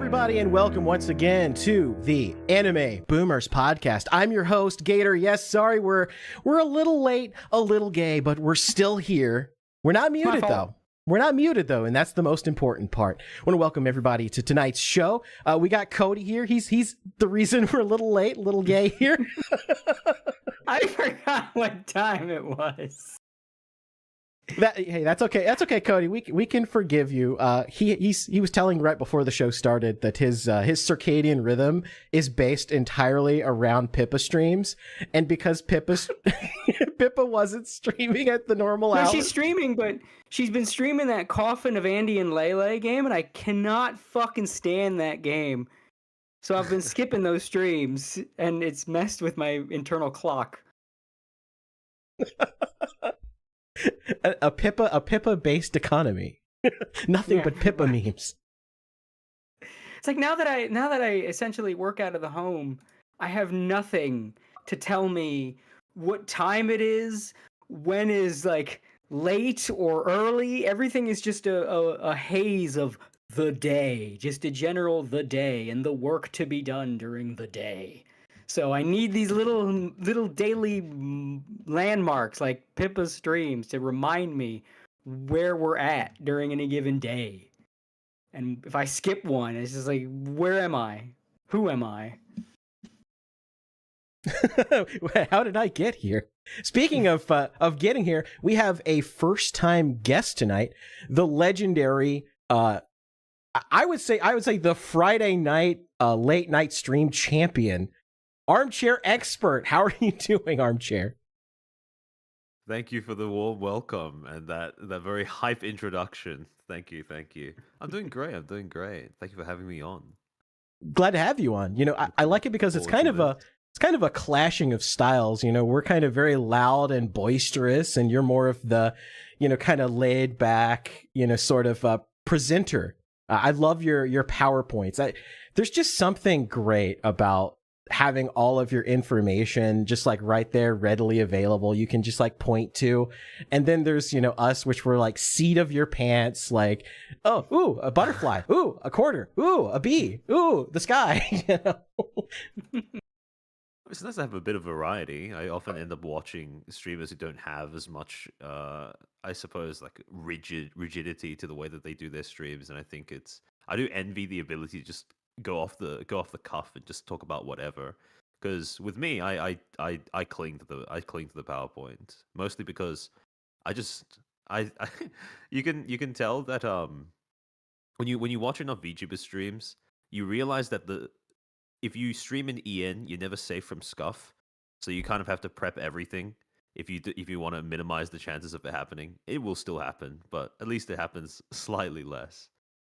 everybody, and welcome once again to the Anime Boomers podcast. I'm your host, Gator. Yes, sorry, we're a little late, a little gay, but we're still here. We're not muted, though. We're not muted, though, and that's the most important part. I want to welcome everybody to tonight's show. We got Cody here. He's the reason we're a little late, a little gay here. I forgot what time it was. Hey, that's okay. That's okay, Cody. We can forgive you. He was telling right before the show started that his circadian rhythm is based entirely around Pippa streams, and because Pippa wasn't streaming at the normal hour. She's streaming, but she's been streaming that Coffin of Andy and Lele game, and I cannot fucking stand that game. So I've been skipping those streams, and it's messed with my internal clock. A Pippa based economy. Nothing but Pippa memes. It's like now that I essentially work out of the home, I have nothing to tell me what time it is, when is like late or early. Everything is just a haze of the day, just a general the day and the work to be done during the day. So I need these little daily landmarks like Pippa's streams to remind me where we're at during any given day. And if I skip one, it's just like, where am I? Who am I? How did I get here? Speaking of getting here, we have a first-time guest tonight, the legendary I would say the Friday night late night stream champion, Armchair expert. How are you doing, Armchair? Thank you for the warm welcome and that very hype introduction. Thank you. I'm doing great. Thank you for having me on. Glad to have you on. You know, I like it because it's kind of a clashing of styles. You know, we're kind of very loud and boisterous, and you're more of the, you know, kind of laid back, you know, sort of presenter. I love your PowerPoints. There's just something great about having all of your information just like right there readily available. You can just like point to, and then there's, you know, us, which were like seat of your pants, like, oh, ooh, a butterfly, ooh, a quarter, ooh, a bee, ooh, the sky. You know? It's nice to have a bit of variety. I often end up watching streamers who don't have as much, I suppose, like rigidity to the way that they do their streams, and I think I do envy the ability to just go off the cuff and just talk about whatever. Because with me, I cling to the PowerPoint mostly because you can tell that when you watch enough VTuber streams, you realize that if you stream in EN, you're never safe from scuff. So you kind of have to prep everything if you want to minimize the chances of it happening. It will still happen, but at least it happens slightly less.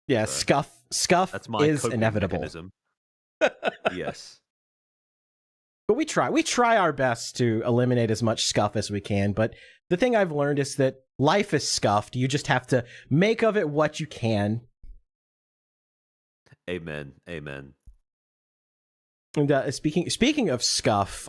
Yeah, so scuff that's my is inevitable. Mechanism. Yes. But we try our best to eliminate as much scuff as we can, but the thing I've learned is that life is scuffed. You just have to make of it what you can. Amen. And speaking of scuff,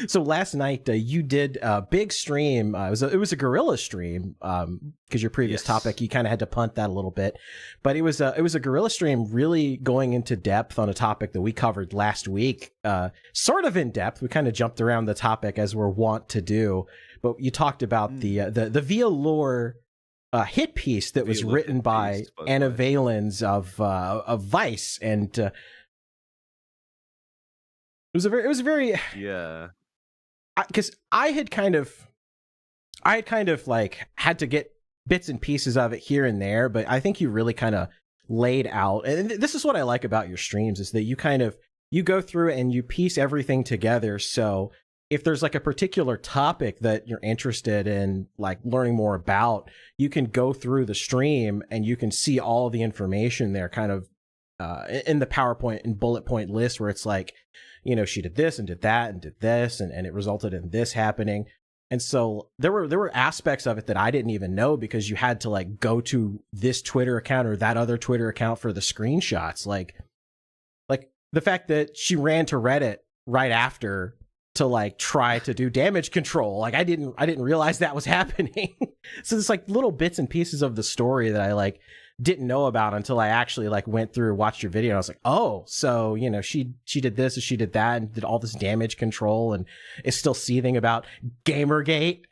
so last night you did a big stream. It was a gorilla stream because your previous topic you kind of had to punt that a little bit, but it was a gorilla stream really going into depth on a topic that we covered last week, sort of in depth. We kind of jumped around the topic as we're wont to do, but you talked about the Via Lore hit piece that was written by Anna Valens of Vice, and It was a very yeah, because I had kind of like had to get bits and pieces of it here and there, but I think you really kind of laid out, and this is what I like about your streams, is that you go through and you piece everything together. So if there's like a particular topic that you're interested in, like learning more about, you can go through the stream and you can see all the information there, kind of in the PowerPoint and bullet point list, where it's like, you know, she did this and did that and did this, and it resulted in this happening. And so there were aspects of it that I didn't even know, because you had to like go to this Twitter account or that other Twitter account for the screenshots. Like the fact that she ran to Reddit right after to like try to do damage control. Like I didn't realize that was happening. So it's like little bits and pieces of the story that I like didn't know about until I actually like went through and watched your video. And I was like, oh, so, you know, she did this and she did that and did all this damage control and is still seething about Gamergate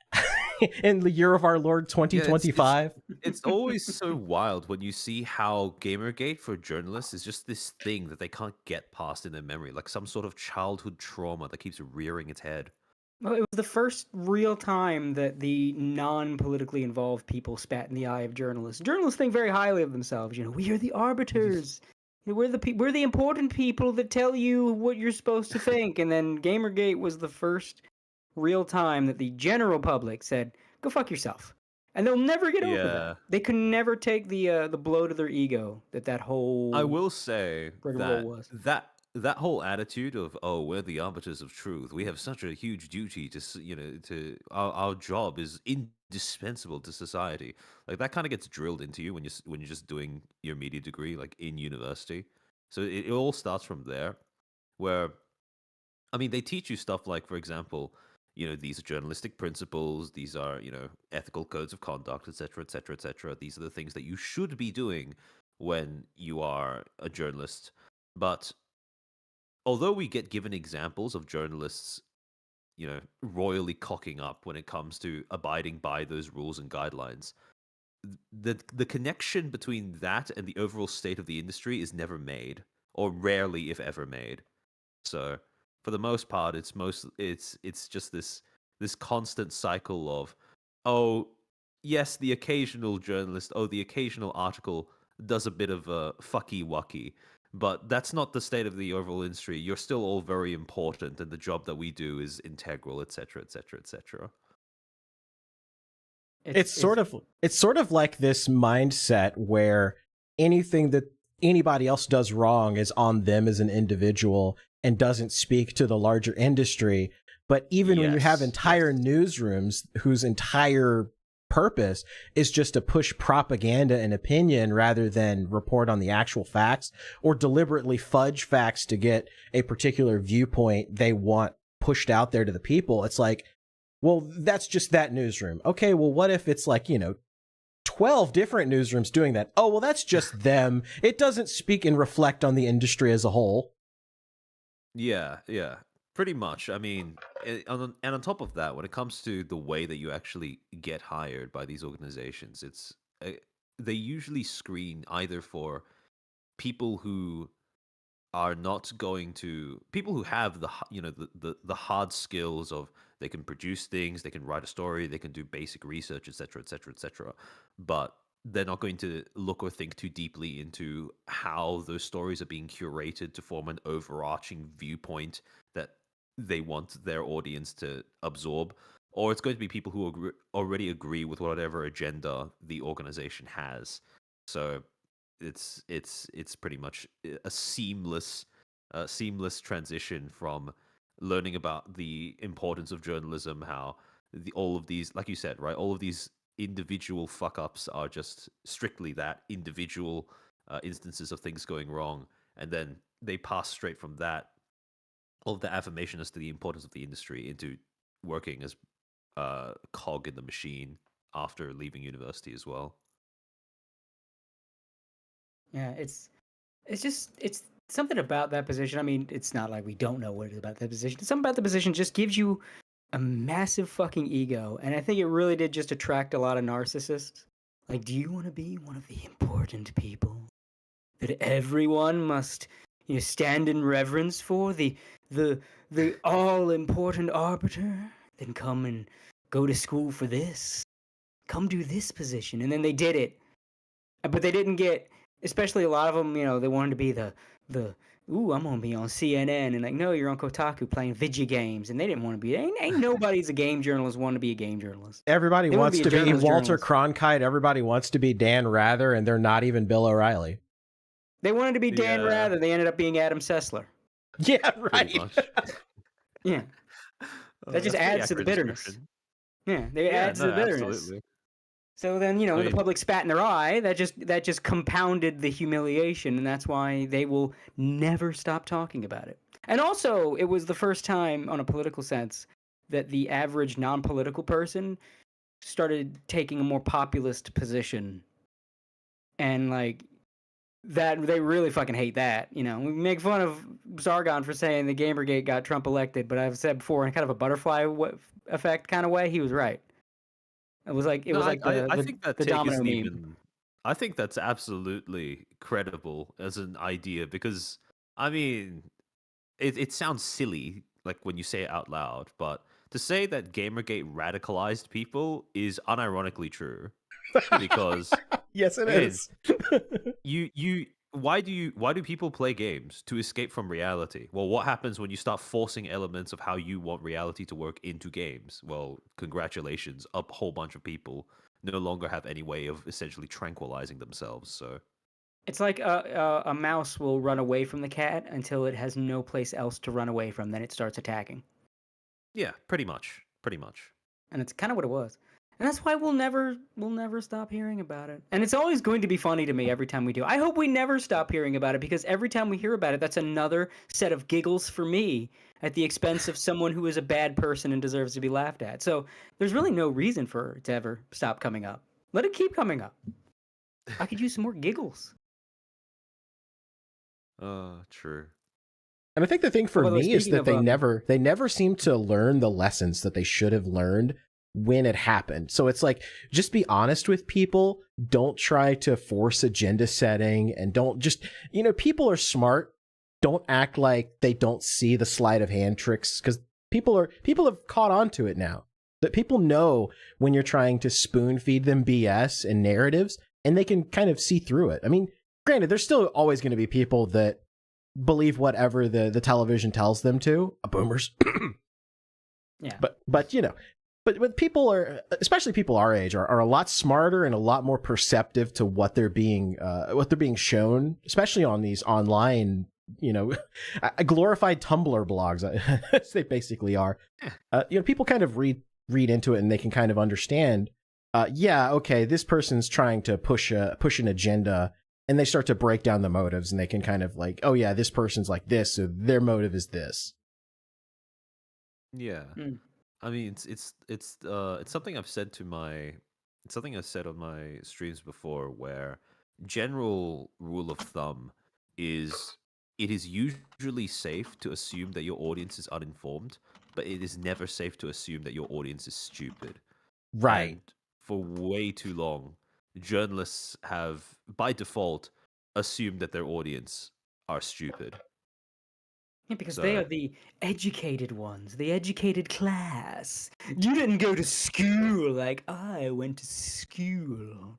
in the year of our Lord 2025. It's always so wild when you see how Gamergate for journalists is just this thing that they can't get past in their memory, like some sort of childhood trauma that keeps rearing its head. Well, it was the first real time that the non-politically involved people spat in the eye of journalists. Journalists think very highly of themselves. You know, we are the arbiters. You know, we're the important people that tell you what you're supposed to think. And then Gamergate was the first real time that the general public said, "Go fuck yourself," and they'll never get over that. They can never take the blow to their ego that whole. I will say rigmarole was. That whole attitude of, oh, we're the arbiters of truth, we have such a huge duty to, you know, to our job is indispensable to society, like that kind of gets drilled into you when you're just doing your media degree like in university. So it all starts from there, where I mean they teach you stuff like, for example, you know, these are journalistic principles, these are, you know, ethical codes of conduct, etc., etc., etc. These are the things that you should be doing when you are a journalist. But although we get given examples of journalists, you know, royally cocking up when it comes to abiding by those rules and guidelines, the connection between that and the overall state of the industry is never made, or rarely, if ever, made. So, for the most part, it's just this constant cycle of, oh, yes, the occasional journalist, oh, the occasional article does a bit of a fucky wucky. But that's not the state of the overall industry. You're still all very important, and the job that we do is integral, etc., etc., etc. It's sort of like this mindset where anything that anybody else does wrong is on them as an individual and doesn't speak to the larger industry. But even when you have entire newsrooms whose entire purpose is just to push propaganda and opinion rather than report on the actual facts, or deliberately fudge facts to get a particular viewpoint they want pushed out there to the people, it's like, well, that's just that newsroom. Okay, well, what if it's like, you know, 12 different newsrooms doing that? Oh, well, that's just them. It doesn't speak and reflect on the industry as a whole. Yeah. Pretty much. I mean, and on top of that, when it comes to the way that you actually get hired by these organizations, it's they usually screen either for people who are not going to, people who have the, you know, the hard skills of, they can produce things, they can write a story, they can do basic research, etc., etc., etc. But they're not going to look or think too deeply into how those stories are being curated to form an overarching viewpoint that they want their audience to absorb, or it's going to be people who already agree with whatever agenda the organization has. So it's pretty much a seamless transition from learning about the importance of journalism, how all of these, like you said, right, all of these individual fuck ups are just strictly that, individual instances of things going wrong, and then they pass straight from that, all of the affirmation as to the importance of the industry, into working as a cog in the machine after leaving university as well. Yeah, it's something about that position. I mean, it's not like we don't know what it is about that position. Something about the position just gives you a massive fucking ego, and I think it really did just attract a lot of narcissists. Like, do you want to be one of the important people that everyone must, you know, stand in reverence for, the all important arbiter? Then come and go to school for this. Come do this position. And then they did it, but they didn't get, especially a lot of them, you know, they wanted to be the ooh, I'm gonna be on CNN, and like, no, you're on Kotaku playing video games, and they didn't want to be. Ain't nobody's a game journalist want to be a game journalist. Everybody wants to be Walter Cronkite. Everybody wants to be Dan Rather, and they're not even Bill O'Reilly. They wanted to be Dan Rather. They ended up being Adam Sessler. Yeah, right. Yeah, that just adds to the bitterness. Yeah, they add to the bitterness. Absolutely. So then, you know, the public spat in their eye. That just compounded the humiliation, and that's why they will never stop talking about it. And also, it was the first time, on a political sense, that the average non-political person started taking a more populist position and like that they really fucking hate that. We make fun of Zargon for saying the Gamergate got Trump elected, but I've said before in kind of a butterfly effect kind of way, he was right. It was like No, I the think that the take domino isn't meme. even. I think that's absolutely credible as an idea because I mean, it sounds silly like when you say it out loud, but to say that Gamergate radicalized people is unironically true because Yes, it again, is. you why do people play games to escape from reality? Well, what happens when you start forcing elements of how you want reality to work into games? Well, congratulations, a whole bunch of people no longer have any way of essentially tranquilizing themselves. So It's like a mouse will run away from the cat until it has no place else to run away from. Then it starts attacking, yeah, pretty much, pretty much. and it's kind of what it was. And that's why we'll never stop hearing about it. And it's always going to be funny to me every time we do. I hope we never stop hearing about it because every time we hear about it, that's another set of giggles for me at the expense of someone who is a bad person and deserves to be laughed at. So there's really no reason for it to ever stop coming up. Let it keep coming up. I could use some more giggles. True. And I think the thing for By the way, me is speaking that of, they never seem to learn the lessons that they should have learned when it happened. So it's like, just be honest with people. Don't try to force agenda setting, and don't just, people are smart. Don't act like they don't see the sleight of hand tricks, because people have caught on to it now. That people know when you're trying to spoon feed them BS and narratives, and they can kind of see through it. I mean, granted, there's still always going to be people that believe whatever the television tells them to, boomers. yeah. But people are, especially people our age, are a lot smarter and a lot more perceptive to what they're being shown, especially on these online, glorified Tumblr blogs, as they basically are. People kind of read into it, and they can kind of understand. Okay, this person's trying to push an agenda, and they start to break down the motives, and they can kind of like, oh yeah, this person's like this, so their motive is this. Yeah. I mean, it's something I've said on my streams before, where general rule of thumb is it is usually safe to assume that your audience is uninformed, but it is never safe to assume that your audience is stupid. Right. And for way too long, journalists have, by default, assumed that their audience are stupid. Yeah, because they are the educated ones, the educated class. You didn't go to school like I went to school.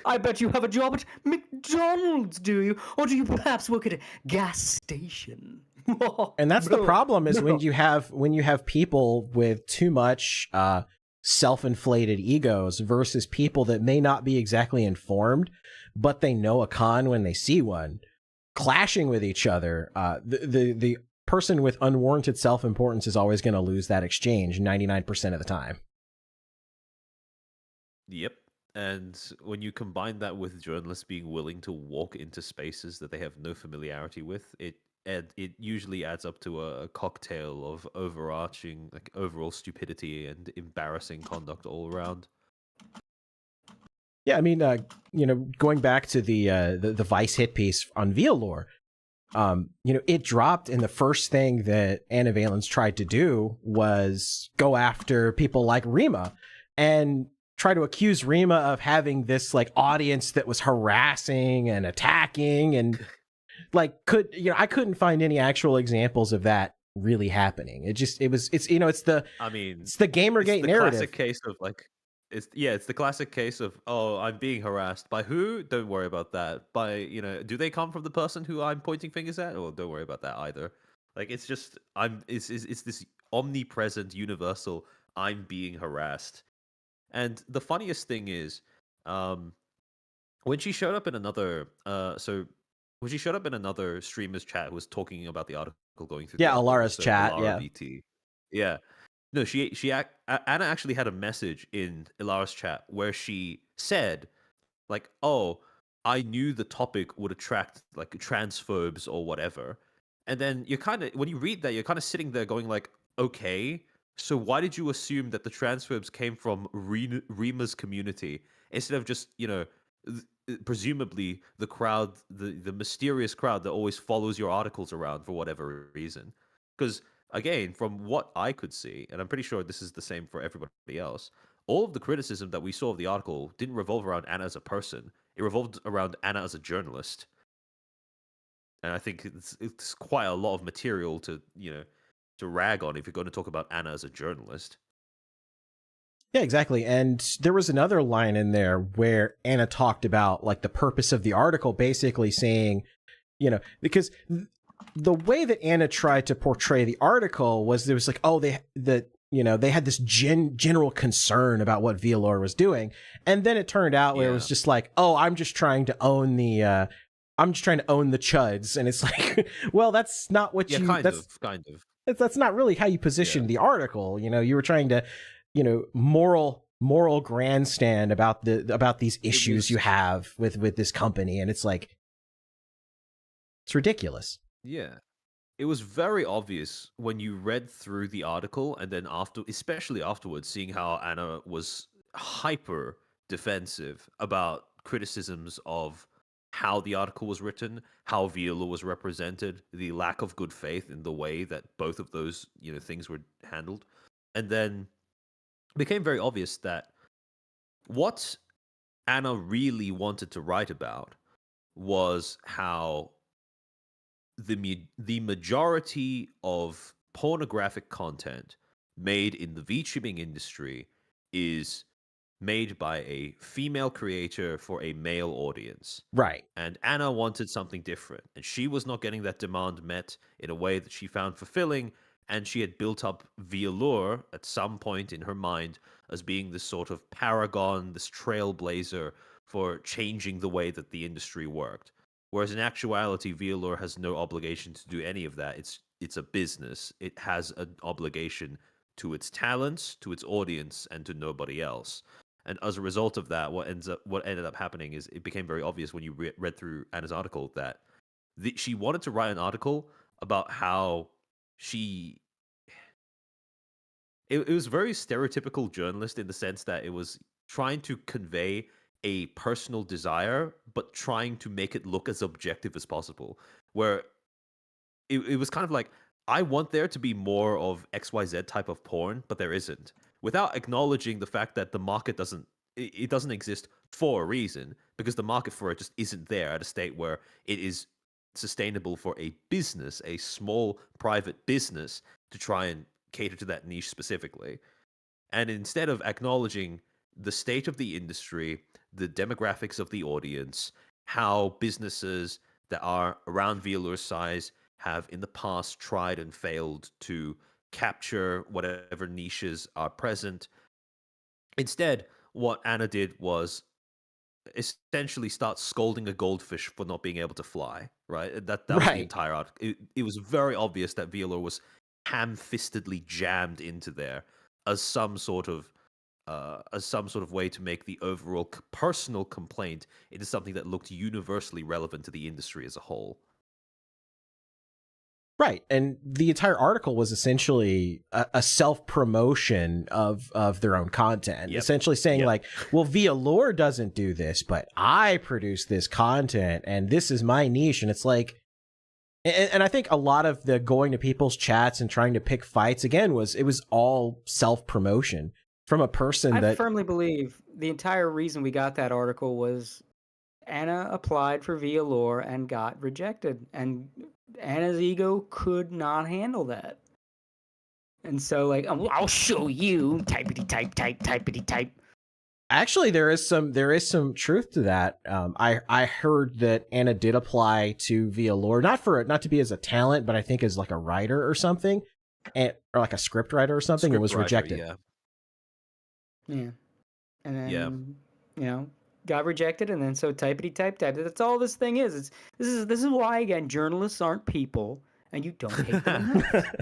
I bet you have a job at McDonald's, do you? Or do you perhaps work at a gas station? And that's the problem, is when you have people with too much self-inflated egos versus people that may not be exactly informed, but they know a con when they see one, clashing with each other. The person with unwarranted self-importance is always going to lose that exchange 99% of the time. Yep. And when you combine that with journalists being willing to walk into spaces that they have no familiarity with, it usually adds up to a cocktail of overarching, like, overall stupidity and embarrassing conduct all around. Yeah, I mean, going back to the Vice hit piece on VLore, it dropped, and the first thing that Anna Valens tried to do was go after people like Rima and try to accuse Rima of having this like audience that was harassing and attacking, and like I couldn't find any actual examples of that really happening. It's the Gamergate narrative. Classic case of like, it's the classic case of, oh, I'm being harassed by who? Don't worry about that. By, do they come from the person who I'm pointing fingers at? Or don't worry about that either. Like, it's just it's this omnipresent, universal, I'm being harassed. And the funniest thing is, when she showed up in another streamer's chat who was talking about the article going through. Yeah, Alara's chat. Alara VT. Yeah. No, Anna actually had a message in Ilara's chat where she said, like, oh, I knew the topic would attract like transphobes or whatever. And then when you read that, you're kind of sitting there going like, okay, so why did you assume that the transphobes came from Rima's community instead of just, presumably the crowd, the mysterious crowd that always follows your articles around for whatever reason. Because again, from what I could see, and I'm pretty sure this is the same for everybody else, all of the criticism that we saw of the article didn't revolve around Anna as a person. It revolved around Anna as a journalist. And I think it's quite a lot of material to, to rag on if you're going to talk about Anna as a journalist. Yeah, exactly. And there was another line in there where Anna talked about like the purpose of the article, basically saying, because the way that Anna tried to portray the article was there was like, oh, they had this general concern about what Vialor was doing. And then it turned out where it was just like, oh, I'm just trying to own the chuds. And it's like, well, that's not what kind of. That's not really how you positioned the article. You were trying to, moral grandstand about these issues you have with this company. And it's like, it's ridiculous. Yeah. It was very obvious when you read through the article and then especially afterwards, seeing how Anna was hyper defensive about criticisms of how the article was written, how Vialor was represented, the lack of good faith in the way that both of those, things were handled. And then it became very obvious that what Anna really wanted to write about was how the majority of pornographic content made in the VTubing industry is made by a female creator for a male audience. Right. And Anna wanted something different, and she was not getting that demand met in a way that she found fulfilling, and she had built up Vialor at some point in her mind as being this sort of paragon, this trailblazer for changing the way that the industry worked. Whereas in actuality, Vialor has no obligation to do any of that. It's a business. It has an obligation to its talents, to its audience, and to nobody else. And as a result of that, what ended up happening is it became very obvious when you read through Anna's article that she wanted to write an article about how it was very stereotypical journalist in the sense that it was trying to convey a personal desire, but trying to make it look as objective as possible. Where it was kind of like, I want there to be more of XYZ type of porn, but there isn't. Without acknowledging the fact that the market doesn't exist for a reason, because the market for it just isn't there at a state where it is sustainable for a business, a small private business, to try and cater to that niche specifically. And instead of acknowledging the state of the industry, the demographics of the audience, how businesses that are around Vialor's size have in the past tried and failed to capture whatever niches are present. Instead, what Anna did was essentially start scolding a goldfish for not being able to fly, right? That was the entire article. It was very obvious that Vialor was ham-fistedly jammed into there as some sort of way to make the overall personal complaint into something that looked universally relevant to the industry as a whole. Right. And the entire article was essentially a self-promotion of their own content. Yep. Essentially saying like, well, Vialor doesn't do this, but I produce this content and this is my niche. And it's like, and I think a lot of the going to people's chats and trying to pick fights again it was all self-promotion from a person I firmly believe the entire reason we got that article was Anna applied for Vialor and got rejected, and Anna's ego could not handle that. And so, like, I'll show you, typity type. Actually, there is some truth to that. I heard that Anna did apply to Vialor, not to be as a talent, but I think as like a writer or something, or like a script writer or something, and was rejected. Yeah. And then, got rejected, and then so typity type. That's all this thing is. This is why, again, journalists aren't people, and you don't hate them enough.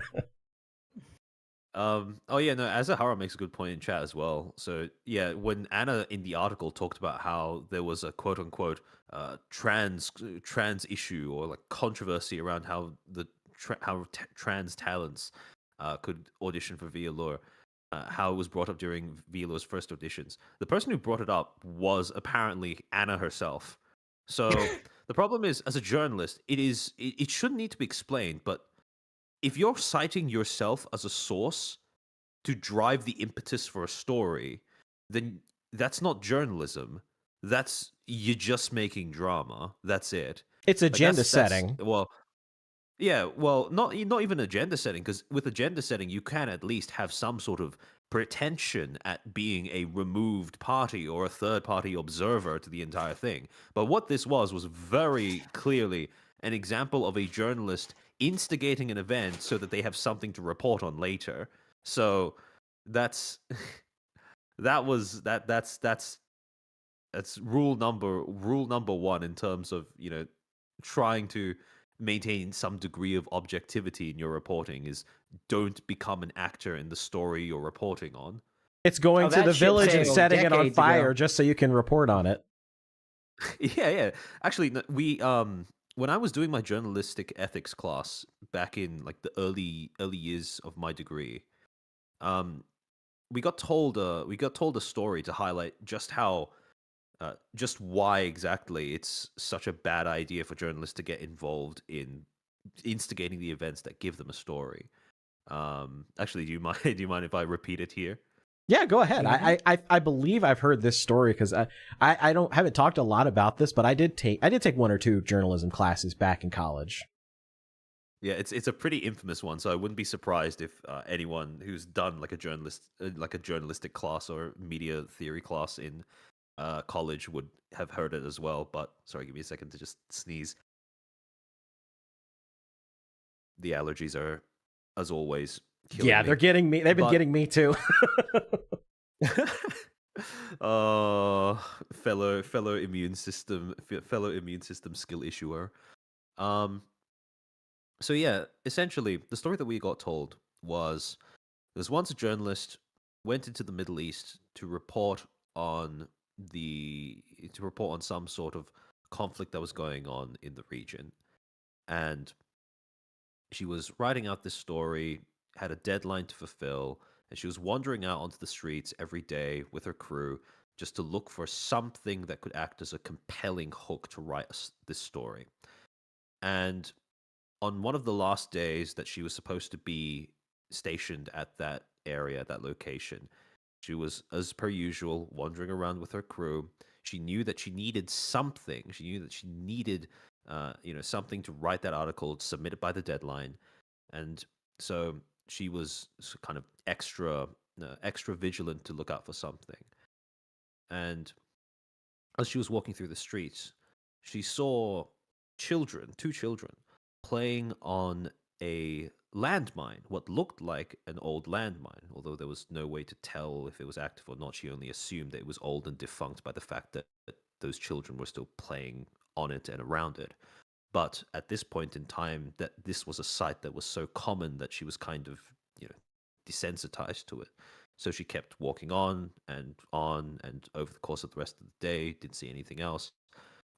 Azahara makes a good point in chat as well. So yeah, when Anna in the article talked about how there was a quote unquote trans issue or like controversy around how trans talents could audition for Vialor, how it was brought up during Velo's first auditions. The person who brought it up was apparently Anna herself. So the problem is, as a journalist, it shouldn't need to be explained, but if you're citing yourself as a source to drive the impetus for a story, then that's not journalism. That's you're just making drama. That's it. It's Like agenda setting. Well, yeah, well, not even agenda setting, because with agenda setting, you can at least have some sort of pretension at being a removed party or a third party observer to the entire thing. But what this was very clearly an example of a journalist instigating an event so that they have something to report on later. So that's that's rule number one in terms of, trying to maintain some degree of objectivity in your reporting is don't become an actor in the story you're reporting on. It's going to the village and setting it on fire just so you can report on it. Yeah. Actually, we when I was doing my journalistic ethics class back in like the early years of my degree, we got told a story to highlight just how just why exactly it's such a bad idea for journalists to get involved in instigating the events that give them a story. Actually, do you mind if I repeat it here? Yeah, go ahead. I believe I've heard this story because I haven't talked a lot about this, but I did take one or two journalism classes back in college. Yeah, it's a pretty infamous one, so I wouldn't be surprised if anyone who's done like a journalistic class or media theory class in college would have heard it as well. But sorry, give me a second to just sneeze. The allergies are, as always, killing me. They're getting me. They've been getting me too. Fellow immune system skill issuer. So yeah, essentially, the story that we got told was there was once a journalist went into the Middle East to report on some sort of conflict that was going on in the region, and she was writing out this story, had a deadline to fulfill, and she was wandering out onto the streets every day with her crew just to look for something that could act as a compelling hook to write this story. And on one of the last days that she was supposed to be stationed at that area, that location, she was, as per usual, wandering around with her crew. She knew that she needed something. She knew that she needed, something to write that article, submit it by the deadline, and so she was kind of extra vigilant to look out for something. And as she was walking through the streets, she saw two children, playing on a landmine, what looked like an old landmine, although there was no way to tell if it was active or not. She only assumed that it was old and defunct by the fact that those children were still playing on it and around it. But at this point in time, that this was a sight that was so common that she was kind of, desensitized to it. So she kept walking on, and over the course of the rest of the day, didn't see anything else.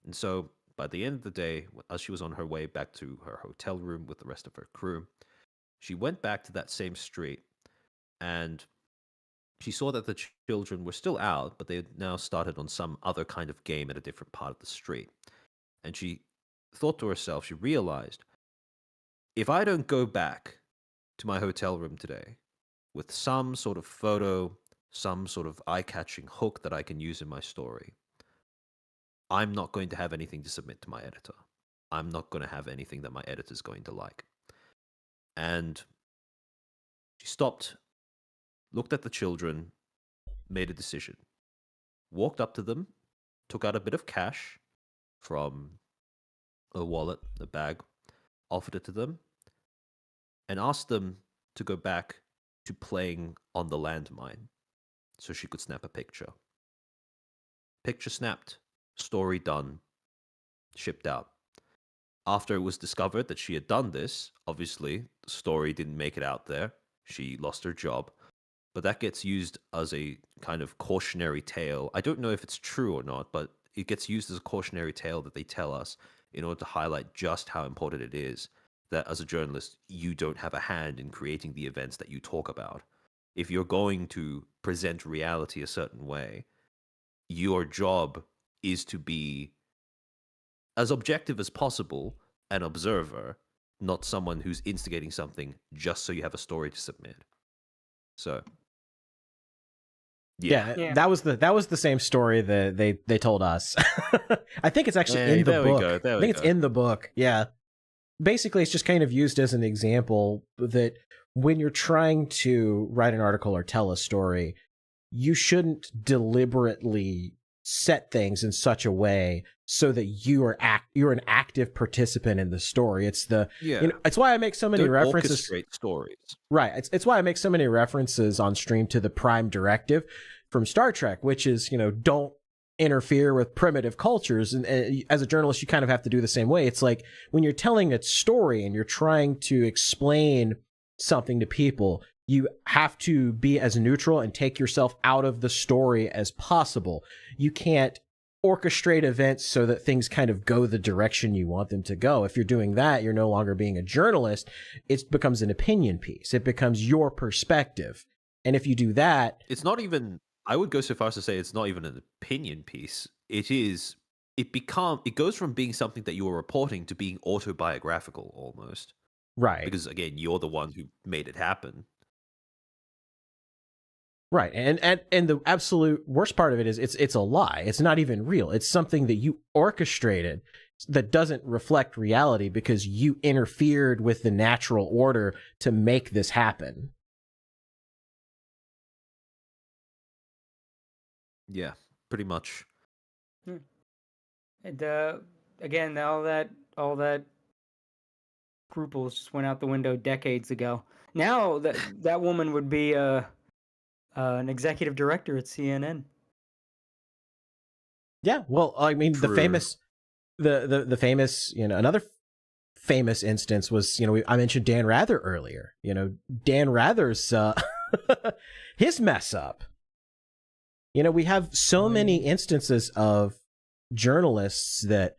And so by the end of the day, as she was on her way back to her hotel room with the rest of her crew, she went back to that same street, and she saw that the children were still out, but they had now started on some other kind of game at a different part of the street. And she thought to herself, she realized, if I don't go back to my hotel room today with some sort of photo, some sort of eye-catching hook that I can use in my story, I'm not going to have anything to submit to my editor. I'm not going to have anything that my editor's going to like. And she stopped, looked at the children, made a decision, walked up to them, took out a bit of cash from a wallet, a bag, offered it to them, and asked them to go back to playing on the landmine so she could snap a picture. Picture snapped, story done, shipped out. After it was discovered that she had done this, obviously, the story didn't make it out there. She lost her job. But that gets used as a kind of cautionary tale. I don't know if it's true or not, but it gets used as a cautionary tale that they tell us in order to highlight just how important it is that as a journalist, you don't have a hand in creating the events that you talk about. if you're going to present reality a certain way, your job is to be as objective as possible, an observer, not someone who's instigating something just so you have a story to submit. So yeah. that was the same story that they told us. I think it's actually in the book. I think it's in the book. Yeah. Basically, it's just kind of used as an example that when you're trying to write an article or tell a story, you shouldn't deliberately set things in such a way so that you're an active participant in the story. It's it's why I make so many references. Orchestrate stories. Right. It's why I make so many references on stream to the Prime Directive from Star Trek, which is, don't interfere with primitive cultures. And as a journalist, you kind of have to do the same way. It's like when you're telling a story and you're trying to explain something to people, you have to be as neutral and take yourself out of the story as possible. You can't orchestrate events so that things kind of go the direction you want them to go. If you're doing that, you're no longer being a journalist. It becomes an opinion piece. It becomes your perspective. And if you do that, it's not even, I would go so far as to say it's not even an opinion piece. It goes from being something that you are reporting to being autobiographical almost. Right. Because again, you're the one who made it happen. Right. And the absolute worst part of it is it's a lie. It's not even real. It's something that you orchestrated that doesn't reflect reality because you interfered with the natural order to make this happen. Yeah, pretty much. And again, all that scruples just went out the window decades ago. Now that woman would be an executive director at CNN. Yeah, well, I mean, True. the famous, another famous instance was, I mentioned Dan Rather earlier. Dan Rather's his mess up. We have so many instances of journalists that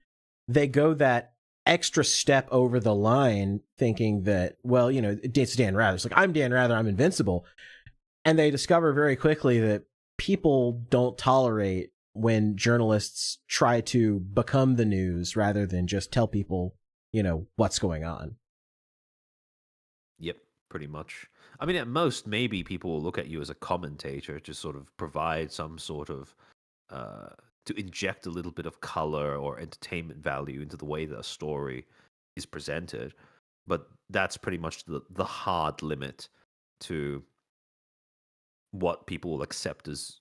they go that extra step over the line thinking that, well, it's Dan Rather. It's like, I'm Dan Rather, I'm invincible. And they discover very quickly that people don't tolerate when journalists try to become the news rather than just tell people, what's going on. Yep, pretty much. I mean, at most, maybe people will look at you as a commentator to sort of provide some sort of, to inject a little bit of color or entertainment value into the way that a story is presented. But that's pretty much the hard limit to what people will accept as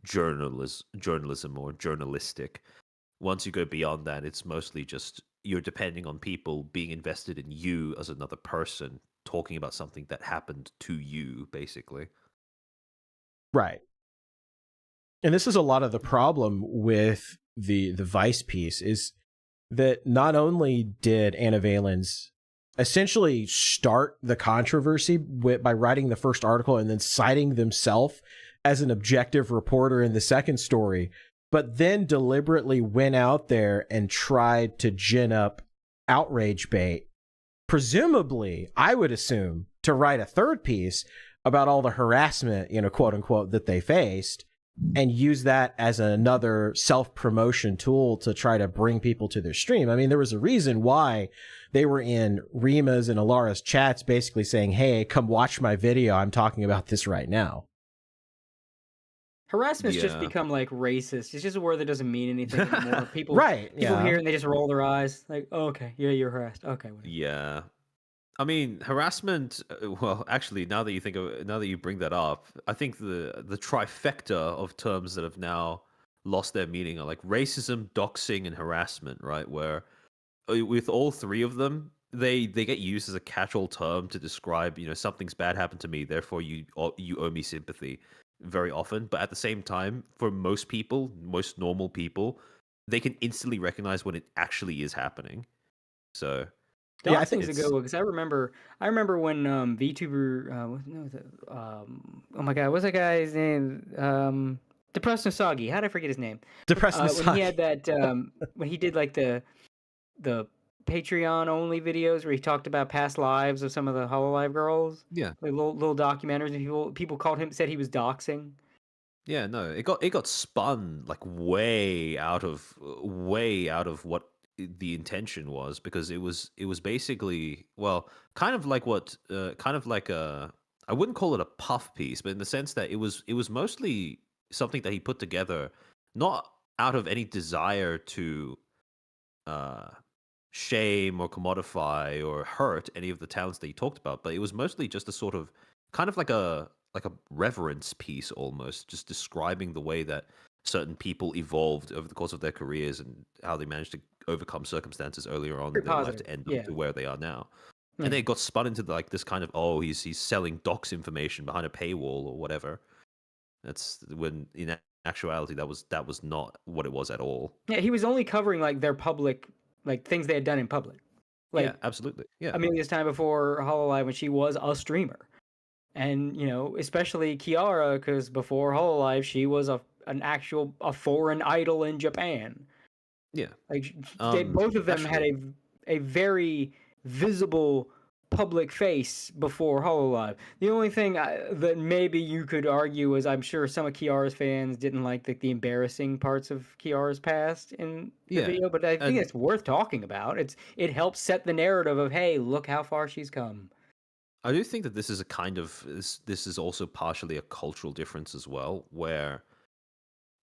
journalism or journalistic. Once you go beyond that, it's mostly just you're depending on people being invested in you as another person, talking about something that happened to you, basically. Right. And this is a lot of the problem with the Vice piece is that not only did Anna Valens essentially start the controversy by writing the first article and then citing themselves as an objective reporter in the second story, but then deliberately went out there and tried to gin up outrage bait, presumably, I would assume, to write a third piece about all the harassment, quote unquote, that they faced, and use that as another self-promotion tool to try to bring people to their stream. I mean, there was a reason why they were in Rima's and Alara's chats basically saying, hey, come watch my video. I'm talking about this right now. Harassment's just become like racist. It's just a word that doesn't mean anything anymore. People right, people hear it and they just roll their eyes like, oh, okay, yeah, you're harassed. Okay. Whatever. Yeah. I mean, harassment. Well, actually, now that you bring that up, I think the trifecta of terms that have now lost their meaning are like racism, doxing, and harassment. Right, where with all three of them, they get used as a catch-all term to describe, something's bad happened to me, therefore you owe me sympathy. Very often, but at the same time, for most people, most normal people, they can instantly recognize when it actually is happening. So. Yeah, I think it's a good one because I remember when VTuber, oh my god, what's that guy's name? Depressed Nosagi. How did I forget his name? Depressed Nosagi. When he had that, when he did like the Patreon only videos where he talked about past lives of some of the Hololive girls. Yeah. Like little documentaries, and people said he was doxing. Yeah, no, it got spun like way out of what the intention was, because it was basically, well, kind of like what kind of like a, I wouldn't call it a puff piece, but in the sense that it was mostly something that he put together not out of any desire to uh shame or commodify or hurt any of the talents that he talked about, but it was mostly just a sort of kind of like a reverence piece, almost just describing the way that certain people evolved over the course of their careers and how they managed to overcome circumstances earlier on in Very their life positive. to end Yeah. up to where they are now. Yeah. And then it got spun into like this kind of, oh, he's selling docs information behind a paywall or whatever. That's when in actuality that was not what it was at all. Yeah, he was only covering like their public, like things they had done in public. Like Yeah, absolutely. Yeah. Amelia's time before Hololive when she was a streamer. And, especially Kiara, because before Hololive, she was a foreign idol in Japan. Yeah. Like both of them had a very visible public face before Hololive. The only thing that maybe you could argue is I'm sure some of Kiara's fans didn't like the embarrassing parts of Kiara's past in the video, but I think it's worth talking about. It helps set the narrative of, hey, look how far she's come. I do think that this is a kind of this is also partially a cultural difference as well, where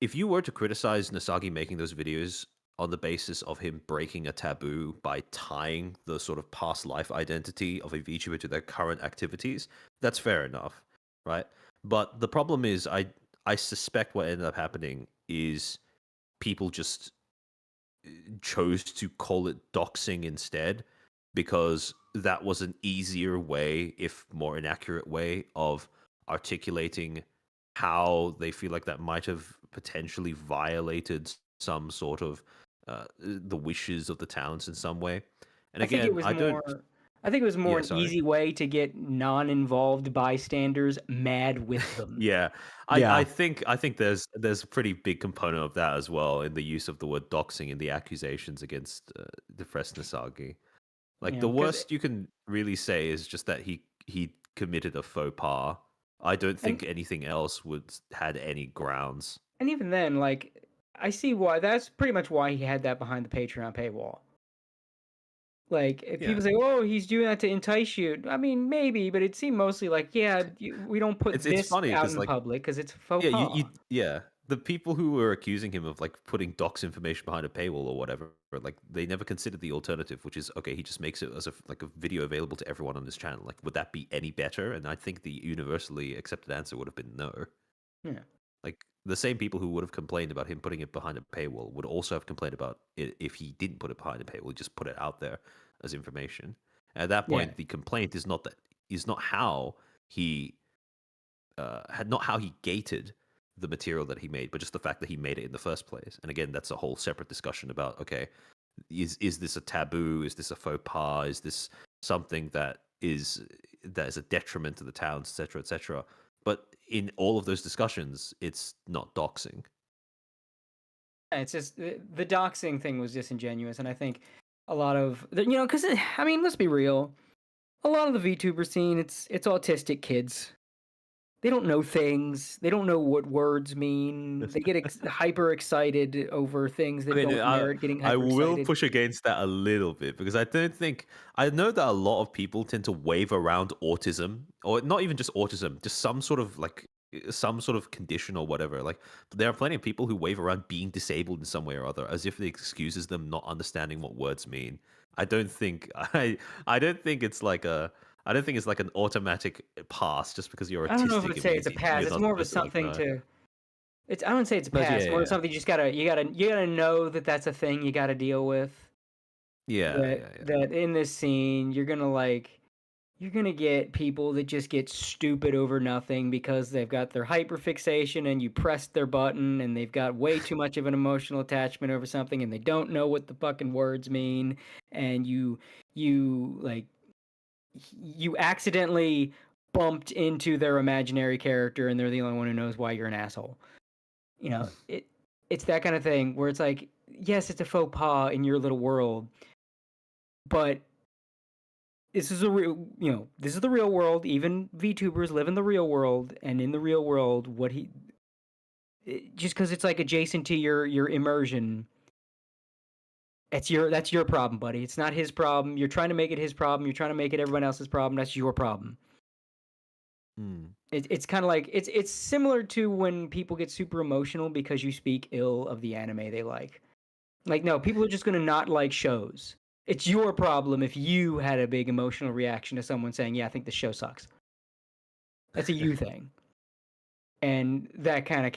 if you were to criticize Nasagi making those videos on the basis of him breaking a taboo by tying the sort of past life identity of a VTuber to their current activities, that's fair enough, right? But the problem is, I suspect what ended up happening is people just chose to call it doxing instead, because that was an easier way, if more inaccurate way, of articulating how they feel like that might have potentially violated some sort of the wishes of the talents in some way. And again, I think it was more an easy way to get non-involved bystanders mad with them. Yeah. I think there's a pretty big component of that as well in the use of the word doxing and the accusations against Depressed Nasagi. Like the worst you can really say is just that he committed a faux pas. I don't think anything else had any grounds. And even then, like, I see why. That's pretty much why he had that behind the Patreon paywall. Like, if people say, "Oh, he's doing that to entice you," I mean, maybe, but it seemed mostly like, yeah, we don't put this funny, out in like, public because it's faux pas. The people who were accusing him of like putting docs information behind a paywall or whatever, like they never considered the alternative, which is, okay, he just makes it as a video available to everyone on his channel. Like, would that be any better? And I think the universally accepted answer would have been no. Yeah. Like, the same people who would have complained about him putting it behind a paywall would also have complained about it if he didn't put it behind a paywall, just put it out there as information. At that point, the complaint is not how he gated the material that he made, but just the fact that he made it in the first place. And again, that's a whole separate discussion about, okay, is this a taboo? Is this a faux pas? Is this something that is a detriment to the towns, etc., etc.? But in all of those discussions, it's not doxing. It's just the doxing thing was disingenuous, and I think a lot of because I mean, let's be real, a lot of the VTuber scene, it's autistic kids. They don't know things. They don't know what words mean. They get hyper excited over things that don't merit getting hyper excited. I will push against that a little bit, because I know that a lot of people tend to wave around autism, or not even just autism, just some sort of condition or whatever. Like, there are plenty of people who wave around being disabled in some way or other as if it excuses them not understanding what words mean. I don't think it's like an automatic pass just because you're autistic. I don't know if I'd say it's a pass. It's more of a something to. I wouldn't say it's a pass. More something you just gotta know that that's a thing you gotta deal with. That in this scene you're gonna get people that just get stupid over nothing because they've got their hyperfixation and you pressed their button and they've got way too much of an emotional attachment over something and they don't know what the fucking words mean, and you accidentally bumped into their imaginary character and they're the only one who knows why you're an asshole. It's that kind of thing where it's like, yes, it's a faux pas in your little world, but this is a real, this is the real world. Even VTubers live in the real world, and in the real world, just because it's like adjacent to your immersion, that's your problem, buddy. It's not his problem. You're trying to make it his problem. You're trying to make it everyone else's problem. That's your problem. It's kind of like it's similar to when people get super emotional because you speak ill of the anime they like. Like, no, people are just gonna not like shows. It's your problem if you had a big emotional reaction to someone saying, "Yeah, I think the show sucks." That's a you thing, and that kind of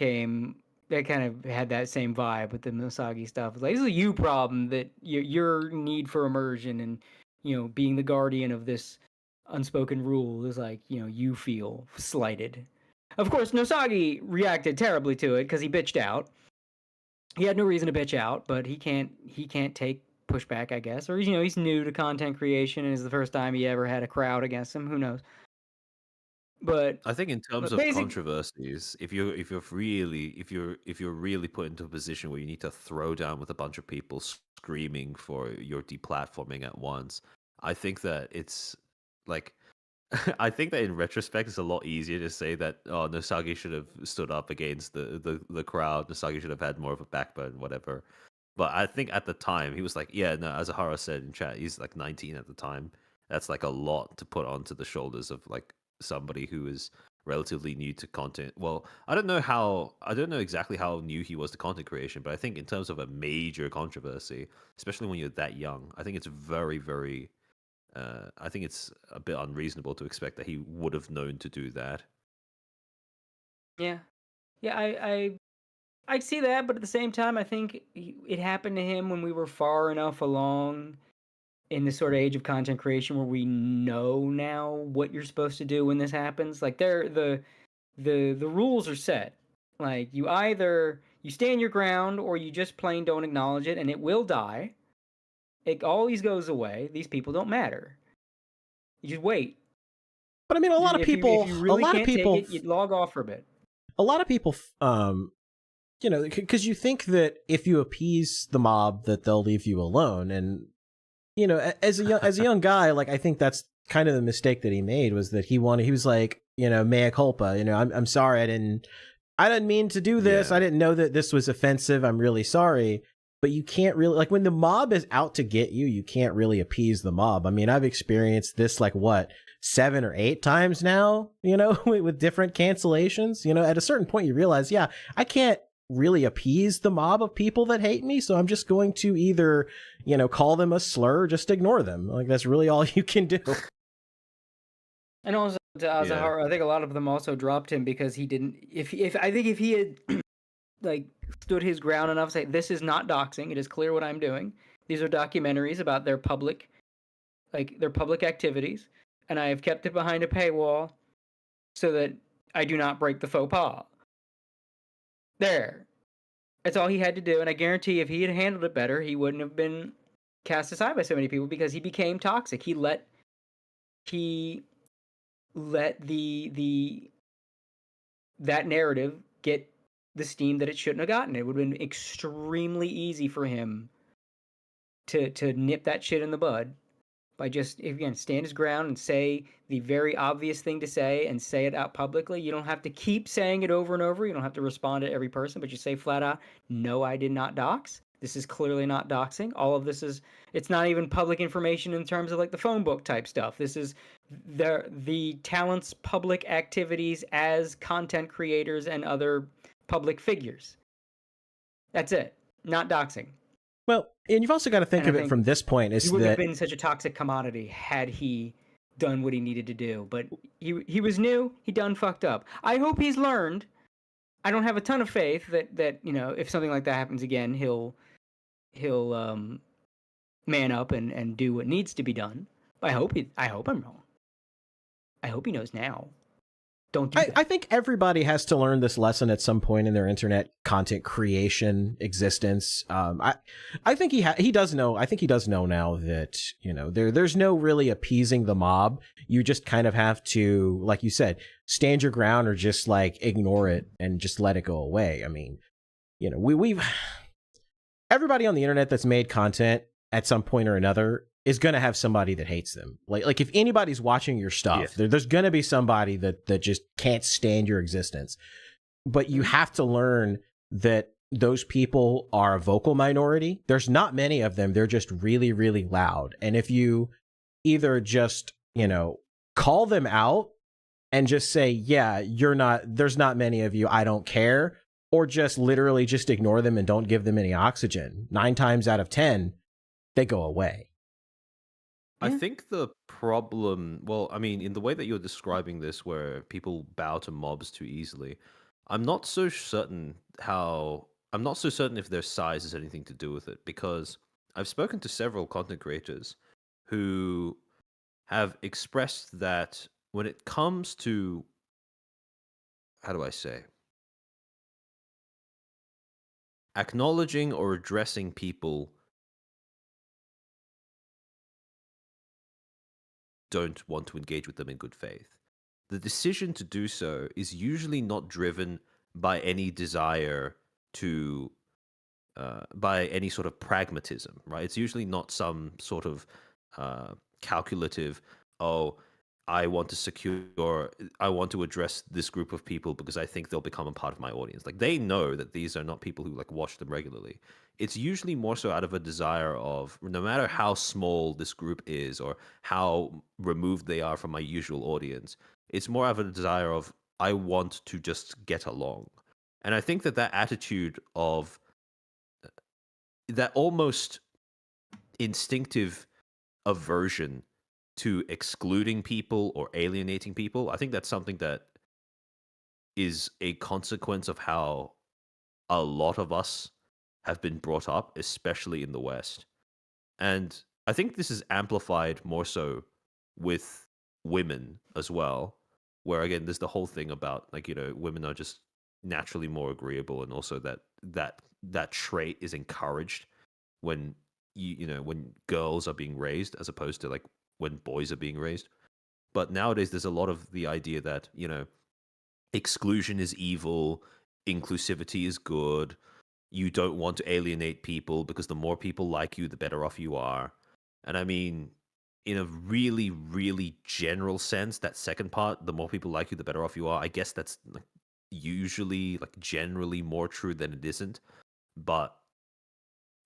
had that same vibe with the Misagi stuff. It's like, this is a you problem, that your need for immersion and being the guardian of this unspoken rule is like, you feel slighted. Of course, Nosagi reacted terribly to it because he bitched out. He had no reason to bitch out, but he can't take pushback, I guess. Or he's new to content creation and it's the first time he ever had a crowd against him. Who knows? But I think in terms of controversies, if you're really put into a position where you need to throw down with a bunch of people screaming for your deplatforming at once, I think that it's like, I think that in retrospect, it's a lot easier to say that Nosagi should have stood up against the crowd. Nosagi should have had more of a backbone, whatever. But I think at the time he was like, yeah, no, as Ahara said in chat, he's like 19 at the time. That's like a lot to put onto the shoulders of like somebody who is relatively new to content. Well, I don't know exactly how new he was to content creation, but I think in terms of a major controversy, especially when you're that young, I think it's very, very I think it's a bit unreasonable to expect that he would have known to do that. Yeah, I'd see that, but at the same time, I think it happened to him when we were far enough along in this sort of age of content creation where we know now what you're supposed to do when this happens. Like, the rules are set. Like, you either you stand your ground or you just plain don't acknowledge it, and it will die. It always goes away. These people don't matter. You just wait. But I mean, a lot of people, you log off for a bit. A lot of people, because you think that if you appease the mob, that they'll leave you alone. And as a young guy, like, I think that's kind of the mistake that he made, was that he was like, mea culpa. I'm sorry, I didn't mean to do this. Yeah. I didn't know that this was offensive. I'm really sorry. But you can't really, like, when the mob is out to get you, you can't really appease the mob. I mean, I've experienced this, like, 7 or 8 times now, with different cancellations. At a certain point you realize, yeah, I can't really appease the mob of people that hate me, so I'm just going to either, call them a slur or just ignore them. Like, that's really all you can do. And also, to Azahara, I think a lot of them also dropped him because he didn't, if he had like stood his ground enough to say, this is not doxing, it is clear what I'm doing. These are documentaries about their public activities, and I have kept it behind a paywall so that I do not break the faux pas. There. That's all he had to do, and I guarantee if he had handled it better, he wouldn't have been cast aside by so many people, because he became toxic. He let that narrative get the steam that it shouldn't have gotten. It would have been extremely easy for him to nip that shit in the bud by just, again, stand his ground and say the very obvious thing to say and say it out publicly. You don't have to keep saying it over and over. You don't have to respond to every person, but you say flat out, no, I did not dox. This is clearly not doxing. All of this it's not even public information in terms of like the phone book type stuff. This is the talent's public activities as content creators and other public figures. That's it. Not doxing. Well, and you've also got to think of it from this point. He wouldn't have been such a toxic commodity had he done what he needed to do. But he was new. He done fucked up. I hope he's learned. I don't have a ton of faith that if something like that happens again, he'll man up and do what needs to be done. But I hope I'm wrong. I hope he knows now. Don't do that. I think everybody has to learn this lesson at some point in their internet content creation existence. I think he does know. I think he does know now that there's no really appeasing the mob. You just kind of have to, like you said, stand your ground or just like ignore it and just let it go away. I mean, we've everybody on the internet that's made content at some point or another is going to have somebody that hates them. Like if anybody's watching your stuff, Yes. there's going to be somebody that just can't stand your existence. But you have to learn that those people are a vocal minority. There's not many of them. They're just really, really loud. And if you either just, call them out and just say, yeah, there's not many of you, I don't care, or just literally just ignore them and don't give them any oxygen, 9 times out of 10, they go away. I think the problem, well, I mean, in the way that you're describing this, where people bow to mobs too easily, I'm not so certain if their size has anything to do with it, because I've spoken to several content creators who have expressed that when it comes to, how do I say, acknowledging or addressing people don't want to engage with them in good faith, the decision to do so is usually not driven by any desire to by any sort of pragmatism, right? It's usually not some sort of calculative, oh, I want to address this group of people because I think they'll become a part of my audience. Like, they know that these are not people who like watch them regularly. It's usually more so out of a desire of, no matter how small this group is or how removed they are from my usual audience, it's more of a desire of, I want to just get along. And I think that attitude of that almost instinctive aversion to excluding people or alienating people, I think that's something that is a consequence of how a lot of us have been brought up, especially in the West. And I think this is amplified more so with women as well, where again, there's the whole thing about like, women are just naturally more agreeable, and also that trait is encouraged when when girls are being raised, as opposed to like when boys are being raised. But nowadays there's a lot of the idea that exclusion is evil, inclusivity is good, you don't want to alienate people because the more people like you, the better off you are. And I mean, in a really, really general sense, that second part, the more people like you, the better off you are, I guess that's like usually like generally more true than it isn't. But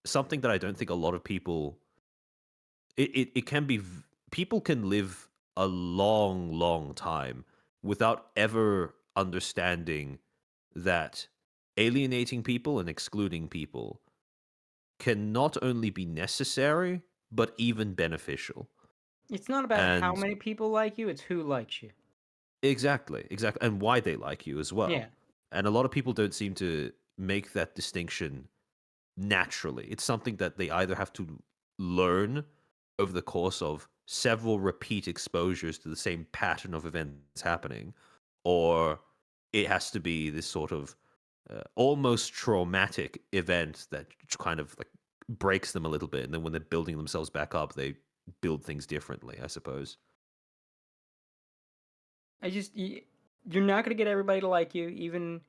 something that I don't think a lot of people, it can be, people can live a long, long time without ever understanding that alienating people and excluding people can not only be necessary, but even beneficial. It's not about how And many people like you, it's who likes you. exactly, and why they like you as well. Yeah. And a lot of people don't seem to make that distinction naturally. It's something that they either have to learn over the course of several repeat exposures to the same pattern of events happening, or it has to be this sort of almost traumatic event that kind of like breaks them a little bit, and then when they're building themselves back up, they build things differently, I suppose. You're not going to get everybody to like you, even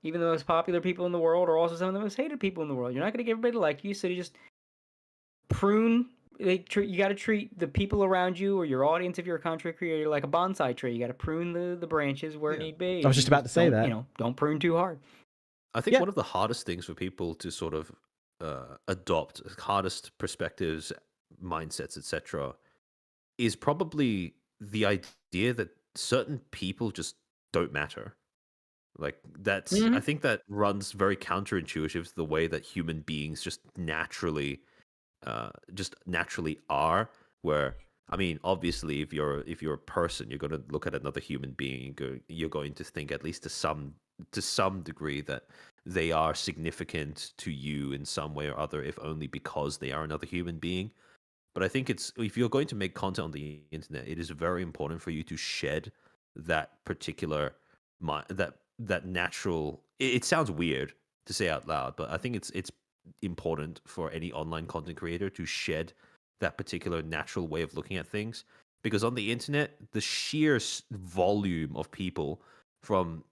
the most popular people in the world are also some of the most hated people in the world. You're not going to get everybody to like you, so you just prune. You got to treat the people around you or your audience, if you're a content creator, like a bonsai tree. You got to prune the branches where need be. I was just about to say that. Don't prune too hard. I think one of the hardest things for people to sort of adopt, hardest perspectives, mindsets, etc., is probably the idea that certain people just don't matter. Like that's, I think that runs very counterintuitive to the way that human beings just naturally are. Where, I mean, obviously, if you're a person, you're going to look at another human being, you're going to think, at least to some degree, that they are significant to you in some way or other, if only because they are another human being. But I think if you're going to make content on the internet, it is very important for you to shed that particular that natural. It sounds weird to say out loud, but I think it's important for any online content creator to shed that particular natural way of looking at things, because on the internet, the sheer volume of people from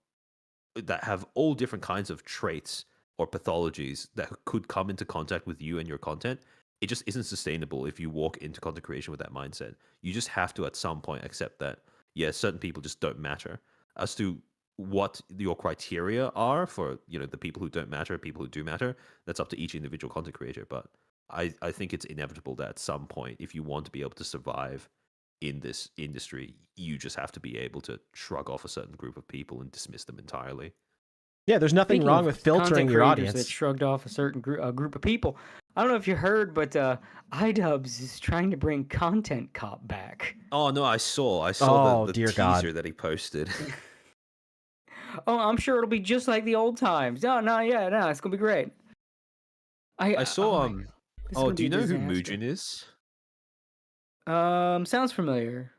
that have all different kinds of traits or pathologies that could come into contact with you and your content it just isn't sustainable if you walk into content creation with that mindset. You just have to at some point accept that, yeah, certain people just don't matter. As to what your criteria are for, the people who don't matter, people who do matter, that's up to each individual content creator. But I think it's inevitable that at some point, if you want to be able to survive in this industry, you just have to be able to shrug off a certain group of people and dismiss them entirely. Yeah, there's nothing wrong with filtering your audience. That shrugged off a certain group of people. I don't know if you heard, but Idubbbz is trying to bring Content Cop back. Oh no, I saw the teaser God. that he posted. Oh, I'm sure it'll be just like the old times. No, it's gonna be great. I saw do you know who disaster. Mugen is? Sounds familiar.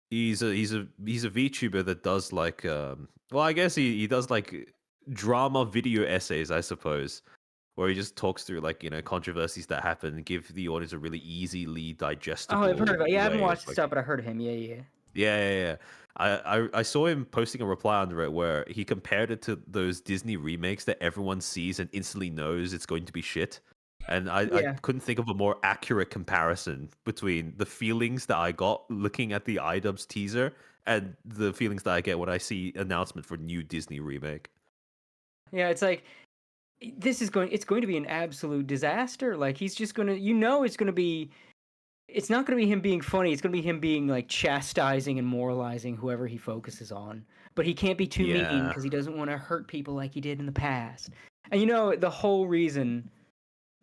He's a VTuber that does like well, I guess he does like drama video essays, I suppose, where he just talks through like controversies that happen and give the audience a really easily digestible. Oh, I've heard of it. Yeah, I haven't way of, watched the stuff, but I heard of him. Yeah. Yeah. I saw him posting a reply under it where he compared it to those Disney remakes that everyone sees and instantly knows it's going to be shit. And I couldn't think of a more accurate comparison between the feelings that I got looking at the Idubbbz teaser and the feelings that I get when I see announcement for new Disney remake. Yeah, it's like it's going to be an absolute disaster. Like he's just going to it's not going to be him being funny. It's going to be him being like chastising and moralizing whoever he focuses on. But he can't be too mean because he doesn't want to hurt people like he did in the past. And the whole reason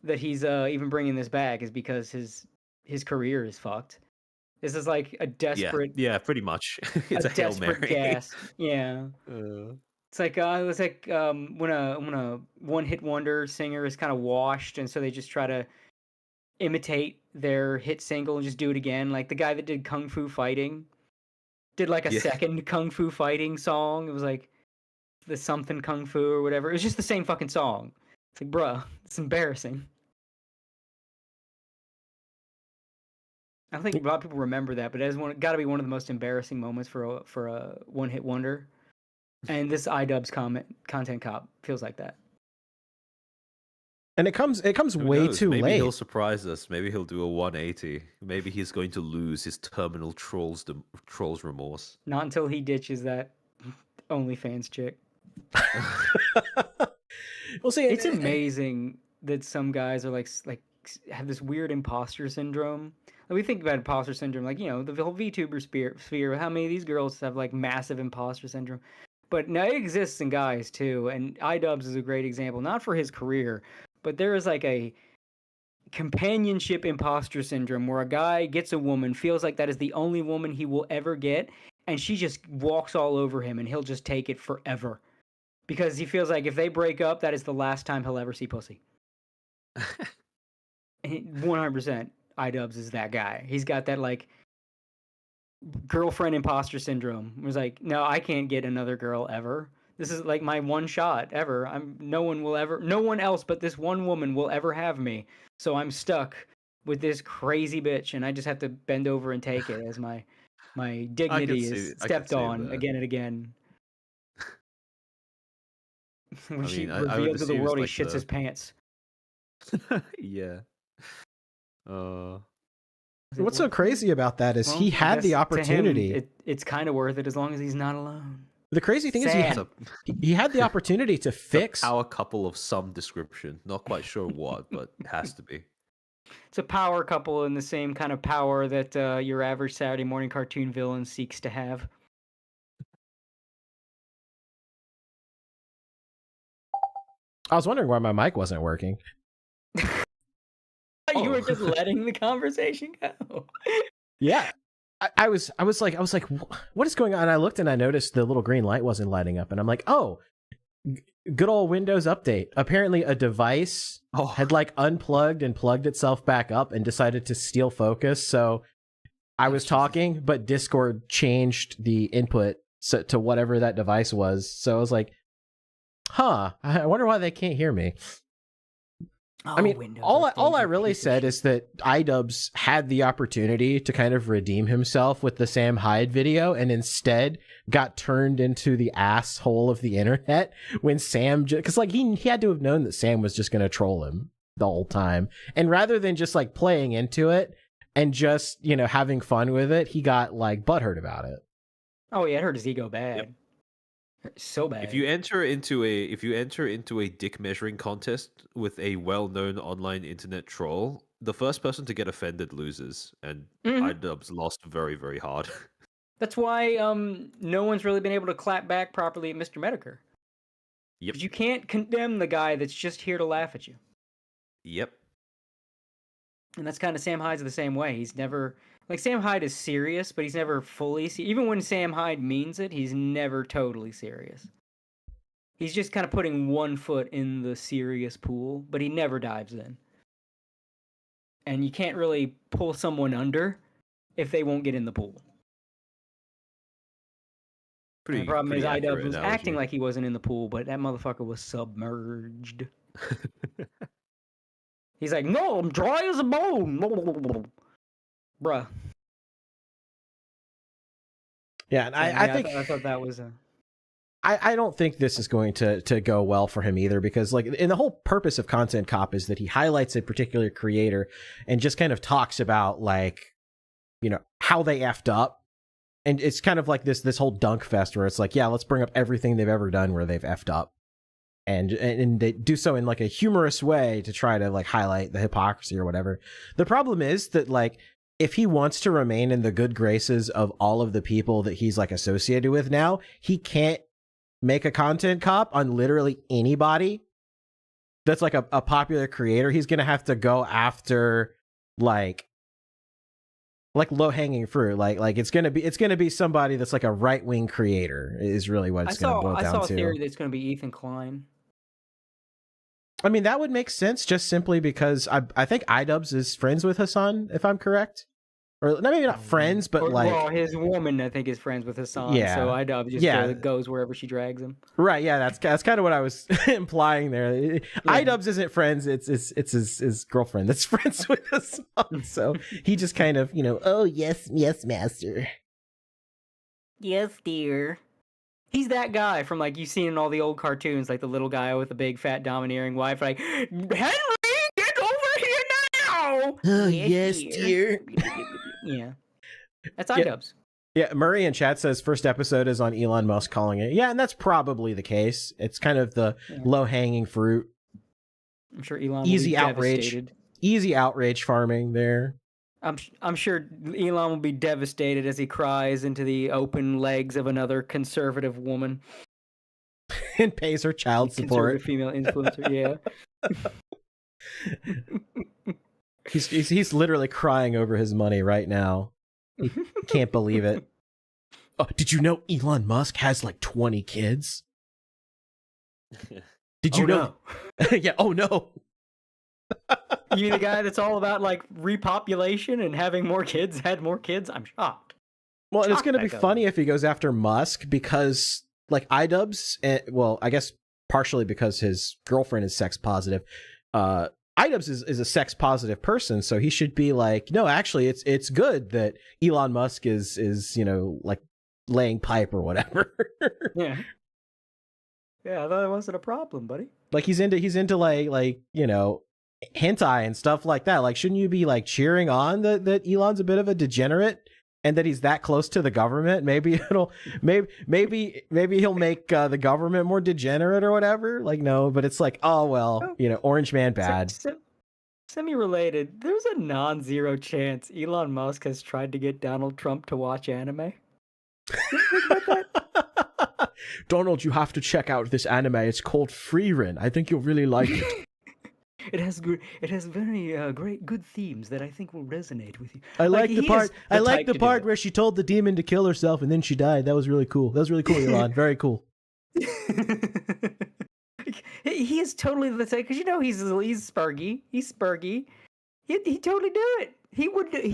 that he's even bringing this back is because his career is fucked. This is like a desperate, pretty much. It's a Hail Mary. Gasp. Yeah. It's like when a one-hit wonder singer is kind of washed, and so they just try to imitate their hit single and just do it again. Like the guy that did Kung Fu Fighting did like a second Kung Fu Fighting song. It was like the something Kung Fu or whatever. It was just the same fucking song. It's like, bruh, it's embarrassing. I don't think a lot of people remember that, but it has got to be one of the most embarrassing moments for a one-hit wonder. And this Idubbbz Content Cop feels like that. And it comes way too late. Maybe he'll surprise us. Maybe he'll do a 180. Maybe he's going to lose his terminal trolls remorse. Not until he ditches that OnlyFans chick. We'll see. It's amazing that some guys are like have this weird imposter syndrome. Like, we think about imposter syndrome, like the whole VTuber sphere. How many of these girls have like massive imposter syndrome? But now it exists in guys too, and Idubbbz is a great example. Not for his career, but there is like a companionship imposter syndrome where a guy gets a woman, feels like that is the only woman he will ever get, and she just walks all over him, and he'll just take it forever. Because he feels like if they break up, that is the last time he'll ever see pussy. 100% Idubbbz is that guy. He's got that like girlfriend imposter syndrome. It was like, no, I can't get another girl ever. This is like my one shot ever. No one else but this one woman will ever have me. So I'm stuck with this crazy bitch, and I just have to bend over and take it as my dignity is stepped on again and again. When she revealed to the world he shits his pants. Yeah. What's so crazy about that is he had the opportunity. Him, it's kind of worth it as long as he's not alone. The crazy thing is he had the opportunity to fix a power couple of some description. Not quite sure what, but it has to be. It's a power couple in the same kind of power that your average Saturday morning cartoon villain seeks to have. I was wondering why my mic wasn't working. You were just letting the conversation go. Yeah. I was like, what is going on? And I looked and I noticed the little green light wasn't lighting up. And I'm like, oh, good old Windows update. Apparently a device had like unplugged and plugged itself back up and decided to steal focus. So I was talking, but Discord changed the input to whatever that device was. So I was like, I wonder why they can't hear me. I mean, Windows all I really said is that Idubbbz had the opportunity to kind of redeem himself with the Sam Hyde video, and instead got turned into the asshole of the internet when Sam, because like he had to have known that Sam was just going to troll him. the whole time. And rather than just like playing into it and just, you know, having fun with it, he got like butthurt about it. Oh yeah, it hurt his ego bad. Yep. So bad. If you enter into a dick measuring contest with a well-known online internet troll, the first person to get offended loses, and Idubbbz lost very, very hard. That's why no one's really been able to clap back properly at Mr. Medicare. Yep. 'Cause you can't condemn the guy that's just here to laugh at you. Yep. And that's kind of Sam Hyde's the same way. He's never like Sam Hyde is serious, but he's never fully even when Sam Hyde means it, he's never totally serious. He's just kind of putting one foot in the serious pool, but he never dives in. And you can't really pull someone under if they won't get in the pool. The problem is Idubbbz was acting like he wasn't in the pool, but that motherfucker was submerged. He's like, no, I'm dry as a bone. Bruh. Yeah, and I thought that was I don't think this is going to go well for him either, because like in the whole purpose of Content Cop is that he highlights a particular creator and just kind of talks about like, you know, how they effed up. And it's kind of like this whole dunk fest where it's like, yeah, let's bring up everything they've ever done where they've effed up. And they do so in like a humorous way to try to like highlight the hypocrisy or whatever. The problem is that like, if he wants to remain in the good graces of all of the people that he's like associated with now, he can't make a Content Cop on literally anybody that's like a popular creator. He's going to have to go after like low-hanging fruit, like it's gonna be somebody that's like a right-wing creator is really what it's gonna boil down to. I saw a theory that it's gonna be Ethan Klein. I mean, that would make sense just simply because I think Idubbbz is friends with Hassan, if I'm correct, or maybe not friends, but well, his woman I think is friends with Hassan. Yeah. So Idubbbz just goes wherever she drags him. Right? Yeah, that's kind of what I was implying there. Yeah. Idubbbz isn't friends; it's his girlfriend that's friends with Hassan. So he just kind of, you know, oh yes, master. Yes, dear. He's that guy from like you've seen in all the old cartoons, like the little guy with the big fat domineering wife, like Henry, get over here now. Oh yes, dear. Yeah, that's Idubbbz. Yeah, Murray in chat says first episode is on Elon Musk calling it. Yeah, and that's probably the case. It's kind of the low-hanging fruit. I'm sure Elon easy will be outrage, devastated. Easy outrage farming there. I'm sure Elon will be devastated as he cries into the open legs of another conservative woman and pays her child support. Female influencer, yeah. He's literally crying over his money right now. He can't believe it. Oh, did you know Elon Musk has like 20 kids? Did you know? No. Yeah. Oh no. You the guy that's all about like repopulation and having more kids, had more kids? I'm shocked. Well, and it's going to be funny if he goes after Musk because like Idubbbz, well, I guess partially because his girlfriend is sex positive. Idubbbz is a sex positive person, so he should be like, no, actually, it's good that Elon Musk is you know, like laying pipe or whatever. Yeah, I thought it wasn't a problem, buddy. Like he's into like you know, hentai and stuff like that. Like, shouldn't you be like cheering on that Elon's a bit of a degenerate and that he's that close to the government? Maybe maybe he'll make the government more degenerate or whatever. Like, no, but it's like, oh well, you know, Orange Man bad. Semi-related. There's a non-zero chance Elon Musk has tried to get Donald Trump to watch anime. Donald, you have to check out this anime. It's called Freerin. I think you'll really like it. It has very great good themes that I think will resonate with you. I like the part where she told the demon to kill herself and then she died. That was really cool. Elon. Very cool. He is totally the same because you know he's Spurgy. He's Spurgy. He totally do it. He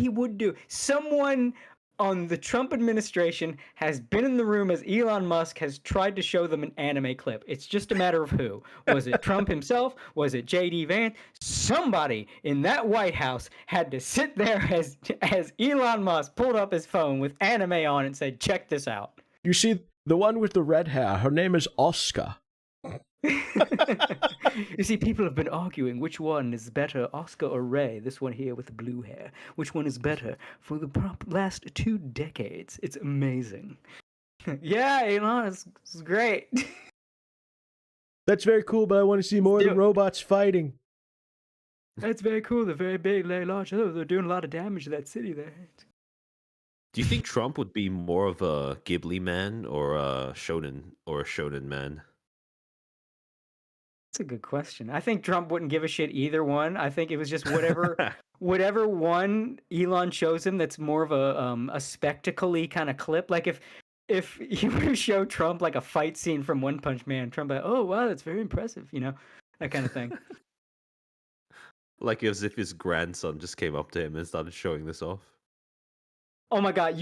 would do. Someone on the Trump administration has been in the room as Elon Musk has tried to show them an anime clip. It's just a matter of who. Was it Trump himself? Was it J.D. Vance? Somebody in that White House had to sit there as Elon Musk pulled up his phone with anime on it and said, check this out. You see, the one with the red hair, her name is Oscar. You see, people have been arguing which one is better, Oscar or Ray. This one here with the blue hair. Which one is better for the last 2 decades? It's amazing. Yeah, Elon, it's great. That's very cool, but I want to see more of the robots fighting. That's very cool. They're very big, very large. Oh, they're doing a lot of damage to that city there. Do you think Trump would be more of a Ghibli man or a shonen man? That's a good question. I think Trump wouldn't give a shit either one. I think it was just whatever one Elon shows him that's more of a spectacle-y kind of clip. Like if you were to show Trump like a fight scene from One Punch Man, Trump like, oh wow, that's very impressive, that kind of thing. Like as if his grandson just came up to him and started showing this off. Oh my god,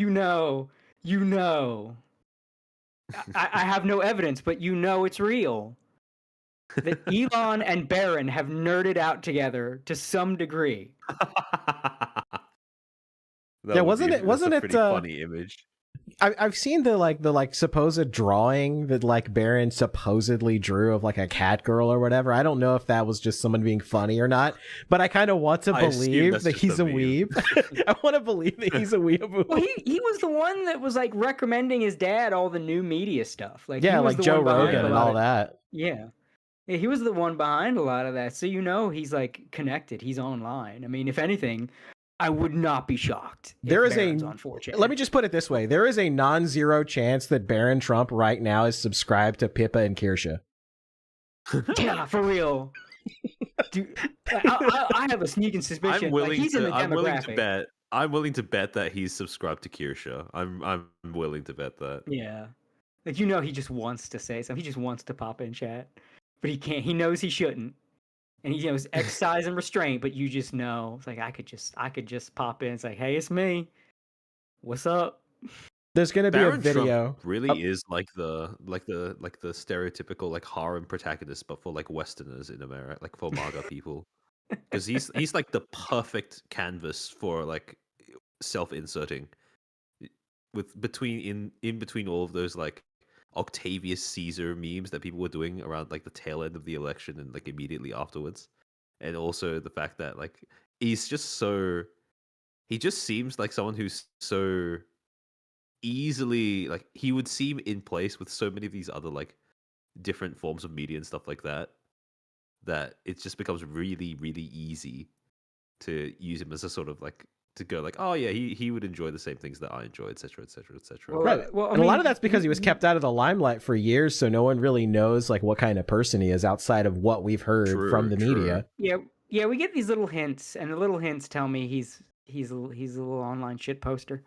I have no evidence, but it's real. That Elon and Barron have nerded out together to some degree. Wasn't it a pretty funny image? I've seen the supposed drawing that Barron supposedly drew of like a cat girl or whatever. I don't know if that was just someone being funny or not, but I kind of want to believe that he's a weeb. I want to believe that he's a weeb. Well, he was the one that was like recommending his dad all the new media stuff. Like Joe Rogan and all that. Yeah, he was the one behind a lot of that. So he's like connected. He's online. I mean, if anything, I would not be shocked. There is on 4chan. Let me just put it this way: there is a non-zero chance that Barron Trump right now is subscribed to Pippa and Kirsche. Yeah, for real. Dude, I have a sneaking suspicion. He's in the demographic. I'm willing to bet that he's subscribed to Kirsche. I'm willing to bet that. Yeah, he just wants to say something. He just wants to pop in chat, but he can't. He knows he shouldn't. And he knows exercise and restraint, but you just know it's like I could just pop in. It's like, hey, it's me. What's up? There's gonna be Barron a video. Trump really is like the stereotypical like harem protagonist, but for like Westerners in America, like for MAGA people, because he's like the perfect canvas for like self-inserting, with in between all of those like Octavius Caesar memes that people were doing around like the tail end of the election and like immediately afterwards, and also the fact that like he just seems like someone who's so easily like he would seem in place with so many of these other like different forms of media and stuff like that it just becomes really really easy to use him as a sort of like to go like, oh yeah, he would enjoy the same things that I enjoy, etc., etc., etc. Right. Well, a lot of that's because he was kept out of the limelight for years, so no one really knows like what kind of person he is outside of what we've heard from the media. Yeah, we get these little hints, and the little hints tell me he's a little online shit poster.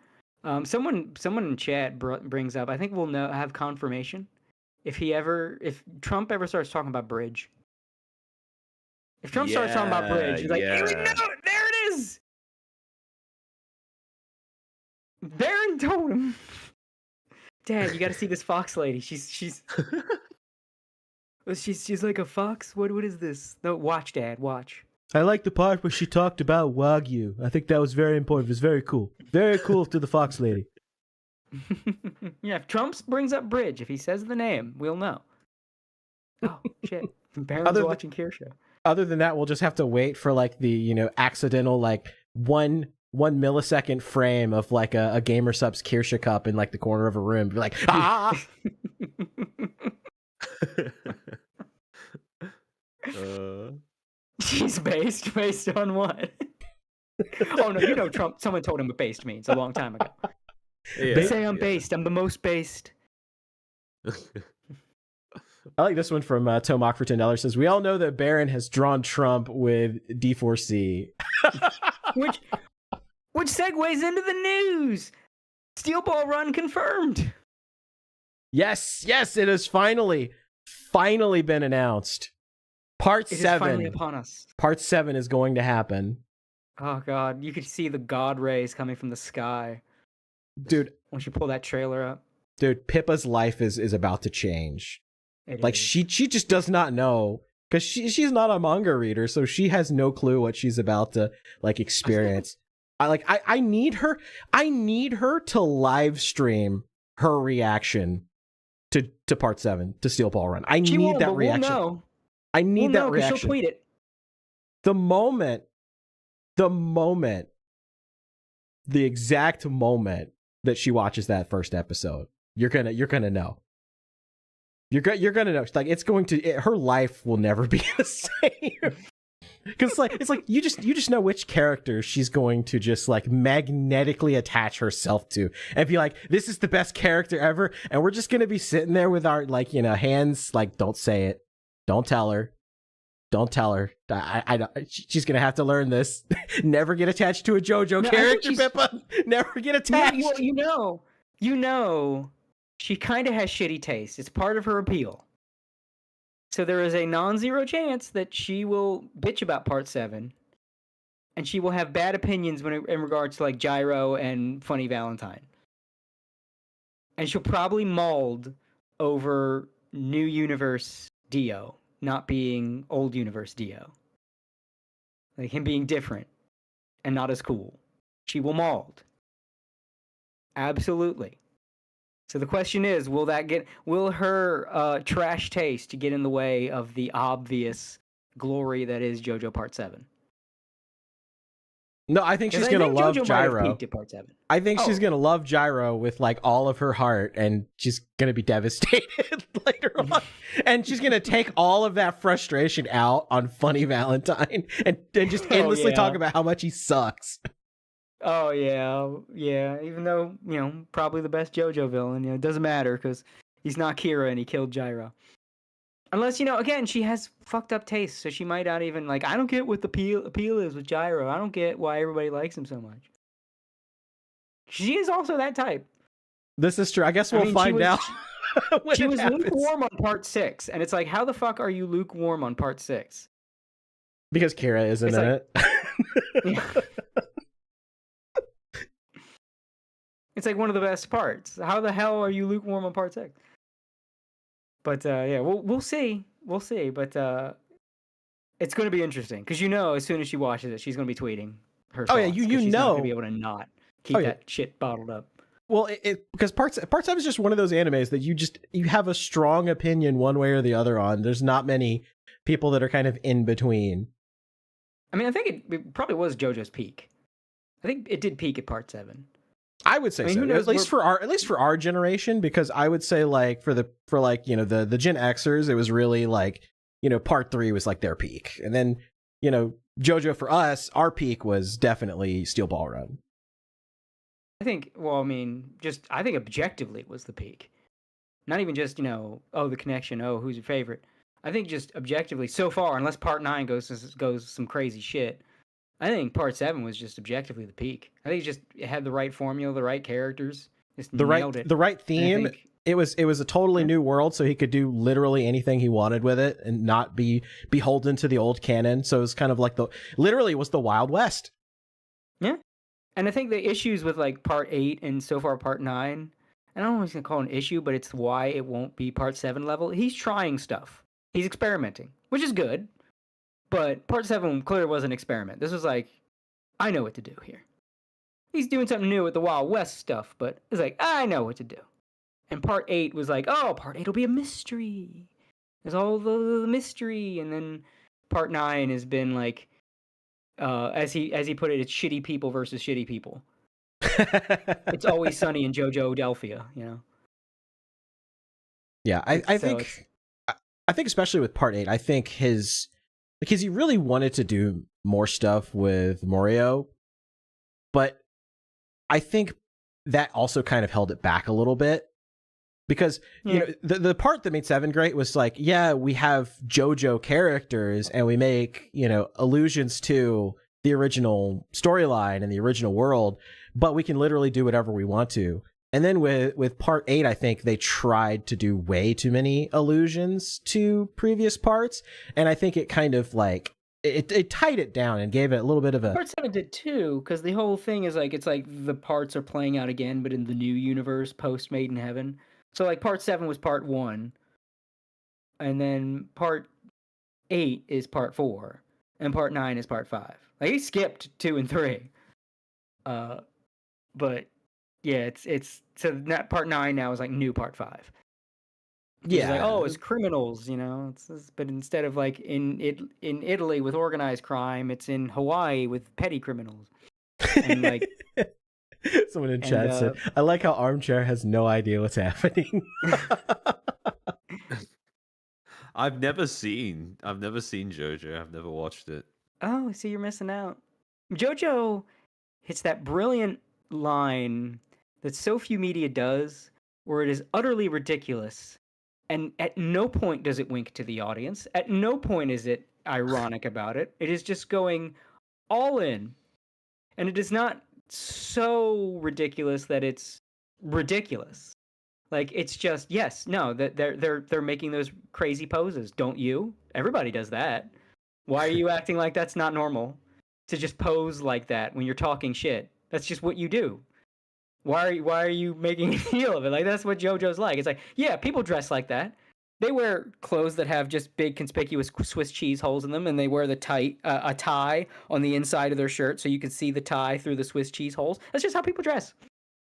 Someone in chat brings up, I think we'll have confirmation if Trump ever starts talking about bridge. If Trump starts talking about bridge, he's like, hey, we know it! There it is. Barron told him, Dad, you got to see this fox lady. She's like a fox. What is this? No, watch, Dad. Watch. I like the part where she talked about Wagyu. I think that was very important. It was very cool. Very cool to the fox lady. Yeah, if Trump brings up bridge, if he says the name, we'll know. Oh shit! Barron's watching Kirsche. Other than that, we'll just have to wait for like the accidental like one millisecond frame of like a gamer subs Kirsche cup in like the corner of a room. Be like, ah. She's based on what? Oh no, Trump. Someone told him what based means a long time ago. Yeah, they say I'm based. I'm the most based. I like this one from Tomac for $10. Says, we all know that Barron has drawn Trump with D4C. which segues into the news. Steel Ball Run confirmed. Yes, it has finally been announced. Part 7 is finally upon us. Part 7 is going to happen. Oh god, you could see the god rays coming from the sky. Dude, once you pull that trailer up. Dude, Pippa's life is about to change. She just does not know, because she's not a manga reader, so she has no clue what she's about to like experience. I need her to live stream her reaction to part 7 to Steel Ball Run. I She need won't, that but reaction. We'll know. I need that reaction. She'll tweet it. The exact moment that she watches that first episode, you're gonna know. You're gonna know. Like, it's going to, her life will never be the same. Because it's like you just know which character she's going to just like magnetically attach herself to and be like, this is the best character ever, and we're just gonna be sitting there with our like, you know, hands like, don't say it, don't tell her. She's gonna have to learn this. Never get attached to a JoJo character, Pippa. Never get attached. Yeah, well, you know, she kind of has shitty taste. It's part of her appeal. So there is a non-zero chance that she will bitch about part 7, and she will have bad opinions in regards to like Gyro and Funny Valentine. And she'll probably mauled over New Universe Dio not being old universe Dio. Like him being different and not as cool. She will mauled. Absolutely. So the question is, will her trash taste get in the way of the obvious glory that is JoJo Part 7? No, I think she's gonna love JoJo Gyro. At Part 7. I think she's gonna love Gyro with like all of her heart, and she's gonna be devastated later on. And she's gonna take all of that frustration out on Funny Valentine and just endlessly talk about how much he sucks. Oh yeah. Even though, you know, probably the best JoJo villain, you know, it doesn't matter because he's not Kira and he killed Gyro. Unless, you know, again, she has fucked up taste, so she might not even like. I don't get what the appeal is with Gyro. I don't get why everybody likes him so much. She is also that type. This is true. I guess we'll find out. She was lukewarm on part 6, and it's like, how the fuck are you lukewarm on part 6? Because Kira isn't in it. It's like one of the best parts. How the hell are you lukewarm on part 6? But yeah, we'll see. We'll see. But it's going to be interesting because, you know, as soon as she watches it, she's going to be tweeting her thoughts. Oh yeah, she's not know. going to be able to not keep that shit bottled up. Well, because part 7 is just one of those animes that you have a strong opinion one way or the other on. There's not many people that are kind of in between. I mean, I think it probably was JoJo's peak. I think it did peak at part 7. I would say so. At least for our generation, because I would say like for you know the Gen Xers, it was really like, you know, part 3 was like their peak, and then, you know, JoJo for us, our peak was definitely Steel Ball Run. I think objectively it was the peak. Not even just, you know, the connection, who's your favorite. I think just objectively so far, unless part 9 goes some crazy shit, I think part 7 was just objectively the peak. I think it had the right formula, the right characters, just nailed it. The right theme. It was a totally new world, so he could do literally anything he wanted with it and not be beholden to the old canon. So it was kind of like literally was the Wild West. Yeah. And I think the issues with like part 8 and so far part 9, I don't know if he's going to call it an issue, but it's why it won't be part 7 level. He's trying stuff. He's experimenting, which is good. But part 7 clearly was an experiment. This was like, I know what to do here. He's doing something new with the Wild West stuff, but it's like, I know what to do. And part 8 was like, part 8 will be a mystery. There's all the mystery. And then part 9 has been like, as he put it, it's shitty people versus shitty people. It's always sunny in JoJo Delphia, you know? Yeah, I think especially with part 8, I think because he really wanted to do more stuff with Morio, but I think that also kind of held it back a little bit. Because, you know, the part that made 7 great was like, yeah, we have JoJo characters and we make, you know, allusions to the original storyline and the original world, but we can literally do whatever we want to. And then with part 8, I think they tried to do way too many allusions to previous parts. And I think it kind of like, it tied it down and gave it a little bit of a... Part 7 did too, because the whole thing is like, it's like the parts are playing out again, but in the new universe post Made in Heaven. So like part 7 was part 1, and then part 8 is part 4, and part 9 is part 5. Like he skipped 2 and 3. But yeah, it's so that part 9 now is like new part 5. It's like, oh, it's criminals, you know. But instead of like in Italy with organized crime, it's in Hawaii with petty criminals. And like someone in chat said, I like how Armchair has no idea what's happening. I've never seen JoJo. I've never watched it. Oh, see, you're missing out. JoJo hits that brilliant line that so few media does, where it is utterly ridiculous. And at no point does it wink to the audience. At no point is it ironic about it. It is just going all in. And it is not so ridiculous that it's ridiculous. Like, it's just, yes, no, that they're making those crazy poses. Don't you? Everybody does that. Why are you acting like that's not normal? To just pose like that when you're talking shit. That's just what you do. Why are you making a deal of it? Like, that's what JoJo's like. It's like, yeah, people dress like that. They wear clothes that have just big, conspicuous Swiss cheese holes in them, and they wear a tie on the inside of their shirt so you can see the tie through the Swiss cheese holes. That's just how people dress.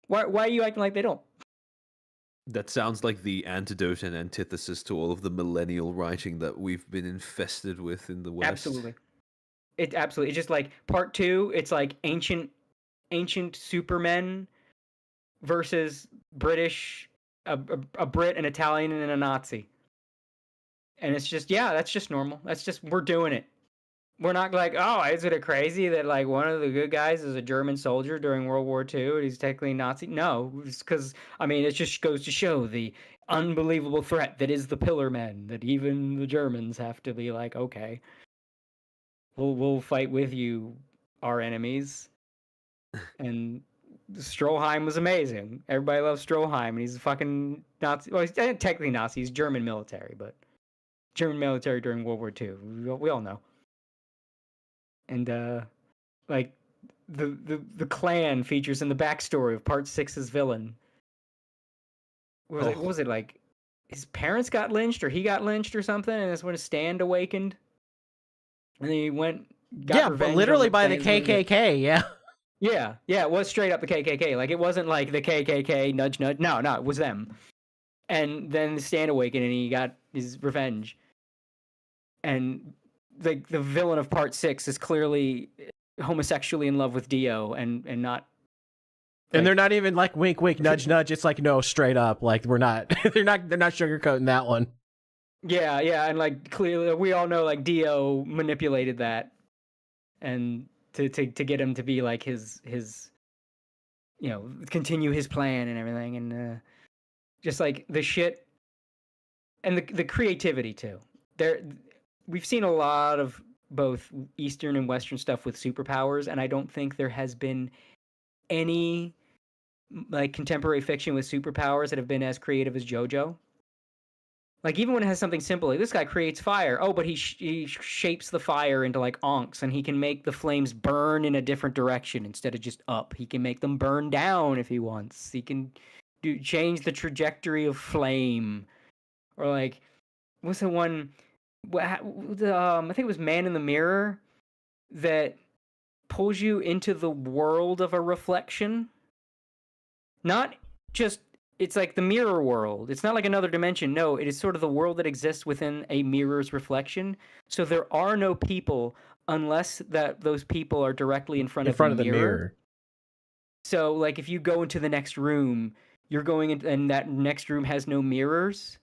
Why are you acting like they don't? That sounds like the antidote and antithesis to all of the millennial writing that we've been infested with in the West. Absolutely. It's just like part 2, it's like ancient supermen versus British, a Brit, an Italian, and a Nazi. And it's just, yeah, that's just normal. That's just, we're doing it. We're not like, oh, isn't it crazy that like one of the good guys is a German soldier during World War II and he's technically Nazi? No, it's because, I mean, it just goes to show the unbelievable threat that is the Pillar Men, that even the Germans have to be like, okay, we'll fight with you, our enemies. And Stroheim was amazing. Everybody loves Stroheim, and he's a fucking Nazi. Well, he's technically Nazi. He's German military, but German military during World War II. We all know. And like the Klan features in the backstory of Part 6's villain. What was it like? His parents got lynched, or he got lynched, or something, and that's when his stand awakened. And then he got but literally by the KKK, yeah. Yeah, it was straight up the KKK. Like, it wasn't like the KKK, nudge, nudge. No, it was them. And then the stand awakened, and he got his revenge. And the villain of Part 6 is clearly homosexually in love with Dio, and not. Like, and they're not even like wink, wink, nudge, nudge. It's like, no, straight up. Like, we're not. they're not sugarcoating that one. Yeah, and like clearly we all know like Dio manipulated that, and to get him to be like his continue his plan and everything, and just like the shit and the creativity too. We've seen a lot of both Eastern and Western stuff with superpowers, and I don't think there has been any like contemporary fiction with superpowers that have been as creative as JoJo. Like, even when it has something simple, like this guy creates fire. Oh, but he shapes the fire into like onks, and he can make the flames burn in a different direction instead of just up. He can make them burn down if he wants. He can change the trajectory of flame. Or like, what's the one? I think it was Man in the Mirror that pulls you into the world of a reflection. Not just. It's like the mirror world. It's not like another dimension. No, it is sort of the world that exists within a mirror's reflection. So there are no people unless that those people are directly in front of the mirror. So like if you go into the next room, you're going in, and that next room has no mirrors,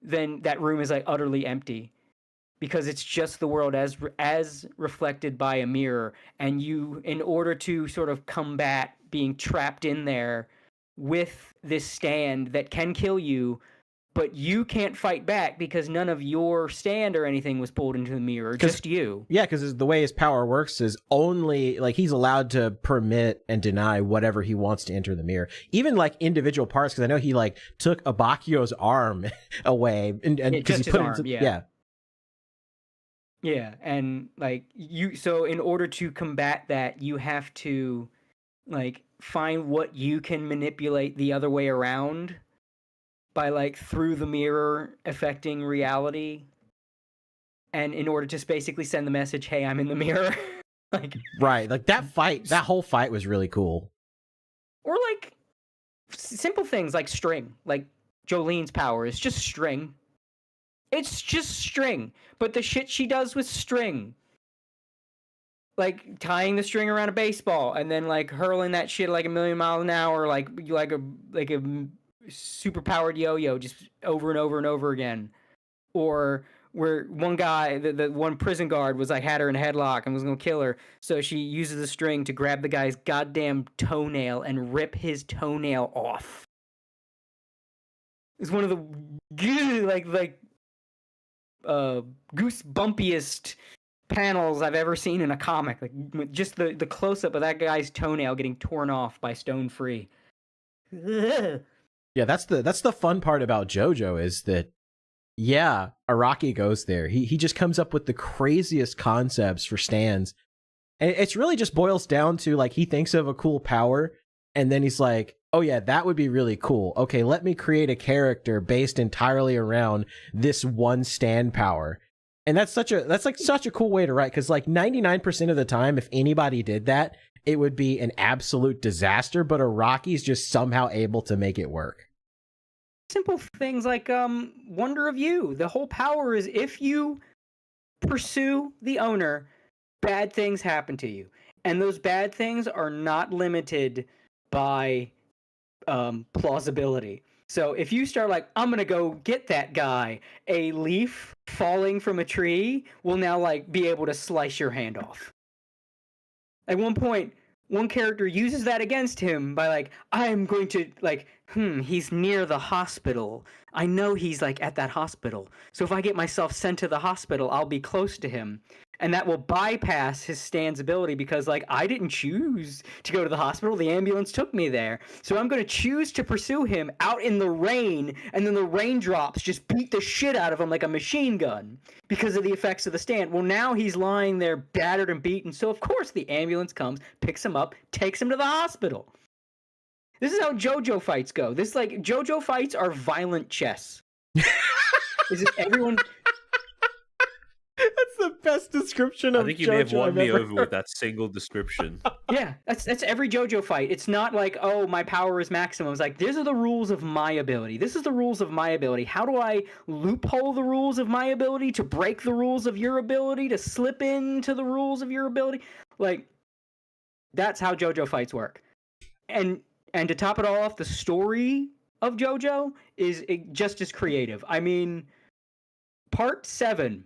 then that room is like utterly empty, because it's just the world as reflected by a mirror. And you, in order to sort of combat being trapped in there with this stand that can kill you, but you can't fight back because none of your stand or anything was pulled into the mirror, just you. Yeah, because the way his power works is only, like, he's allowed to permit and deny whatever he wants to enter the mirror. Even, like, individual parts, because I know he, like, took Abakio's arm away. And because he put it into... Yeah. Yeah, and, like, so in order to combat that, you have to, like, find what you can manipulate the other way around by like through the mirror affecting reality, and in order to basically send the message, hey, I'm in the mirror. Like, right, like that whole fight was really cool. Or like simple things like string, like Jolene's power is just string. It's just string. But the shit she does with string, like tying the string around a baseball and then like hurling that shit like a million miles an hour, like a super powered yo-yo just over and over and over again. Or where one guy, the one prison guard was like had her in a headlock and was gonna kill her, so she uses the string to grab the guy's goddamn toenail and rip his toenail off. It's one of the goosebumpiest panels I've ever seen in a comic. Like just the close up of that guy's toenail getting torn off by Stone Free. Yeah, that's the fun part about JoJo is that, yeah, Araki goes there. He just comes up with the craziest concepts for stands. And it's really just boils down to like he thinks of a cool power and then he's like, oh yeah, that would be really cool. Okay, let me create a character based entirely around this one stand power. And that's such a cool way to write, because like 99% of the time, if anybody did that, it would be an absolute disaster, but Araki's just somehow able to make it work. Simple things like Wonder of You. The whole power is if you pursue the owner, bad things happen to you. And those bad things are not limited by plausibility. So if you start like, I'm gonna go get that guy, a leaf falling from a tree will now like be able to slice your hand off. At one point, one character uses that against him by like, I'm going to like, he's near the hospital. I know he's like at that hospital. So if I get myself sent to the hospital, I'll be close to him. And that will bypass his stand's ability because like, I didn't choose to go to the hospital. The ambulance took me there. So I'm going to choose to pursue him out in the rain. And then the raindrops just beat the shit out of him like a machine gun because of the effects of the stand. Well, now he's lying there battered and beaten. So of course the ambulance comes, picks him up, takes him to the hospital. This is how JoJo fights go. This like JoJo fights are violent chess. Is it everyone? That's the best description of JoJo. I think you may have won me over with that single description. Yeah, that's every JoJo fight. It's not like, oh, my power is maximum. It's like, these are the rules of my ability. This is the rules of my ability. How do I loophole the rules of my ability to break the rules of your ability, to slip into the rules of your ability? Like, that's how JoJo fights work. And to top it all off, the story of JoJo is just as creative. I mean, part 7,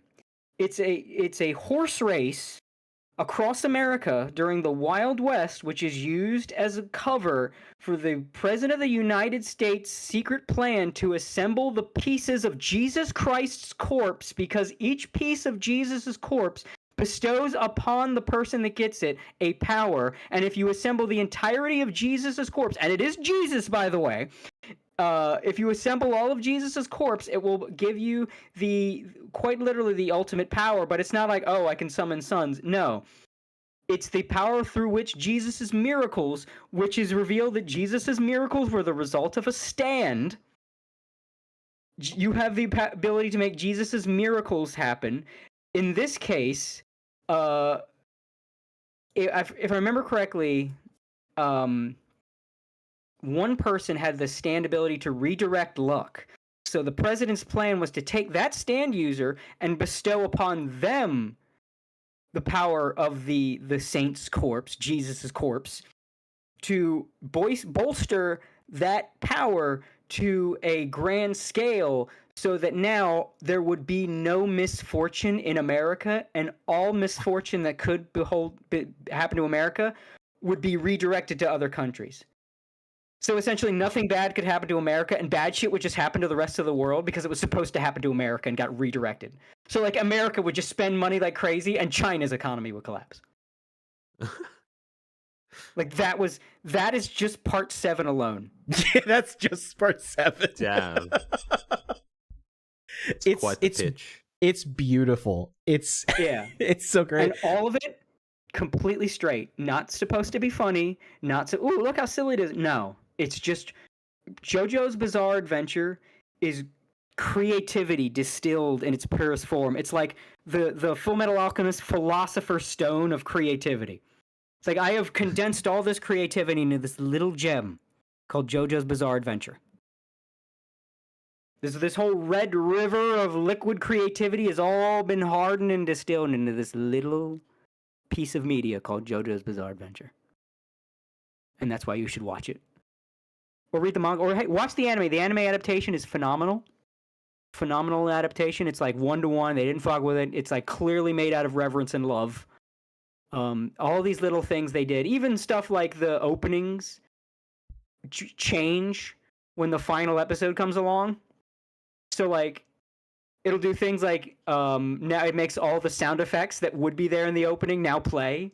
it's a horse race across America during the Wild West, which is used as a cover for the President of the United States' secret plan to assemble the pieces of Jesus Christ's corpse, because each piece of Jesus's corpse bestows upon the person that gets it a power. And if you assemble the entirety of Jesus's corpse, and it is Jesus, by the way, if you assemble all of Jesus's corpse, it will give you quite literally the ultimate power. But it's not like, oh, I can summon sons. No, it's the power through which Jesus's miracles, which is revealed that Jesus's miracles were the result of a stand. You have the ability to make Jesus's miracles happen. In this case, if I remember correctly, one person had the stand ability to redirect luck. So the president's plan was to take that stand user and bestow upon them the power of the saint's corpse, Jesus's corpse, to bolster that power to a grand scale, so that now there would be no misfortune in America, and all misfortune that could happen to America would be redirected to other countries. So essentially nothing bad could happen to America, and bad shit would just happen to the rest of the world because it was supposed to happen to America and got redirected. So like America would just spend money like crazy and China's economy would collapse. Like that is just part 7 alone. Yeah, that's just part 7. Damn. It's quite the pitch. It's beautiful. It's it's so great. And all of it completely straight. Not supposed to be funny. Not so, ooh, look how silly it is. No. It's just JoJo's Bizarre Adventure is creativity distilled in its purest form. It's like the Full Metal Alchemist Philosopher's Stone of creativity. It's like I have condensed all this creativity into this little gem called JoJo's Bizarre Adventure. This whole red river of liquid creativity has all been hardened and distilled into this little piece of media called JoJo's Bizarre Adventure. And that's why you should watch it. Or read the manga. Or hey, watch the anime. The anime adaptation is phenomenal. Phenomenal adaptation. It's like 1-to-1. They didn't fuck with it. It's like clearly made out of reverence and love. All these little things they did. Even stuff like the openings change when the final episode comes along. So like it'll do things like now it makes all the sound effects that would be there in the opening now play.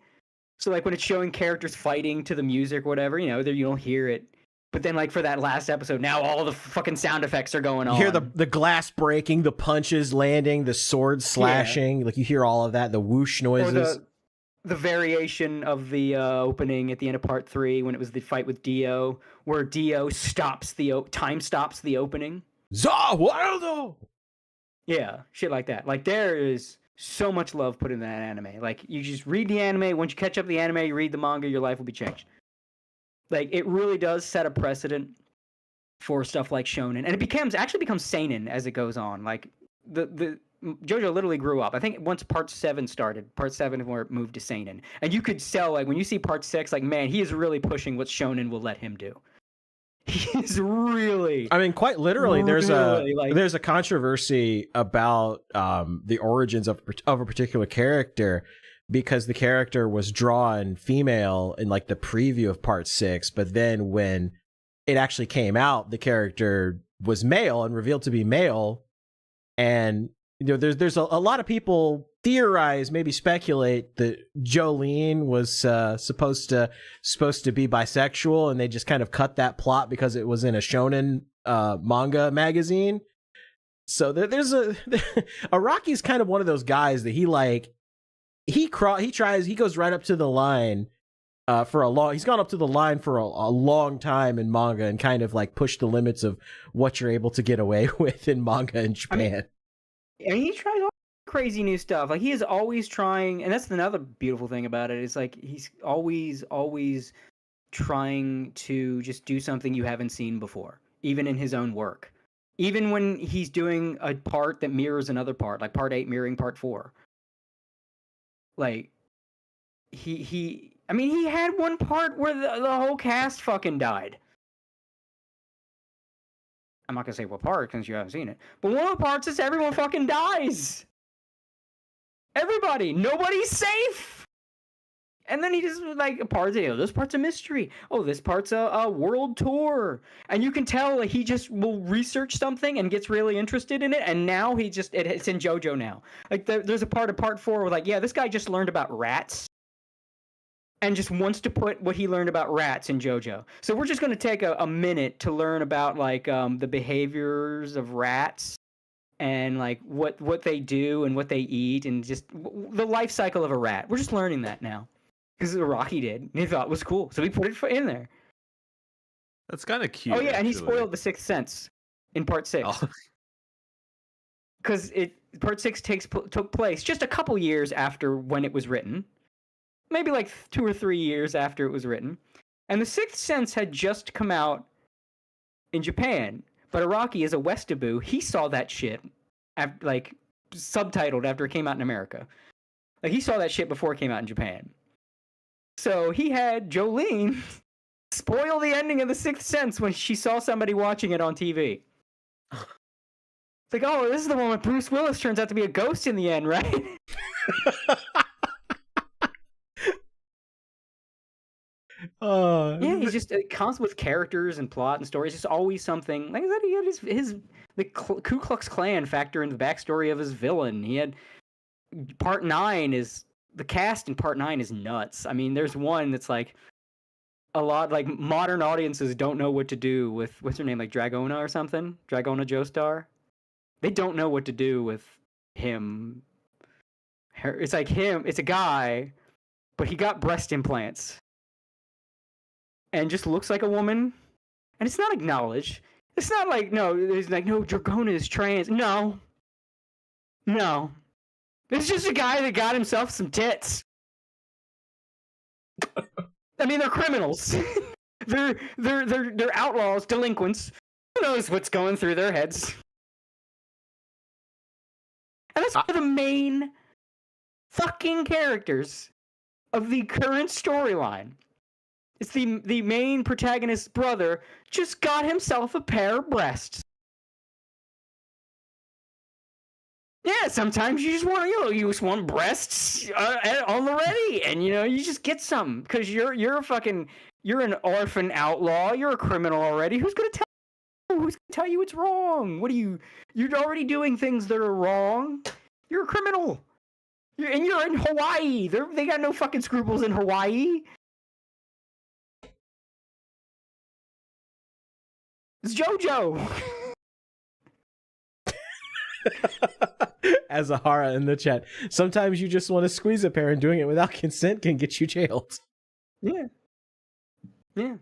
So like when it's showing characters fighting to the music or whatever, you don't hear it. But then like for that last episode, now all the fucking sound effects are going on. You hear the glass breaking, the punches landing, the sword slashing. Yeah. Like you hear all of that, the whoosh noises. Or the variation of the opening at the end of part 3 when it was the fight with Dio, where Dio time stops the opening. Zawaldo! Yeah, shit like that. Like there is so much love put in that anime. Like you just read the anime. Once you catch up the anime, you read the manga, your life will be changed. Like it really does set a precedent for stuff like shonen, and it actually becomes seinen as it goes on. Like the JoJo literally grew up. I think once part 7 started, part 7 where it moved to seinen, and you could tell like when you see part 6, like man, he is really pushing what shonen will let him do. He's really. I mean, quite literally, there's a controversy about the origins of a particular character, because the character was drawn female in like the preview of part 6, but then when it actually came out, the character was male and revealed to be male. And there's a lot of people theorize, maybe speculate, that Jolene was supposed to be bisexual, and they just kind of cut that plot because it was in a shonen manga magazine. So there's Araki's kind of one of those guys that he goes right up to the line he's gone up to the line for a long time in manga and kind of like pushed the limits of what you're able to get away with in manga in Japan. And he tries all crazy new stuff. Like he is always trying, and that's another beautiful thing about it. Is like he's always trying to just do something you haven't seen before, even in his own work. Even when he's doing a part that mirrors another part, like part 8 mirroring part 4. Like he had one part where the whole cast fucking died. I'm not gonna say what part since you haven't seen it, but one of the parts is everyone fucking dies. Everybody, nobody's safe. And then he just like this part's a mystery. Oh, this part's a world tour, and you can tell like, he just will research something and gets really interested in it. And now it's in JoJo now. Like there's a part of part 4 where like, yeah, this guy just learned about rats, and just wants to put what he learned about rats in JoJo. So we're just going to take a minute to learn about like the behaviors of rats and like what they do and what they eat and just the life cycle of a rat. We're just learning that now because Araki did and he thought it was cool, so we put it in there. That's kind of cute. Oh yeah, actually. And he spoiled the Sixth Sense in part 6 because part 6 took place just a couple years after when it was written. Maybe like 2 or 3 years after it was written. And The Sixth Sense had just come out in Japan. But Araki, as a Westaboo, he saw that shit like subtitled after it came out in America. Like he saw that shit before it came out in Japan. So he had Jolene spoil the ending of The Sixth Sense when she saw somebody watching it on TV. It's like, oh, this is the one where Bruce Willis turns out to be a ghost in the end, right? Yeah, he's just constant with characters and plot and stories. Just always something. Like I said, he had the Ku Klux Klan factor in the backstory of his villain. He had part 9 is the cast in part 9 is nuts. I mean, there's one that's like a lot like modern audiences don't know what to do with what's her name, like Dragona or something. Dragona Joestar. They don't know what to do with him. It's like him. It's a guy, but he got breast implants. And just looks like a woman, and it's not acknowledged. It's not like there's like no Dragona is trans. No. It's just a guy that got himself some tits. I mean, they're criminals. they're outlaws, delinquents. Who knows what's going through their heads? And that's one of the main fucking characters of the current storyline. It's the main protagonist's brother just got himself a pair of breasts. Yeah, sometimes you just want, you just want breasts on the ready, and you just get some because you're an orphan outlaw, you're a criminal already. Who's gonna tell you it's wrong? You're already doing things that are wrong. You're a criminal. You're in Hawaii. They got no fucking scruples in Hawaii. It's JoJo. As a Hara in the chat, sometimes you just want to squeeze a pair, and doing it without consent can get you jailed. Yeah. Yeah.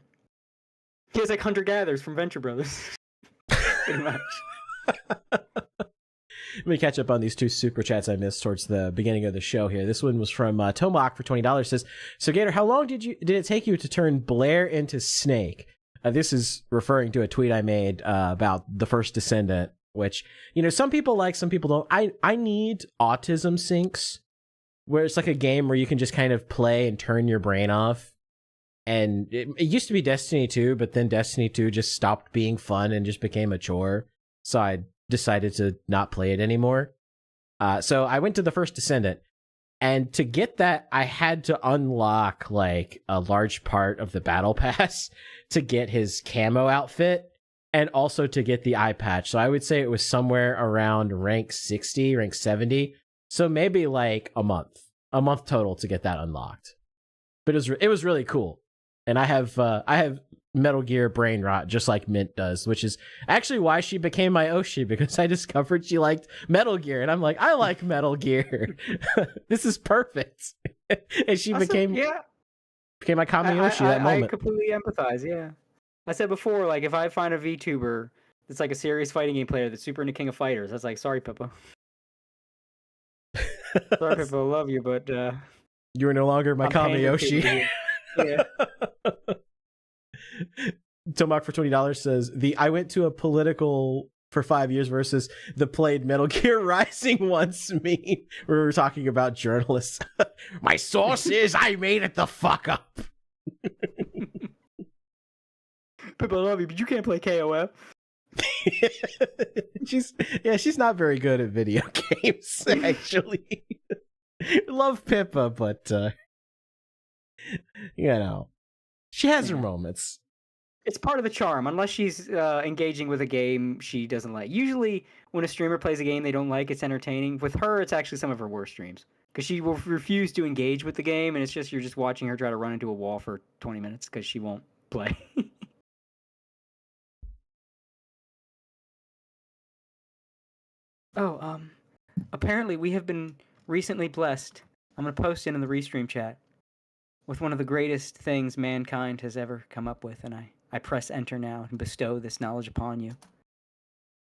He has like hunter-gatherers from Venture Brothers. Pretty much. Let me catch up on these two super chats I missed towards the beginning of the show here. This one was from Tomak for $20. Says, so Gator, how long did it take you to turn Blair into Snake? This is referring to a tweet I made about the first Descendant, which, some people like, some people don't. I need autism syncs, where it's like a game where you can just kind of play and turn your brain off. And it used to be Destiny 2, but then Destiny 2 just stopped being fun and just became a chore. So I decided to not play it anymore. So I went to the first Descendant. And to get that, I had to unlock like a large part of the battle pass to get his camo outfit and also to get the eye patch. So I would say it was somewhere around rank 60, rank 70. So maybe like a month total to get that unlocked. But it was really cool. And I have Metal Gear brain rot just like Mint does, which is actually why she became my Oshi, because I discovered she liked Metal Gear, and I'm like, I like Metal Gear. This is perfect. And she became my Kami Oshi that moment. I completely empathize. Yeah, I said before, like if I find a VTuber that's like a serious fighting game player that's super into King of Fighters, I was like, sorry, Pippa. Sorry, Pippa, I love you, but you are no longer my Kami Oshi. Yeah. Tomak for $20 says, I went to a political for 5 years versus the played Metal Gear Rising once meme where we were talking about journalists. My source is I made it the fuck up. People love you, but you can't play KOF. She's not very good at video games, actually. Love Pippa, but she has her moments. It's part of the charm, unless she's engaging with a game she doesn't like. Usually, when a streamer plays a game they don't like, it's entertaining. With her, it's actually some of her worst streams. Because she will refuse to engage with the game, and you're just watching her try to run into a wall for 20 minutes because she won't play. Apparently we have been recently blessed. I'm going to post it in the Restream chat with one of the greatest things mankind has ever come up with, and I press enter now and bestow this knowledge upon you.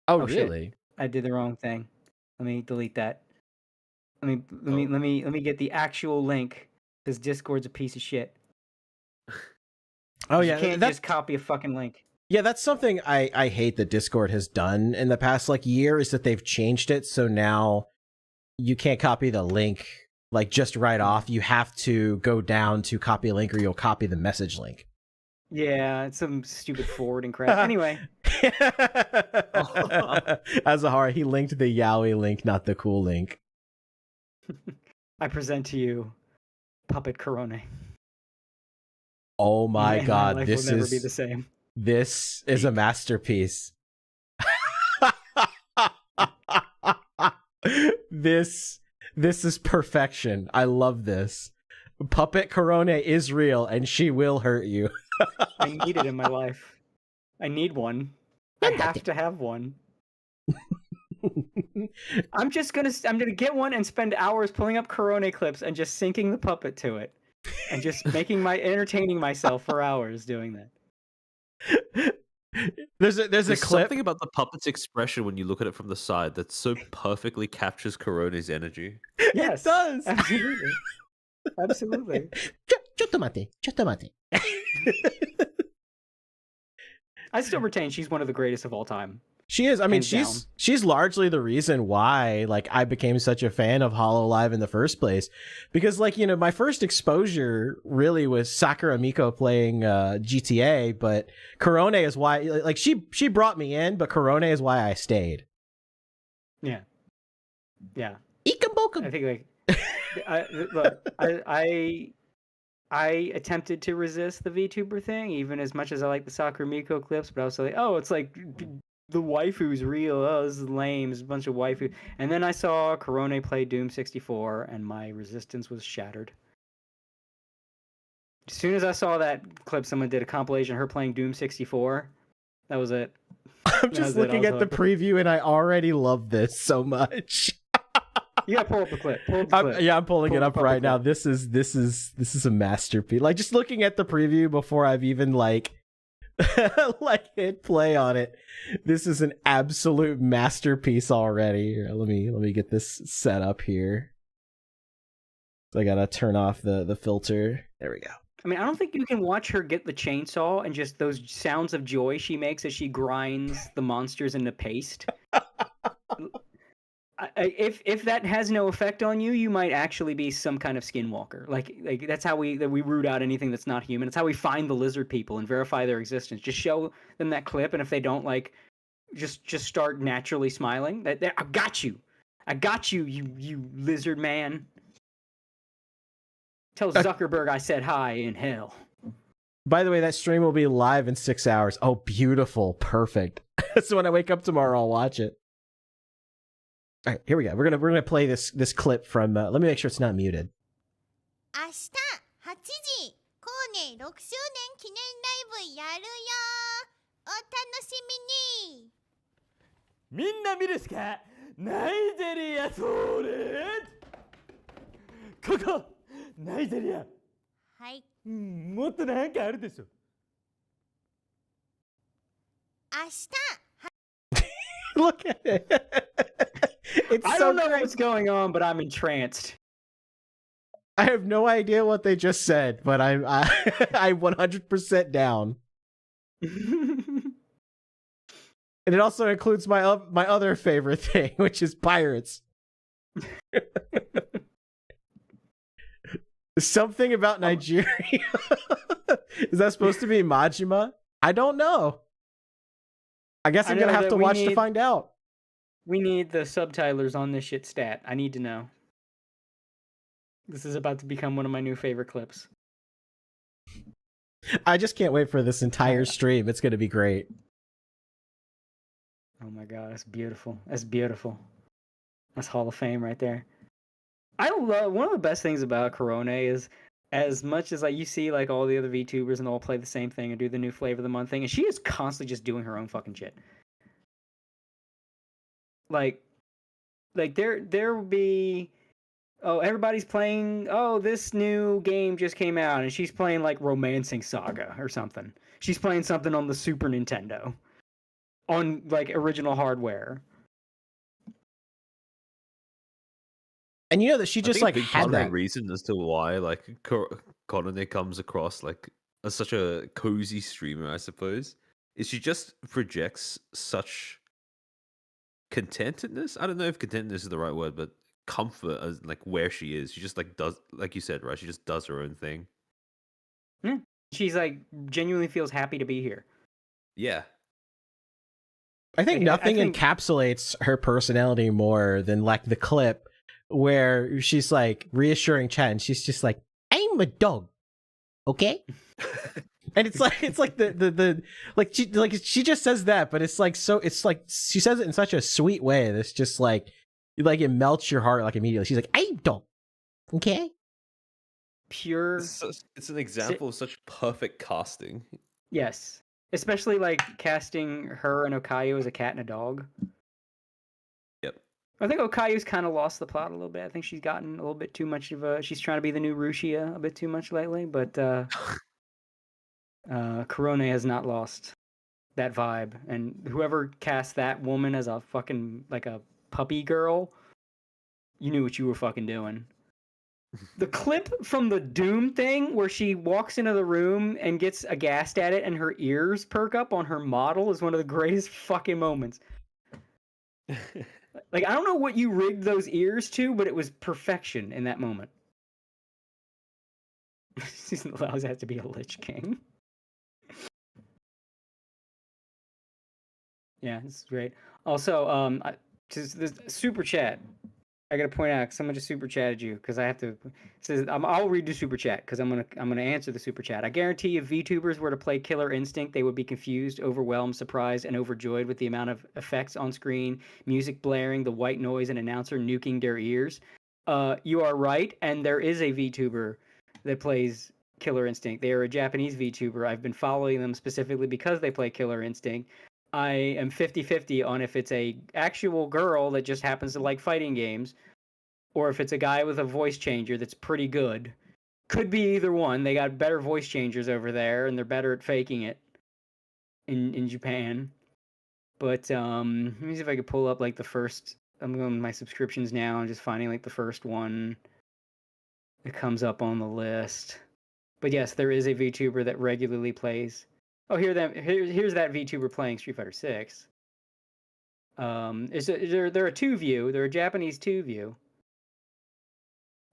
Oh really? Shit. I did the wrong thing. Let me delete that. Let me get the actual link, because Discord's a piece of shit. Oh yeah, you can't just copy a fucking link. Yeah, that's something I hate that Discord has done in the past year, is that they've changed it so now you can't copy the link just right off. You have to go down to copy a link, or you'll copy the message link. Yeah, it's some stupid forwarding crap. Anyway. Azahara, he linked the Yaoi link, not the cool link. I present to you Puppet Corone. Oh my god, my life will never be the same. This is a masterpiece. This is perfection. I love this. Puppet Corone is real, and she will hurt you. I need it in my life. I need one. I have to have one. I'm gonna get one and spend hours pulling up Corone clips and just syncing the puppet to it, and just entertaining myself for hours doing that. There's a clip. Something about the puppet's expression when you look at it from the side that so perfectly captures Corone's energy. Yes, it does. Absolutely. Absolutely. Chottomate. I still retain she's one of the greatest of all time. She is. I mean, Hands she's largely the reason why like I became such a fan of HoloLive in the first place, because like my first exposure really was Sakura Miko playing GTA, but Korone is why like she brought me in, but Korone is why I stayed. Yeah. Ikambokum. I think like I attempted to resist the VTuber thing, even as much as I like the Sakura Miko clips, but I was like, oh, it's like the waifu's real. Oh, this is lame. It's a bunch of waifu. And then I saw Korone play Doom 64, and my resistance was shattered. As soon as I saw that clip, someone did a compilation of her playing Doom 64. That was it. I'm just looking at the preview, and I already love this so much. You gotta pull up the clip. I'm pulling it up right now. This is a masterpiece. Like, just looking at the preview before I've even like hit play on it, this is an absolute masterpiece already. Here, let me get this set up here. So I gotta turn off the filter. There we go. I mean, I don't think you can watch her get the chainsaw and just those sounds of joy she makes as she grinds the monsters into paste. If that has no effect on you, you might actually be some kind of skinwalker. Like that's how we root out anything that's not human. It's how we find the lizard people and verify their existence. Just show them that clip, and if they don't like, just start naturally smiling. I got you, you lizard man. Tell Zuckerberg I said hi in hell. By the way, that stream will be live in 6 hours. Oh, beautiful, perfect. So when I wake up tomorrow, I'll watch it. All right, here we go. We're gonna play this clip from. Let me make sure it's not muted. 明日8時コーネ6周年記念ライブやるよお楽しみにみんな見るしかないぜりやそれここないぜりやはいもっとなんかあるでしょ明日 Look at it. It's I so don't know great. what's going on, but I'm entranced. I have no idea what they just said, but I'm 100% down. And it also includes my other favorite thing, which is pirates. Something about Nigeria. Is that supposed to be Majima? I don't know. I guess I'm going to have to watch to find out. We need the subtitlers on this shit stat. I need to know. This is about to become one of my new favorite clips. I just can't wait for this entire stream. It's going to be great. Oh my god, that's beautiful. That's beautiful. That's Hall of Fame right there. I love one of the best things about Korone is as much as like you see like all the other VTubers and they all play the same thing and do the new flavor of the month thing, and she is constantly just doing her own fucking shit. Like there will be everybody's playing this new game just came out and she's playing like Romancing Saga or something. She's playing something on the Super Nintendo on like original hardware. And you know that she just like had that reason as to why like Korone comes across like as such a cozy streamer, I suppose, is she just projects such contentedness. I don't know if contentedness is the right word, but comfort as like where she is. She just like does, like you said, right? She just does her own thing. Yeah, she's like genuinely feels happy to be here. Yeah. I think nothing encapsulates her personality more than like the clip where she's like reassuring chat and she's just like, I'm a dog. Okay? And it's like the she just says that, but it's like she says it in such a sweet way that's just like it melts your heart like immediately. She's like, I'm a dog. Okay? Pure it's an example of such perfect casting. Yes. Especially like casting her and Okayu as a cat and a dog. Yep. I think Okayu's kind of lost the plot a little bit. I think she's gotten a little bit too much of she's trying to be the new Rushia a bit too much lately, but Korone has not lost that vibe. And whoever cast that woman as a fucking like a puppy girl, you knew what you were fucking doing. The clip from the Doom thing where she walks into the room and gets aghast at it and her ears perk up on her model is one of the greatest fucking moments. Like, I don't know what you rigged those ears to, but it was perfection in that moment. Season allows that to be a Lich King. Yeah, this is great. Also, just this super chat. I gotta point out, someone just super chatted you because I have to. It says I'll read the super chat because I'm gonna answer the super chat. I guarantee if VTubers were to play Killer Instinct, they would be confused, overwhelmed, surprised, and overjoyed with the amount of effects on screen, music blaring, the white noise, and announcer nuking their ears. You are right, and there is a VTuber that plays Killer Instinct. They are a Japanese VTuber. I've been following them specifically because they play Killer Instinct. I am 50-50 on if it's a actual girl that just happens to like fighting games, or if it's a guy with a voice changer that's pretty good. Could be either one. They got better voice changers over there, and they're better at faking it in Japan. But let me see if I could pull up like the first. I'm going to my subscriptions now and just finding like the first one that comes up on the list. But yes, there is a VTuber that regularly plays. Oh, here's that VTuber playing Street Fighter 6. They're a 2-view. They're a Japanese 2-view.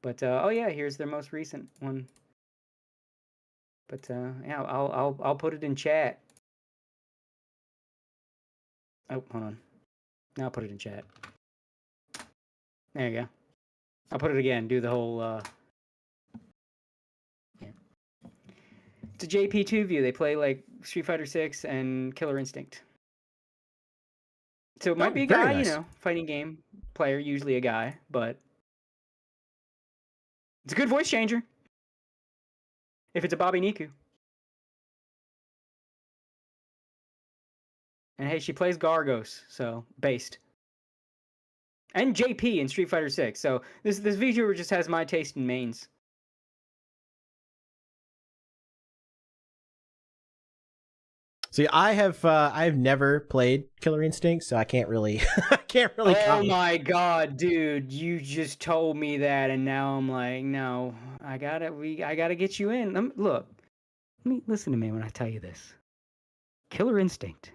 But oh yeah, here's their most recent one. But yeah, I'll put it in chat. Oh, hold on. Now I'll put it in chat. There you go. I'll put it again. Do the whole. Yeah. It's a JP2 view. They play like Street Fighter 6 and Killer Instinct. So it might be a guy, nice. Fighting game player, usually a guy, but it's a good voice changer. If it's a Bobby Niku. And hey, she plays Gargos, so based. And JP in Street Fighter 6. So this VTuber just has my taste in mains. See, I've never played Killer Instinct, so I can't really comment. Oh my god, dude, you just told me that, and now I'm like, no, I gotta get you in. Look, listen to me when I tell you this. Killer Instinct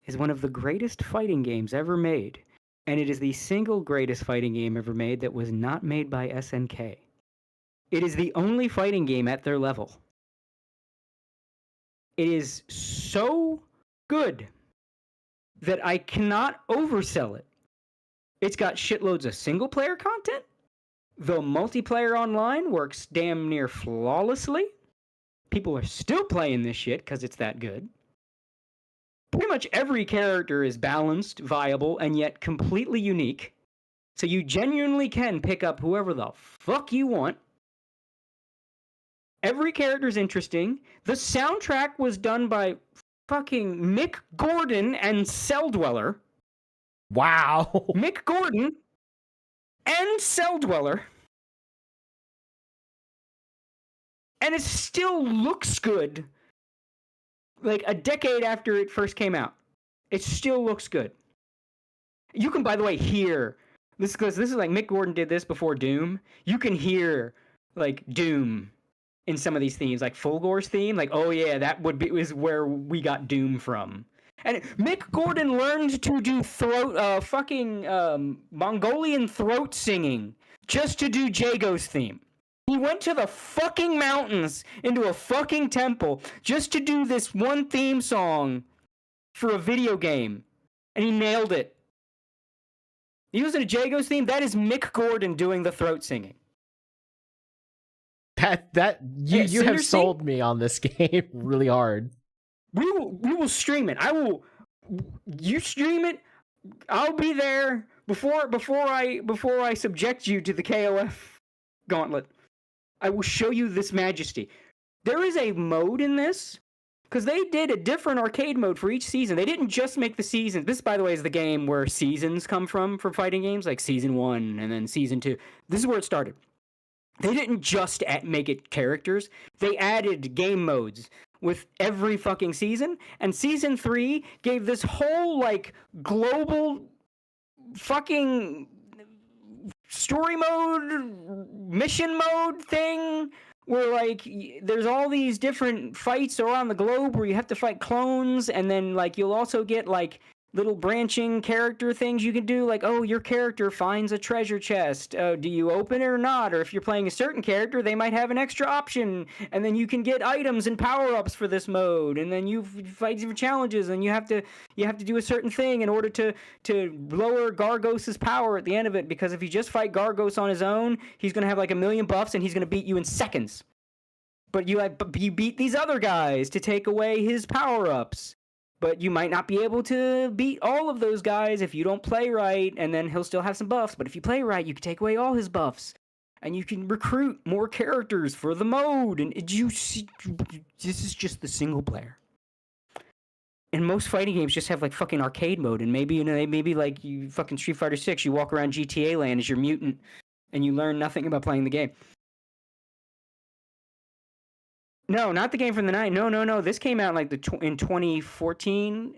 is one of the greatest fighting games ever made, and it is the single greatest fighting game ever made that was not made by SNK. It is the only fighting game at their level. It is so good that I cannot oversell it. It's got shitloads of single-player content. The multiplayer online works damn near flawlessly. People are still playing this shit because it's that good. Pretty much every character is balanced, viable, and yet completely unique. So you genuinely can pick up whoever the fuck you want. Every character's interesting. The soundtrack was done by fucking Mick Gordon and Cell Dweller. Wow. Mick Gordon and Cell Dweller. And it still looks good. Like a decade after it first came out. It still looks good. You can, by the way, hear this because this is like Mick Gordon did this before Doom. You can hear like Doom in some of these themes, like Fulgore's theme, like, oh yeah, that is where we got Doom from. And Mick Gordon learned to do Mongolian throat singing just to do Jago's theme. He went to the fucking mountains into a fucking temple just to do this one theme song for a video game. And he nailed it. You listen to Jago's theme, that is Mick Gordon doing the throat singing. You have sold me on this game really hard. We will stream it. You stream it. I'll be there before I subject you to the KOF gauntlet. I will show you this majesty. There is a mode in this because they did a different arcade mode for each season. They didn't just make the season. This, by the way, is the game where seasons come from for fighting games, like season 1 and then season 2. This is where it started. They didn't just make it characters. They added game modes with every fucking season. And season 3 gave this whole, like, global fucking story mode, mission mode thing where, like, there's all these different fights around the globe where you have to fight clones. And then, like, you'll also get, like, little branching character things you can do, like, oh, your character finds a treasure chest. Do you open it or not? Or if you're playing a certain character, they might have an extra option, and then you can get items and power-ups for this mode, and then you fight different challenges, and you have to do a certain thing in order to lower Gargos's power at the end of it, because if you just fight Gargos on his own, he's going to have like 1,000,000 buffs, and he's going to beat you in seconds. But you beat these other guys to take away his power-ups. But you might not be able to beat all of those guys if you don't play right, and then he'll still have some buffs. But if you play right, you can take away all his buffs. And you can recruit more characters for the mode. And this is just the single player. And most fighting games just have like fucking arcade mode. And maybe, maybe like you fucking Street Fighter 6, you walk around GTA land as your mutant, and you learn nothing about playing the game. No, not the game from the night. No. This came out like in 2014,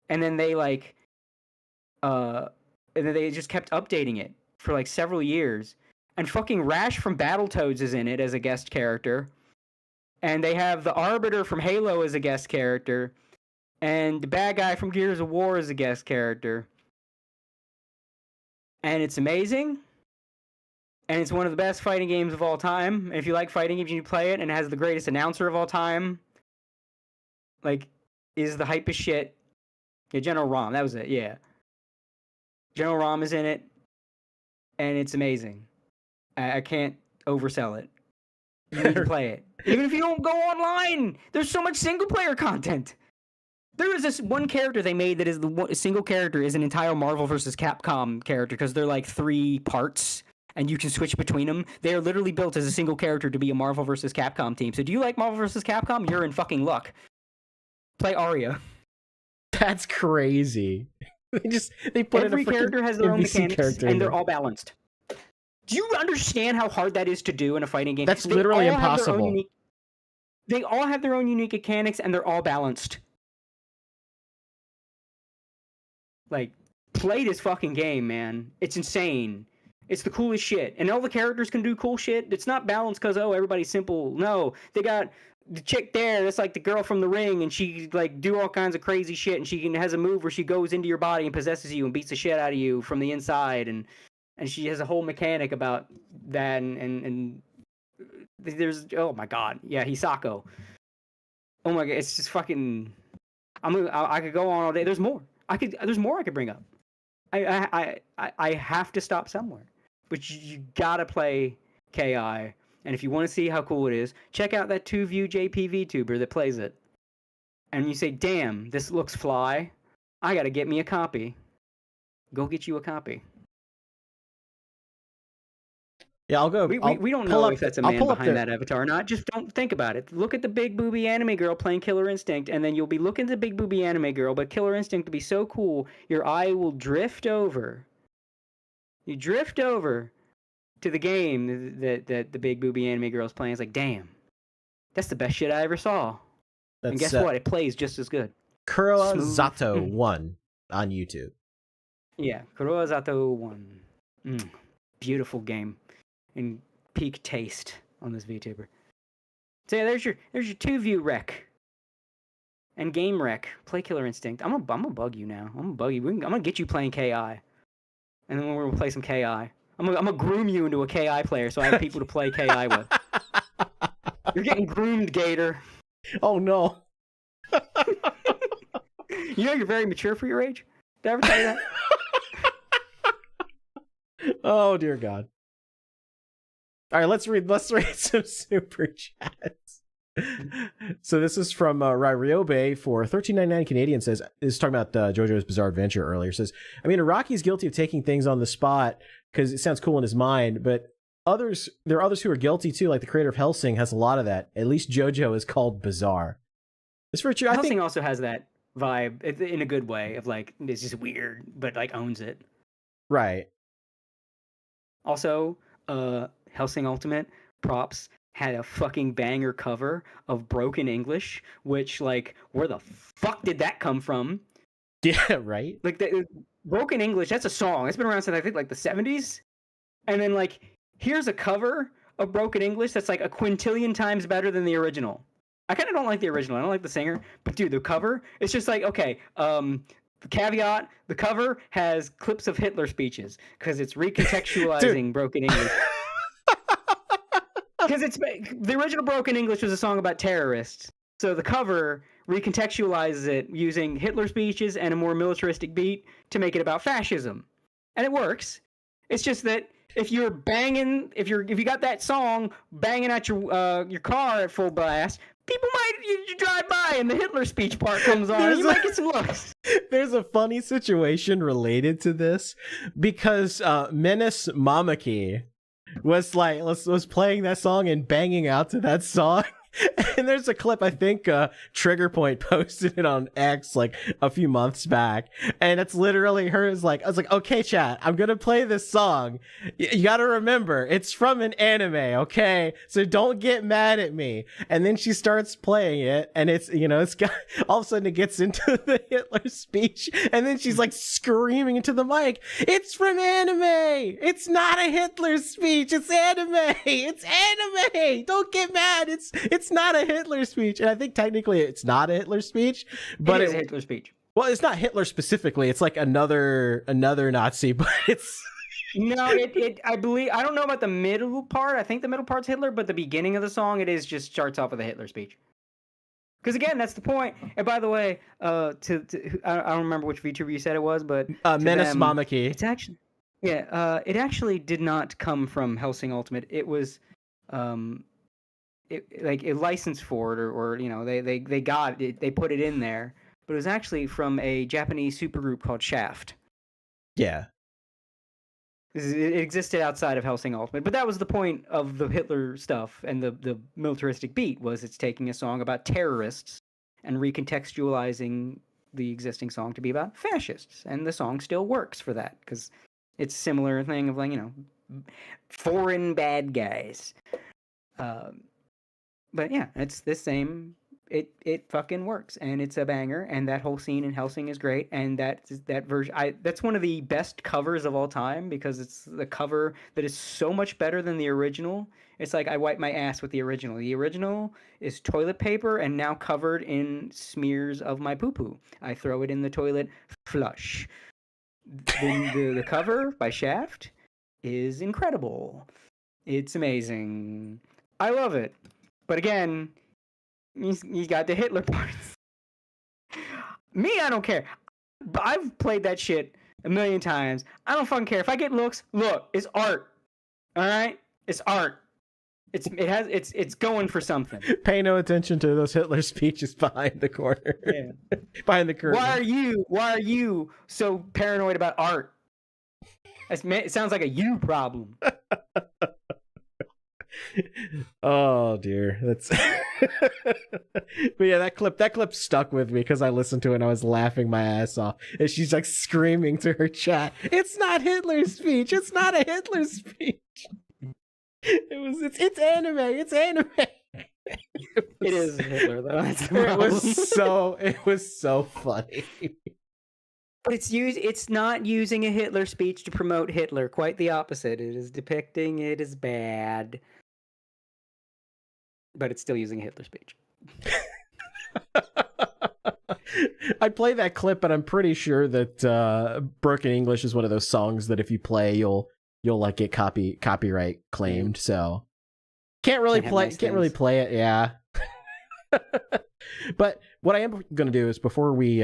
and then they and then they just kept updating it for like several years. And fucking Rash from Battletoads is in it as a guest character, and they have the Arbiter from Halo as a guest character, and the bad guy from Gears of War as a guest character. And it's amazing. And it's one of the best fighting games of all time. And if you like fighting games, you play it, and it has the greatest announcer of all time. Like, is the hype as shit. Yeah, General Rom, that was it, yeah. General Rom is in it, and it's amazing. I can't oversell it. You need to play it. Even if you don't go online, there's so much single-player content. There is this one character they made that is a single character is an entire Marvel vs. Capcom character, because they're like 3 parts. And you can switch between them. They are literally built as a single character to be a Marvel vs. Capcom team. So do you like Marvel vs. Capcom? You're in fucking luck. Play Arya. That's crazy. They put every character has their own NPC mechanics, and they're all balanced. Do you understand how hard that is to do in a fighting game? That's literally impossible. They all have their own unique mechanics, and they're all balanced. Like, play this fucking game, man. It's insane. It's the coolest shit. And all the characters can do cool shit. It's not balanced because, oh, everybody's simple. No, they got the chick there that's like the girl from The Ring, and she like do all kinds of crazy shit, and she has a move where she goes into your body and possesses you and beats the shit out of you from the inside, and she has a whole mechanic about that, and there's, oh my god, yeah, Hisako. Oh my god, it's just fucking, I could go on all day. There's more I could bring up. I have to stop somewhere. But you gotta play KI, and if you want to see how cool it is, check out that 2-view JP VTuber that plays it. And you say, damn, this looks fly. I gotta get me a copy. Go get you a copy. Yeah, I'll go. We don't know if that's a man behind that avatar or not. Just don't think about it. Look at the big booby anime girl playing Killer Instinct, and then you'll be looking at the big booby anime girl, but Killer Instinct will be so cool, your eye will drift over. You drift over to the game that the big booby anime girl is playing. It's like, damn, that's the best shit I ever saw. And guess what? It plays just as good. Kuroa Zato 1 on YouTube. Yeah, Kuroa Zato 1. Beautiful game. And peak taste on this VTuber. So yeah, there's your 2-view rec. And game rec. Play Killer Instinct. I'm gonna bug you now. I'm gonna get you playing KI. And then we're gonna play some KI. I'm gonna groom you into a KI player so I have people to play KI with. You're getting groomed, Gator. Oh no. You know you're very mature for your age? Did I ever tell you that? Oh dear God. All right, let's read some super chats. So this is from Ryobe for $13.99 Canadian. Says, is talking about JoJo's Bizarre Adventure earlier. Says, I mean, Araki's guilty of taking things on the spot because it sounds cool in his mind, but there are others who are guilty too. Like the creator of Hellsing has a lot of that. At least JoJo is called bizarre. It's for true. Hellsing also has that vibe in a good way of like, it's just weird, but like owns it. Right. Also, Hellsing Ultimate props had a fucking banger cover of Broken English, which, like, where the fuck did that come from? Yeah, right? Like, Broken English, that's a song. It's been around since, I think, like, the 70s. And then, like, here's a cover of Broken English that's, like, a quintillion times better than the original. I kind of don't like the original. I don't like the singer. But, dude, the cover, it's just like, okay, caveat: the cover has clips of Hitler speeches because it's recontextualizing broken English. Because the original Broken English was a song about terrorists, so the cover recontextualizes it using Hitler speeches and a more militaristic beat to make it about fascism, and it works. It's just that if you're banging, if you got that song banging at your car at full blast, people might you drive by and the Hitler speech part comes on. And you might get some looks. There's a funny situation related to this because Menace Mamaki was playing that song and banging out to that song. And there's a clip, I think Trigger Point posted it on X like a few months back, and it's literally her is like, I was like, okay chat, I'm gonna play this song. You gotta remember, it's from an anime, okay? So don't get mad at me. And then she starts playing it, and it's, you know, it's got, all of a sudden it gets into the Hitler speech, and then she's like screaming into the mic, it's from anime! It's not a Hitler speech, it's anime! It's anime! Don't get mad, it's not a Hitler speech. And I think technically it's not a Hitler speech, but it is a Hitler speech. Well, it's not Hitler specifically. It's like another Nazi, but it's no, I believe, I don't know about the middle part. I think the middle part's Hitler, but the beginning of the song, it is just starts off with a Hitler speech. Because again, that's the point. And by the way, I don't remember which VTuber you said it was, but Menace Mamaki. It's actually, it actually did not come from Hellsing Ultimate. It was, like a license for it, or you know, they got it, they put it in there, but it was actually from a Japanese supergroup called Shaft. Yeah, it existed outside of Hellsing Ultimate, but that was the point of the Hitler stuff and the militaristic beat, was it's taking a song about terrorists and recontextualizing the existing song to be about fascists, and the song still works for that because it's a similar thing of, like, you know, foreign bad guys. But yeah, it's the same. It fucking works, and it's a banger. And that whole scene in Hellsing is great. And that version, that's one of the best covers of all time, because it's the cover that is so much better than the original. It's like I wipe my ass with the original. The original is toilet paper and now covered in smears of my poo poo. I throw it in the toilet, flush. The cover by Shaft is incredible. It's amazing. I love it. But again, you got the Hitler parts. Me, I don't care. I've played that shit a million times. I don't fucking care. If I get looks, look, it's art. All right? It's art. It's going for something. Pay no attention to those Hitler speeches behind the corner. Yeah. Behind the curtain. Why are you so paranoid about art? It sounds like a you problem. Oh dear, that's but yeah, that clip stuck with me because I listened to it and I was laughing my ass off, and she's like screaming to her chat, it's not Hitler's speech, it's not a Hitler speech. It's anime, it's anime. It is Hitler though. It was so funny. But it's not using a Hitler speech to promote Hitler. Quite the opposite. It is depicting it as bad. But it's still using a Hitler speech. I play that clip, but I'm pretty sure that Broken English is one of those songs that if you play, you'll like get copyright claimed. So can't really play it. Yeah. But what I am going to do is, before we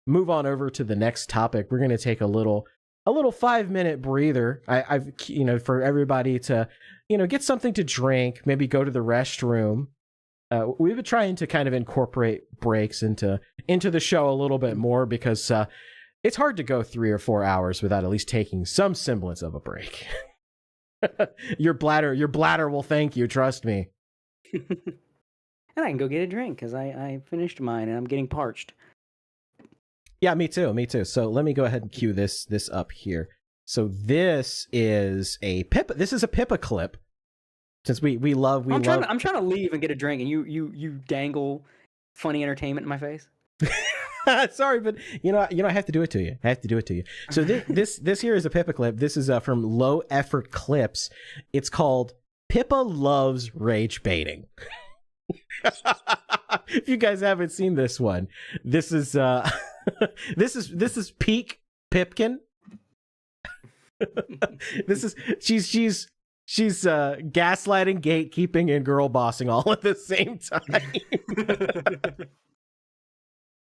move on over to the next topic, we're going to take a little 5-minute breather. I've for everybody to, get something to drink, maybe go to the restroom. We've been trying to kind of incorporate breaks into the show a little bit more, because it's hard to go 3 or 4 hours without at least taking some semblance of a break. Your bladder will thank you, trust me. And I can go get a drink because I finished mine and I'm getting parched. Yeah, me too. So let me go ahead and cue this up here. So this is a Pippa clip. Since we love. I'm trying to leave and get a drink, and you dangle funny entertainment in my face. Sorry, but I have to do it to you. So this here is a Pippa clip. This is from Low Effort Clips. It's called Pippa Loves Rage Baiting. If you guys haven't seen this one, this is this is peak Pipkin. she's gaslighting, gatekeeping, and girl bossing all at the same time.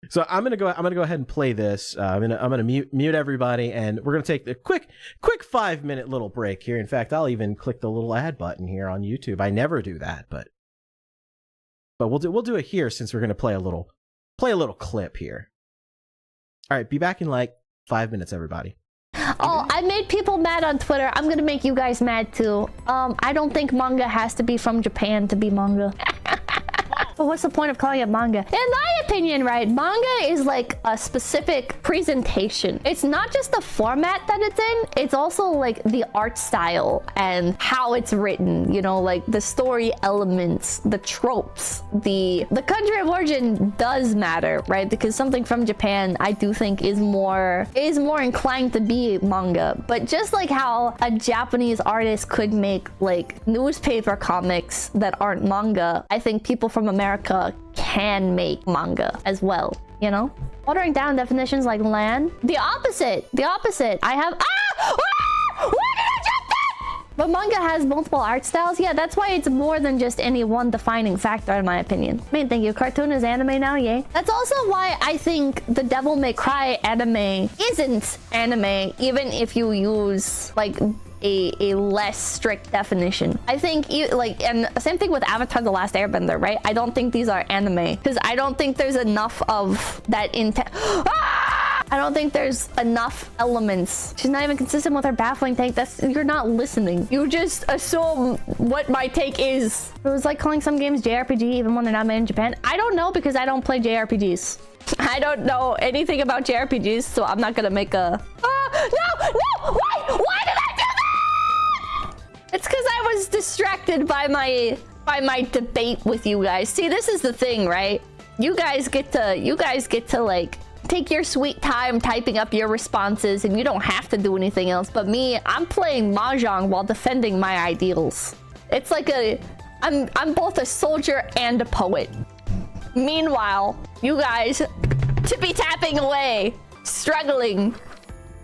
So I'm gonna go ahead and play this. I'm gonna mute everybody, and we're gonna take the quick 5-minute little break here. In fact, I'll even click the little ad button here on YouTube. I never do that, but we'll do it here since we're gonna play a little clip here. All right, be back in like 5 minutes, everybody. Oh, I made people mad on Twitter. I'm gonna make you guys mad too. I don't think manga has to be from Japan to be manga. But what's the point of calling it manga? In my opinion, right, manga is like a specific presentation. It's not just the format that it's in, it's also like the art style and how it's written, you know, like the story elements, the tropes, the country of origin does matter, right? Because something from Japan, I do think is more inclined to be manga. But just like how a Japanese artist could make like newspaper comics that aren't manga, I think people from America can make manga as well, you know? Watering down definitions like land. The opposite. I have... Why did I jump that? But manga has multiple art styles. Yeah, that's why it's more than just any one defining factor, in my opinion. Thank you. Cartoon is anime now, yay. That's also why I think the Devil May Cry anime isn't anime, even if you use, like, a less strict definition. I think, and same thing with Avatar The Last Airbender, right? I don't think these are anime, because I don't think there's enough of that intent. I don't think there's enough elements. She's not even consistent with her baffling take. You're not listening. You just assume what my take is. It was like calling some games JRPG even when they're not made in Japan. I don't know because I don't play JRPGs. I don't know anything about JRPGs, so I'm not gonna make a... No! Why did I do that? It's because I was distracted by my debate with you guys. See, this is the thing, right? You guys get to like take your sweet time typing up your responses, and you don't have to do anything else. But me, I'm playing mahjong while defending my ideals. It's like I'm both a soldier and a poet. Meanwhile, you guys to be tapping away, struggling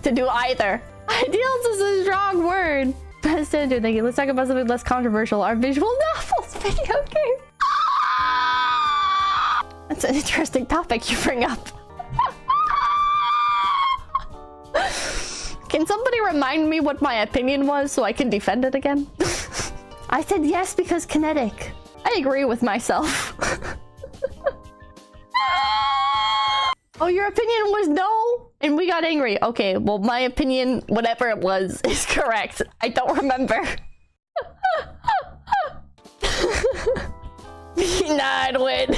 to do either. Ideals is a strong word. Best Andrew, thank you. Let's talk about something less controversial. Our visual novels video game. That's an interesting topic you bring up. Can somebody remind me what my opinion was so I can defend it again? I said yes because kinetic. I agree with myself. Oh, your opinion was no? And we got angry. Okay, well, my opinion, whatever it was, is correct. I don't remember. Nah, I'd win.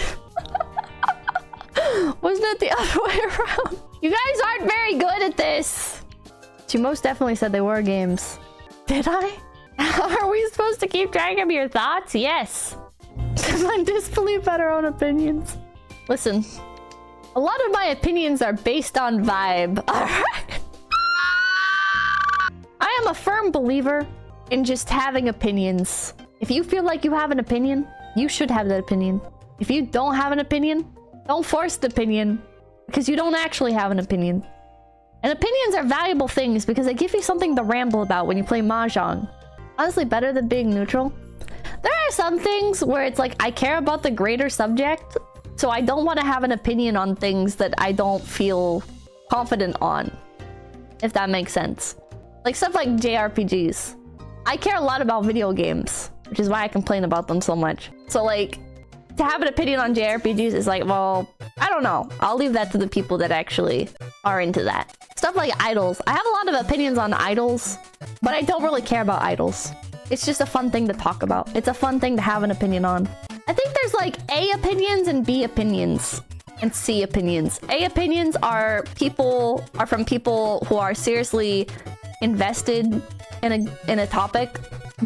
Wasn't it the other way around? You guys aren't very good at this. She most definitely said they were games. Did I? Are we supposed to keep track of your thoughts? Yes. My disbelief at our own opinions. Listen, a lot of my opinions are based on vibe. Alright. I am a firm believer in just having opinions. If you feel like you have an opinion, you should have that opinion. If you don't have an opinion, don't force the opinion, because you don't actually have an opinion. And opinions are valuable things because they give you something to ramble about when you play mahjong. Honestly, better than being neutral. There are some things where it's like I care about the greater subject, so I don't want to have an opinion on things that I don't feel confident on, if that makes sense. Like stuff like JRPGs. I care a lot about video games, which is why I complain about them so much. So like, to have an opinion on JRPGs is like, well, I don't know. I'll leave that to the people that actually are into that. Stuff like idols. I have a lot of opinions on idols, but I don't really care about idols. It's just a fun thing to talk about. It's a fun thing to have an opinion on. I think there's like A opinions and B opinions and C opinions. A opinions are from people who are seriously invested in a topic.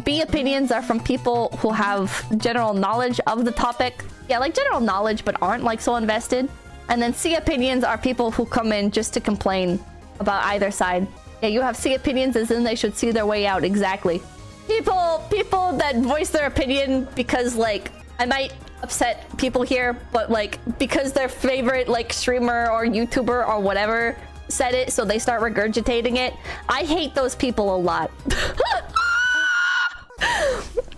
B opinions are from people who have general knowledge of the topic. Yeah, like general knowledge, but aren't like so invested. And then C opinions are people who come in just to complain about either side. Yeah, you have C opinions as in they should see their way out. Exactly. People that voice their opinion because like I might upset people here, but like because their favorite like streamer or YouTuber or whatever said it, so they start regurgitating it. I hate those people a lot.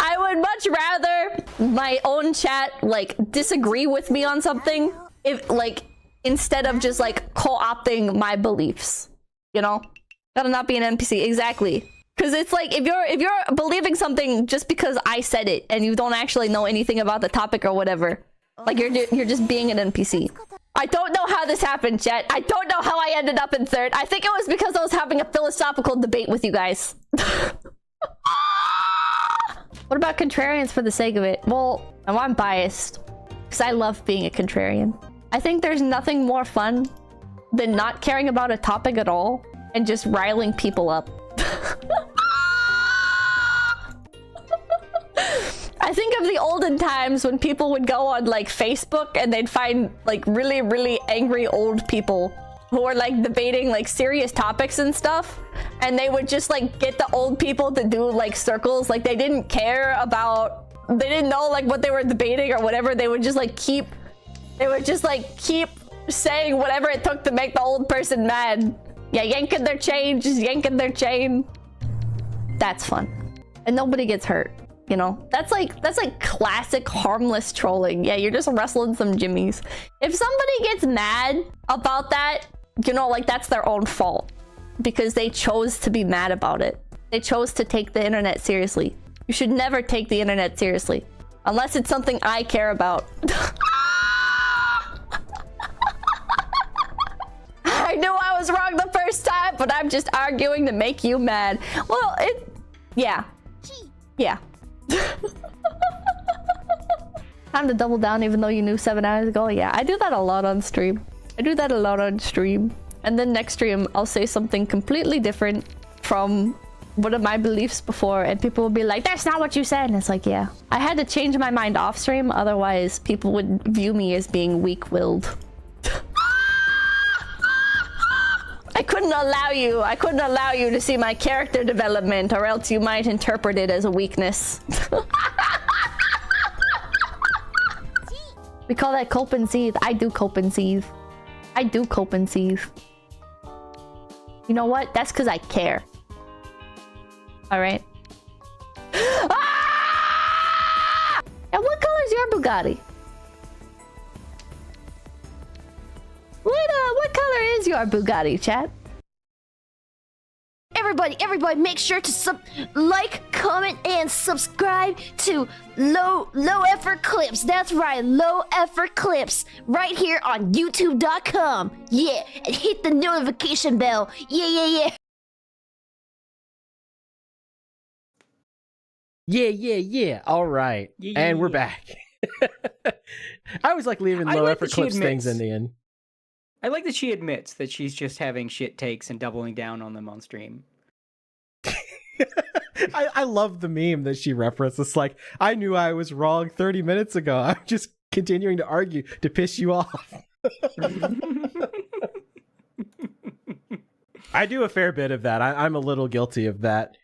I would much rather my own chat like disagree with me on something if like instead of just like co-opting my beliefs, you know? Gotta not be an NPC. Exactly. Because it's like if you're believing something just because I said it and you don't actually know anything about the topic or whatever, like you're just being an NPC. I don't know how this happened, chat. I don't know how I ended up in third. I think it was because I was having a philosophical debate with you guys. What about contrarians for the sake of it? Well, I'm biased because I love being a contrarian. I think there's nothing more fun than not caring about a topic at all and just riling people up. I think of the olden times when people would go on like Facebook and they'd find like really, really angry old people who were like debating like serious topics and stuff. And they would just like get the old people to do like circles. Like they didn't care about, they didn't know like what they were debating or whatever. They would just like keep saying whatever it took to make the old person mad. Yeah, yanking their chain, just yanking their chain. That's fun. And nobody gets hurt. You know, that's like classic harmless trolling. Yeah, you're just wrestling some jimmies. If somebody gets mad about that, you know, like that's their own fault because they chose to be mad about it. They chose to take the internet seriously. You should never take the internet seriously unless it's something I care about. I knew I was wrong the first time, but I'm just arguing to make you mad. Well, yeah. Time to double down even though you knew 7 hours ago. Yeah, I do that a lot on stream. And then next stream, I'll say something completely different from one of my beliefs before, and people will be like, that's not what you said. And it's like, yeah. I had to change my mind off stream, otherwise people would view me as being weak-willed. I couldn't allow you to see my character development, or else you might interpret it as a weakness. We call that cope and seethe. I do cope and seethe. You know what? That's because I care. Alright. Ah! And what color is your Bugatti? What color is your Bugatti, chat? Everybody, make sure to like, comment, and subscribe to Low Effort Clips. That's right, Low Effort Clips, right here on YouTube.com. Yeah, and hit the notification bell. Yeah. Yeah. All right, and we're back. I always like leaving low effort clips things in the end. I like that she admits that she's just having shit takes and doubling down on them on stream. I love the meme that she referenced. It's like, I knew I was wrong 30 minutes ago. I'm just continuing to argue to piss you off. I do a fair bit of that. I'm a little guilty of that.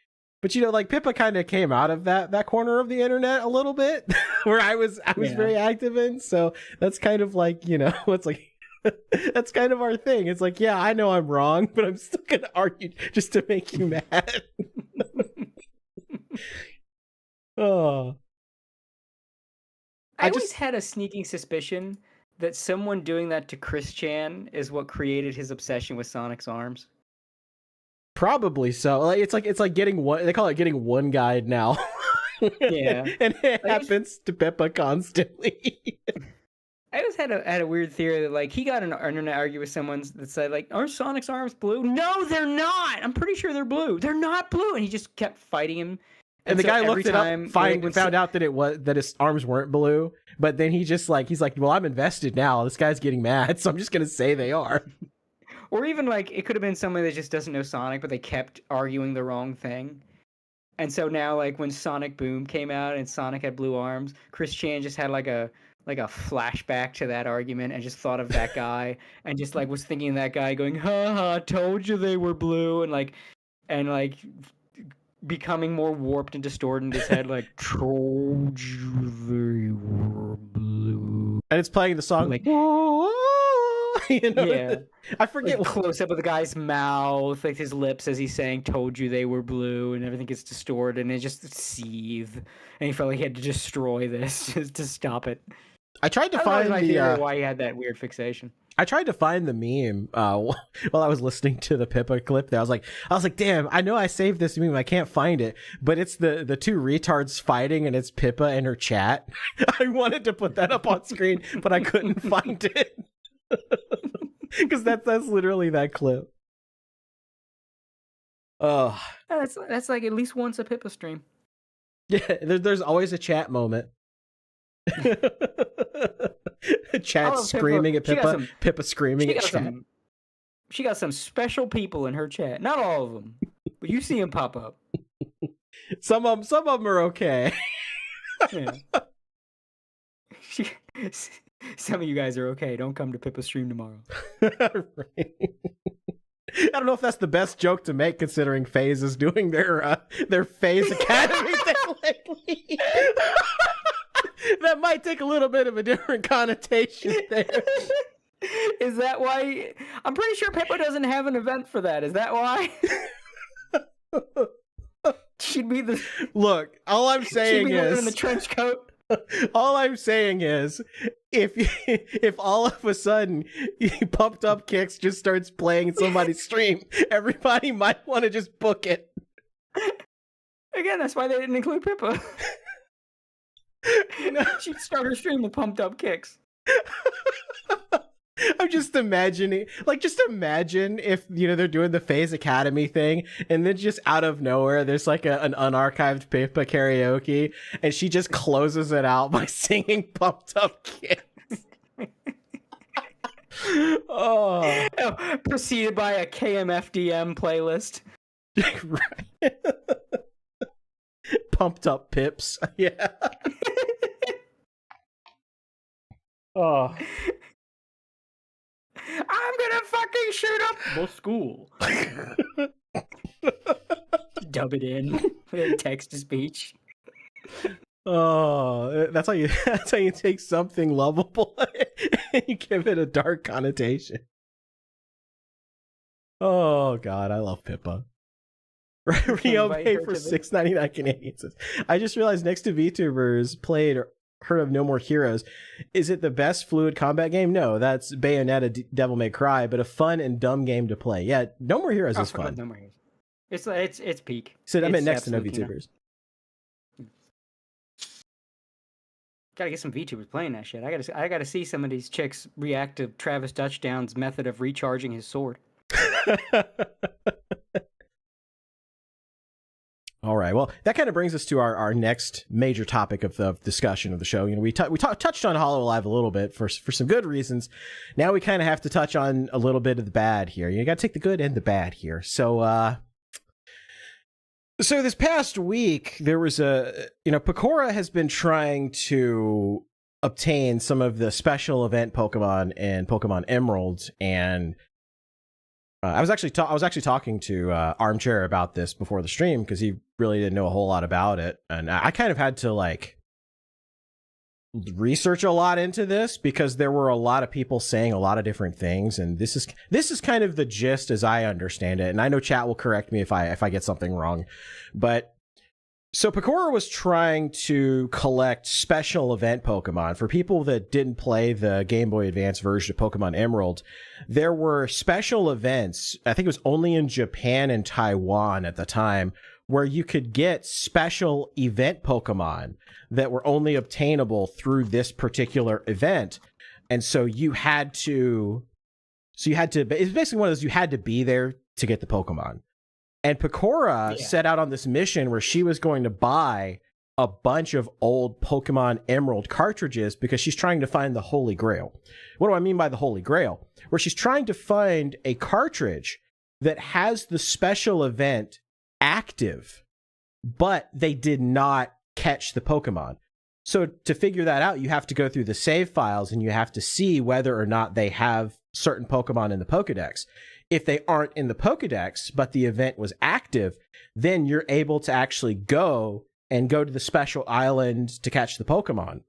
But you know, like Pippa kind of came out of that corner of the internet a little bit where I was very active in. So that's kind of like, you know, it's like that's kind of our thing. It's like, yeah, I know I'm wrong, but I'm still gonna argue just to make you mad. Oh, I always had a sneaking suspicion that someone doing that to Chris Chan is what created his obsession with Sonic's arms. Probably so. Like it's like getting one. They call it getting one guide now. Yeah, and it happens to Pippa constantly. I just had a weird theory that like he got an internet argument with someone that said like, aren't Sonic's arms blue? No, they're not. I'm pretty sure they're blue. They're not blue, and he just kept fighting him. And the guy looked it up, found out that his arms weren't blue. But then he's like, well, I'm invested now. This guy's getting mad, so I'm just gonna say they are. Or even like it could have been somebody that just doesn't know Sonic, but they kept arguing the wrong thing. And so now, like when Sonic Boom came out and Sonic had blue arms, Chris Chan just had like a flashback to that argument and just thought of that guy and just like was thinking of that guy going, ha ha, told you they were blue, and becoming more warped and distorted in his head, like told you they were blue. And it's playing the song Like- you know? Yeah. I forget Like, close up of the guy's mouth, like his lips as he's saying "told you they were blue," and everything gets distorted and it just seethe. And he felt like he had to destroy this just to stop it. I tried to I find my the theory why he had that weird fixation. I tried to find the meme while I was listening to the Pippa clip there. I was like, damn, I know I saved this meme. I can't find it, but it's the two retards fighting and it's Pippa and her chat. I wanted to put that up on screen, but I couldn't find it. Because that's literally that clip. Oh. That's like at least once a Pippa stream. Yeah, there's always a chat moment. Chat screaming at Pippa, Pippa screaming at chat. She got some special people in her chat. Not all of them, but you see them pop up. Some of them are okay. Yeah. Some of you guys are okay. Don't come to Pippa's stream tomorrow. Right. I don't know if that's the best joke to make, considering FaZe is doing their FaZe Academy thing lately. That might take a little bit of a different connotation there. Is that why? I'm pretty sure Pippa doesn't have an event for that. Is that why? She'd be the. Look, all I'm saying she'd be is in the trench coat. All I'm saying is, if all of a sudden Pumped Up Kicks just starts playing somebody's stream, everybody might want to just book it. Again, that's why they didn't include Pippa. You know? She'd start her stream with Pumped Up Kicks. I'm just imagining, just imagine if, they're doing the FaZe Academy thing, and then just out of nowhere, there's like an unarchived Pippa karaoke, and she just closes it out by singing Pumped Up Kicks. Oh. Preceded by a KMFDM playlist. Right. Pumped Up Pips. Yeah. Oh. I'm gonna fucking shoot up the school. Dub it in. Text to speech. Oh, that's how you take something lovable and you give it a dark connotation. Oh God, I love Pippa. Rio pay for $6.99 Canadian says, I just realized next to VTubers played or heard of No More Heroes. Is it the best fluid combat game? No, that's Bayonetta Devil May Cry, but a fun and dumb game to play. Yeah, No More Heroes is fun. No More Heroes. It's peak. So I meant next to no VTubers. Gotta get some VTubers playing that shit. I gotta see some of these chicks react to Travis Touchdown's method of recharging his sword. All right. Well, that kind of brings us to our next major topic of the discussion of the show. We touched on HoloLive a little bit for some good reasons. Now we kind of have to touch on a little bit of the bad here. You got to take the good and the bad here. So this past week there was Pakora has been trying to obtain some of the special event Pokemon in Pokemon Emerald, and I was actually talking to Armchair about this before the stream because he really didn't know a whole lot about it, and I kind of had to research a lot into this because there were a lot of people saying a lot of different things, and this is kind of the gist as I understand it. And I know chat will correct me if I get something wrong, but so Pakora was trying to collect special event Pokemon. For people that didn't play the Game Boy Advance version of Pokemon Emerald, there were special events, I think it was only in Japan and Taiwan at the time, where you could get special event Pokemon that were only obtainable through this particular event. And so it's basically one of those, you had to be there to get the Pokemon. And Pakora set out on this mission where she was going to buy a bunch of old Pokemon Emerald cartridges because she's trying to find the Holy Grail. What do I mean by the Holy Grail? Where she's trying to find a cartridge that has the special event active, but they did not catch the Pokemon. So to figure that out, you have to go through the save files and you have to see whether or not they have certain Pokemon in the Pokedex. if they aren't in the Pokedex, but the event was active, then you're able to actually go to the special island to catch the Pokemon.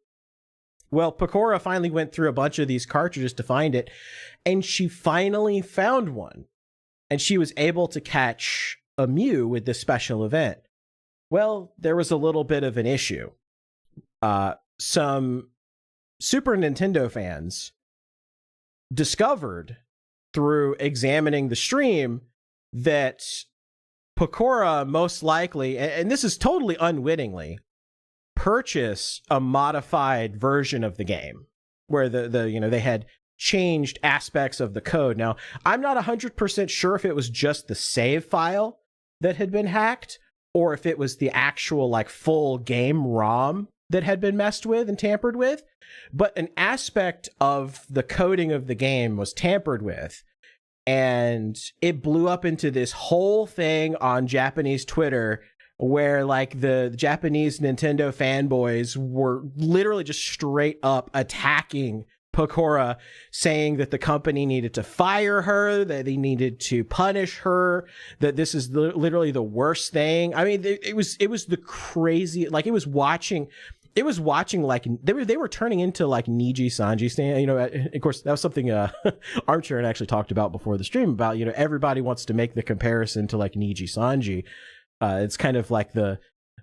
Well, Pakora finally went through a bunch of these cartridges to find it, and she finally found one. And she was able to catch a Mew with this special event. Well, there was a little bit of an issue. Some Super Nintendo fans discovered through examining the stream that Pakora most likely, and this is totally unwittingly, purchased a modified version of the game where they had changed aspects of the code. Now, I'm not 100% sure if it was just the save file that had been hacked or if it was the actual like full game ROM that had been messed with and tampered with, but an aspect of the coding of the game was tampered with, and it blew up into this whole thing on Japanese Twitter where like the Japanese Nintendo fanboys were literally just straight up attacking Pakora, saying that the company needed to fire her, that they needed to punish her, that this is literally the worst thing. I mean, it was the crazy, like it was watching like they were turning into like Niji Sanji stand, you know. Of course, that was something Armchair had actually talked about before the stream about, you know, everybody wants to make the comparison to like Niji Sanji. It's kind of like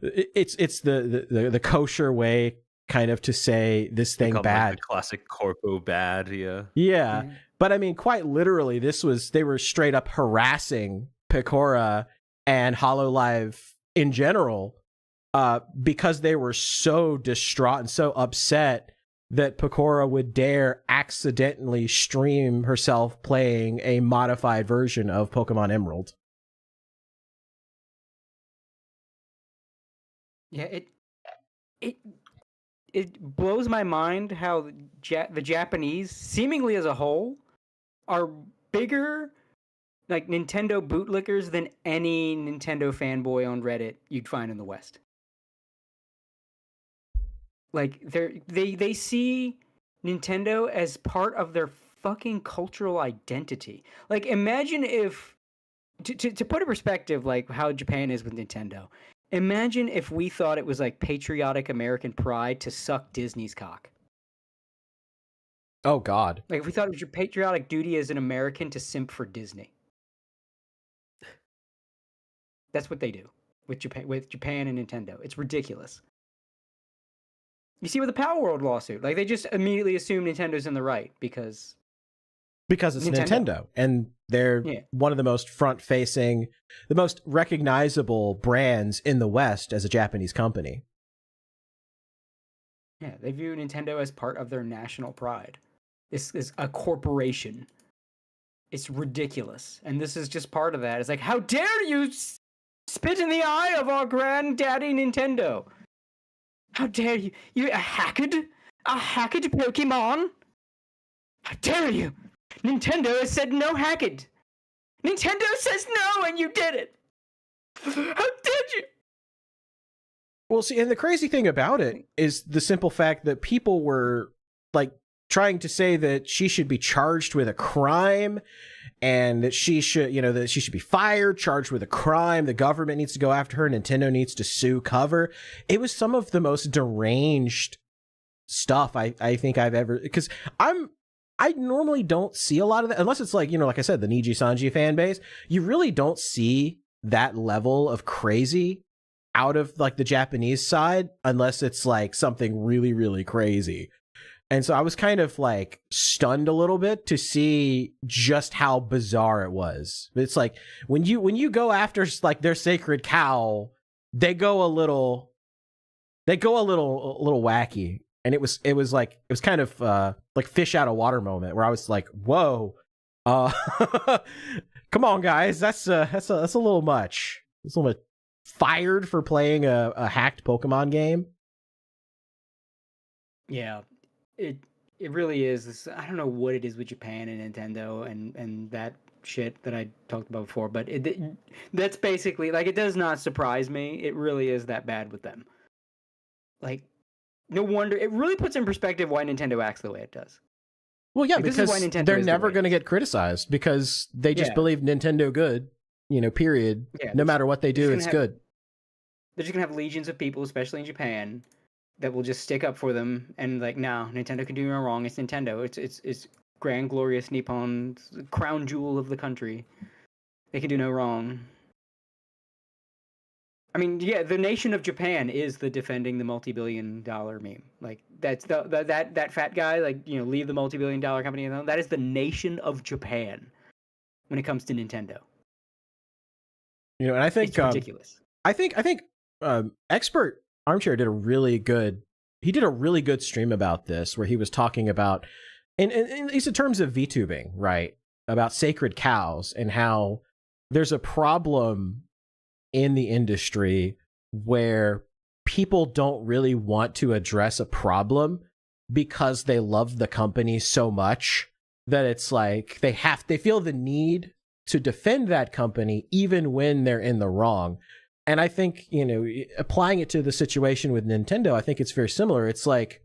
it's the kosher way kind of to say this thing bad, like the classic corpo bad. Yeah. Mm-hmm. But I mean, quite literally, they were straight up harassing Pakora and HoloLive in general, because they were so distraught and so upset that Pakora would dare accidentally stream herself playing a modified version of Pokemon Emerald. Yeah, it blows my mind how the Japanese, seemingly as a whole, are bigger like Nintendo bootlickers than any Nintendo fanboy on Reddit you'd find in the West. Like they see Nintendo as part of their fucking cultural identity. Like imagine if to put in perspective like how Japan is with Nintendo. Imagine if we thought it was like patriotic American pride to suck Disney's cock. Oh God. Like if we thought it was your patriotic duty as an American to simp for Disney. That's what they do with Japan and Nintendo. It's ridiculous. You see with the Power World lawsuit, like they just immediately assume Nintendo's in the right because it's Nintendo, and they're one of the most front-facing, the most recognizable brands in the West as a Japanese company. Yeah, they view Nintendo as part of their national pride. This is a corporation. It's ridiculous, and this is just part of that. It's like, how dare you spit in the eye of our granddaddy Nintendo? How dare you? You a hacked Pokemon? How dare you? Nintendo has said no hacked. Nintendo says no, and you did it. How did you? Well, see, and the crazy thing about it is the simple fact that people were like trying to say that she should be charged with a crime and that she should, that she should be fired, charged with a crime. The government needs to go after her. Nintendo needs to sue cover. It was some of the most deranged stuff I think I've ever, because I normally don't see a lot of that unless it's like, like I said, the Niji Sanji fan base. You really don't see that level of crazy out of like the Japanese side unless it's like something really, really crazy. And so I was kind of like stunned a little bit to see just how bizarre it was. It's like when you go after like their sacred cow, they go a little wacky. And it was kind of like fish out of water moment where I was like, whoa, come on guys, that's a little much. It's a little bit fired for playing a hacked Pokemon game. Yeah, it really is. I don't know what it is with Japan and Nintendo and that shit that I talked about before, but that's basically like, it does not surprise me. It really is that bad with them. Like, no wonder. It really puts in perspective why Nintendo acts the way it does. Well, yeah, Like, this is why because Nintendo they're is the never way going to it is. get criticized because they just Yeah. believe Nintendo good, period. Yeah, No matter what they do, gonna it's have- good. They're just gonna have legions of people, especially in Japan, that will just stick up for them and like, no, Nintendo can do no wrong. It's Nintendo. It's grand, glorious Nippon, crown jewel of the country. They can do no wrong. I mean, yeah, the nation of Japan is the defending the multi-billion-dollar meme. Like that's that fat guy, like, leave the multi-billion-dollar company alone. That is the nation of Japan when it comes to Nintendo. And I think It's ridiculous. I think expert Armchair did a really good stream about this where he was talking about in these terms of VTubing, right? About sacred cows and how there's a problem in the industry where people don't really want to address a problem because they love the company so much that it's like they feel the need to defend that company even when they're in the wrong. And I think, applying it to the situation with Nintendo, I think it's very similar. It's like,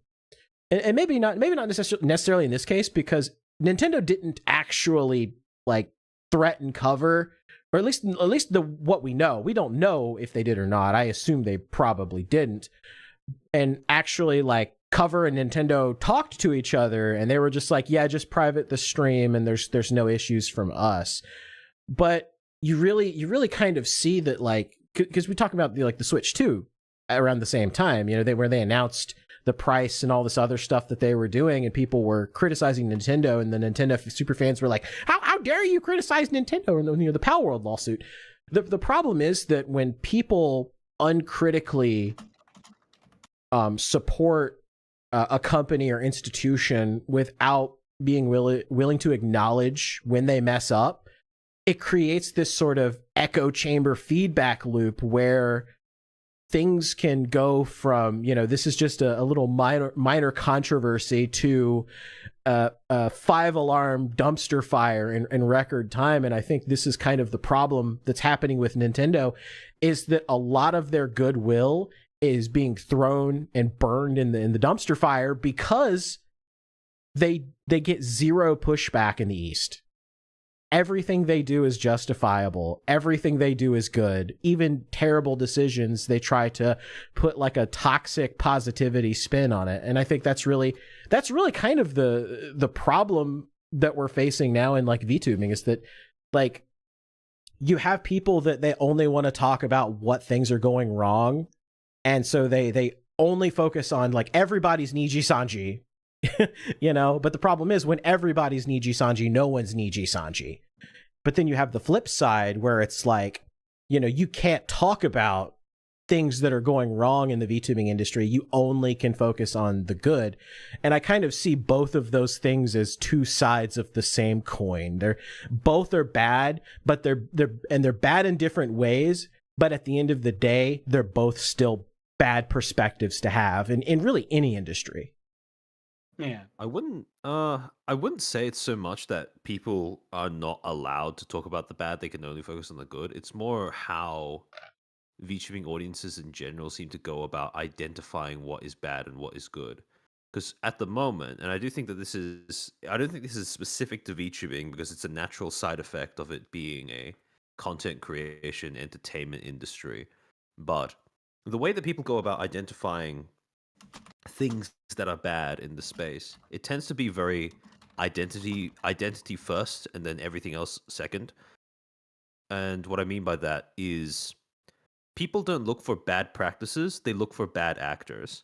and maybe not necessarily in this case, because Nintendo didn't actually like threaten cover, or at least what we know. We don't know if they did or not. I assume they probably didn't. And actually, like, Cover and Nintendo talked to each other, and they were just like, yeah, just private the stream, and there's no issues from us. But you really kind of see that, like, because we talk about the Switch 2 around the same time, where they announced the price and all this other stuff that they were doing, and people were criticizing Nintendo, and the Nintendo super fans were like, how dare you criticize Nintendo, and the Pal World lawsuit. The problem is that when people uncritically support a company or institution without being willing to acknowledge when they mess up, it creates this sort of echo chamber feedback loop where things can go from, this is just a little minor controversy to a 5-alarm dumpster fire in record time. And I think this is kind of the problem that's happening with Nintendo, is that a lot of their goodwill is being thrown and burned in the dumpster fire because they get zero pushback in the East. Everything they do is justifiable. Everything they do is good. Even terrible decisions, they try to put like a toxic positivity spin on it. And I think that's really kind of the problem that we're facing now in like VTubing, is that like you have people that they only want to talk about what things are going wrong. And so they only focus on like everybody's Niji Sanji. But the problem is when everybody's Niji Sanji, no one's Niji Sanji. But then you have the flip side where it's like, you can't talk about things that are going wrong in the VTubing industry. You only can focus on the good. And I kind of see both of those things as two sides of the same coin. Both are bad, but they're bad in different ways. But at the end of the day, they're both still bad perspectives to have in really any industry. Yeah. I wouldn't say it's so much that people are not allowed to talk about the bad, they can only focus on the good. It's more how VTubing audiences in general seem to go about identifying what is bad and what is good. Because at the moment, and I don't think this is specific to VTubing, because it's a natural side effect of it being a content creation, entertainment industry. But the way that people go about identifying things that are bad in the space, it tends to be very identity first and then everything else second. And what I mean by that is people don't look for bad practices, they look for bad actors.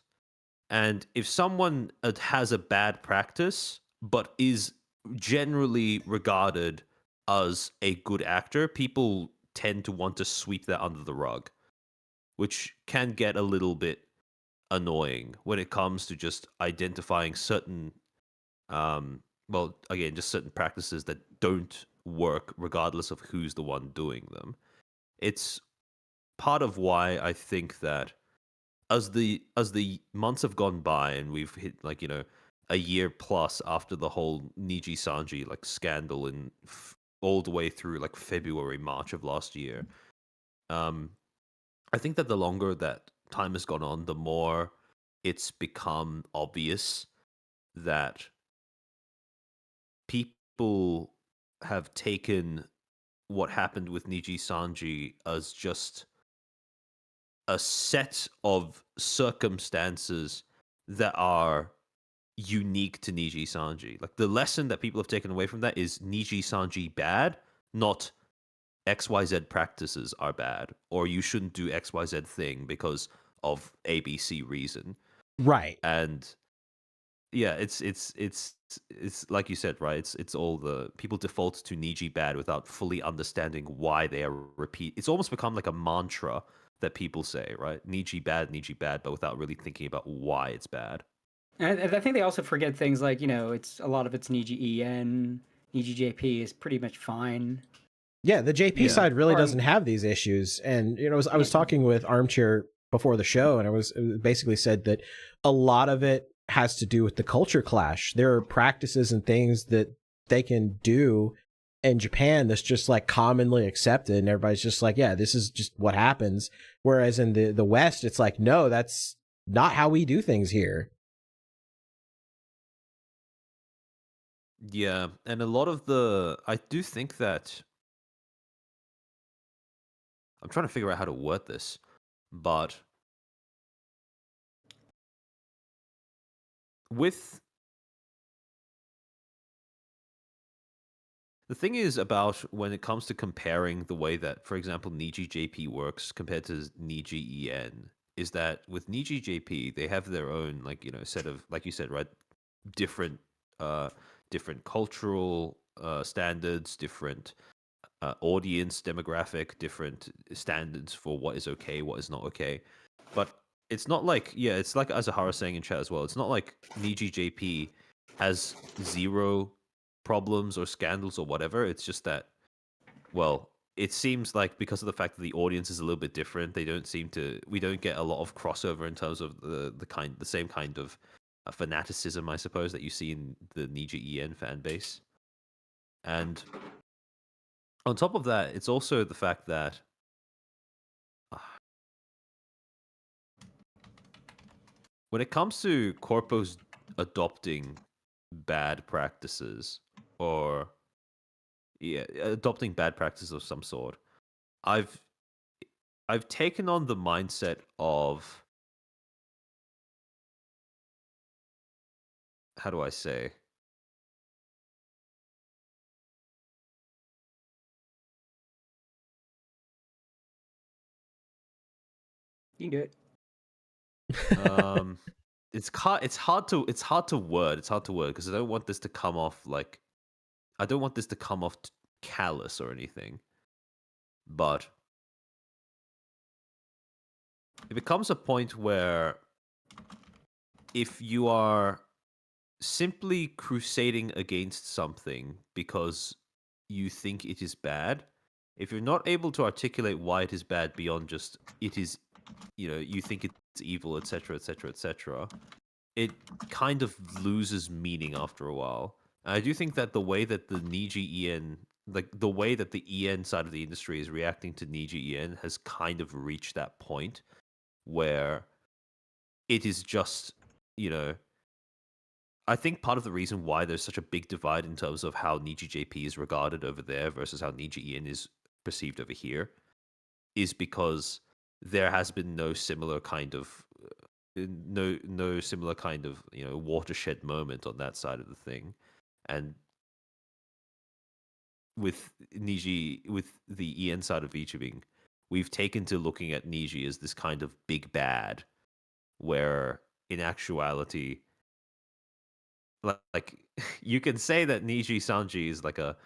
And if someone has a bad practice but is generally regarded as a good actor, people tend to want to sweep that under the rug, which can get a little bit annoying when it comes to just identifying certain just certain practices that don't work regardless of who's the one doing them. It's part of why I think that as the months have gone by and we've hit a year plus after the whole Niji Sanji scandal and all the way through February, March of last year, I think that the longer that time has gone on, the more it's become obvious that people have taken what happened with Niji Sanji as just a set of circumstances that are unique to Niji Sanji. Like, the lesson that people have taken away from that is Niji Sanji bad, not XYZ practices are bad, or you shouldn't do XYZ thing because of ABC reason. Right. And yeah, it's like you said, right? It's all the people default to Niji bad without fully understanding why they are repeat. It's almost become like a mantra that people say, right? Niji bad, but without really thinking about why it's bad. And I think they also forget things like, it's a lot of it's Niji EN, Niji JP is pretty much fine. Yeah, the JP side really Or- doesn't have these issues. And, I was talking with Armchair before the show, and it basically said that a lot of it has to do with the culture clash. There are practices and things that they can do in Japan that's just like commonly accepted, and everybody's just like, yeah, this is just what happens. Whereas in the West, it's like, no, that's not how we do things here. Yeah, and a lot of I do think that I'm trying to figure out how to word this, but with the thing is about when it comes to comparing the way that, for example, Niji JP works compared to Niji EN, is that with Niji JP, they have their own, set of, like you said, right, different cultural standards, different audience demographic, different standards for what is okay, what is not okay. But it's not like, it's like Azahara saying in chat as well, it's not like Niji JP has zero problems or scandals or whatever. It's just that, well, it seems like because of the fact that the audience is a little bit different, we don't get a lot of crossover in terms of the same kind of fanaticism, I suppose, that you see in the Niji EN fan base. And on top of that, it's also the fact that when it comes to corpos adopting bad practices or adopting bad practices of some sort, I've taken on the mindset of, how do I say? You can do it. It's hard to word because I don't want this to come off like, I don't want this to come off callous or anything, but it becomes a point where if you are simply crusading against something because you think it is bad, if you're not able to articulate why it is bad beyond just it is, you think it's evil, etc., etc., etc., it kind of loses meaning after a while. And I do think that the way that the Niji EN, like the way that the EN side of the industry is reacting to Niji EN has kind of reached that point where it is just, I think part of the reason why there's such a big divide in terms of how Niji JP is regarded over there versus how Niji EN is perceived over here is because there has been no similar kind of watershed moment on that side of the thing. And with the EN side of VTubing, we've taken to looking at Niji as this kind of big bad, where in actuality, like you can say that Niji Sanji is like a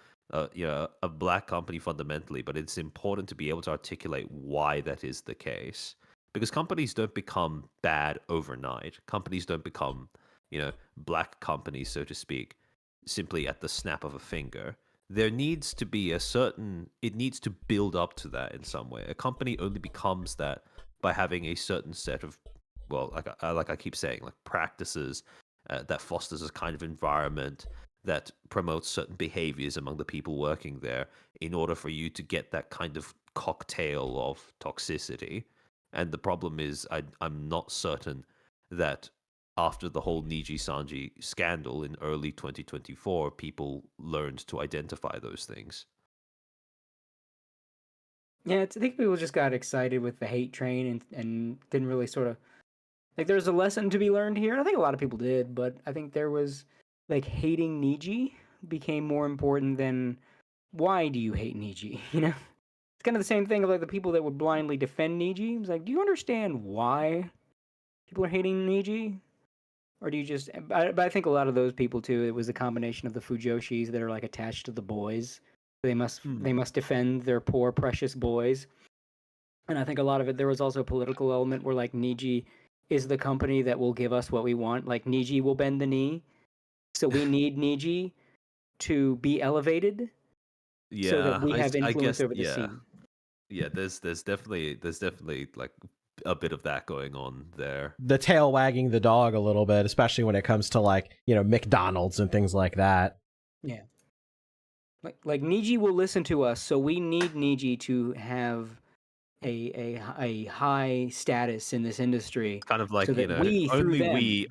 black company fundamentally, but it's important to be able to articulate why that is the case, because companies don't become bad overnight. Companies don't become, black companies, so to speak, simply at the snap of a finger. There needs to be it needs to build up to that in some way. A company only becomes that by having a certain set of, well, like I keep saying, like practices that fosters a kind of environment that promotes certain behaviors among the people working there in order for you to get that kind of cocktail of toxicity. And the problem is I'm not certain that after the whole Niji Sanji scandal in early 2024, people learned to identify those things. Yeah, I think people just got excited with the hate train and didn't really sort of like. There's a lesson to be learned here, and I think a lot of people did, but I think there was like hating Niji became more important than why do you hate Niji? You know, it's kind of the same thing of like the people that would blindly defend Niji. It's like, do you understand why people are hating Niji? Or do you just? But I think a lot of those people too. It was a combination of the Fujoshis that are like attached to the boys. They must defend their poor precious boys. And I think a lot of it there was also a political element where like Niji is the company that will give us what we want. Like Niji will bend the knee, so we need Niji to be elevated, so that we have influence over the scene. Yeah, there's definitely like a bit of that going on there. The tail wagging the dog a little bit, especially when it comes to like, you know, McDonald's and things like that. Yeah. Like Niji will listen to us, so we need Niji to have a high status in this industry. Kind of like, so you know,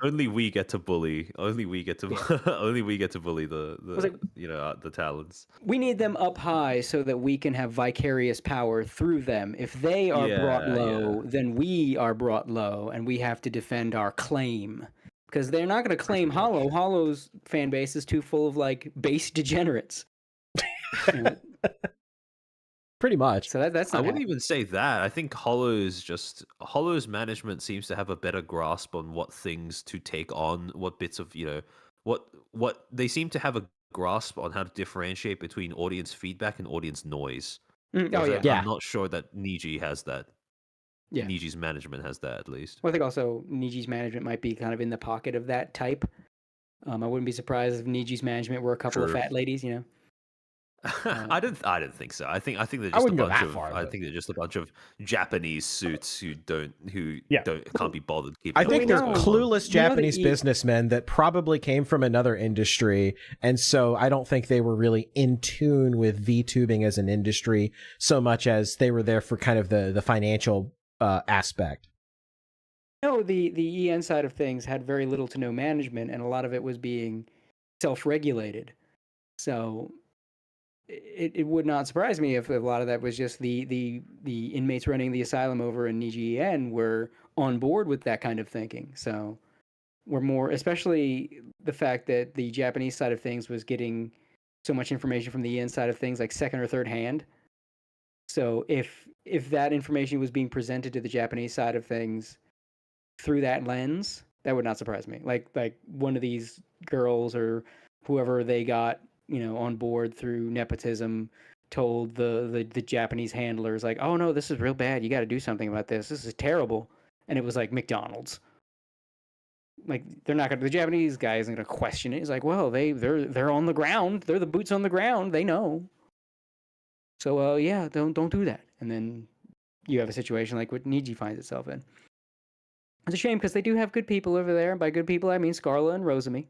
only we get to bully. Only we get to only we get to bully the like, you know, the talents. We need them up high so that we can have vicarious power through them. If they are brought low, then we are brought low, and we have to defend our claim. Because they're not going to claim Hollow. Hollow's fan base is too full of like base degenerates. Pretty much. So that's not I wouldn't even say that. I think Hollow's management seems to have a better grasp on what things to take on, what bits of, you know, what they seem to have a grasp on how to differentiate between audience feedback and audience noise. I'm not sure that Niji has that. Yeah. Niji's management has that, at least. Well, I think also Niji's management might be kind of in the pocket of that type. I wouldn't be surprised if Niji's management were a couple of fat ladies, you know. I don't think so. I think they're just a bunch of I think they're just a bunch of Japanese suits who can't be bothered keeping. I think they're clueless Japanese businessmen that probably came from another industry, and so I don't think they were really in tune with VTubing as an industry so much as they were there for kind of the financial aspect. No, the EN side of things had very little to no management, and a lot of it was being self-regulated. So it would not surprise me if a lot of that was just the inmates running the asylum over in Niji EN were on board with that kind of thinking. So we're more, especially the fact that the Japanese side of things was getting so much information from the EN side of things, like second or third hand. So if that information was being presented to the Japanese side of things through that lens, that would not surprise me. Like one of these girls or whoever they got, you know, on board through nepotism told the Japanese handlers like, oh no, this is real bad. You got to do something about this. This is terrible. And it was like McDonald's. Like the Japanese guy isn't going to question it. He's like, well, they're on the ground. They're the boots on the ground. They know. So yeah, don't do that. And then you have a situation like what Niji finds itself in. It's a shame because they do have good people over there. And by good people, I mean Scarla and Rosemi.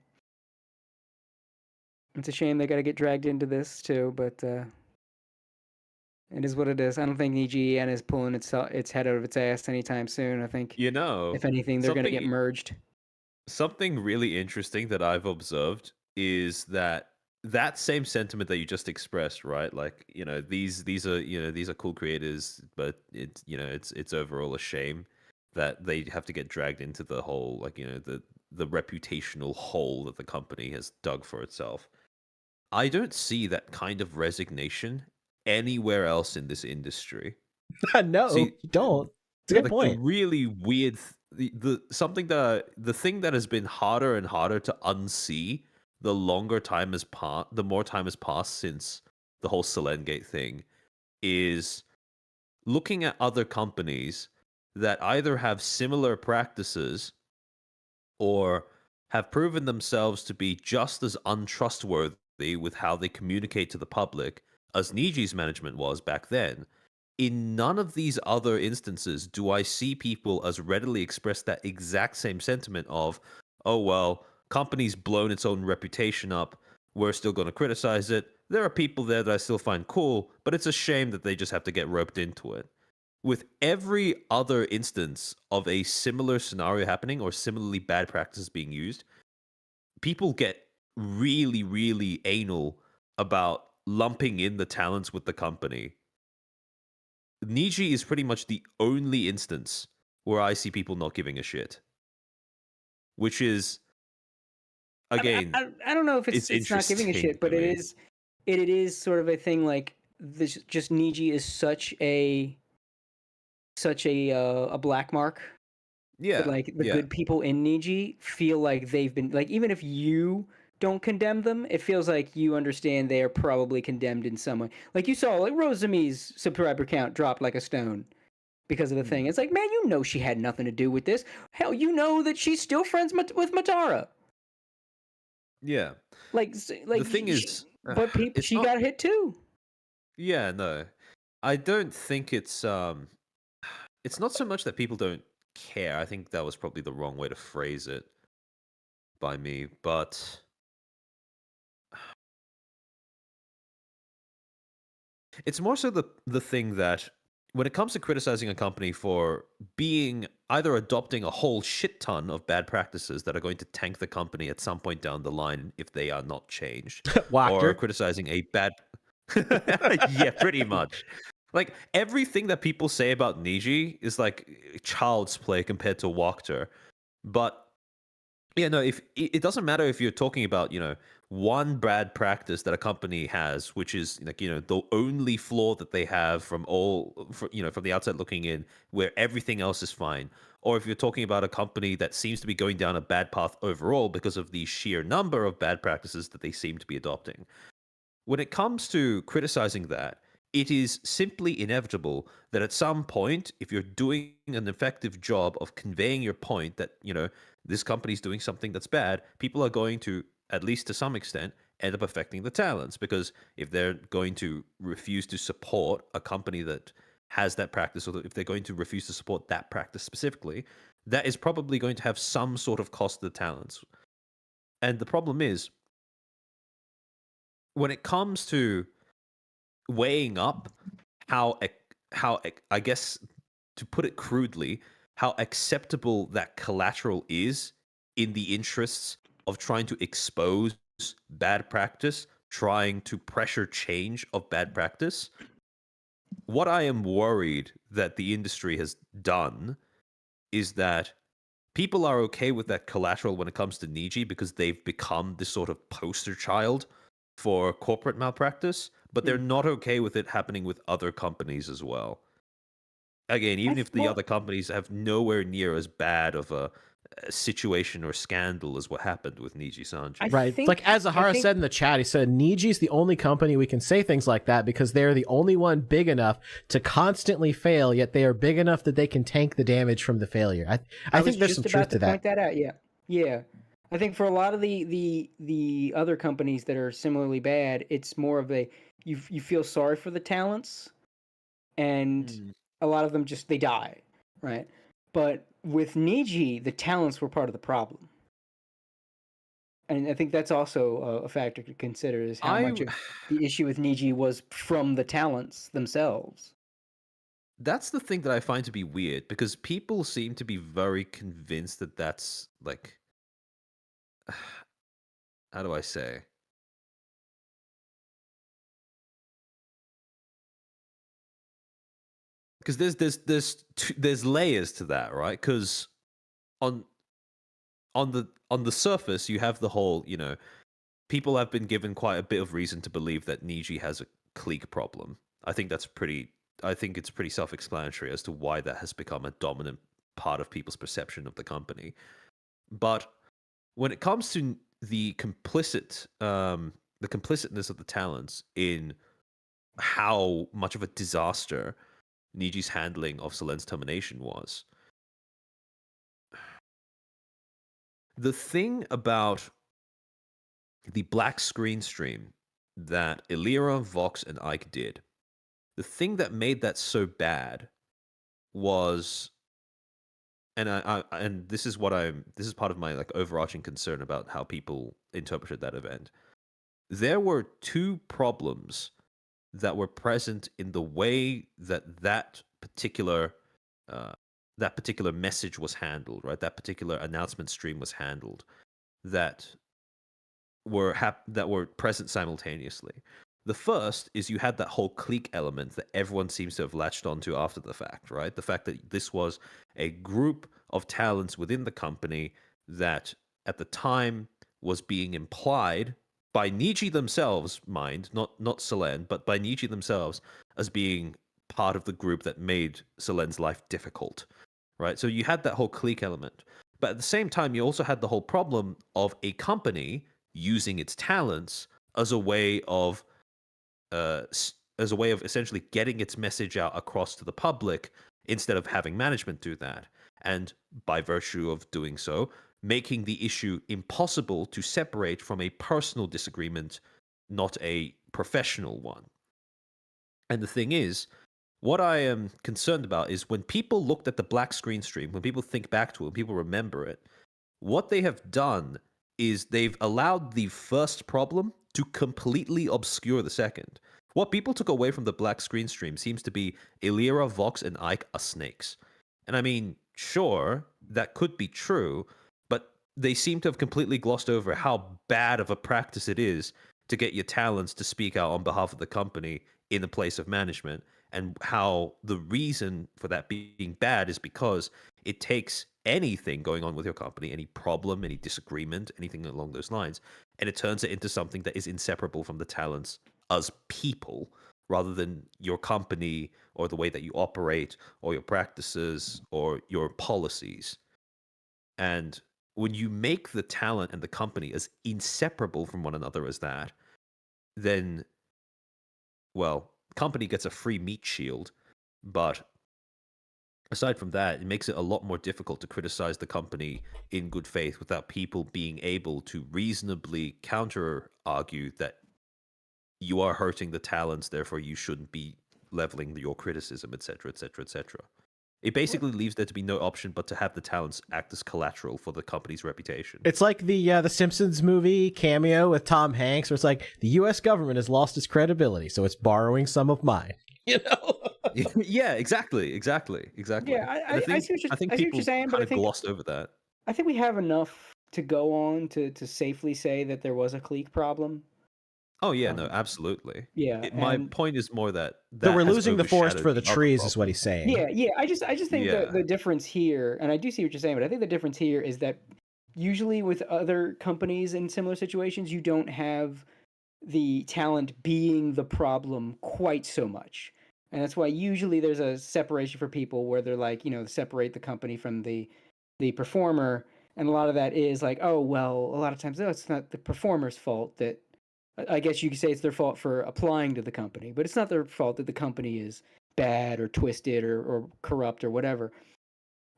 It's a shame they got to get dragged into this too, but it is what it is. I don't think Niji EN is pulling its head out of its ass anytime soon. I think, you know, if anything, they're going to get merged. Something really interesting that I've observed is that same sentiment that you just expressed, right? Like, you know, these are cool creators, but it's overall a shame that they have to get dragged into the whole, like, you know, the reputational hole that the company has dug for itself. I don't see that kind of resignation anywhere else in this industry. No, you don't. It's a good point. The really weird, the thing that has been harder and harder to unsee the more time has passed since the whole Selengate thing, is looking at other companies that either have similar practices or have proven themselves to be just as untrustworthy with how they communicate to the public as Niji's management was back then. In none of these other instances do I see people as readily express that exact same sentiment of, oh, well, company's blown its own reputation up, we're still going to criticize it. There are people there that I still find cool, but it's a shame that they just have to get roped into it. with every other instance of a similar scenario happening or similarly bad practices being used, people get really, really anal about lumping in the talents with the company. Niji is pretty much the only instance where I see people not giving a shit. Which is, again, I don't know if it's not giving a shit, but to me. it is sort of a thing like this. Just Niji is such a black mark. Yeah, That, like, the good people in Niji feel like they've been, like, even if you don't condemn them, it feels like you understand they are probably condemned in some way. Like, you saw, like, Rosami's subscriber count dropped like a stone because of the thing. It's like, man, you know she had nothing to do with this. Hell, you know that she's still friends with Matara. Yeah. Like the thing is, but people, she got hit too. Yeah, no, I don't think it's not so much that people don't care. I think that was probably the wrong way to phrase it by me, but it's more so the thing that when it comes to criticizing a company for being either adopting a whole shit ton of bad practices that are going to tank the company at some point down the line if they are not changed, or criticizing a bad yeah, pretty much. Like, everything that people say about Niji is like child's play compared to Wachter. But yeah, no, if it doesn't matter if you're talking about, one bad practice that a company has, which is like, the only flaw that they have from the outside looking in, where everything else is fine. Or if you're talking about a company that seems to be going down a bad path overall because of the sheer number of bad practices that they seem to be adopting. When it comes to criticizing that, it is simply inevitable that at some point, if you're doing an effective job of conveying your point that, this company's doing something that's bad, people are going to, at least to some extent, end up affecting the talents. Because if they're going to refuse to support a company that has that practice, or if they're going to refuse to support that practice specifically, that is probably going to have some sort of cost to the talents. And the problem is, when it comes to weighing up how I guess, to put it crudely, how acceptable that collateral is in the interests of trying to expose bad practice, trying to pressure change of bad practice, what I am worried that the industry has done is that people are okay with that collateral when it comes to Niji because they've become this sort of poster child for corporate malpractice, but they're not okay with it happening with other companies as well. Again, even if the other companies have nowhere near as bad of a situation or scandal as what happened with Niji Sanji. Right. Like, as Zahara said in the chat, he said, Niji's the only company we can say things like that because they're the only one big enough to constantly fail, yet they are big enough that they can tank the damage from the failure. I think there's some truth to that. Point that out. Yeah. I think for a lot of the other companies that are similarly bad, it's more of you feel sorry for the talents, and a lot of them just they die, right? But with Niji, the talents were part of the problem, and I think that's also a factor to consider, is how much of the issue with Niji was from the talents themselves. That's the thing that I find to be weird, because people seem to be very convinced that that's like, how do I say? Because there's layers to that, right? Because on the surface, you have the whole, people have been given quite a bit of reason to believe that Niji has a clique problem. I think it's pretty self-explanatory as to why that has become a dominant part of people's perception of the company. But when it comes to the complicitness of the talents in how much of a disaster Niji's handling of Selen's termination was, the thing about the black screen stream that Elira, Vox, and Ike did, the thing that made that so bad was, and this is part of my like overarching concern about how people interpreted that event. There were two problems that were present in the way that particular message was handled, right? That particular announcement stream was handled, that were present simultaneously. The first is you had that whole clique element that everyone seems to have latched onto after the fact, right? The fact that this was a group of talents within the company that at the time was being implied by Niji themselves, not Selen, but by Niji themselves as being part of the group that made Selen's life difficult, right? So you had that whole clique element. But at the same time, you also had the whole problem of a company using its talents as a way of essentially getting its message out across to the public instead of having management do that. And by virtue of doing so, making the issue impossible to separate from a personal disagreement, not a professional one. And the thing is, what I am concerned about is when people looked at the black screen stream, when people think back to it, when people remember it, what they have done is they've allowed the first problem to completely obscure the second. What people took away from the black screen stream seems to be Illyra, Vox, and Ike are snakes. And I mean, sure, that could be true, but they seem to have completely glossed over how bad of a practice it is to get your talents to speak out on behalf of the company in the place of management, and how the reason for that being bad is because it takes anything going on with your company, any problem, any disagreement, anything along those lines, and it turns it into something that is inseparable from the talents as people, rather than your company or the way that you operate or your practices or your policies. And when you make the talent and the company as inseparable from one another as that, then, well, company gets a free meat shield, but aside from that, it makes it a lot more difficult to criticize the company in good faith without people being able to reasonably counter argue that you are hurting the talents, therefore you shouldn't be leveling your criticism, etc., etc., etc. It basically leaves there to be no option but to have the talents act as collateral for the company's reputation. It's like the Simpsons movie cameo with Tom Hanks, where it's like the U.S. government has lost its credibility, so it's borrowing some of mine. You know? Yeah, exactly. Yeah, I see what you're saying, but I think glossed over that. I think we have enough to go on to safely say that there was a clique problem. Oh yeah, no, absolutely. Yeah, my point is more that we're losing the forest for the other trees, problems. is what he's saying. Yeah. I just think Yeah. the difference here, and I do see what you're saying, but I think the difference here is that usually with other companies in similar situations, you don't have the talent being the problem quite so much. And that's why usually there's a separation for people where they're like, separate the company from the performer. And a lot of that is like, oh, well, a lot of times, it's not the performer's fault that, I guess you could say it's their fault for applying to the company, but it's not their fault that the company is bad or twisted or corrupt or whatever.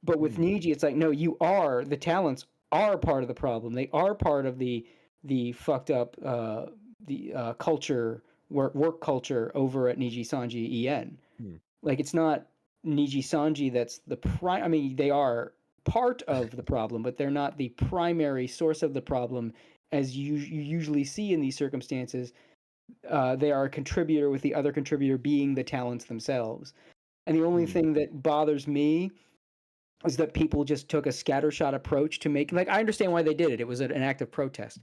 But with Niji, it's like, no, the talents are part of the problem. They are part of the fucked up culture, work culture over at Niji Sanji EN. Like, it's not Niji Sanji that's the prime. I mean, they are part of the problem, but they're not the primary source of the problem. As you usually see in these circumstances, they are a contributor, with the other contributor being the talents themselves. And the only thing that bothers me is that people just took a scattershot approach to make, like, I understand why they did it. It was an act of protest.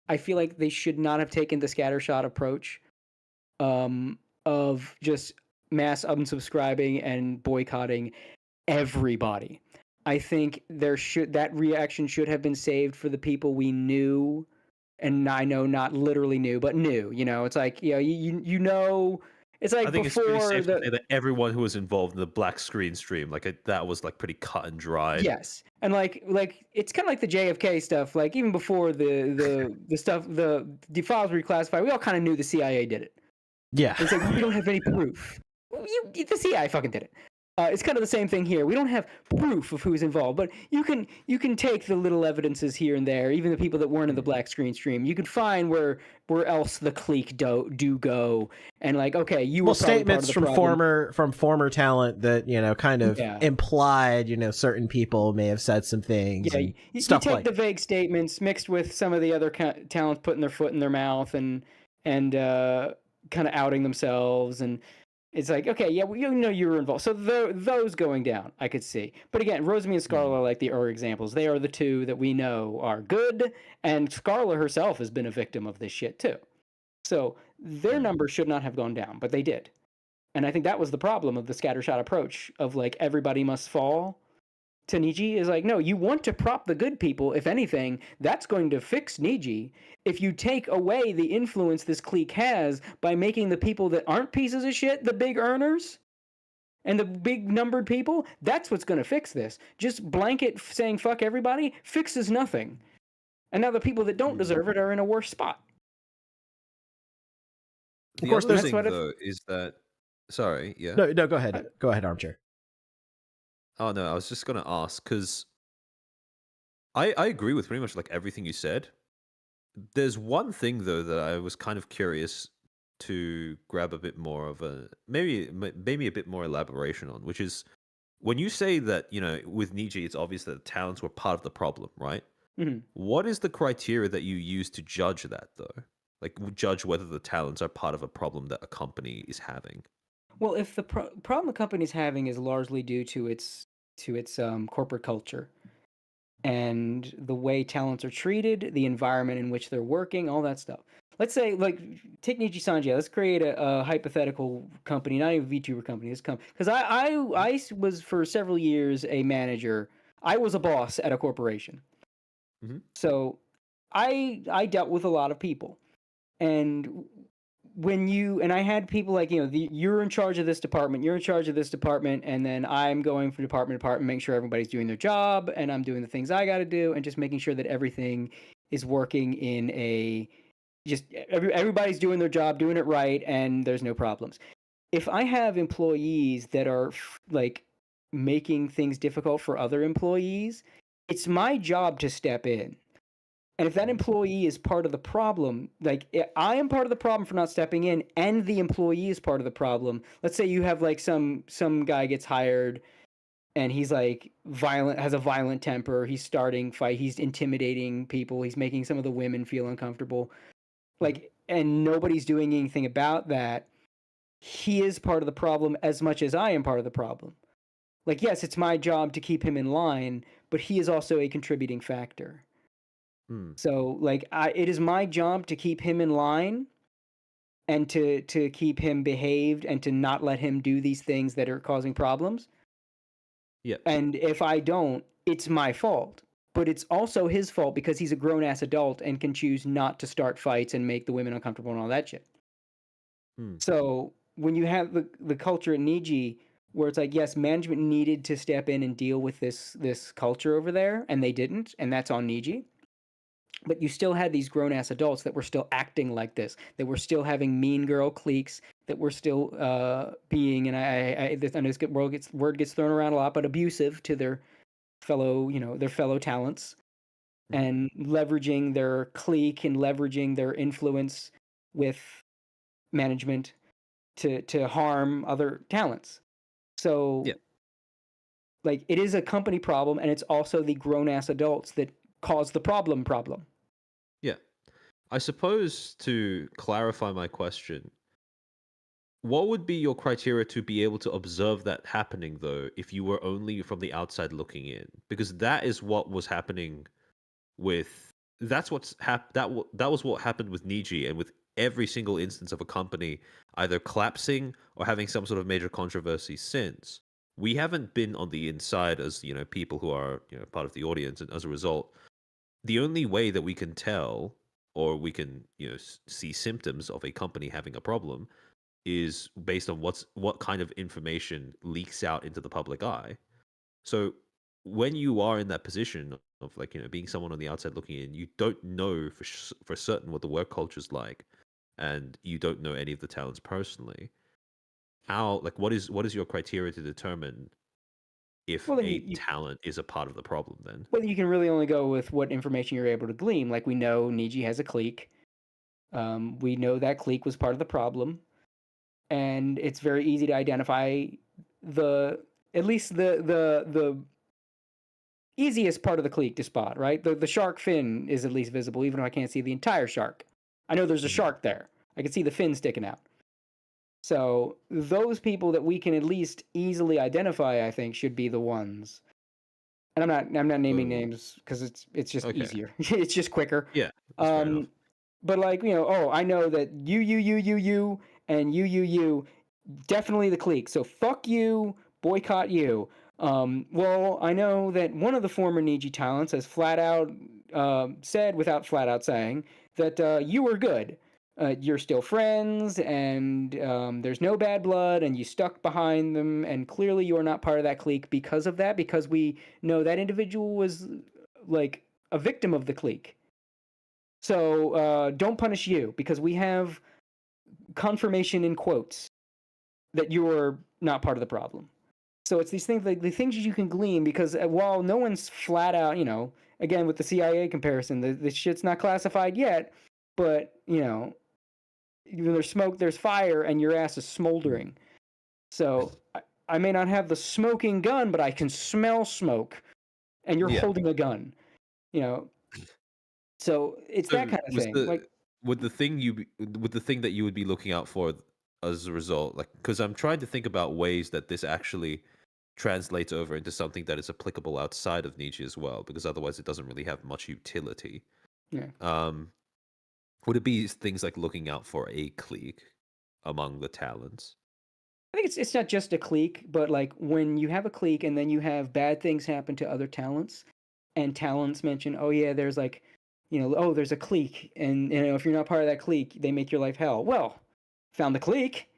I feel like they should not have taken the scattershot approach of just mass unsubscribing and boycotting everybody. I think that reaction should have been saved for the people we knew. And I know not literally knew, but knew. It's like, you know, it's like I think before it's pretty safe to say that everyone who was involved in the black screen stream, that was like pretty cut and dry. Yes, and like it's kind of like the JFK stuff. Like, even before the stuff, the files were reclassified, we all kind of knew the CIA did it. Yeah, It's like, we don't have any proof. The CIA fucking did it. It's kind of the same thing here. We don't have proof of who's involved, but you can take the little evidences here and there, even the people that weren't in the black screen stream. You can find where else the clique do go, and like, okay, you were statements from former talent that kind of implied certain people may have said some things. Yeah, you take the vague statements mixed with some of the other talents putting their foot in their mouth and kind of outing themselves, and It's like, okay, yeah, well, you were involved. So those going down, I could see. But again, Rosemi and Scarla are like the early examples. They are the two that we know are good, and Scarla herself has been a victim of this shit too. So their numbers should not have gone down, but they did. And I think that was the problem of the scattershot approach of like everybody must fall to Niji is like, no, you want to prop the good people. If anything, that's going to fix Niji. If you take away the influence this clique has by making the people that aren't pieces of shit the big earners and the big numbered people, that's what's going to fix this. Just blanket saying fuck everybody fixes nothing. And now the people that don't deserve it are in a worse spot. Of course, the other thing, though, is that... Sorry, yeah. No, go ahead. Go ahead, Armchair. Oh, no, I was just going to ask, because I agree with pretty much like everything you said. There's one thing, though, that I was kind of curious to grab a bit more of maybe a bit more elaboration on, which is when you say that, with Niji, it's obvious that the talents were part of the problem, right? Mm-hmm. What is the criteria that you use to judge that, though? Like, judge whether the talents are part of a problem that a company is having? Well, if the problem a company's having is largely due to its corporate culture and the way talents are treated, the environment in which they're working, all that stuff. Let's say, like, take Niji Sanji. Let's create a hypothetical company, not even a VTuber company. Because I was for several years a manager. I was a boss at a corporation. Mm-hmm. So I dealt with a lot of people. And I had people like, you're in charge of this department, and then I'm going from department to department, making sure everybody's doing their job, and I'm doing the things I got to do, and just making sure that everything is working in everybody's doing their job, doing it right, and there's no problems. If I have employees that are like making things difficult for other employees, it's my job to step in. And if that employee is part of the problem, like I am part of the problem for not stepping in, and the employee is part of the problem. Let's say you have like some guy gets hired and he's like violent, has a violent temper, he's starting fight, he's intimidating people, he's making some of the women feel uncomfortable. Like, and nobody's doing anything about that. He is part of the problem as much as I am part of the problem. Like, yes, it's my job to keep him in line, but he is also a contributing factor. So, like, it is my job to keep him in line and to keep him behaved and to not let him do these things that are causing problems. Yeah. And if I don't, it's my fault. But it's also his fault because he's a grown-ass adult and can choose not to start fights and make the women uncomfortable and all that shit. So, when you have the culture at Niji where it's like, yes, management needed to step in and deal with this culture over there, and they didn't, and that's on Niji. But you still had these grown-ass adults that were still acting like this, that were still having mean girl cliques, that were still being, and I know this word gets thrown around a lot, but abusive to their fellow talents, and leveraging their clique and leveraging their influence with management to harm other talents. So, like, it is a company problem, and it's also the grown-ass adults that cause the problem. Yeah. I suppose to clarify my question, what would be your criteria to be able to observe that happening, though, if you were only from the outside looking in? Because that is what was happening with... that was what happened with Niji, and with every single instance of a company either collapsing or having some sort of major controversy since. We haven't been on the inside as, people who are, part of the audience, and as a result, the only way that we can tell, or we can, see symptoms of a company having a problem, is based on what kind of information leaks out into the public eye. So when you are in that position of, like, being someone on the outside looking in, you don't know for certain what the work culture is like, and you don't know any of the talents personally. What is your criteria to determine if talent is a part of the problem then? Well, you can really only go with what information you're able to glean. Like, we know Niji has a clique. We know that clique was part of the problem. And it's very easy to identify at least the easiest part of the clique to spot, right? The shark fin is at least visible, even though I can't see the entire shark. I know there's a shark there. I can see the fin sticking out. So those people that we can at least easily identify, I think, should be the ones. And I'm not naming names because it's just easier. It's just quicker. Yeah. That's fair enough. But like, I know that you, and you, definitely the clique. So fuck you, boycott you. Well, I know that one of the former Niji talents has flat out said, without flat out saying, that you were good. You're still friends, and there's no bad blood, and you stuck behind them, and clearly you are not part of that clique because of that, because we know that individual was like a victim of the clique. So don't punish you, because we have confirmation in quotes that you're not part of the problem. So it's these things, like the things you can glean, because while no one's flat out, again with the CIA comparison, the shit's not classified yet, but even there's smoke, there's fire, and your ass is smoldering. So I may not have the smoking gun, but I can smell smoke, and you're holding a gun. So it's that kind of thing. Would the thing that you would be looking out for as a result, like, because I'm trying to think about ways that this actually translates over into something that is applicable outside of Niji as well, because otherwise it doesn't really have much utility. Yeah. Would it be things like looking out for a clique among the talents? I think it's not just a clique, but like when you have a clique and then you have bad things happen to other talents, and talents mention, oh yeah, there's like, there's a clique, and if you're not part of that clique, they make your life hell. Well, found the clique.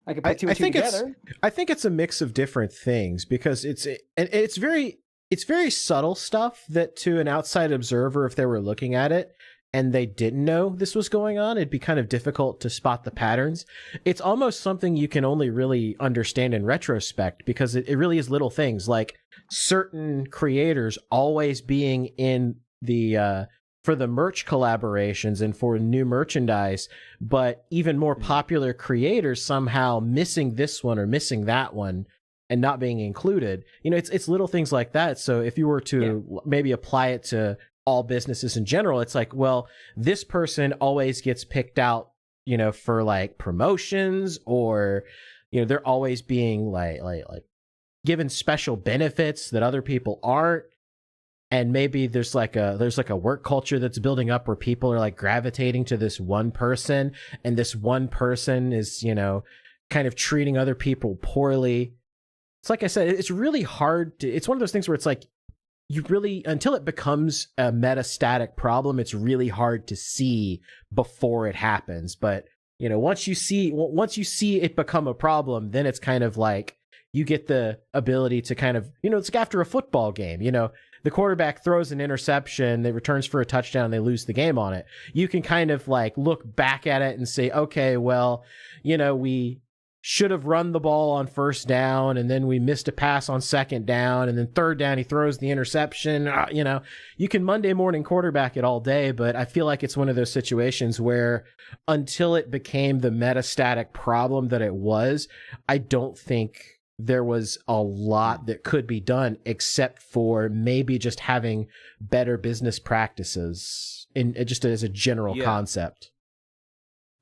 I could put two and two together. I think it's a mix of different things, because it's very subtle stuff that to an outside observer, if they were looking at it and they didn't know this was going on, it'd be kind of difficult to spot the patterns. It's almost something you can only really understand in retrospect, because it really is little things, like certain creators always being in the for the merch collaborations and for new merchandise, but even more popular creators somehow missing this one or missing that one and not being included. It's little things like that. So if you were to maybe apply it to all businesses in general, it's like, well, this person always gets picked out, for like promotions, or, they're always being like given special benefits that other people aren't. And maybe there's like a work culture that's building up where people are like gravitating to this one person, and this one person is, kind of treating other people poorly. It's like I said, it's really hard it's one of those things where it's like, until it becomes a metastatic problem, it's really hard to see before it happens. But, once you see it become a problem, then it's kind of like you get the ability to kind of, it's like after a football game, the quarterback throws an interception, they returns for a touchdown, they lose the game on it. You can kind of like look back at it and say, okay, well, we should have run the ball on first down, and then we missed a pass on second down, and then third down he throws the interception. You can Monday morning quarterback it all day, but I feel like it's one of those situations where until it became the metastatic problem that it was, I don't think there was a lot that could be done, except for maybe just having better business practices just as a general concept.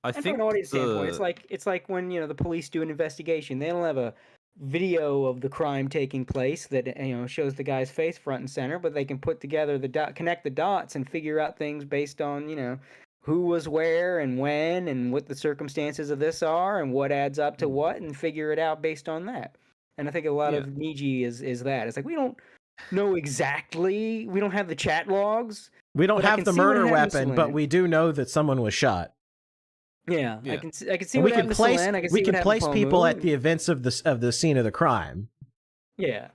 I think from an audience standpoint, it's like when the police do an investigation, they don't have a video of the crime taking place that shows the guy's face front and center, but they can put together connect the dots and figure out things based on who was where and when and what the circumstances of this are and what adds up to what, and figure it out based on that. And I think a lot of Niji is that. It's like we don't know exactly. We don't have the chat logs. We don't have the murder weapon, but we do know that someone was shot. Yeah. I can see what happened to Solan. We can place people at the events of the scene of the crime. Yeah.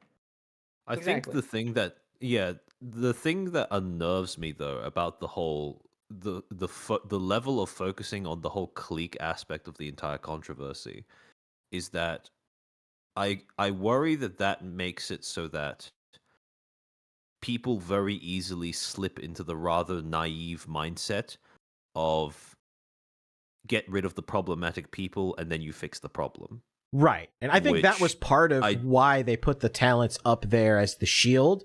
I think the thing that unnerves me though about the whole the level of focusing on the whole clique aspect of the entire controversy is that I worry that makes it so that people very easily slip into the rather naive mindset of get rid of the problematic people and then you fix the problem. Right. And I think that was part of why they put the talents up there as the shield,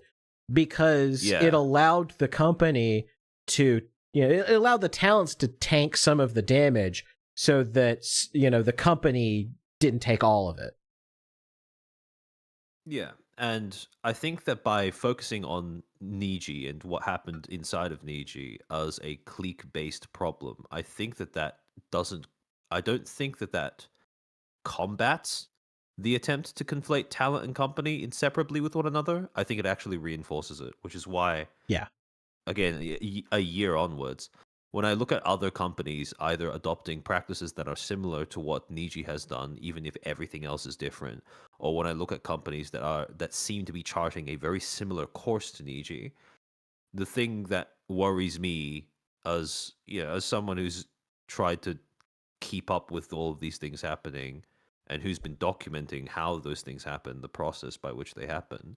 because it allowed the company to, it allowed the talents to tank some of the damage so that the company didn't take all of it. Yeah, and I think that by focusing on Niji and what happened inside of Niji as a clique-based problem, I think that doesn't. I don't think that combats the attempt to conflate talent and company inseparably with one another. I think it actually reinforces it, which is why, Yeah. again, a year onwards, when I look at other companies either adopting practices that are similar to what Niji has done, even if everything else is different, or when I look at companies that seem to be charting a very similar course to Niji, the thing that worries me as someone who's tried to keep up with all of these things happening and who's been documenting how those things happen, the process by which they happen,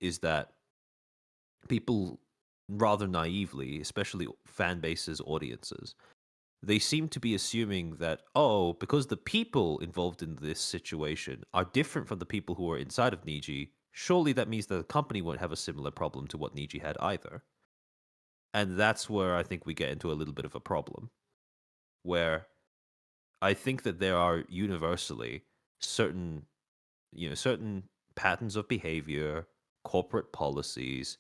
is that people rather naively, especially fan bases, audiences, they seem to be assuming that, because the people involved in this situation are different from the people who are inside of Niji, surely that means that the company won't have a similar problem to what Niji had either. And that's where I think we get into a little bit of a problem, where I think that there are universally certain patterns of behavior, corporate policies,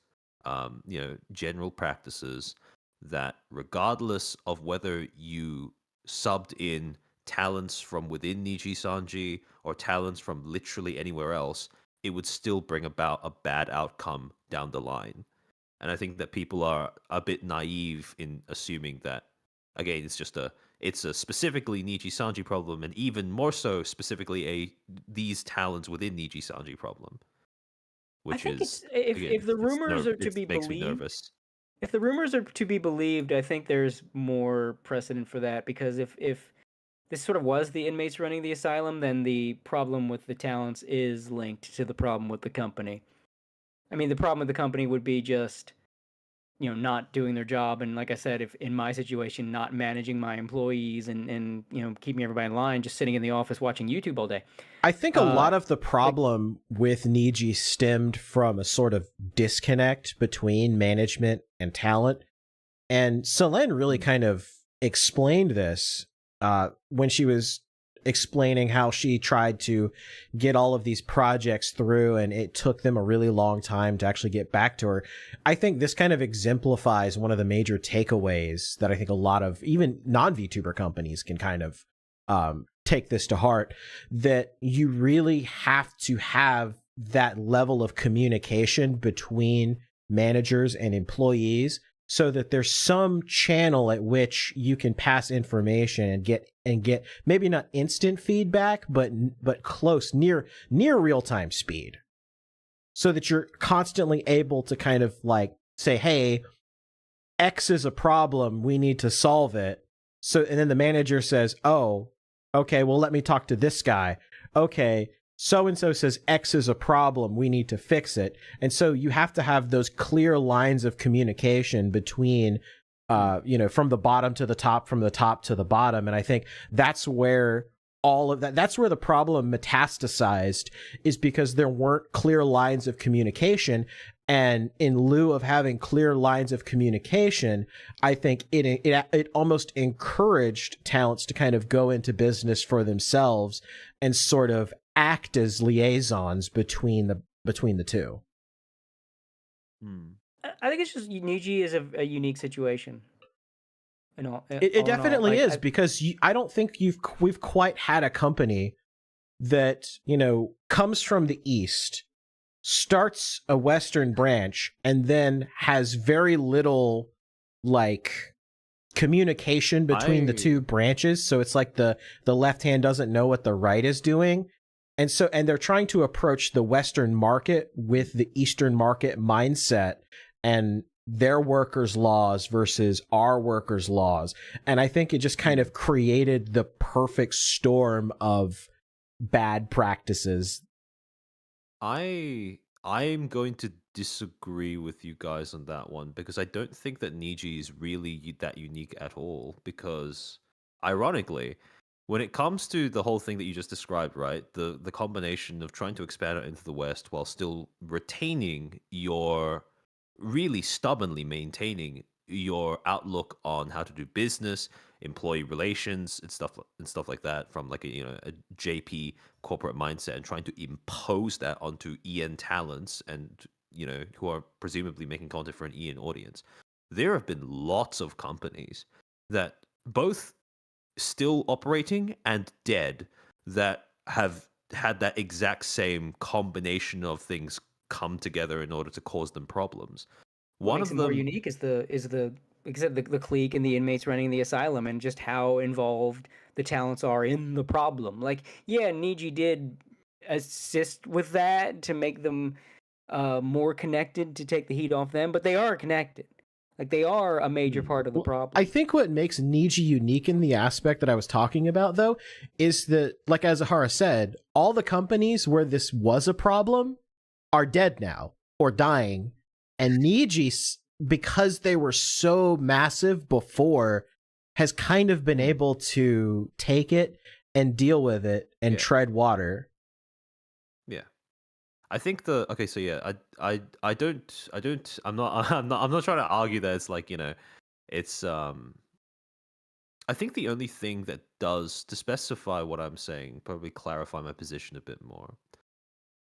general practices that, regardless of whether you subbed in talents from within Niji Sanji or talents from literally anywhere else, it would still bring about a bad outcome down the line. And I think that people are a bit naive in assuming that, again, it's a specifically Niji Sanji problem, and even more so specifically these talents within Niji Sanji problem. Which I think is, if the rumors are to be makes me believed, nervous. if the rumors are to be believed, I think there's more precedent for that, because if this sort of was the inmates running the asylum, then the problem with the talents is linked to the problem with the company. I mean, the problem with the company would be just, not doing their job, and like I said, if in my situation, not managing my employees and keeping everybody in line, just sitting in the office watching YouTube all day. I think a lot of the problem with Niji stemmed from a sort of disconnect between management and talent. And Selene really kind of explained this when she was explaining how she tried to get all of these projects through, and it took them a really long time to actually get back to her. I think this kind of exemplifies one of the major takeaways that I think a lot of even non-VTuber companies can kind of take this to heart, that you really have to have that level of communication between managers and employees so that there's some channel at which you can pass information and get maybe not instant feedback, but close, near real-time speed, so that you're constantly able to kind of like say, hey, X is a problem, we need to solve it. So, and then the manager says, oh, okay, well, let me talk to this guy. Okay, so-and-so says X is a problem, we need to fix it. And so you have to have those clear lines of communication between, from the bottom to the top, from the top to the bottom. And I think that's where that's where the problem metastasized, is because there weren't clear lines of communication. And in lieu of having clear lines of communication, I think it almost encouraged talents to kind of go into business for themselves and sort of act as liaisons between the two. I think it's just Niji is a unique situation. It definitely is, because I don't think we've quite had a company that comes from the East, starts a Western branch, and then has very little like communication between the two branches. So it's like the left hand doesn't know what the right is doing. And they're trying to approach the Western market with the Eastern market mindset and their workers' laws versus our workers' laws. And I think it just kind of created the perfect storm of bad practices. I'm going to disagree with you guys on that one, because I don't think that Niji is really that unique at all. Because, ironically, when it comes to the whole thing that you just described, right, the combination of trying to expand it into the West while still retaining really stubbornly maintaining your outlook on how to do business, employee relations, and stuff like that from like a JP corporate mindset, and trying to impose that onto EN talents and who are presumably making content for an EN audience. There have been lots of companies that both still operating and dead that have had that exact same combination of things come together in order to cause them problems. What One makes of it more them, unique is the like I said, the clique and the inmates running the asylum, and just how involved the talents are in the problem. Like, yeah, Niji did assist with that to make them more connected, to take the heat off them, but they are connected. Like, they are a major part of the Well, problem. I think what makes Niji unique in the aspect that I was talking about, though, is that, like as Ahara said, all the companies where this was a problem are dead now or dying. And Niji, because they were so massive before, has kind of been able to take it and deal with it and tread water. yeah. I think I don't I'm not trying to argue that it's like, it's I think the only thing that does, to specify what I'm saying, probably clarify my position a bit more.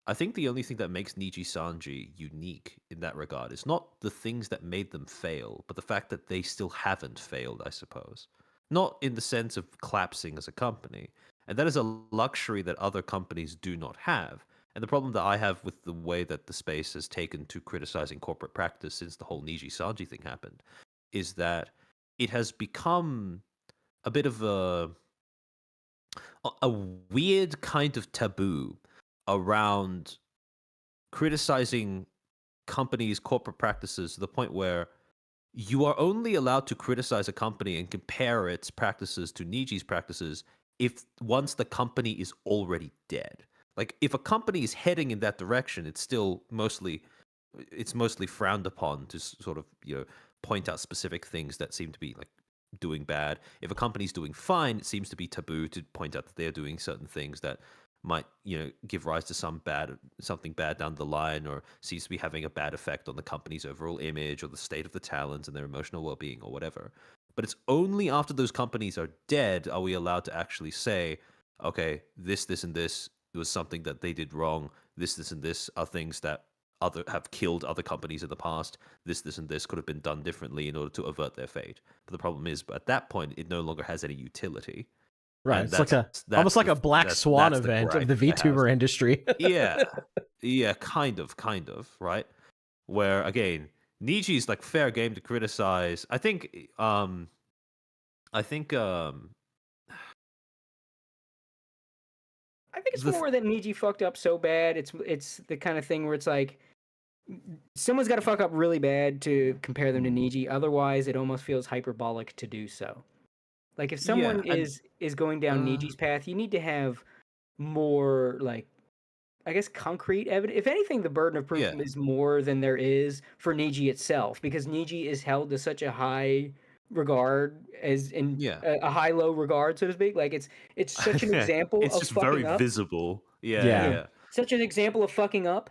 I think the only thing that makes Niji Sanji unique in that regard is not the things that made them fail, but the fact that they still haven't failed, I suppose. Not in the sense of collapsing as a company. And that is a luxury that other companies do not have. And the problem that I have with the way that the space has taken to criticizing corporate practice since the whole Niji Sanji thing happened is that it has become a bit of a weird kind of taboo around criticizing companies' corporate practices to the point where you are only allowed to criticize a company and compare its practices to Niji's practices if once the company is already dead. Like, if a company is heading in that direction, it's mostly frowned upon to sort of point out specific things that seem to be like doing bad. If a company's doing fine, it seems to be taboo to point out that they're doing certain things that might give rise to something bad down the line, or seems to be having a bad effect on the company's overall image or the state of the talent and their emotional well-being or whatever. But it's only after those companies are dead are we allowed to actually say, okay, this and this was something that they did wrong. This and this are things that have killed other companies in the past. This and this could have been done differently in order to avert their fate. But the problem is, at that point, it no longer has any utility. Right, it's like almost like a black swan event of the VTuber industry. yeah, kind of, right? Where again, Niji's like fair game to criticize. I think it's more that Niji fucked up so bad. It's the kind of thing where it's like someone's got to fuck up really bad to compare them to Niji. Otherwise, it almost feels hyperbolic to do so. Like, if someone is going down Niji's path, you need to have more, like, I guess, concrete evidence. If anything, the burden of proof is more than there is for Niji itself, because Niji is held to such a high regard, as in a high-low regard, so to speak. Like, it's such an example it's of just fucking very up. visible. Yeah. Such an example of fucking up.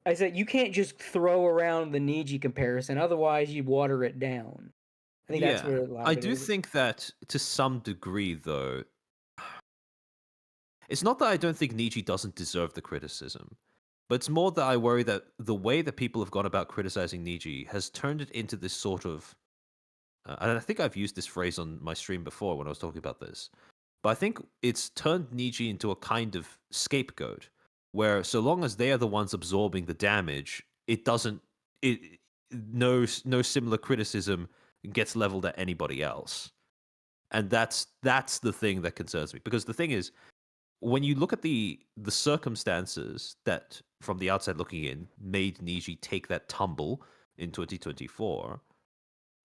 I said, you can't just throw around the Niji comparison, otherwise you water it down. I think that's where a lot of it is. Think that to some degree, though, it's not that I don't think Niji doesn't deserve the criticism, but it's more that I worry that the way that people have gone about criticizing Niji has turned it into this sort of, and I think I've used this phrase on my stream before when I was talking about this, but I think it's turned Niji into a kind of scapegoat, where so long as they are the ones absorbing the damage, no similar criticism gets leveled at anybody else. And that's the thing that concerns me, because the thing is, when you look at the circumstances that from the outside looking in made Niji take that tumble in 2024,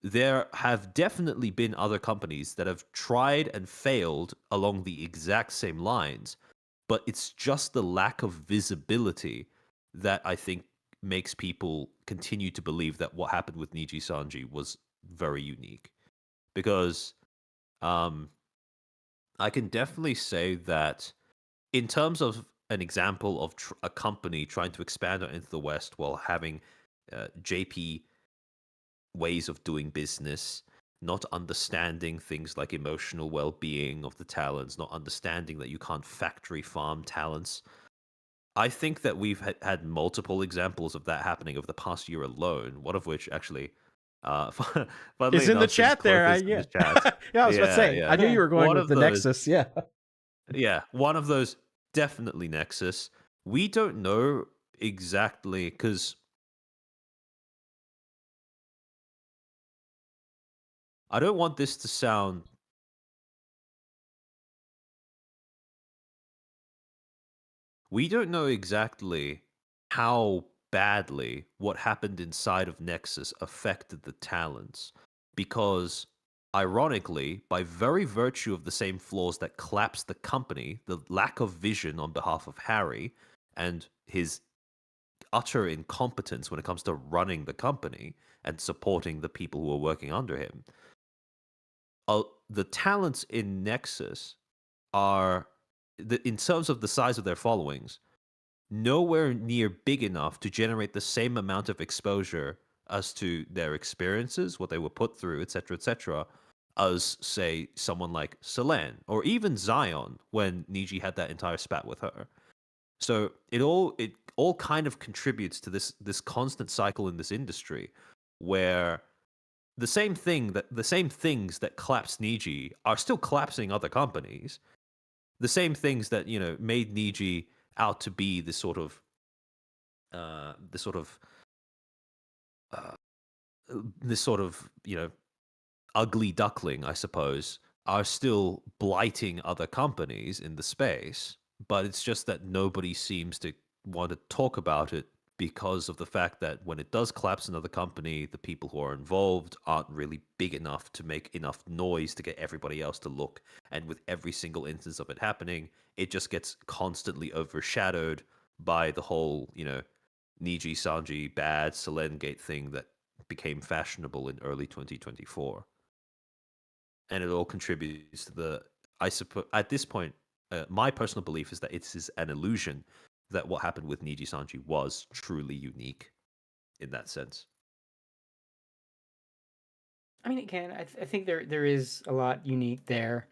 there have definitely been other companies that have tried and failed along the exact same lines, but it's just the lack of visibility that I think makes people continue to believe that what happened with Niji Sanji was very unique. Because I can definitely say that in terms of an example of a company trying to expand into the West while having JP ways of doing business, not understanding things like emotional well-being of the talents, not understanding that you can't factory farm talents. I think that we've had multiple examples of that happening over the past year alone, one of which actually It's in the chat there. Yeah, Yeah, I was about to say, I knew you were going one with of the those, Nexus. Yeah. Yeah, one of those, definitely Nexus. We don't know exactly, because I don't want this to sound... We don't know exactly how badly what happened inside of Nexus affected the talents, because ironically, by very virtue of the same flaws that collapsed the company, the lack of vision on behalf of Harry and his utter incompetence when it comes to running the company and supporting the people who are working under him, the talents in Nexus are, in terms of the size of their followings, nowhere near big enough to generate the same amount of exposure as to their experiences, what they were put through, etc., as, say, someone like Selene or even Zion when Niji had that entire spat with her. So it all kind of contributes to this constant cycle in this industry where the same things that collapsed Niji are still collapsing other companies. The same things that, you know, made Niji out to be this sort of you know, ugly duckling, I suppose, are still blighting other companies in the space. But it's just that nobody seems to want to talk about it because of the fact that when it does collapse another company, the people who are involved aren't really big enough to make enough noise to get everybody else to look. And with every single instance of it happening, it just gets constantly overshadowed by the whole, you know, Niji Sanji bad Selene-gate thing that became fashionable in early 2024. And it all contributes to the, I suppose, at this point, my personal belief is that it is an illusion that what happened with Niji Sanji was truly unique in that sense. I mean, it can. I think there is a lot unique there,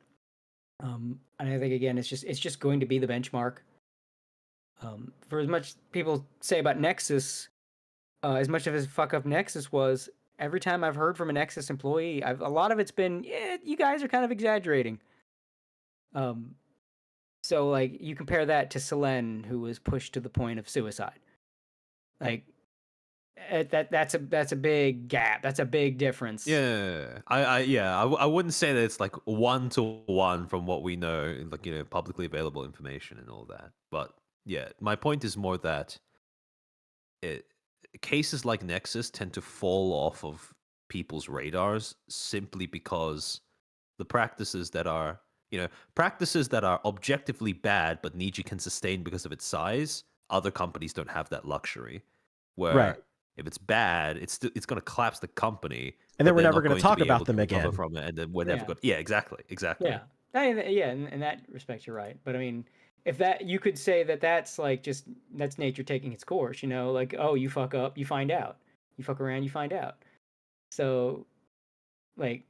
and I think again, it's just going to be the benchmark. For as much people say about Nexus, as much of a fuck up Nexus was, every time I've heard from a Nexus employee, a lot of it's been, yeah, you guys are kind of exaggerating. So like you compare that to Selene, who was pushed to the point of suicide. Like that's a big gap. That's a big difference. Yeah, I wouldn't say that it's like 1-to-1 from what we know, like, you know, publicly available information and all that. But yeah, my point is more that cases like Nexus tend to fall off of people's radars simply because the practices that are, you know, practices that are objectively bad but Niji can sustain because of its size, other companies don't have that luxury. Where if it's bad, it's going to collapse the company, and then we're never going to talk about them again. From it, and then we're never going. Yeah, exactly. Yeah, yeah. In that respect, you're right. But I mean, if that, you could say that that's like just, that's nature taking its course. You know, like, oh, you fuck up, you find out. You fuck around, you find out. So, like,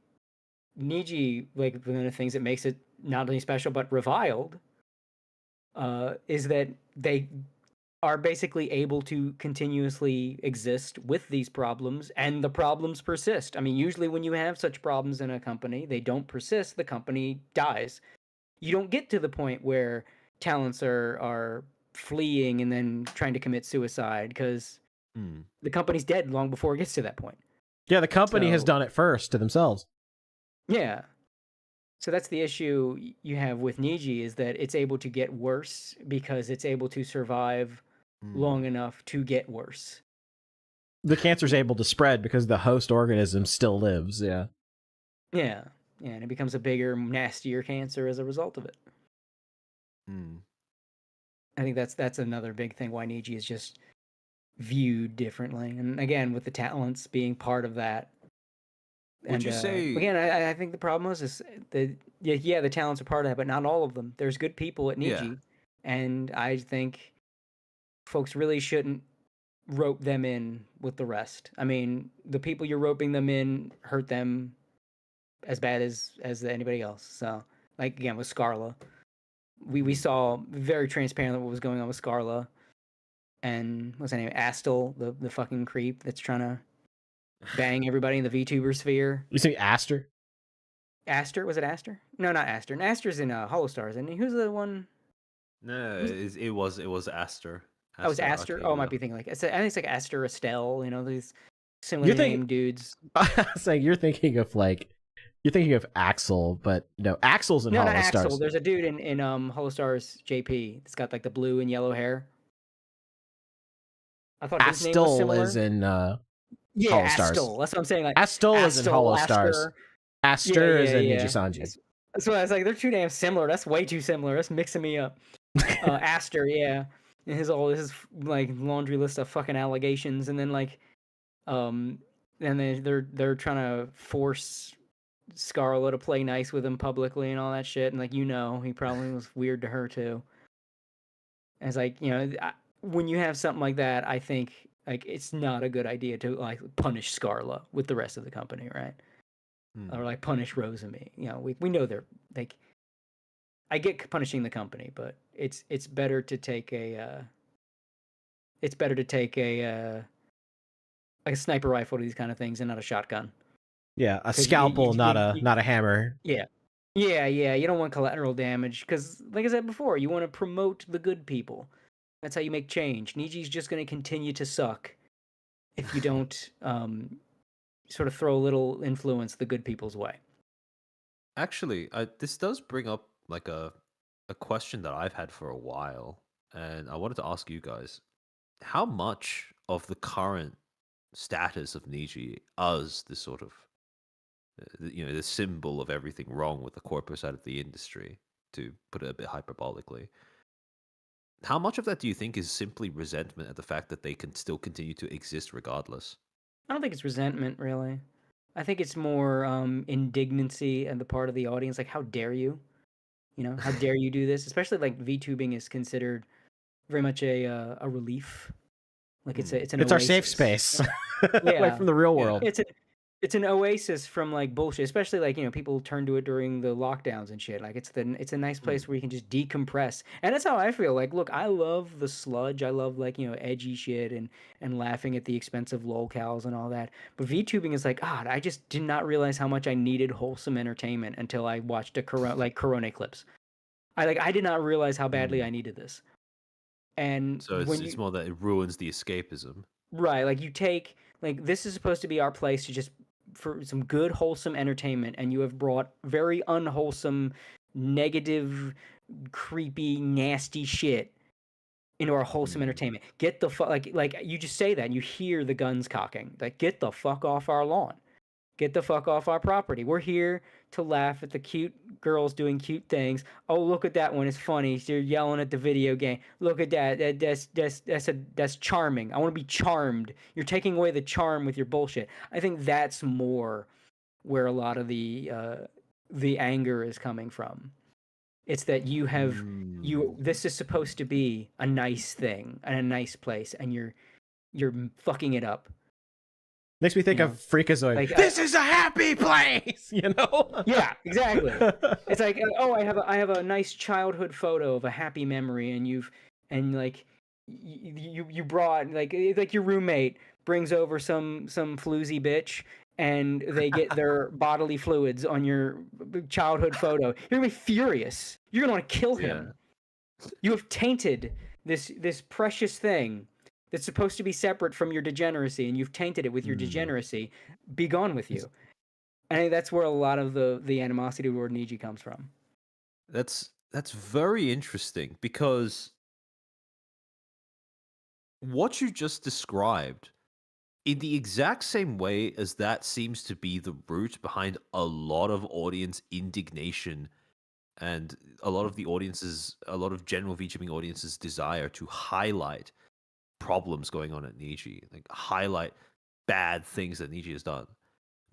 Niji, like, one of the things that makes it not only special but reviled, is that they are basically able to continuously exist with these problems, and the problems persist. I mean, usually when you have such problems in a company, they don't persist, the company dies. You don't get to the point where talents are fleeing and then trying to commit suicide, because the company's dead long before it gets to that point. Yeah, the company has done it first to themselves. Yeah. So that's the issue you have with Niji, is that it's able to get worse because it's able to survive long enough to get worse. The cancer's able to spread because the host organism still lives, yeah. Yeah, and it becomes a bigger, nastier cancer as a result of it. I think that's another big thing why Niji is just viewed differently. And again, with the talents being part of that. Would you say... Again, I think the problem is the talents are part of that, but not all of them. There's good people at Niji, and I think folks really shouldn't rope them in with the rest. I mean, the people you're roping them in hurt them as bad as anybody else. So, like again with Scarla, we saw very transparently what was going on with Scarla, and what's her name, Astel, the fucking creep that's trying to bang everybody in the VTuber sphere. You say Aster? Aster, was it Aster? No, not Aster. And Aster's in Holostars, isn't he? Who's the one? No, it was Aster. Oh, it's Aster. Araki, Oh, I might yeah. be thinking like I think it's like Aster, Estelle. You know, these similar named dudes. It's like you're thinking of Axel, but no, Axel's in No, not Holostars. Axel. There's a dude in Holostars JP that's got like the blue and yellow hair. I thought his name was Astel similar. is in Yeah, Holostars. Astel. That's what I'm saying. Like Astel is in Holostars. Aster is in yeah. Niji Sanji. So I was like, they're too damn similar. That's way too similar. That's mixing me up. Aster, yeah, and his like laundry list of fucking allegations, and then like, and they're trying to force Scarla to play nice with him publicly and all that shit, and like he probably was weird to her too. And it's like when you have something like that, I think like it's not a good idea to like punish Scarla with the rest of the company, right? Or like punish Rose and me. We know they're like. I get punishing the company, but it's better to take a like a sniper rifle to these kind of things and not a shotgun. Yeah, a scalpel, not a hammer. Yeah. You don't want collateral damage because, like I said before, you want to promote the good people. That's how you make change. Niji's just going to continue to suck if you don't sort of throw a little influence the good people's way. Actually, this does bring up like a question that I've had for a while, and I wanted to ask you guys: how much of the current status of Niji as the sort of the symbol of everything wrong with the corporate side of the industry, to put it a bit hyperbolically, how much of that do you think is simply resentment at the fact that they can still continue to exist regardless? I don't think it's resentment, really. I think it's more indignancy on the part of the audience. Like, how dare you? How dare you do this? Especially like VTubing is considered very much a relief. Like it's our safe space, away from the real world. It's an oasis from like bullshit. Especially like people turn to it during the lockdowns and shit. Like it's a nice place where you can just decompress. And that's how I feel. Like, look, I love the sludge. I love like edgy shit and laughing at the expense of lolcows and all that. But VTubing is like, God, I just did not realize how much I needed wholesome entertainment until I watched Corona clips. I did not realize how badly I needed this. And so it's more that it ruins the escapism, right? Like you take this is supposed to be our place to just for some good wholesome entertainment, and you have brought very unwholesome, negative, creepy, nasty shit into our wholesome entertainment. Get the fuck like you just say that and you hear the guns cocking. Like, get the fuck off our lawn. Get the fuck off our property. We're here to laugh at the cute girls doing cute things. Oh, look at that one. It's funny. They're yelling at the video game. Look at that. That's charming. I want to be charmed. You're taking away the charm with your bullshit. I think that's more where a lot of the anger is coming from. It's that you have this is supposed to be a nice thing and a nice place, and you're fucking it up. Makes me think of Freakazoid. Like, this is a happy place, Yeah, exactly. It's like, oh, I have a nice childhood photo of a happy memory, and you brought like your roommate brings over some floozy bitch, and they get their bodily fluids on your childhood photo. You're gonna be furious. You're gonna want to kill him. Yeah. You have tainted this precious thing that's supposed to be separate from your degeneracy, and you've tainted it with your degeneracy. Be gone with you. I think that's where a lot of the animosity toward Niji comes from. That's very interesting, because what you just described, in the exact same way as that seems to be the root behind a lot of audience indignation and a lot of general VTubing audiences' desire to highlight problems going on at Niji, like highlight bad things that Niji has done.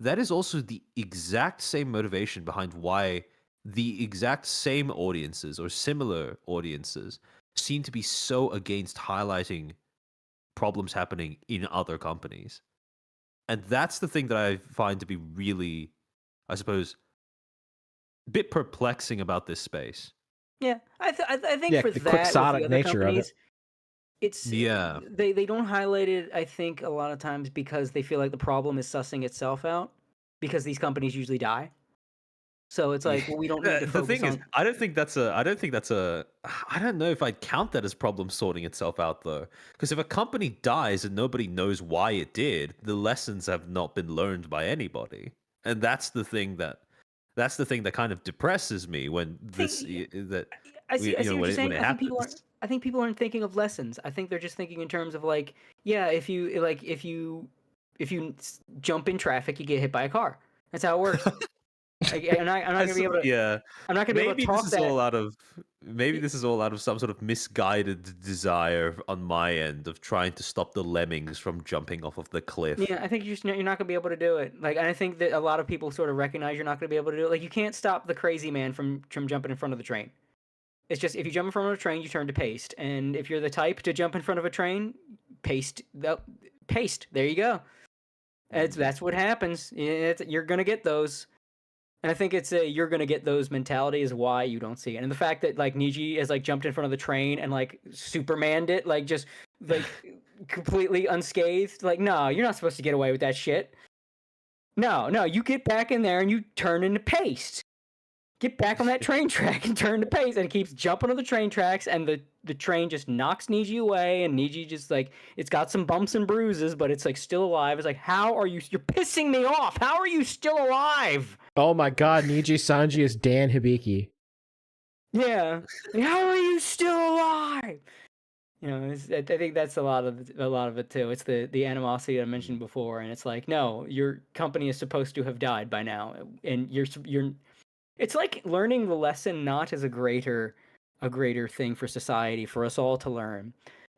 That is also the exact same motivation behind why the exact same audiences or similar audiences seem to be so against highlighting problems happening in other companies. And that's the thing that I find to be really, I suppose, a bit perplexing about this space. Yeah, I think Yeah, for the that, with the quixotic other nature of it. companies, it's Yeah. they don't highlight it. I think a lot of times because they feel like the problem is sussing itself out because these companies usually die. So it's like, well, we don't need to The focus thing on. is, I don't know if I'd count that as problem sorting itself out though. Because if a company dies and nobody knows why it did, the lessons have not been learned by anybody. And that's the thing that kind of depresses me when I see what you're saying. when it I think people aren't. happens. I think people aren't thinking of lessons. I think they're just thinking in terms of like, yeah, if you jump in traffic, you get hit by a car. That's how it works. Like, I'm not gonna be able to. Yeah. I'm not gonna be able to Maybe talk this is that. all out of some sort of misguided desire on my end of trying to stop the lemmings from jumping off of the cliff. Yeah, I think you're not gonna be able to do it. Like, and I think that a lot of people sort of recognize you're not gonna be able to do it. Like, you can't stop the crazy man from jumping in front of the train. It's just if you jump in front of a train, you turn to paste, and if you're the type to jump in front of a train, paste. There you go. That's what happens. You're gonna get those. And I think it's you're gonna get those mentality is why you don't see it. And the fact that like Niji has like jumped in front of the train and like Supermaned it, like just like completely unscathed. Like, no, you're not supposed to get away with that shit. No, you get back in there and you turn into paste. Get back on that train track and turn to paste. And it keeps jumping on the train tracks, and the train just knocks Niji away, and Niji just like, it's got some bumps and bruises, but it's like still alive. It's like, how are you? You're pissing me off. How are you still alive? Oh my god, Niji Sanji is Dan Hibiki. Yeah. Like, how are you still alive? You know, I think that's a lot of it too. It's the animosity I mentioned before, and it's like, no, your company is supposed to have died by now, and you're. It's like learning the lesson not as a greater thing for society for us all to learn,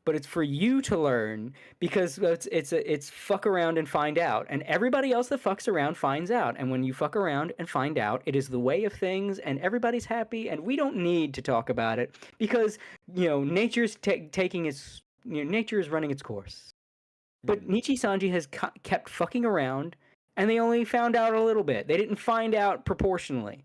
but it's for you to learn, because it's fuck around and find out, and everybody else that fucks around finds out. And when you fuck around and find out, it is the way of things, and everybody's happy, and we don't need to talk about it because nature's taking its nature is running its course. But Niji Sanji has kept fucking around, and they only found out a little bit. They didn't find out proportionally.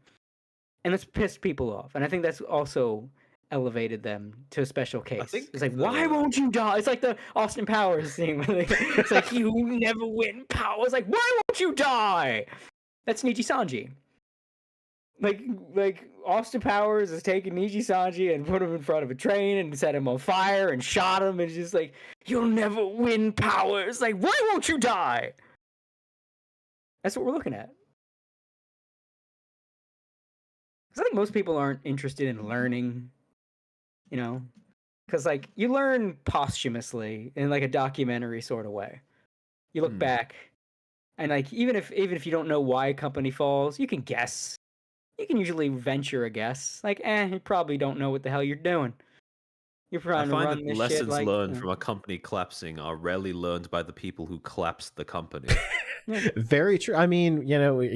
And that's pissed people off. And I think that's also elevated them to a special case. It's like, why won't you die? It's like the Austin Powers thing. It's like, you never win power. It's like, why won't you die? That's Niji Sanji. Like Austin Powers is taking Niji Sanji and put him in front of a train and set him on fire and shot him. And it's just like, you'll never win power. It's like, why won't you die? That's what we're looking at. I think most people aren't interested in learning, because like you learn posthumously in like a documentary sort of way. You look back, and like even if you don't know why a company falls, you can guess. You can usually venture a guess. Like, you probably don't know what the hell you're doing. You're trying to run this lessons shit like, learned from a company collapsing are rarely learned by the people who collapsed the company. Very true. I mean,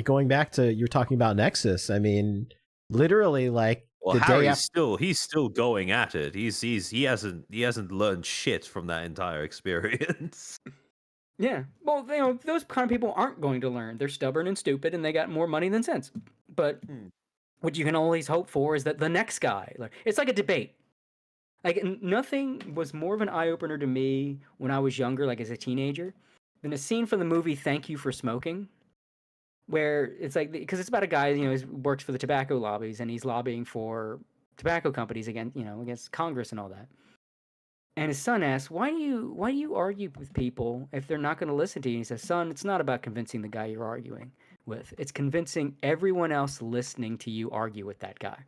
going back to you're talking about Nexus. I mean. Literally, like well, the day after, he's still going at it. He hasn't learned shit from that entire experience. Yeah, well, those kind of people aren't going to learn. They're stubborn and stupid, and they got more money than sense. But what you can always hope for is that the next guy, it's like a debate. Like, nothing was more of an eye opener to me when I was younger, like as a teenager, than a scene from the movie Thank You for Smoking. Where it's like, because it's about a guy, who works for the tobacco lobbies, and he's lobbying for tobacco companies against Congress and all that. And his son asks, why do you argue with people if they're not going to listen to you? And he says, son, it's not about convincing the guy you're arguing with. It's convincing everyone else listening to you argue with that guy.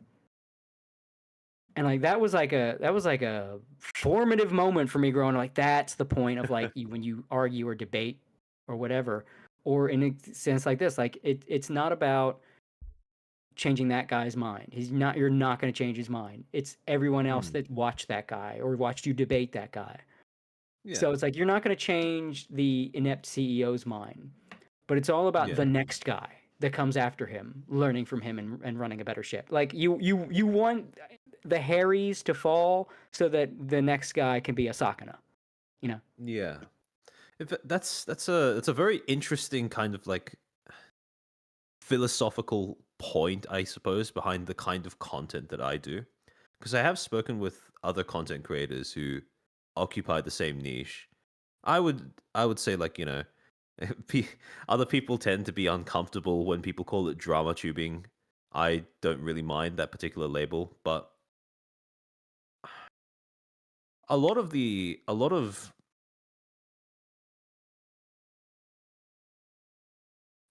And like that was like a formative moment for me growing up. Like, that's the point of like when you argue or debate or whatever. Or in a sense like this, like it's not about changing that guy's mind. You're not going to change his mind. It's everyone else that watched that guy or watched you debate that guy. Yeah. So it's like, you're not going to change the inept CEO's mind, but it's all about the next guy that comes after him, learning from him and running a better ship. Like you want the Harrys to fall so that the next guy can be a Sakana. You know. Yeah. That's a very interesting kind of like philosophical point, I suppose, behind the kind of content that I do. Because I have spoken with other content creators who occupy the same niche. I would say, like, other people tend to be uncomfortable when people call it drama tubing. I don't really mind that particular label, but a lot of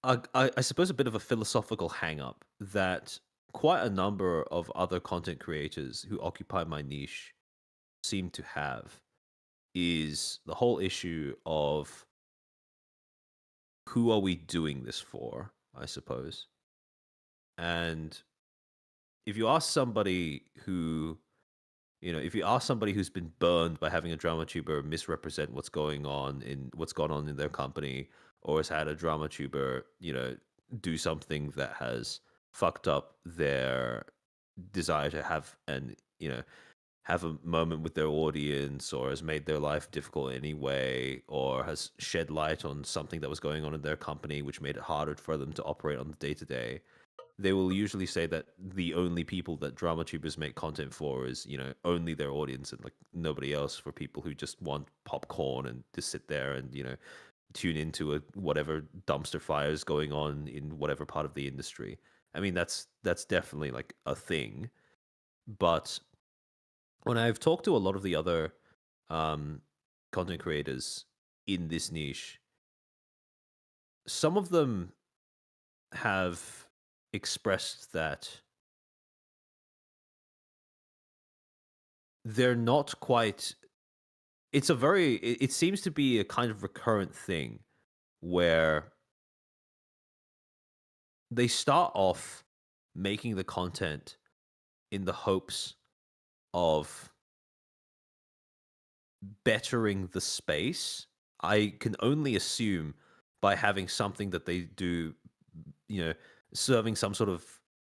I suppose a bit of a philosophical hang up that quite a number of other content creators who occupy my niche seem to have is the whole issue of who are we doing this for, I suppose. And if you ask somebody who, if you ask somebody who's been burned by having a drama tuber misrepresent what's gone on in their company, or has had a drama tuber, do something that has fucked up their desire to have have a moment with their audience, or has made their life difficult in any way, or has shed light on something that was going on in their company which made it harder for them to operate on the day-to-day, they will usually say that the only people that drama tubers make content for is, only their audience, and like nobody else, for people who just want popcorn and to sit there and, tune into whatever dumpster fire is going on in whatever part of the industry. I mean, that's definitely like a thing. But when I've talked to a lot of the other content creators in this niche, some of them have expressed that they're not quite. It seems to be a kind of recurrent thing where they start off making the content in the hopes of bettering the space. I can only assume by having something that they do, serving some sort of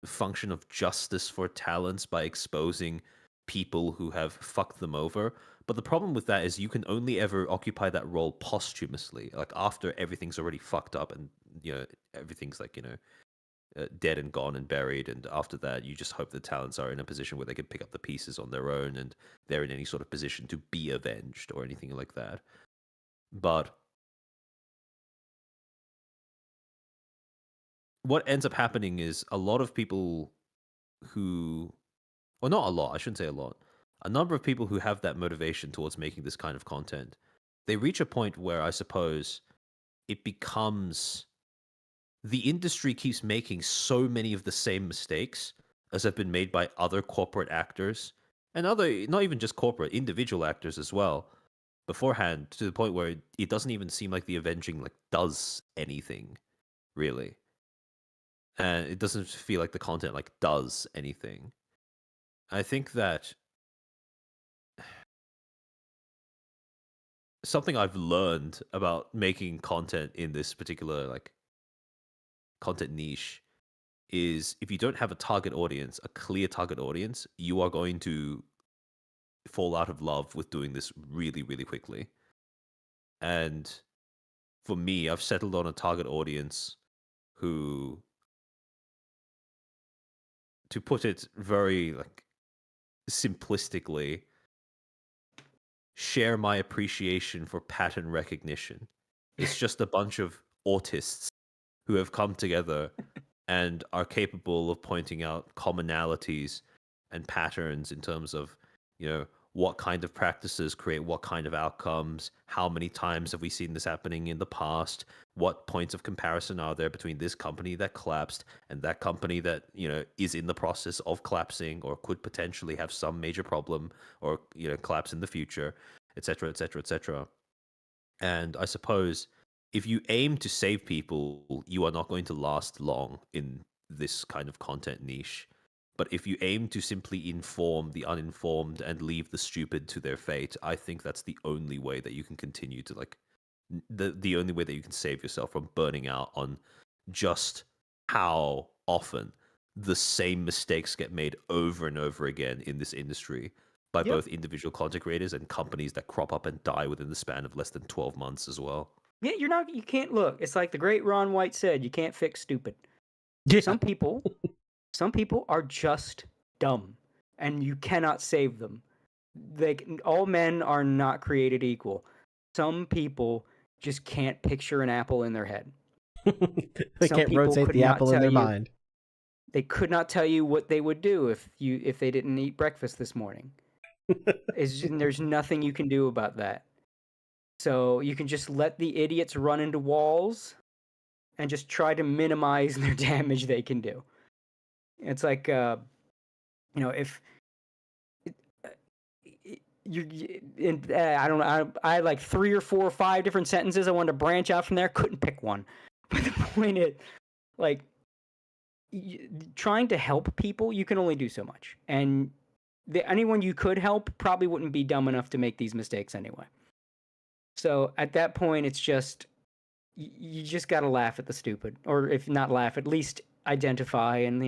function of justice for talents by exposing people who have fucked them over. But the problem with that is you can only ever occupy that role posthumously, like after everything's already fucked up and everything's like dead and gone and buried, and after that you just hope the talents are in a position where they can pick up the pieces on their own and they're in any sort of position to be avenged or anything like that. But what ends up happening is a lot of people who, or not a lot, I shouldn't say a lot, a number of people who have that motivation towards making this kind of content, they reach a point where I suppose it becomes, the industry keeps making so many of the same mistakes as have been made by other corporate actors and other, not even just corporate, individual actors as well beforehand, to the point where it doesn't even seem like the avenging like does anything really. And it doesn't feel like the content like does anything. I think that something I've learned about making content in this particular like content niche is if you don't have a target audience, a clear target audience, you are going to fall out of love with doing this really, really quickly. And for me, I've settled on a target audience who, to put it very like simplistically, share my appreciation for pattern recognition. It's just a bunch of autists who have come together and are capable of pointing out commonalities and patterns in terms of, what kind of practices create what kind of outcomes, how many times have we seen this happening in the past, what points of comparison are there between this company that collapsed and that company that, is in the process of collapsing or could potentially have some major problem or, collapse in the future, etc., etc., etc. And I suppose if you aim to save people, you are not going to last long in this kind of content niche. But if you aim to simply inform the uninformed and leave the stupid to their fate, I think that's the only way that you can continue to like the only way that you can save yourself from burning out on just how often the same mistakes get made over and over again in this industry by both individual content creators and companies that crop up and die within the span of less than 12 months as well. Yeah, you can't look. It's like the great Ron White said, you can't fix stupid. Yeah. Some people are just dumb, and you cannot save them. All men are not created equal. Some people just can't picture an apple in their head. They can't rotate the apple in their mind. They could not tell you what they would do if they didn't eat breakfast this morning. There's nothing you can do about that. So you can just let the idiots run into walls and just try to minimize their damage they can do. It's like, if I don't know, I had like 3 or 4 or 5 different sentences I wanted to branch out from there. Couldn't pick one. But the point is, like, trying to help people, you can only do so much. And anyone you could help probably wouldn't be dumb enough to make these mistakes anyway. So at that point, it's just, you just got to laugh at the stupid. Or if not laugh, at least identify and,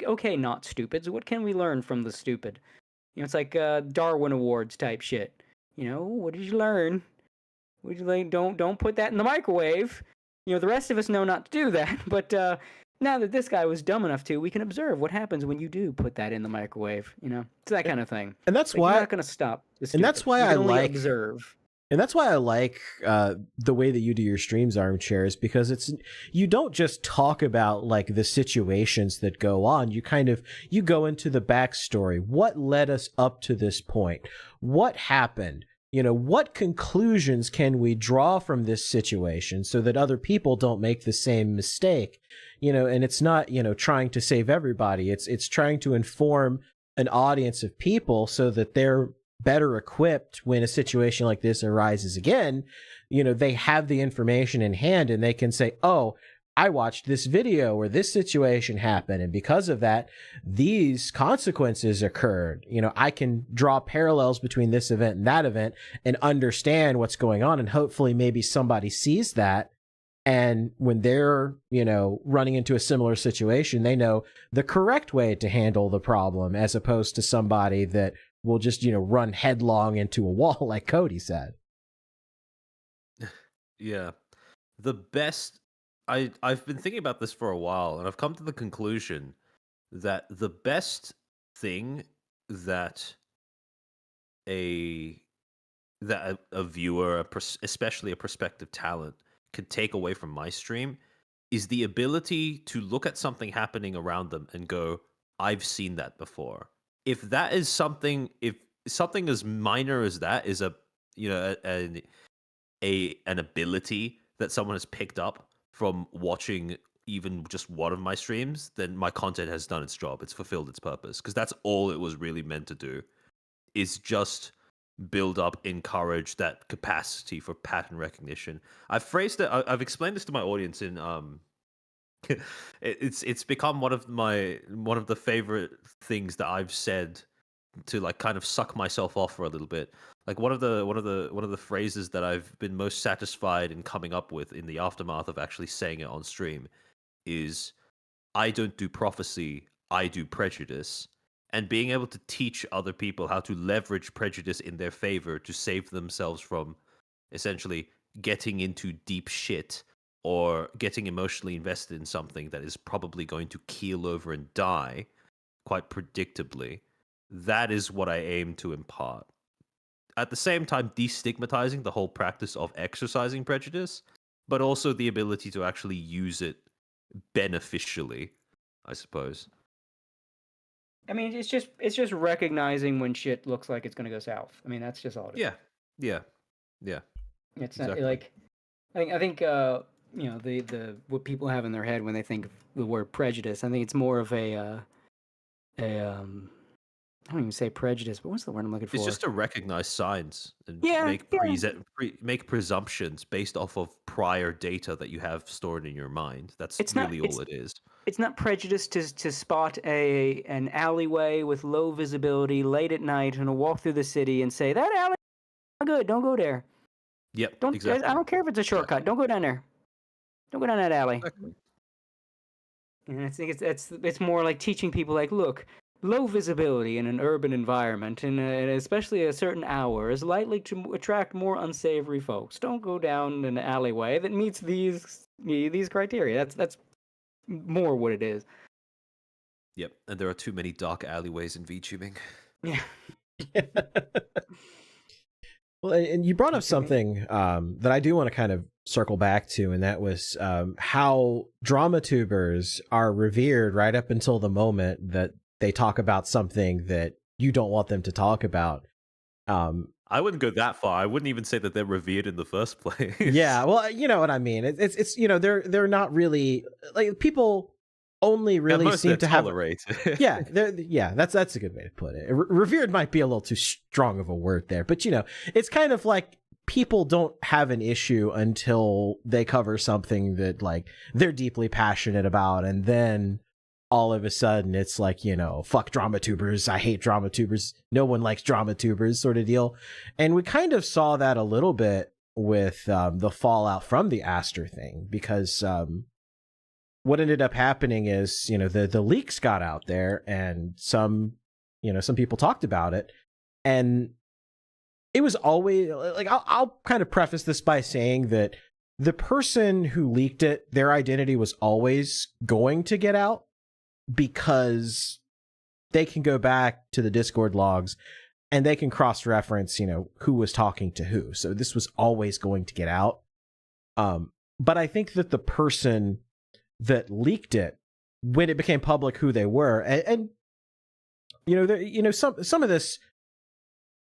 okay, not stupids. What can we learn from the stupid? It's like Darwin Awards type shit. What did you learn? Would you like, don't put that in the microwave. The rest of us know not to do that. But now that this guy was dumb enough to, we can observe what happens when you do put that in the microwave. It's that kind of thing. And that's why you're not going to stop. And that's why I like observe. And that's why I like the way that you do your streams, Armchair, is because you don't just talk about like the situations that go on. You go into the backstory. What led us up to this point? What happened? What conclusions can we draw from this situation so that other people don't make the same mistake? And it's not, trying to save everybody. It's trying to inform an audience of people so that they're better equipped when a situation like this arises again. They have the information in hand and they can say, oh, I watched this video where this situation happened, and because of that, these consequences occurred. I can draw parallels between this event and that event and understand what's going on, and hopefully maybe somebody sees that, and when they're, running into a similar situation, they know the correct way to handle the problem, as opposed to somebody that will just, run headlong into a wall, like Cody said. Yeah. The best... I've been thinking about this for a while, and I've come to the conclusion that the best thing that a viewer, especially a prospective talent, could take away from my stream is the ability to look at something happening around them and go, I've seen that before. If that is something, if something as minor as that is an ability that someone has picked up from watching even just one of my streams, then my content has done its job. It's fulfilled its purpose, because that's all it was really meant to do, is just build up, encourage that capacity for pattern recognition. I've phrased it, I've explained this to my audience in it's become one of the favorite things that I've said to like kind of suck myself off for a little bit. Like one of the phrases that I've been most satisfied in coming up with in the aftermath of actually saying it on stream is, I don't do prophecy, I do prejudice. And being able to teach other people how to leverage prejudice in their favor to save themselves from essentially getting into deep shit or getting emotionally invested in something that is probably going to keel over and die quite predictably. That is what I aim to impart. At the same time, destigmatizing the whole practice of exercising prejudice, but also the ability to actually use it beneficially, I suppose. I mean, it's just recognizing when shit looks like it's going to go south. I mean, that's just all it is. Yeah. It's Exactly. not like, I think the what people have in their head when they think of the word prejudice. I think it's more of a I don't even say prejudice, but what's the word I'm looking for? It's just to recognize signs and make presumptions based off of prior data that you have stored in your mind. That's all it is. It's not prejudice to spot an alleyway with low visibility late at night and walk through the city and say, that alley is good, don't go there. Yep, exactly. I don't care if it's a shortcut. Don't go down there. Don't go down that alley. Exactly. And I think it's more like teaching people, like, look, low visibility in an urban environment, and especially a certain hour, is likely to attract more unsavory folks. Don't go down an alleyway that meets these criteria. That's more what it is. Yep, and there are too many dark alleyways in VTubing. Yeah. Well, and you brought up something that I do want to kind of circle back to, and that was how drama tubers are revered right up until the moment that they talk about something that you don't want them to talk about. I wouldn't go that far. I wouldn't even say that they're revered in the first place. Yeah, well, you know what I mean. It's they're not really like people only really seem to have yeah, that's a good way to put it. Revered might be a little too strong of a word there, but it's kind of like people don't have an issue until they cover something that like they're deeply passionate about, and then all of a sudden it's like, fuck drama tubers, I hate drama tubers, no one likes drama tubers sort of deal. And we kind of saw that a little bit with the fallout from the Aster thing, because what ended up happening is, the leaks got out there, and some people talked about it, and it was always like, I'll kind of preface this by saying that the person who leaked it, their identity was always going to get out, because they can go back to the Discord logs and they can cross-reference, who was talking to who. So this was always going to get out. But I think that the person that leaked it, when it became public who they were, and some of this,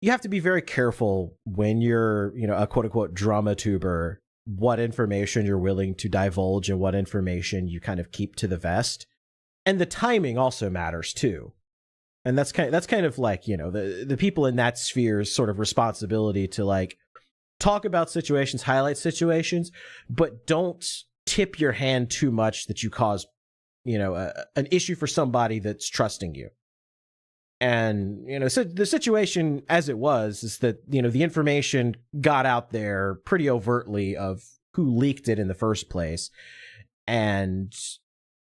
you have to be very careful when you're a quote-unquote drama tuber, what information you're willing to divulge and what information you kind of keep to the vest. And the timing also matters too. And that's kind of like, the people in that sphere's sort of responsibility to like talk about situations, highlight situations, but don't tip your hand too much that you cause, an issue for somebody that's trusting you. And, so the situation as it was is that, the information got out there pretty overtly of who leaked it in the first place. And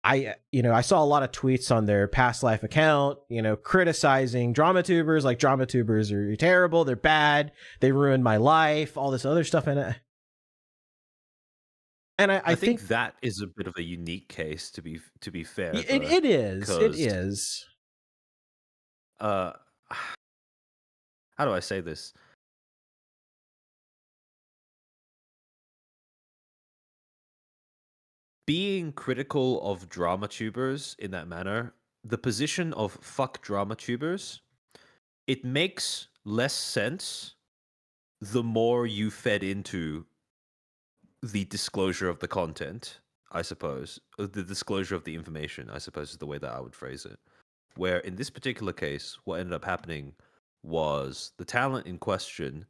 I saw a lot of tweets on their past life account, criticizing drama tubers, like drama tubers are terrible, they're bad, they ruined my life, all this other stuff. And I think that is a bit of a unique case, to be fair. It is. How do I say this? Being critical of drama tubers in that manner, the position of fuck drama tubers, it makes less sense the more you fed into the disclosure of the content, I suppose. The disclosure of the information, I suppose, is the way that I would phrase it. Where in this particular case, what ended up happening was the talent in question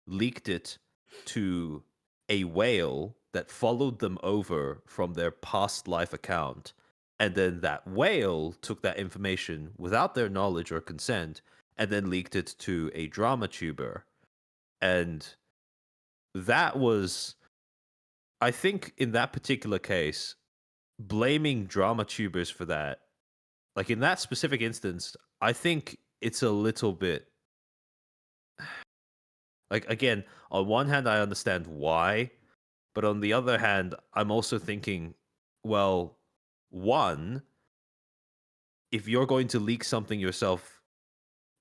leaked it to a whale that followed them over from their past life account. And then that whale took that information without their knowledge or consent and then leaked it to a drama tuber. And that was, I think in that particular case, blaming drama tubers for that, like in that specific instance, I think it's a little bit, like, again, on one hand, I understand why, but on the other hand, I'm also thinking, well, one, if you're going to leak something yourself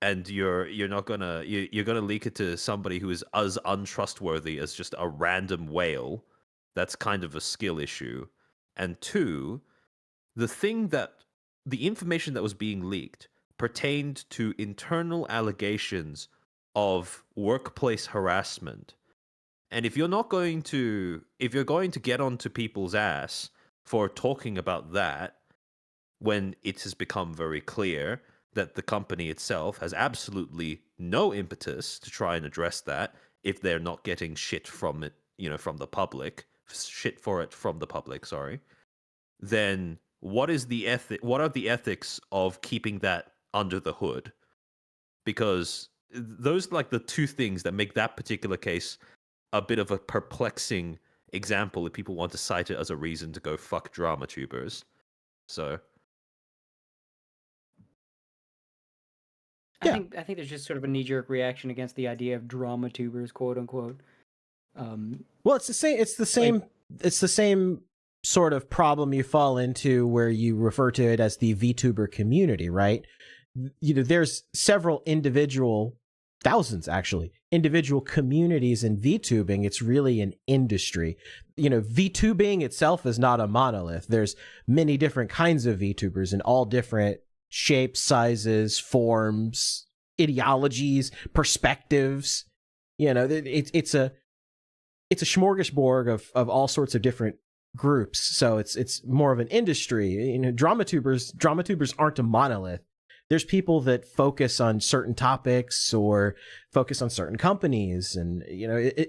and you're gonna leak it to somebody who is as untrustworthy as just a random whale, that's kind of a skill issue. And two, the information that was being leaked pertained to internal allegations of workplace harassment. And if you're going to get onto people's ass for talking about that, when it has become very clear that the company itself has absolutely no impetus to try and address that, if they're not getting shit from it, from the public, sorry, then what are the ethics of keeping that under the hood? Because those are like the two things that make that particular case a bit of a perplexing example if people want to cite it as a reason to go fuck drama tubers. So I think there's just sort of a knee-jerk reaction against the idea of drama tubers, quote unquote. Well, it's the same. It's the same. It's the same sort of problem you fall into where you refer to it as the VTuber community, right? There's several thousands actually, individual communities in VTubing. It's really an industry. VTubing itself is not a monolith. There's many different kinds of VTubers in all different shapes, sizes, forms, ideologies, perspectives. It's a smorgasbord of all sorts of different groups. So it's more of an industry. Drama tubers aren't a monolith. There's people that focus on certain topics or focus on certain companies, and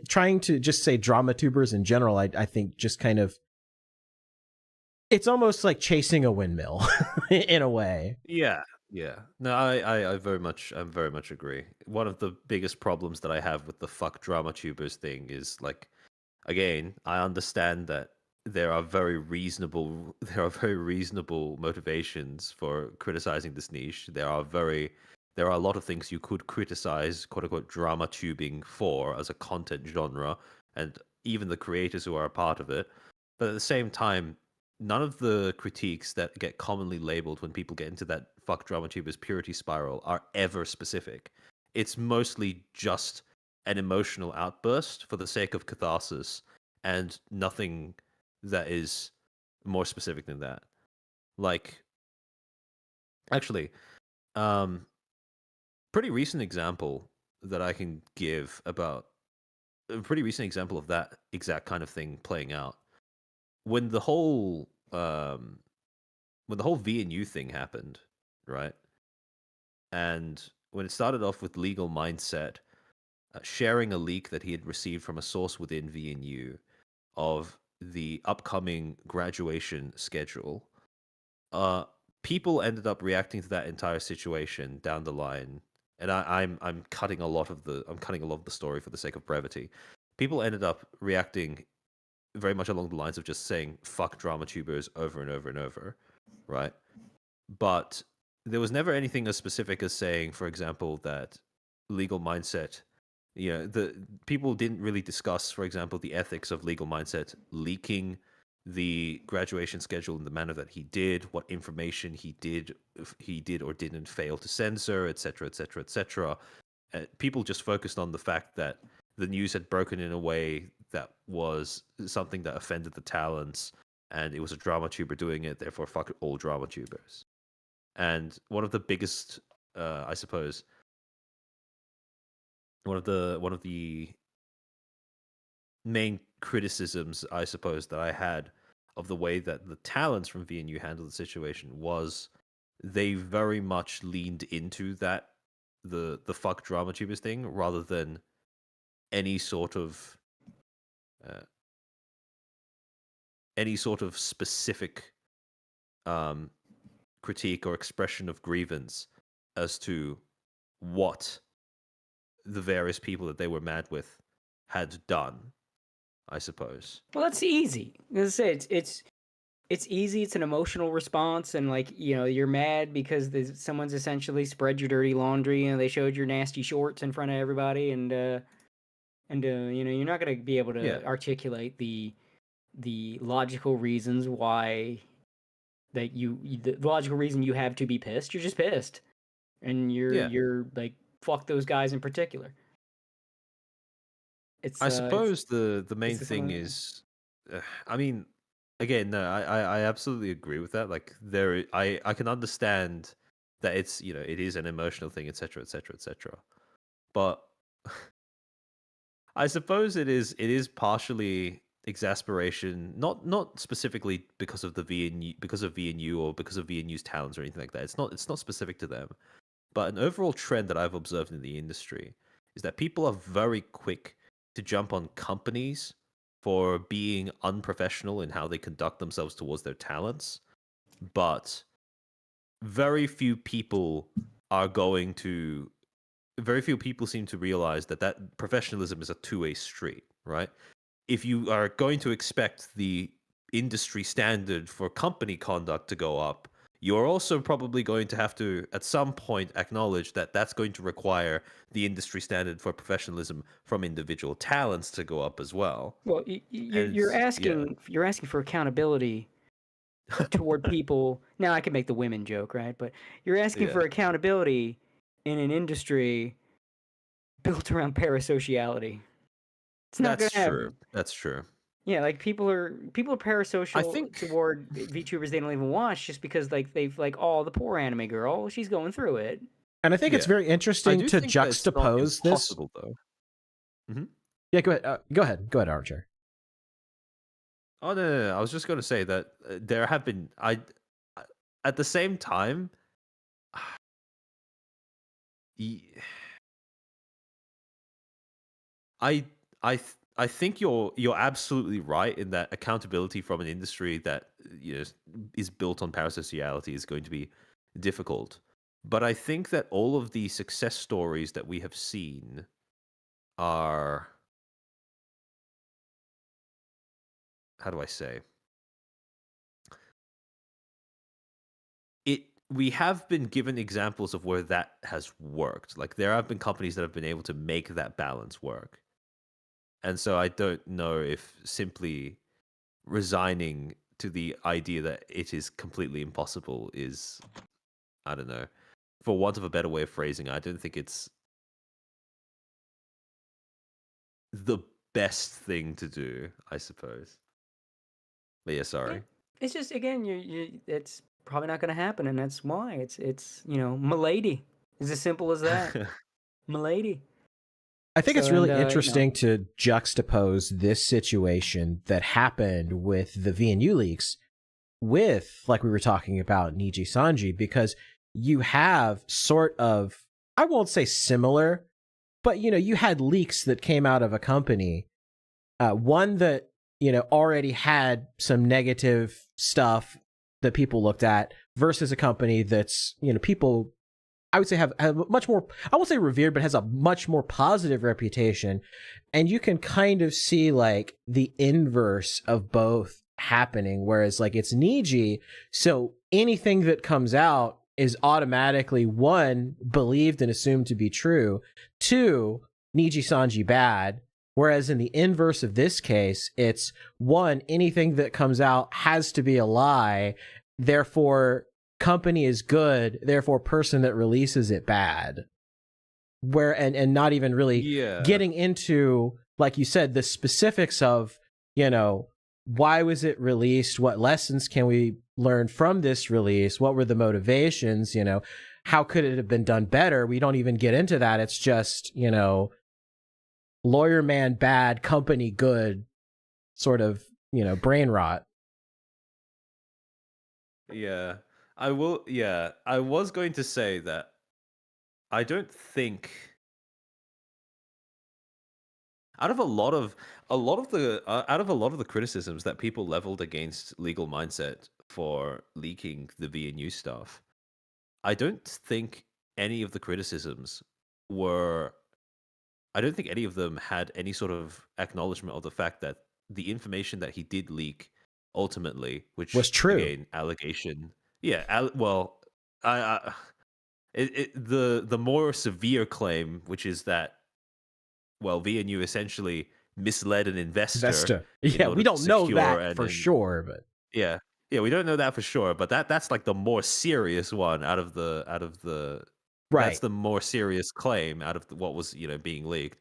trying to just say drama tubers in general, I think just kind of, it's almost like chasing a windmill in a way. Yeah. No, I very much agree. One of the biggest problems that I have with the fuck drama tubers thing is, like, again, I understand that there are very reasonable motivations for criticizing this niche. There are a lot of things you could criticize, quote unquote, drama tubing for as a content genre, and even the creators who are a part of it. But at the same time, none of the critiques that get commonly labeled when people get into that fuck drama tubers purity spiral are ever specific. It's mostly just an emotional outburst for the sake of catharsis, and nothing that is more specific than that. Like, actually, pretty recent example that I can give about a pretty recent example of that exact kind of thing playing out. When the whole V&U thing happened, right? And when it started off with Legal Mindset sharing a leak that he had received from a source within V&U of the upcoming graduation schedule, people ended up reacting to that entire situation down the line. And I'm cutting a lot of the story for the sake of brevity. People ended up reacting very much along the lines of just saying fuck drama tubers over and over and over, right? But there was never anything as specific as saying, for example, that Legal Mindset, the people didn't really discuss, for example, the ethics of Legal Mindset leaking the graduation schedule in the manner that he did, what information he did or didn't fail to censor, etc., etc., etc. People just focused on the fact that the news had broken in a way that was something that offended the talents, and it was a drama tuber doing it, therefore fuck all drama tubers. And one of the biggest, I suppose, one of the main criticisms, I suppose, that I had of the way that the talents from V&U handled the situation was they very much leaned into that the fuck drama tubers thing rather than any sort of specific critique or expression of grievance as to what the various people that they were mad with had done, I suppose. Well, that's easy. As I say, it's easy. It's an emotional response, and you're mad because someone's essentially spread your dirty laundry, and they showed your nasty shorts in front of everybody, and you're not going to be able to articulate the logical reasons why the logical reason you have to be pissed. You're just pissed, and you're like, fuck those guys in particular. I suppose the main thing is, I mean, again, no, I absolutely agree with that. Like, I can understand that it's it is an emotional thing, etc., etc., etc. But I suppose it is partially exasperation, not specifically because of V&U or because of V&U's talents or anything like that. It's not specific to them. But an overall trend that I've observed in the industry is that people are very quick to jump on companies for being unprofessional in how they conduct themselves towards their talents. But very few people seem to realize that professionalism is a two-way street, right? If you are going to expect the industry standard for company conduct to go up, you're also probably going to have to, at some point, acknowledge that that's going to require the industry standard for professionalism from individual talents to go up as well. Well, you're asking for accountability toward people. Now I can make the women joke, right? But you're asking for accountability in an industry built around parasociality. It's not going to happen. That's true. Yeah, like people are parasocial toward VTubers they don't even watch just because like they've like, oh, the poor anime girl, she's going through it. And I think it's very interesting to juxtapose this. Though. Mm-hmm. Yeah, go ahead. Go ahead, Armchair. Oh no, I was just going to say that there have been at the same time. I think you're absolutely right in that accountability from an industry that is built on parasociality is going to be difficult. But I think that all of the success stories that we have seen are, how do I say? We have been given examples of where that has worked. Like there have been companies that have been able to make that balance work. And so I don't know if simply resigning to the idea that it is completely impossible is, I don't know, for want of a better way of phrasing, I don't think it's the best thing to do, I suppose. But yeah, sorry. It's just, again, it's probably not going to happen, and that's why. It's milady. It's as simple as that. Milady. I think it's really interesting to juxtapose this situation that happened with the VNU leaks with, like we were talking about, Niji Sanji, because you have sort of, I won't say similar, but, you had leaks that came out of a company, one that, already had some negative stuff that people looked at versus a company that's, people, I would say have much more, I won't say revered, but has a much more positive reputation. And you can kind of see like the inverse of both happening, whereas like it's Niji. So anything that comes out is automatically, one, believed and assumed to be true, two, Niji Sanji bad. Whereas in the inverse of this case, it's one, anything that comes out has to be a lie. Therefore, company is good, therefore person that releases it bad. And not even really getting into, like you said, the specifics of, why was it released? What lessons can we learn from this release? What were the motivations? How could it have been done better? We don't even get into that. It's just, lawyer man bad, company good, sort of, brain rot. Yeah. I was going to say that I don't think out of a lot of the criticisms that people leveled against Legal Mindset for leaking the VNU stuff, I don't think any of the criticisms I don't think any of them had any sort of acknowledgement of the fact that the information that he did leak ultimately, which was true, again, allegation. Yeah, the more severe claim, which is that, well, VNU essentially misled an investor. Yeah, we don't know that for sure, but yeah, we don't know that for sure. But that's like the more serious one out of the. Right. That's the more serious claim out of what was being leaked.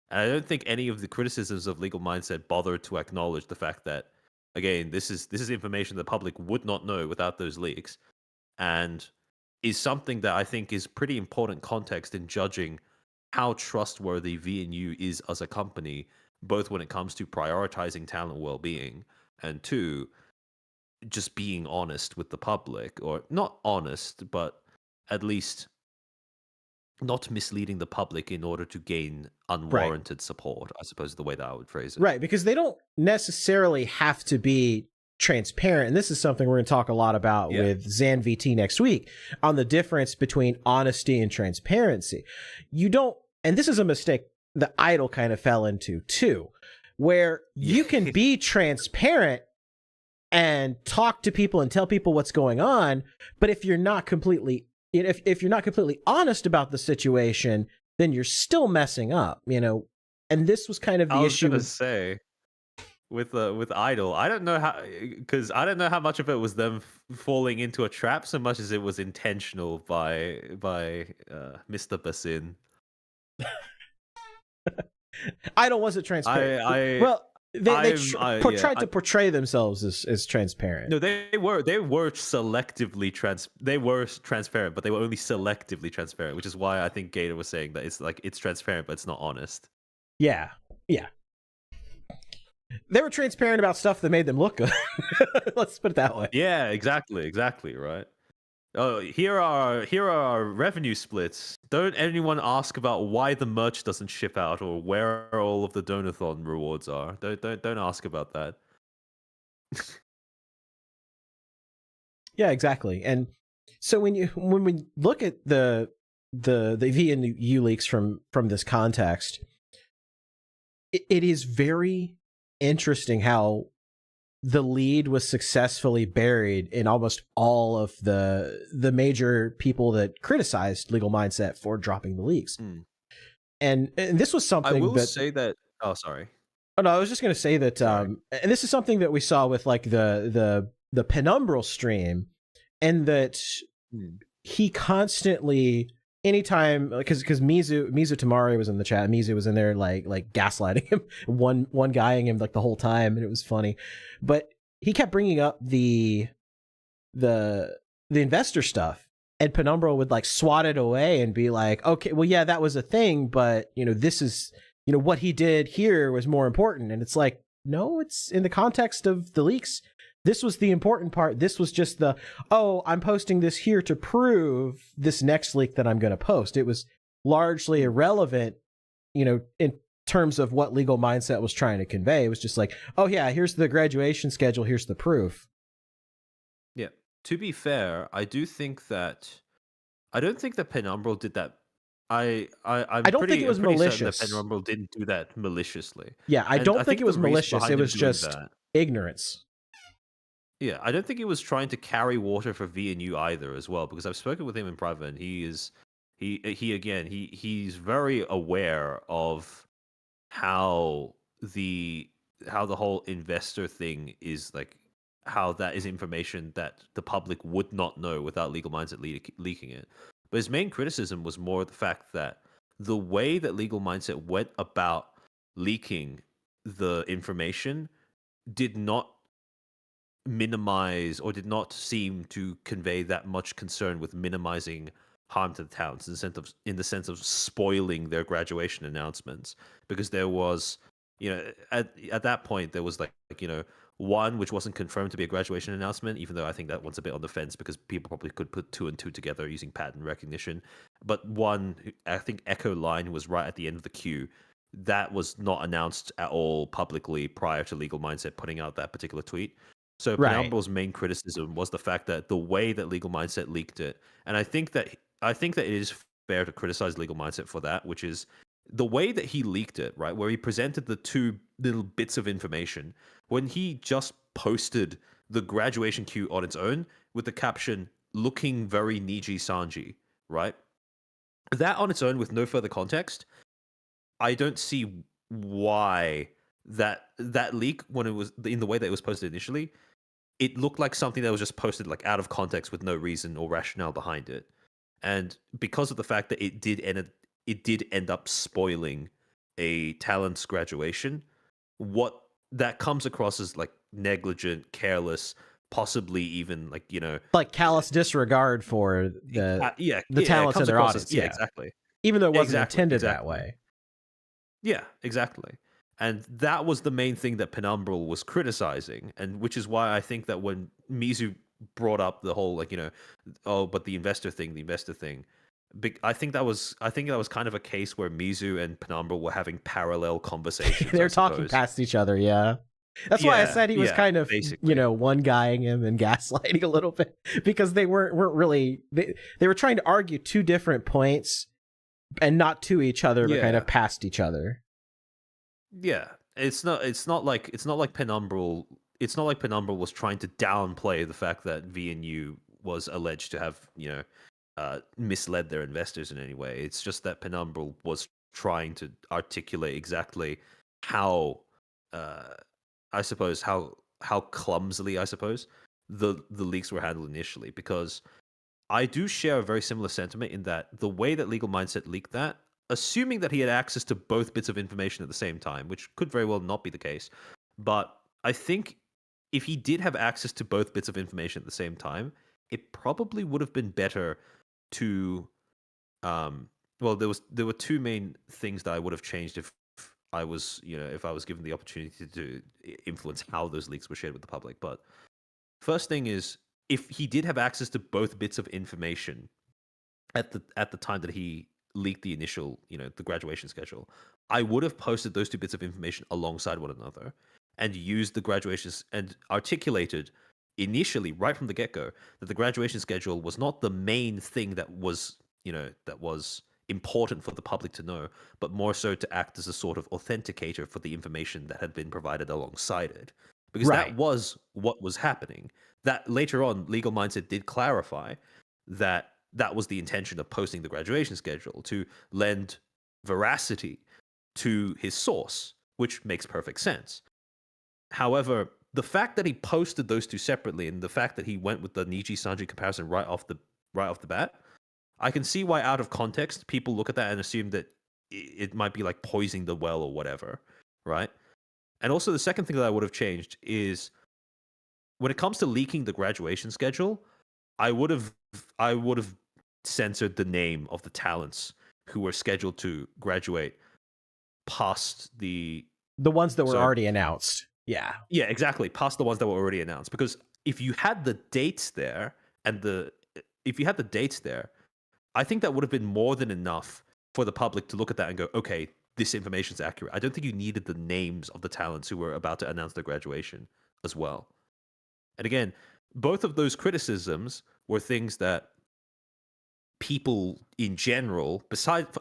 And I don't think any of the criticisms of Legal Mindset bothered to acknowledge the fact that, again, this is information the public would not know without those leaks, and is something that I think is pretty important context in judging how trustworthy VNU is as a company, both when it comes to prioritizing talent well-being and two, just being honest with the public, or not honest, but at least not misleading the public in order to gain unwarranted support, I suppose is the way that I would phrase it. Right, because they don't necessarily have to be transparent. And this is something we're going to talk a lot about with Zan VT next week on the difference between honesty and transparency. You don't, and this is a mistake that Idol kind of fell into too, where you can be transparent and talk to people and tell people what's going on. But if you're not completely, if you're not completely honest about the situation, then you're still messing up, you know. And this was kind of the issue. I was gonna say with Idol, I don't know how much of it was them falling into a trap so much as it was intentional by Mr. Basin. Idol wasn't transparent. Well, they tried to portray themselves as transparent. No, they were selectively transparent, but they were only selectively transparent, which is why I think Gator was saying that it's transparent, but it's not honest. Yeah. They were transparent about stuff that made them look good. Let's put it that way. Yeah, exactly, right. Oh, here are our revenue splits. Don't anyone ask about why the merch doesn't ship out or where all of the Donathon rewards are. Don't ask about that. Yeah, exactly. And so when we look at the V and U leaks from this context, it is very interesting how the lead was successfully buried in almost all of the major people that criticized Legal Mindset for dropping the leaks. And this was something I will say that. Oh, sorry. Oh no, I was just going to say that, and this is something that we saw with like the Penumbral stream, and that he constantly, anytime, because Mizu Tamari was in the chat, Mizu was in there like gaslighting him, one guying him like the whole time, and it was funny, but he kept bringing up the investor stuff, and Penumbral would like swat it away and be like, okay, well yeah, that was a thing, but you know, this is, you know, what he did here was more important. And it's like, no, it's in the context of the leaks. This was the important part. This was just I'm posting this here to prove this next leak that I'm going to post. It was largely irrelevant, you know, in terms of what Legal Mindset was trying to convey. It was just like, oh yeah, here's the graduation schedule. Here's the proof. Yeah. To be fair, I don't think that Penumbral did that. I don't think it was malicious. That Penumbral didn't do that maliciously. Yeah, I don't think it was malicious. It was just ignorance. Yeah, I don't think he was trying to carry water for V and U either as well, because I've spoken with him in private, and he's very aware of how the whole investor thing is, like, how that is information that the public would not know without Legal Mindset leaking it. But his main criticism was more the fact that the way that Legal Mindset went about leaking the information did not minimize, or did not seem to convey that much concern with minimizing harm to the talents in the sense of spoiling their graduation announcements, because there was, you know, at that point there was like you know, one which wasn't confirmed to be a graduation announcement, even though I think that one's a bit on the fence because people probably could put two and two together using pattern recognition, but one, I think Echo Line, was right at the end of the queue, that was not announced at all publicly prior to Legal Mindset putting out that particular tweet. So Penumbral's main criticism was the fact that the way that Legal Mindset leaked it, and I think that it is fair to criticize Legal Mindset for that, which is the way that he leaked it, right? Where he presented the two little bits of information, when he just posted the graduation queue on its own with the caption, looking very Niji Sanji, right? That on its own with no further context, I don't see why that leak, when it was in the way that it was posted initially, it looked like something that was just posted like out of context with no reason or rationale behind it. And because of the fact that it did end up spoiling a talent's graduation, what that comes across as like negligent, careless, possibly even like, you know, like callous disregard for the talents of their audience. Yeah, exactly. Even though it wasn't intended that way. Yeah, exactly. And that was the main thing that Penumbral was criticizing, and which is why I think that when Mizu brought up the whole, like, you know, oh, but the investor thing, I think that was kind of a case where Mizu and Penumbral were having parallel conversations. They're talking past each other, yeah. That's why I said he was kind of, basically, you know, one guying him and gaslighting a little bit, because they weren't really, they were trying to argue two different points and not to each other, but kind of past each other. Yeah, it's not like Penumbral it's not like Penumbra was trying to downplay the fact that VNU was alleged to have, misled their investors in any way. It's just that Penumbra was trying to articulate exactly how, I suppose, how clumsily, I suppose, the leaks were handled initially. Because I do share a very similar sentiment in that the way that Legal Mindset leaked that, assuming that he had access to both bits of information at the same time, which could very well not be the case, but I think if he did have access to both bits of information at the same time, it probably would have been better to well, there were two main things that I would have changed if I was given the opportunity to influence how those leaks were shared with the public. But first thing is, if he did have access to both bits of information at the time that he leaked the initial, the graduation schedule, I would have posted those two bits of information alongside one another and used the graduations and articulated initially, right from the get-go, that the graduation schedule was not the main thing that was important for the public to know, but more so to act as a sort of authenticator for the information that had been provided alongside it. Because that was what was happening. That later on, Legal Mindset did clarify that was the intention of posting the graduation schedule, to lend veracity to his source, which makes perfect sense. However, the fact that he posted those two separately, and the fact that he went with the Niji Sanji comparison right off the bat, I can see why out of context people look at that and assume that it might be like poisoning the well or whatever, right? And also the second thing that I would have changed is when it comes to leaking the graduation schedule, I would have censored the name of the talents who were scheduled to graduate past the ones that were already announced. Yeah, exactly. Past the ones that were already announced. Because if you had the dates there, I think that would have been more than enough for the public to look at that and go, okay, this information is accurate. I don't think you needed the names of the talents who were about to announce their graduation as well. And again, both of those criticisms were things that people in general,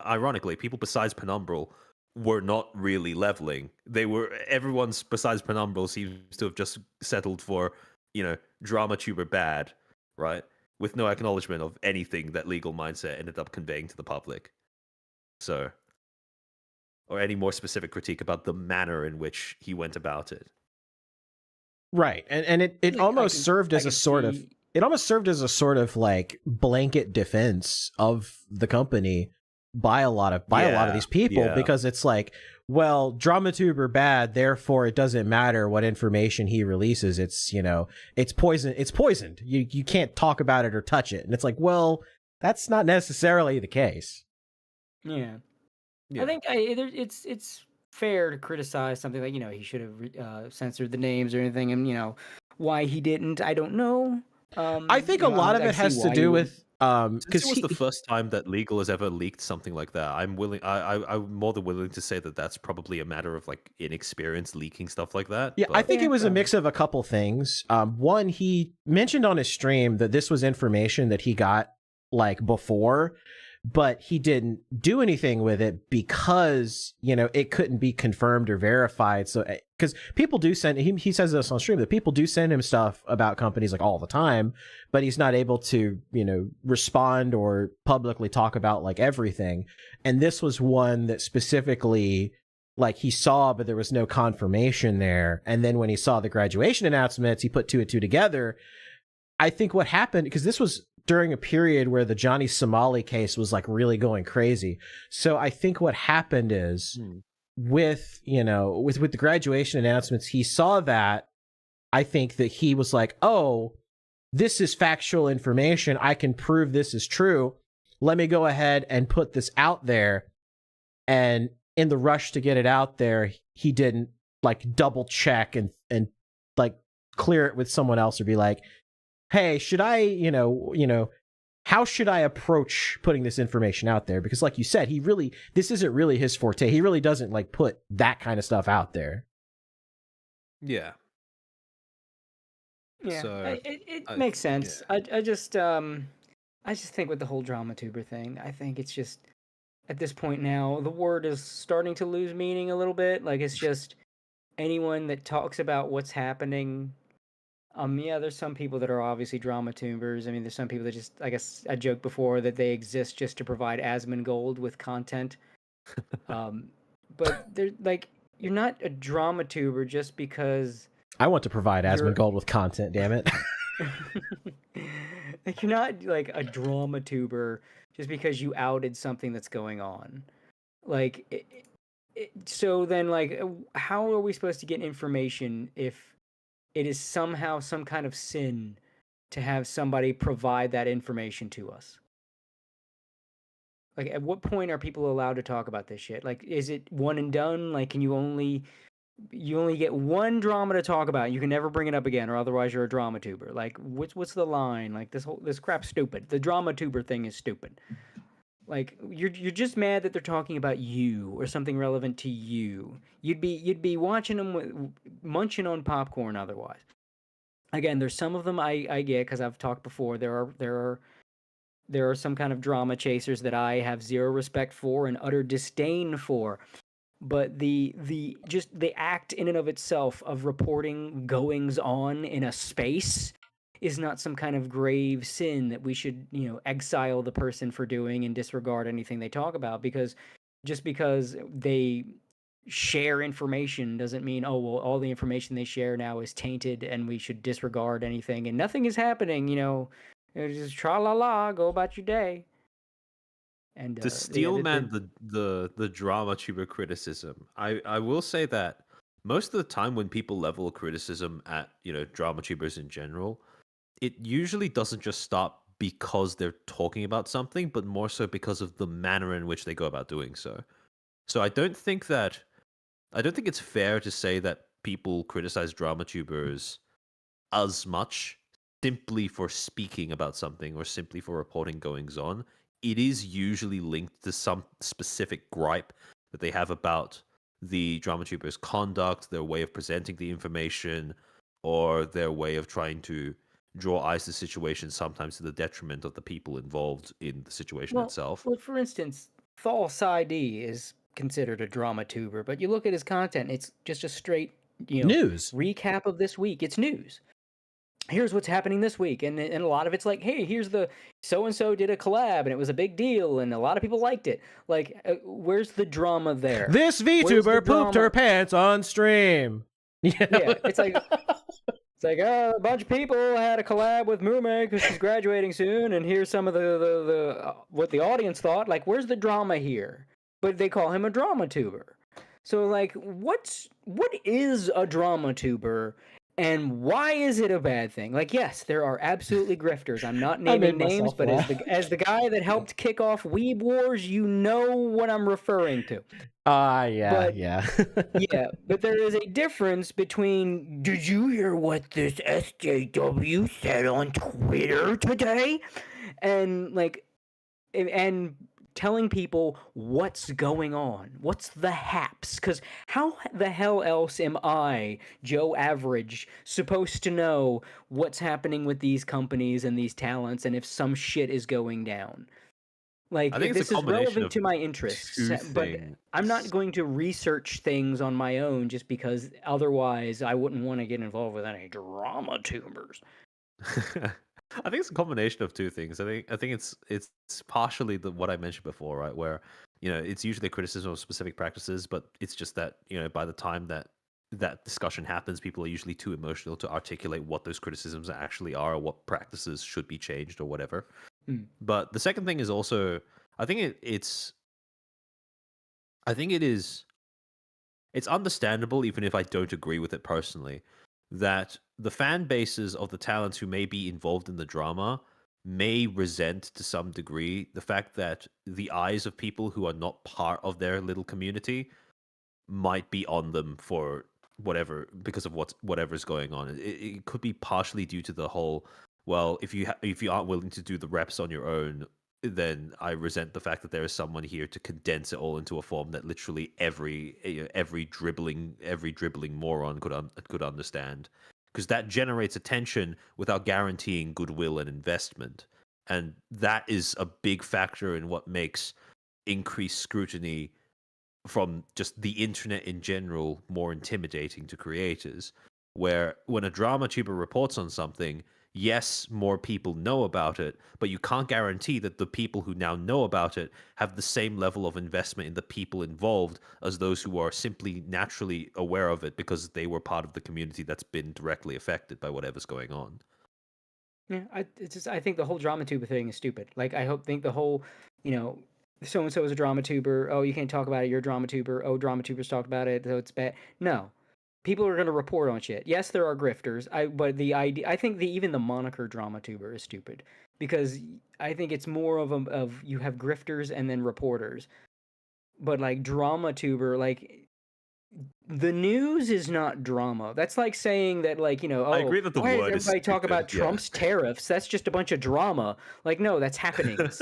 ironically, people besides Penumbral, were not really leveling. Everyone's besides Penumbral seems to have just settled for, drama tuber bad, right? With no acknowledgement of anything that Legal Mindset ended up conveying to the public. So, or any more specific critique about the manner in which he went about it. Right. And it almost served as a sort of like blanket defense of the company by a lot of these people, because it's like, well, DramaTuber bad, therefore it doesn't matter what information he releases. It's, it's poisoned. You can't talk about it or touch it. And it's like, well, that's not necessarily the case. Yeah. I think it's fair to criticize something like, he should have censored the names or anything, and why he didn't, I don't know. I think a lot of it has to do with because it was the first time that Legal has ever leaked something like that. I'm more than willing to say that that's probably a matter of like inexperience leaking stuff like that. Yeah, I think it was a mix of a couple things. One, he mentioned on his stream that this was information that he got like before, but he didn't do anything with it because, it couldn't be confirmed or verified. So, because people do send, he says this on stream, that people do send him stuff about companies like all the time, but he's not able to, respond or publicly talk about like everything. And this was one that specifically like he saw, but there was no confirmation there. And then when he saw the graduation announcements, he put two and two together. I think what happened, because this was during a period where the Johnny Somali case was like really going crazy. So I think what happened is with the graduation announcements, he saw that. I think that he was like, oh, this is factual information. I can prove this is true. Let me go ahead and put this out there. And in the rush to get it out there, he didn't like double check and like clear it with someone else or be like, hey, should I, how should I approach putting this information out there? Because like you said, this isn't really his forte. He really doesn't like put that kind of stuff out there. Yeah. Yeah, so, it makes sense. Yeah. I just think with the whole DramaTuber thing, I think it's just, at this point now, the word is starting to lose meaning a little bit. Like, it's just, anyone that talks about what's happening. Yeah, there's some people that are obviously drama tubers. I mean, there's some people that just, I guess I joked before that they exist just to provide Asmongold with content. But they're like, you're not a drama tuber just because. I want to provide Asmongold with content, damn it. Like, you're not like a drama tuber just because you outed something that's going on. Like, so then, like, how are we supposed to get information if it is somehow some kind of sin to have somebody provide that information to us? Like, at what point are people allowed to talk about this shit? Like, is it one and done? Like, can you only get one drama to talk about? You can never bring it up again, or otherwise you're a drama tuber. Like, what's the line? Like, this crap's stupid. The drama tuber thing is stupid. Like, you're just mad that they're talking about you or something relevant to you. You'd be watching them munching on popcorn otherwise. Again, there's some of them I get because I've talked before. There are some kind of drama chasers that I have zero respect for and utter disdain for. But the act in and of itself of reporting goings on in a space is not some kind of grave sin that we should, exile the person for doing and disregard anything they talk about, because just because they share information doesn't mean, oh, well, all the information they share now is tainted and we should disregard anything and nothing is happening, just tra-la-la, go about your day. And to steelman the drama tuber criticism, I will say that most of the time when people level a criticism at drama tubers in general, it usually doesn't just stop because they're talking about something, but more so because of the manner in which they go about doing so. So I don't think it's fair to say that people criticize drama tubers as much simply for speaking about something or simply for reporting goings on. It is usually linked to some specific gripe that they have about the drama tuber's conduct, their way of presenting the information, or their way of trying to draw eyes to situations, sometimes to the detriment of the people involved in the situation itself. Well, for instance, False ID is considered a drama tuber, but you look at his content, it's just a straight news recap of this week. It's news. Here's what's happening this week, and a lot of it's like, hey, here's the so-and-so did a collab, and it was a big deal, and a lot of people liked it. Like, where's the drama there? This VTuber pooped her pants on stream. Yeah, it's like... a bunch of people had a collab with Mume because she's graduating soon, and here's some of the what the audience thought. Like, where's the drama here? But they call him a drama tuber. So, like, what is a drama tuber, and why is it a bad thing? Like, yes, there are absolutely grifters. I'm not naming names, but as the guy that helped kick off Weeb Wars, you know what I'm referring to. Yeah. Yeah, but there is a difference between, did you hear what this SJW said on Twitter today? And, like, and telling people what's going on. What's the haps? Because how the hell else am I, Joe Average, supposed to know what's happening with these companies and these talents and if some shit is going down? Like, this is relevant to my interests, but I'm not going to research things on my own just because otherwise I wouldn't want to get involved with any drama tubers. I think it's a combination of two things. I think it's partially what I mentioned before, right? Where it's usually a criticism of specific practices, but it's just that by the time that discussion happens, people are usually too emotional to articulate what those criticisms actually are, or what practices should be changed, or whatever. But the second thing is also, I think it's understandable, even if I don't agree with it personally, that the fan bases of the talents who may be involved in the drama may resent to some degree the fact that the eyes of people who are not part of their little community might be on them for whatever, because of whatever's going on. It could be partially due to the whole, well, if you aren't willing to do the reps on your own, then I resent the fact that there is someone here to condense it all into a form that literally every dribbling moron could understand, because that generates attention without guaranteeing goodwill and investment, and that is a big factor in what makes increased scrutiny from just the internet in general more intimidating to creators. Where when a drama tuber reports on something, yes, more people know about it, but you can't guarantee that the people who now know about it have the same level of investment in the people involved as those who are simply naturally aware of it because they were part of the community that's been directly affected by whatever's going on. Yeah, I think the whole drama tuber thing is stupid. Like, think the whole, so and so is a drama tuber. Oh, you can't talk about it. You're a drama tuber. Oh, drama tubers talked about it, so it's bad. No, people are going to report on shit. Yes, there are grifters. But the idea, I think even the moniker drama tuber is stupid because I think it's more of you have grifters and then reporters. But like drama tuber, like the news is not drama. That's like saying that, like, I agree that the why word does is everybody talk stupid, about Trump's tariffs? That's just a bunch of drama. Like, no, that's happenings.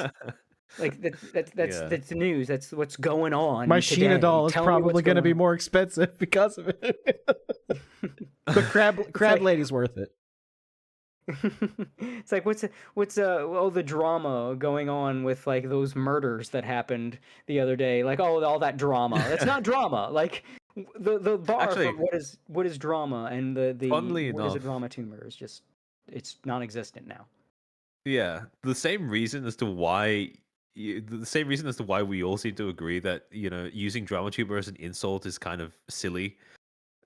Like that's the news. That's what's going on. My today. Sheena doll is Tell me probably what's going to be on. more expensive because of it. But crab lady's worth it. It's like what's the drama going on with like those murders that happened the other day? Like, all that drama. That's not drama. Like the bar Actually, for what is drama and the funnily what is a enough, drama tumor is just it's non-existent now. yeah, the same reason as to why we all seem to agree that using drama tuber as an insult is kind of silly.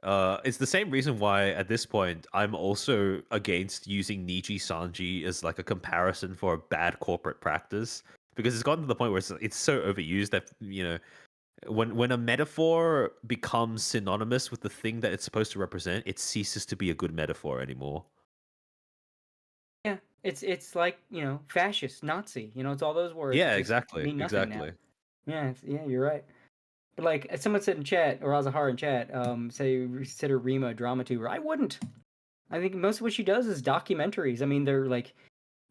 It's the same reason why at this point I'm also against using Niji Sanji as like a comparison for bad corporate practice, because it's gotten to the point where it's so overused that when a metaphor becomes synonymous with the thing that it's supposed to represent, it ceases to be a good metaphor anymore. Yeah, it's like fascist, Nazi. It's all those words. Yeah, just exactly, mean nothing now. exactly. Yeah, you're right. But like, someone said in chat, or Azahar in chat, say consider Rima a drama tuber. I wouldn't. I think most of what she does is documentaries. I mean, they're like,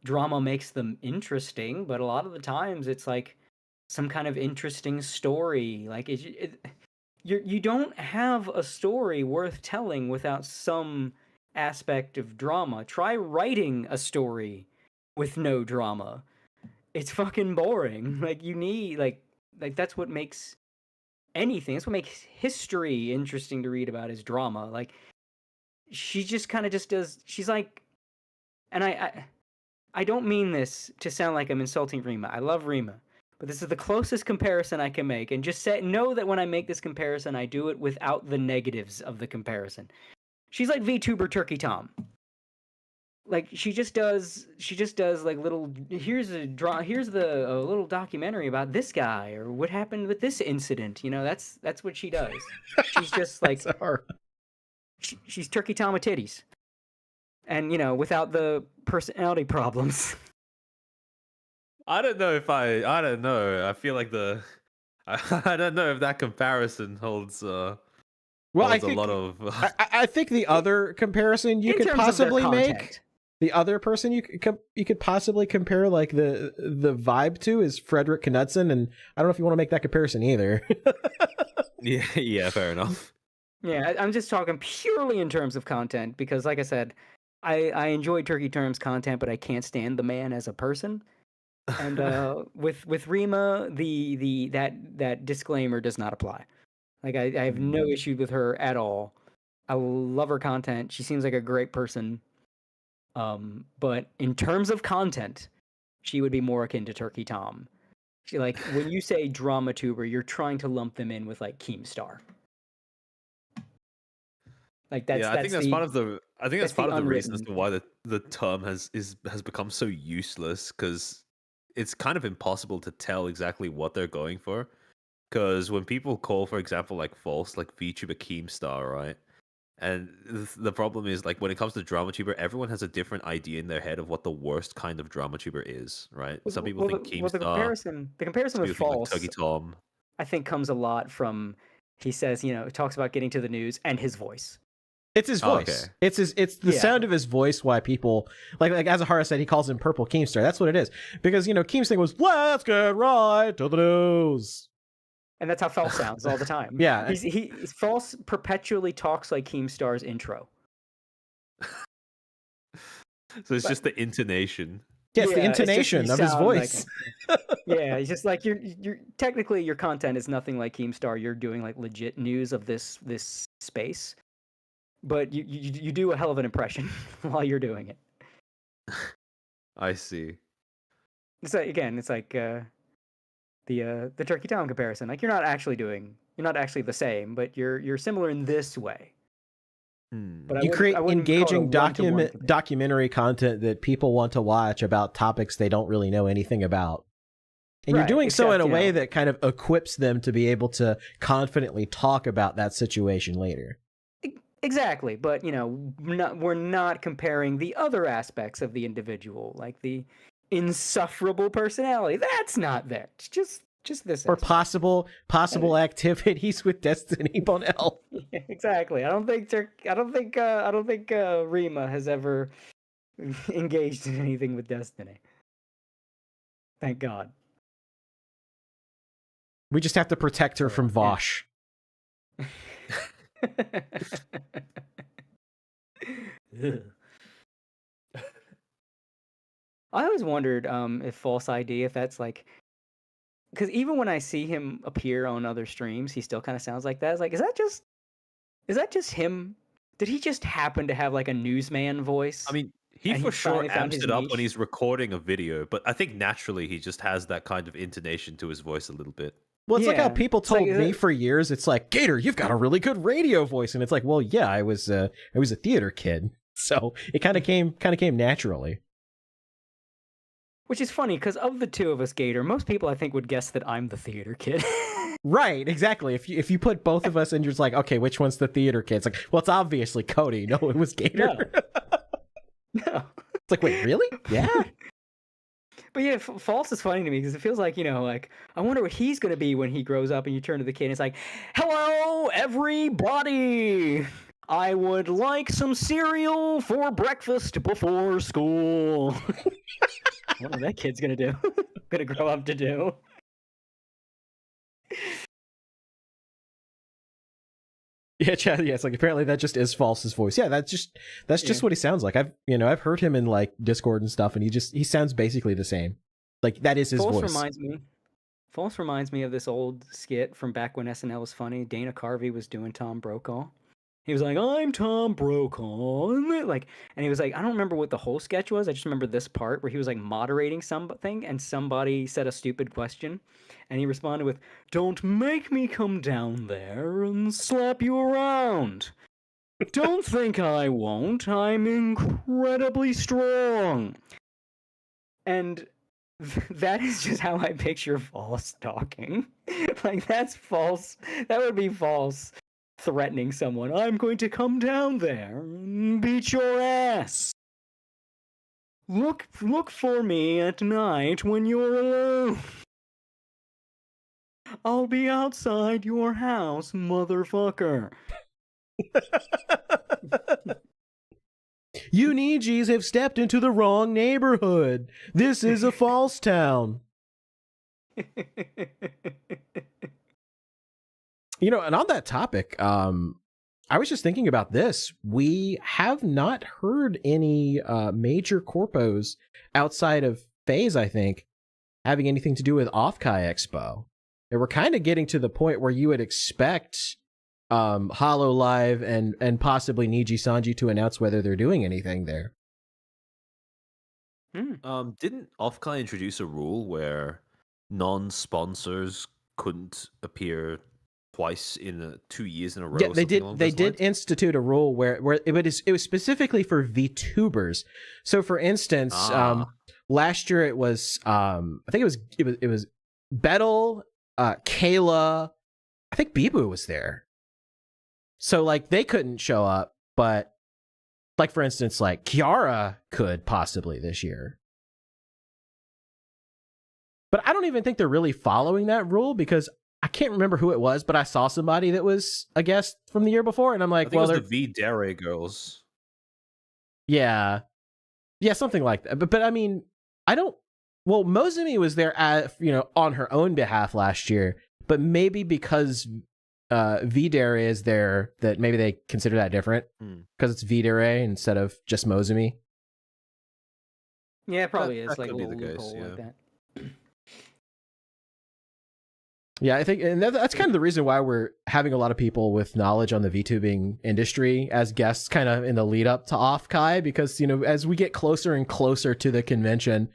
drama makes them interesting, but a lot of the times it's like some kind of interesting story. Like you don't have a story worth telling without some aspect of drama. Try writing a story with no drama. It's fucking boring. Like, you need like that's what makes anything. That's what makes history interesting to read about, is drama. Like, she just kind of just does. She's like, and I don't mean this to sound like I'm insulting Rima. I love Rima, but this is the closest comparison I can make. And just know that when I make this comparison, I do it without the negatives of the comparison. She's like VTuber Turkey Tom. Like, she just does like little, here's a little documentary about this guy, or what happened with this incident. That's what she does. She's just like, she's Turkey Tom with titties. And, without the personality problems. I don't know. I feel like I don't know if that comparison holds Well, a lot of. I think the other comparison you could possibly make, the other person you could possibly compare like the vibe to is Frederick Knudsen, and I don't know if you want to make that comparison either. yeah, fair enough. Yeah, I'm just talking purely in terms of content, because like I said, I enjoy Turkey Tom's content, but I can't stand the man as a person. And with Rima, that disclaimer does not apply. Like, I have no issue with her at all. I love her content. She seems like a great person. But in terms of content, she would be more akin to Turkey Tom. She, like, when you say drama tuber, you're trying to lump them in with like Keemstar. Like, that's I think that's part of the reason as unwritten. to why the term has become so useless, because it's kind of impossible to tell exactly what they're going for. Because when people call, for example, like false, like VTuber Keemstar, right? And the problem is, like, when it comes to drama tuber, everyone has a different idea in their head of what the worst kind of drama tuber is, right? Some people think Keemstar. The comparison with false, like Tuggy Tom, I think, comes a lot from, he says, talks about getting to the news and his voice. It's his voice. Okay. It's the sound of his voice. Why people like Azahara said, he calls him Purple Keemstar. That's what it is, because Keem's thing was, let's get right to the news. And that's how False sounds all the time. Yeah. False perpetually talks like Keemstar's intro. So it's just the intonation. Yes, the Yeah, it's just intonation you of his sound voice. Yeah, it's just like you're technically your content is nothing like Keemstar. You're doing like legit news of this space, but you do a hell of an impression while you're doing it. I see. It's like, again, it's like the Turkey Town comparison. Like you're not actually the same, but you're similar in this way. But You create I wouldn't call it a engaging one-to-one comparison. documentary content that people want to watch about topics they don't really know anything about. And you're Right, doing so in except, a you way know- that kind of equips them to be able to confidently talk about that situation later. Exactly, but we're not comparing the other aspects of the individual, like the insufferable personality. That's not there. It's just this. Or aspect. possible activities with Destiny Bonell. Yeah, exactly. I don't think Rima has ever engaged in anything with Destiny. Thank God. We just have to protect her from Vosh. I always wondered if False ID, if that's like, because even when I see him appear on other streams, he still kind of sounds like that. It's like, is that just him? Did he just happen to have like a newsman voice? I mean, he And for he sure finally found amps his it up niche. when he's recording a video, but I think naturally he just has that kind of intonation to his voice a little bit. Well, it's like how Yeah, people it's like, told is me it- for years. It's like, Gator, you've got a really good radio voice, and it's like, well, yeah, I was a theater kid, so it kind of came naturally. Which is funny because of the two of us, Gator, most people I think would guess that I'm the theater kid. Right, exactly. If you put both of us and you're just like, okay, which one's the theater kid? It's like, well, it's obviously Cody. No, it was Gator. No. It's like, wait, really? Yeah. But yeah, False is funny to me because it feels like, like, I wonder what he's going to be when he grows up, and you turn to the kid and it's like, hello, everybody! I would like some cereal for breakfast before school. What is that kid's going to do? Going to grow up to do? Yeah, Chad. Yeah, it's like apparently that just is False's voice. Yeah, that's just what he sounds like. I've heard him in like Discord and stuff, and he sounds basically the same. Like that is his False voice. reminds me of this old skit from back when SNL was funny. Dana Carvey was doing Tom Brokaw. He was like, "I'm Tom Brokaw," and he was like, I don't remember what the whole sketch was. I just remember this part where he was like moderating something, and somebody said a stupid question, and he responded with, "Don't make me come down there and slap you around. Don't think I won't. I'm incredibly strong." And that is just how I picture False talking. Like that's False. That would be False threatening someone. I'm going to come down there and beat your ass. Look for me at night when you're alone. I'll be outside your house, motherfucker. You Nijis have stepped into the wrong neighborhood. This is a false town. And on that topic, I was just thinking about this. We have not heard any major corpos outside of FaZe, I think, having anything to do with Off-Kai Expo. And we're kind of getting to the point where you would expect HoloLive and possibly Niji Sanji to announce whether they're doing anything there. Didn't Off-Kai introduce a rule where non-sponsors couldn't appear twice in 2 years in a row? Yeah, they did. They did institute a rule where it was specifically for VTubers. So, for instance, last year it was I think it was Bettel, Kayla, I think Bibu was there. So like they couldn't show up, but like for instance, like Kiara could possibly this year. But I don't even think they're really following that rule because I can't remember who it was, but I saw somebody that was a guest from the year before, and I'm like, I think well, it was the V-Dare girls. Yeah, something like that. But I mean, I don't. Well, Mozumi was there on her own behalf last year, but maybe because V-Dare is there, that maybe they consider that different because it's V-Dare instead of just Mozumi. Yeah, it probably is that like a could be little the case, loophole like yeah. that. Yeah, I think, and that's kind of the reason why we're having a lot of people with knowledge on the VTubing industry as guests kind of in the lead up to Off-Kai, because, you know, as we get closer and closer to the convention,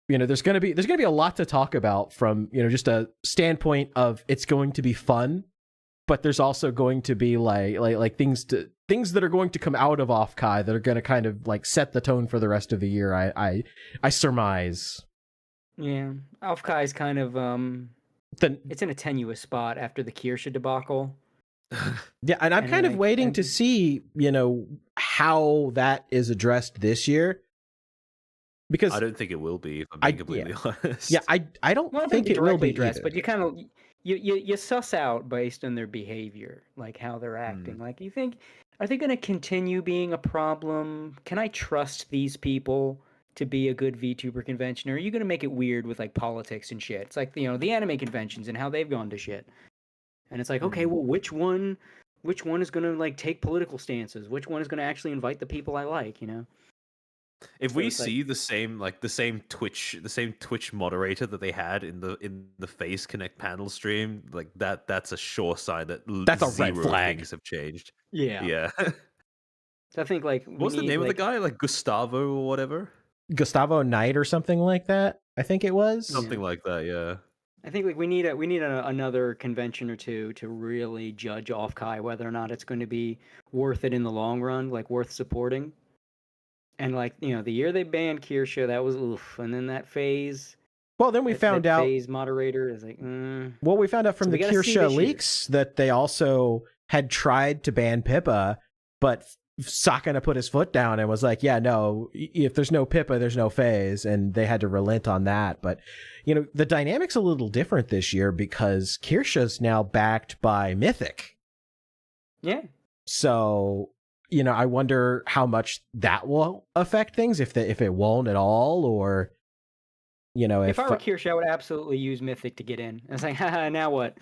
you know, there's going to be a lot to talk about from, you know, just a standpoint of it's going to be fun, but there's also going to be like things that are going to come out of Off-Kai that are going to kind of like set the tone for the rest of the year. I surmise. Yeah, Off-Kai is kind of it's in a tenuous spot after the Kirsche debacle. Yeah, and I'm kind of waiting to see, you know, how that is addressed this year. Because I don't think it will be, if I'm being completely honest. Yeah, I don't think it will be addressed, either. but you kind of you suss out based on their behavior, like how they're acting. Like, you think, are they going to continue being a problem? Can I trust these people to be a good VTuber convention, or are you going to make it weird with like politics and shit? It's like, you know, the anime conventions and how they've gone to shit. And it's like, okay, well, which one is going to like take political stances? Which one is going to actually invite the people I like, you know? If we see the same Twitch moderator that they had in the Face Connect panel stream, like that's a sure sign that that's a red zero flag. things have changed. Yeah. I think like what's the name of the guy? Like Gustavo or whatever? Gustavo Knight or something like that. I think it was something like that. Yeah. I think like we need another convention or two to really judge Off-Kai whether or not it's going to be worth it in the long run, like worth supporting. And like, you know, the year they banned Kirsche, that was oof. And then that phase. Well, then we found out phase moderator is like. Well, we found out from the Kirsche leaks that they also had tried to ban Pippa, but Sakana put his foot down and was like, "Yeah, no. If there's no Pippa, there's no phase," and they had to relent on that. But you know, the dynamic's a little different this year because Kirsche's now backed by Mythic. Yeah. So, you know, I wonder how much that will affect things, if it won't at all, or, you know, if I were Kirsche, I would absolutely use Mythic to get in. I was like, haha, now what?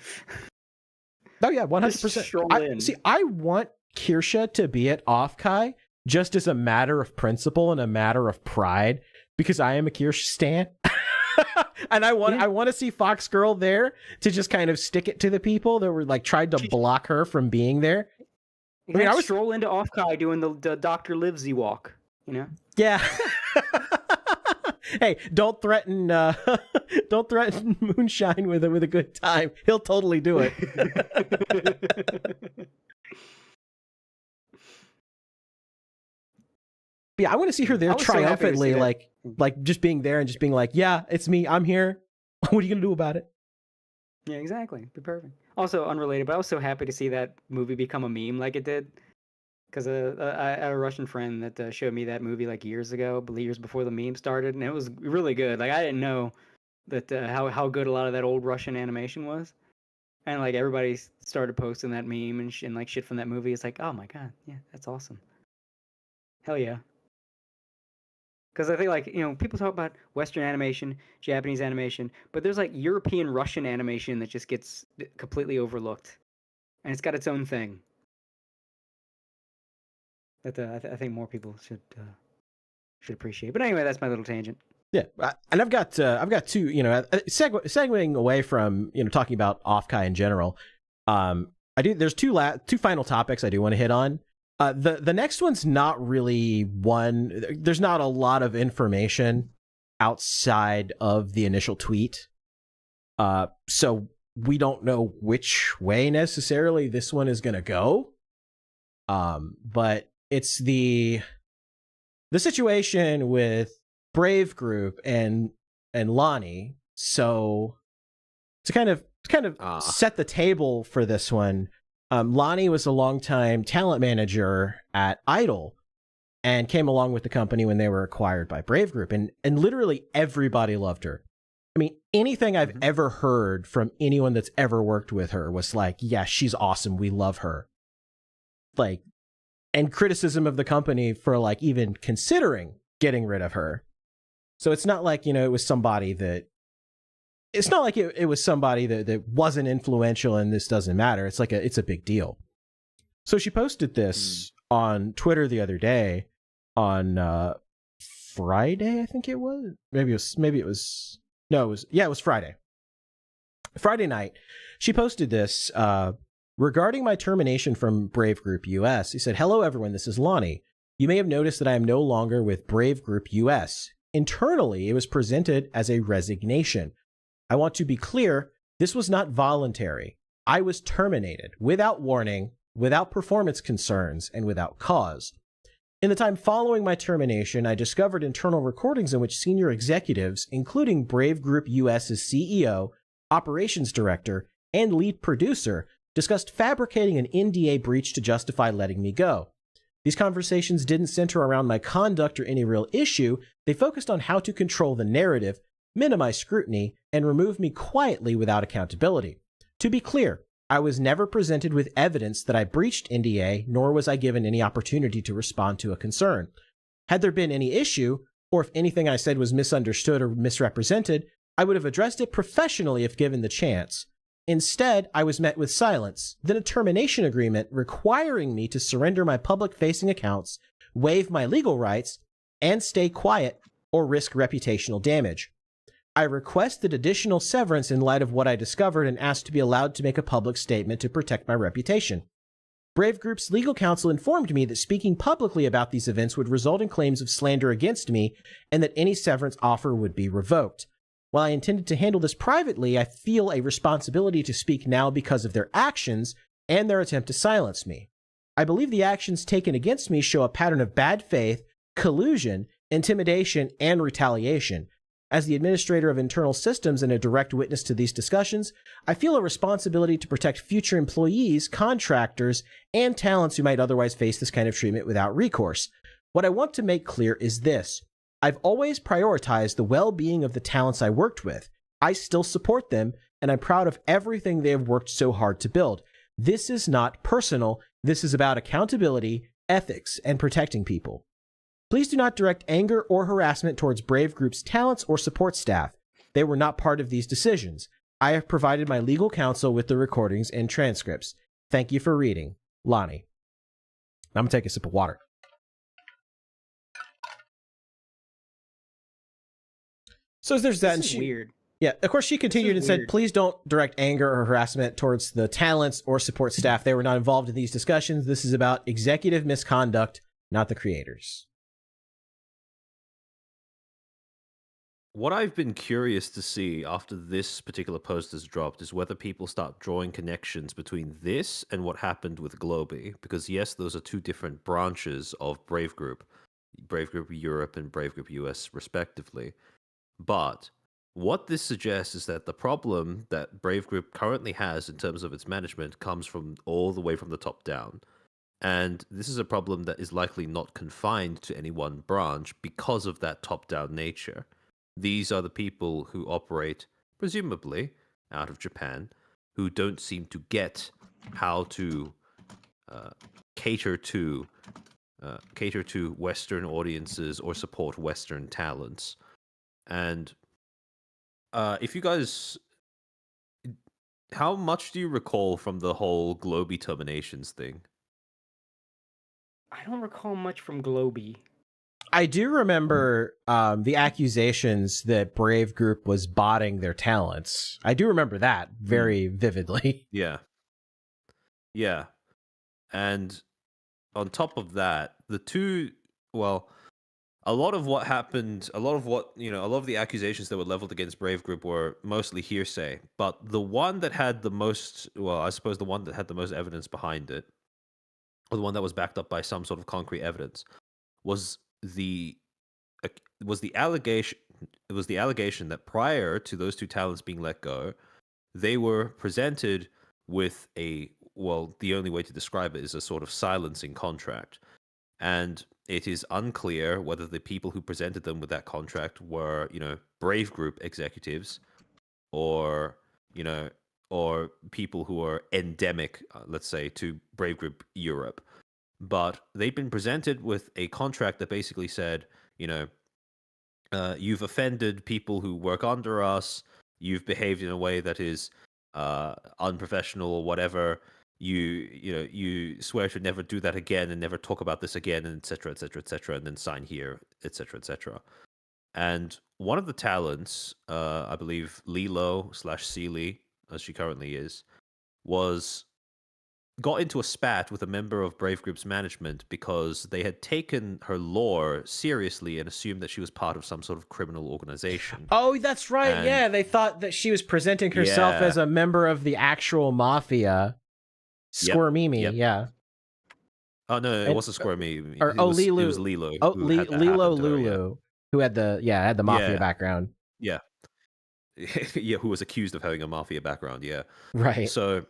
Oh yeah, 100%. See, I want Kirsche to be at Off-Kai just as a matter of principle and a matter of pride, because I am a Kirsche stan. And I want to see Fox Girl there to just kind of stick it to the people that were like tried to block her from being there. I mean, I was stroll into Off-Kai doing the Dr. Livesy walk, you know? Yeah. Hey, don't threaten Moonshine with a good time. He'll totally do it. Yeah, I want to see her there triumphantly, like just being there and just being like, "Yeah, it's me. I'm here. What are you gonna do about it?" Yeah, exactly. Be perfect. Also unrelated, but I was so happy to see that movie become a meme like it did. Because I had a Russian friend that showed me that movie like years ago, years before the meme started, and it was really good. Like, I didn't know that how good a lot of that old Russian animation was, and like everybody started posting that meme and like shit from that movie. It's like, oh my god, yeah, that's awesome. Hell yeah. Because I think, like, you know, people talk about Western animation, Japanese animation, but there's like European Russian animation that just gets completely overlooked, and it's got its own thing that I think more people should appreciate. But anyway, that's my little tangent. Yeah, and I've got two, you know, segueing away from, you know, talking about Off-Kai in general. There's two final topics I do want to hit on. The next one's not really one. There's not a lot of information outside of the initial tweet, so we don't know which way necessarily this one is going to go. But it's the situation with Brave Group and Lonnie. So to kind of set the table for this one, Lonnie was a longtime talent manager at Idol and came along with the company when they were acquired by Brave Group, and literally everybody loved her. I mean, anything I've ever heard from anyone that's ever worked with her was like, yeah, she's awesome, we love her. Like, and criticism of the company for like even considering getting rid of her. So it's not like, you know, it was somebody that that wasn't influential and this doesn't matter. It's like it's a big deal. So she posted this on Twitter the other day on Friday, I think it was. Maybe it was no, it was Friday. Friday night, she posted this regarding my termination from Brave Group US. He said, "Hello everyone, this is Lonnie. You may have noticed that I am no longer with Brave Group US. Internally, it was presented as a resignation. I want to be clear, this was not voluntary. I was terminated without warning, without performance concerns, and without cause. In the time following my termination, I discovered internal recordings in which senior executives, including Brave Group US's CEO, operations director, and lead producer, discussed fabricating an NDA breach to justify letting me go. These conversations didn't center around my conduct or any real issue. They focused on how to control the narrative, minimize scrutiny, and remove me quietly without accountability. To be clear, I was never presented with evidence that I breached NDA, nor was I given any opportunity to respond to a concern. Had there been any issue, or if anything I said was misunderstood or misrepresented, I would have addressed it professionally if given the chance. Instead, I was met with silence, then a termination agreement requiring me to surrender my public-facing accounts, waive my legal rights, and stay quiet or risk reputational damage. I requested additional severance in light of what I discovered and asked to be allowed to make a public statement to protect my reputation. Brave Group's legal counsel informed me that speaking publicly about these events would result in claims of slander against me and that any severance offer would be revoked. While I intended to handle this privately, I feel a responsibility to speak now because of their actions and their attempt to silence me. I believe the actions taken against me show a pattern of bad faith, collusion, intimidation, and retaliation. As the administrator of internal systems and a direct witness to these discussions, I feel a responsibility to protect future employees, contractors, and talents who might otherwise face this kind of treatment without recourse. What I want to make clear is this. I've always prioritized the well-being of the talents I worked with. I still support them, and I'm proud of everything they have worked so hard to build. This is not personal. This is about accountability, ethics, and protecting people. Please do not direct anger or harassment towards Brave Group's talents or support staff. They were not part of these decisions. I have provided my legal counsel with the recordings and transcripts. Thank you for reading. Lonnie." I'm going to take a sip of water. So there's that. This is weird. Yeah, of course, she continued and said, weird. "Please don't direct anger or harassment towards the talents or support staff. They were not involved in these discussions. This is about executive misconduct, not the creators." What I've been curious to see after this particular post has dropped is whether people start drawing connections between this and what happened with Globy. Because yes, those are two different branches of Brave Group Europe and Brave Group US respectively. But what this suggests is that the problem that Brave Group currently has in terms of its management comes from all the way from the top down. And this is a problem that is likely not confined to any one branch because of that top-down nature. These are the people who operate, presumably, out of Japan, who don't seem to get how to cater to Western audiences or support Western talents. And if you guys, how much do you recall from the whole Globy terminations thing? I don't recall much from Globy. I do remember the accusations that Brave Group was botting their talents. I do remember that very vividly. Yeah. Yeah. And on top of that, a lot of what happened, a lot of the accusations that were leveled against Brave Group were mostly hearsay. But the one that had the most, the one that had the most evidence behind it, or the one that was backed up by some sort of concrete evidence, was the allegation. It was the allegation that prior to those two talents being let go, they were presented with the only way to describe it is a sort of silencing contract. And it is unclear whether the people who presented them with that contract were, Brave Group executives or people who are endemic, let's say, to Brave Group Europe. But they've been presented with a contract that basically said, you've offended people who work under us, you've behaved in a way that is unprofessional or whatever, you swear to never do that again and never talk about this again, and etc., etc., etc., and then sign here, etc., etc. And one of the talents, I believe Lilo/Seely, as she currently is, got into a spat with a member of Brave Group's management because they had taken her lore seriously and assumed that she was part of some sort of criminal organization. Oh, that's right. And, yeah, they thought that she was presenting herself as a member of the actual mafia. Squirmimi, Yep. yeah. Oh no, it wasn't Squirmimi. Or It was Lilo. Oh, who had that Lilo happen to her, Lulu, who had the mafia background. Yeah. Yeah, who was accused of having a mafia background, yeah. Right. So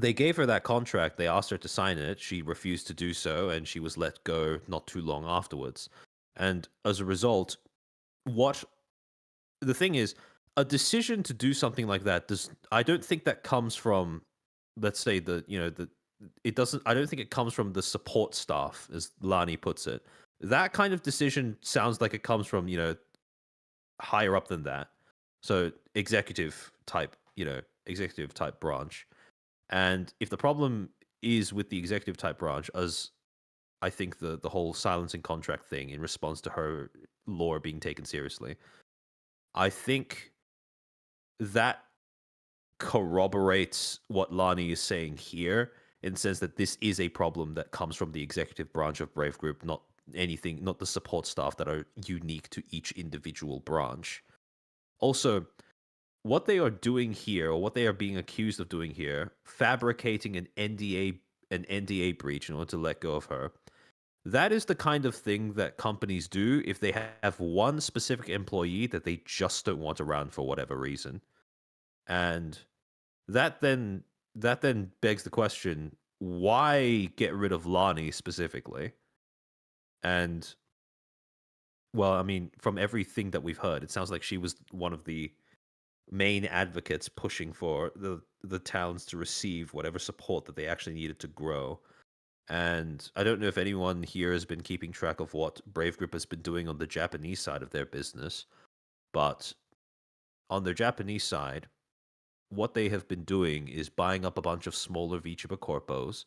they gave her that contract. They asked her to sign it. She refused to do so, and she was let go not too long afterwards. And as a result, the thing is, a decision to do something like that I don't think that comes from, let's say, it doesn't. I don't think it comes from the support staff, as Lani puts it. That kind of decision sounds like it comes from higher up than that. So executive type branch. And if the problem is with the executive type branch, as I think the whole silencing contract thing in response to her lore being taken seriously, I think that corroborates what Lani is saying here, in the sense that this is a problem that comes from the executive branch of Brave Group, not the support staff that are unique to each individual branch. Also, what they are doing here, or what they are being accused of doing here, fabricating an NDA breach in order to let go of her, that is the kind of thing that companies do if they have one specific employee that they just don't want around for whatever reason. And that then begs the question, why get rid of Lani specifically? And, well, I mean, from everything that we've heard, it sounds like she was one of the main advocates pushing for the towns to receive whatever support that they actually needed to grow. And I don't know if anyone here has been keeping track of what Brave Group has been doing on the Japanese side of their business, but on their Japanese side, what they have been doing is buying up a bunch of smaller VTuber corpos,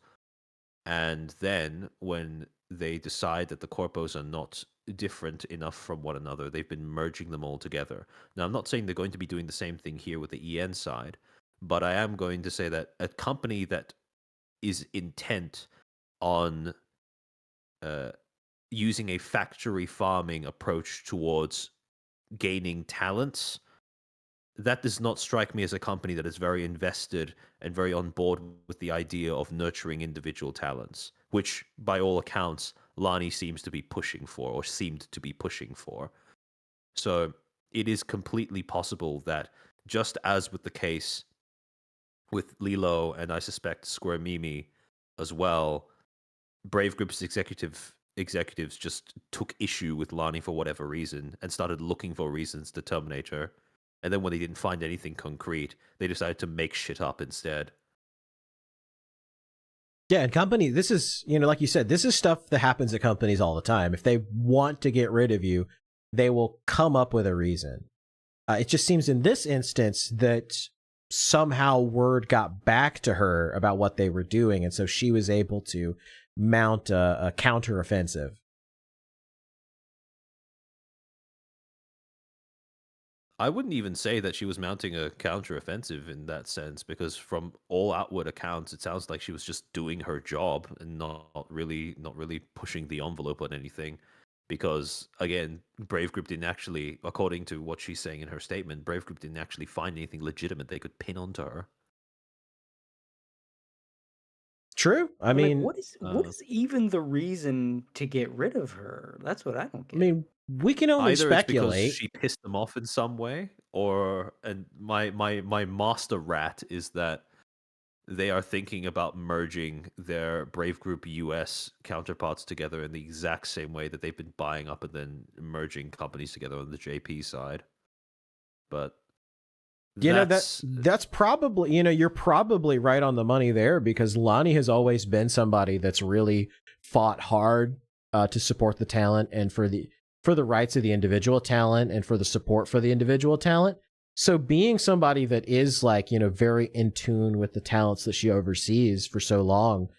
and then when they decide that the corpos are not different enough from one another, they've been merging them all together. Now, I'm not saying they're going to be doing the same thing here with the EN side, but I am going to say that a company that is intent on using a factory farming approach towards gaining talents, that does not strike me as a company that is very invested and very on board with the idea of nurturing individual talents, which, by all accounts, Lani seemed to be pushing for. So it is completely possible that, just as with the case with Lilo and I suspect Squirmimi as well, Brave Group's executives just took issue with Lani for whatever reason and started looking for reasons to terminate her. And then when they didn't find anything concrete, they decided to make shit up instead. Yeah, and company, this is, like you said, this is stuff that happens at companies all the time. If they want to get rid of you, they will come up with a reason. It just seems in this instance that somehow word got back to her about what they were doing, and so she was able to mount a counteroffensive. I wouldn't even say that she was mounting a counteroffensive in that sense, because from all outward accounts, it sounds like she was just doing her job and not really pushing the envelope on anything. Because again, Brave Group didn't actually, according to what she's saying in her statement, Brave Group didn't actually find anything legitimate they could pin onto her. True. I mean, what is even the reason to get rid of her? That's what I don't get. I mean, we can only Either speculate. It's because she pissed them off in some way, and my master rat is that they are thinking about merging their Brave Group US counterparts together in the exact same way that they've been buying up and then merging companies together on the JP side. But that's probably, you're probably right on the money there, because Lani has always been somebody that's really fought hard to support the talent and for the rights of the individual talent and for the support for the individual talent. So being somebody that is like, you know, very in tune with the talents that she oversees for so long,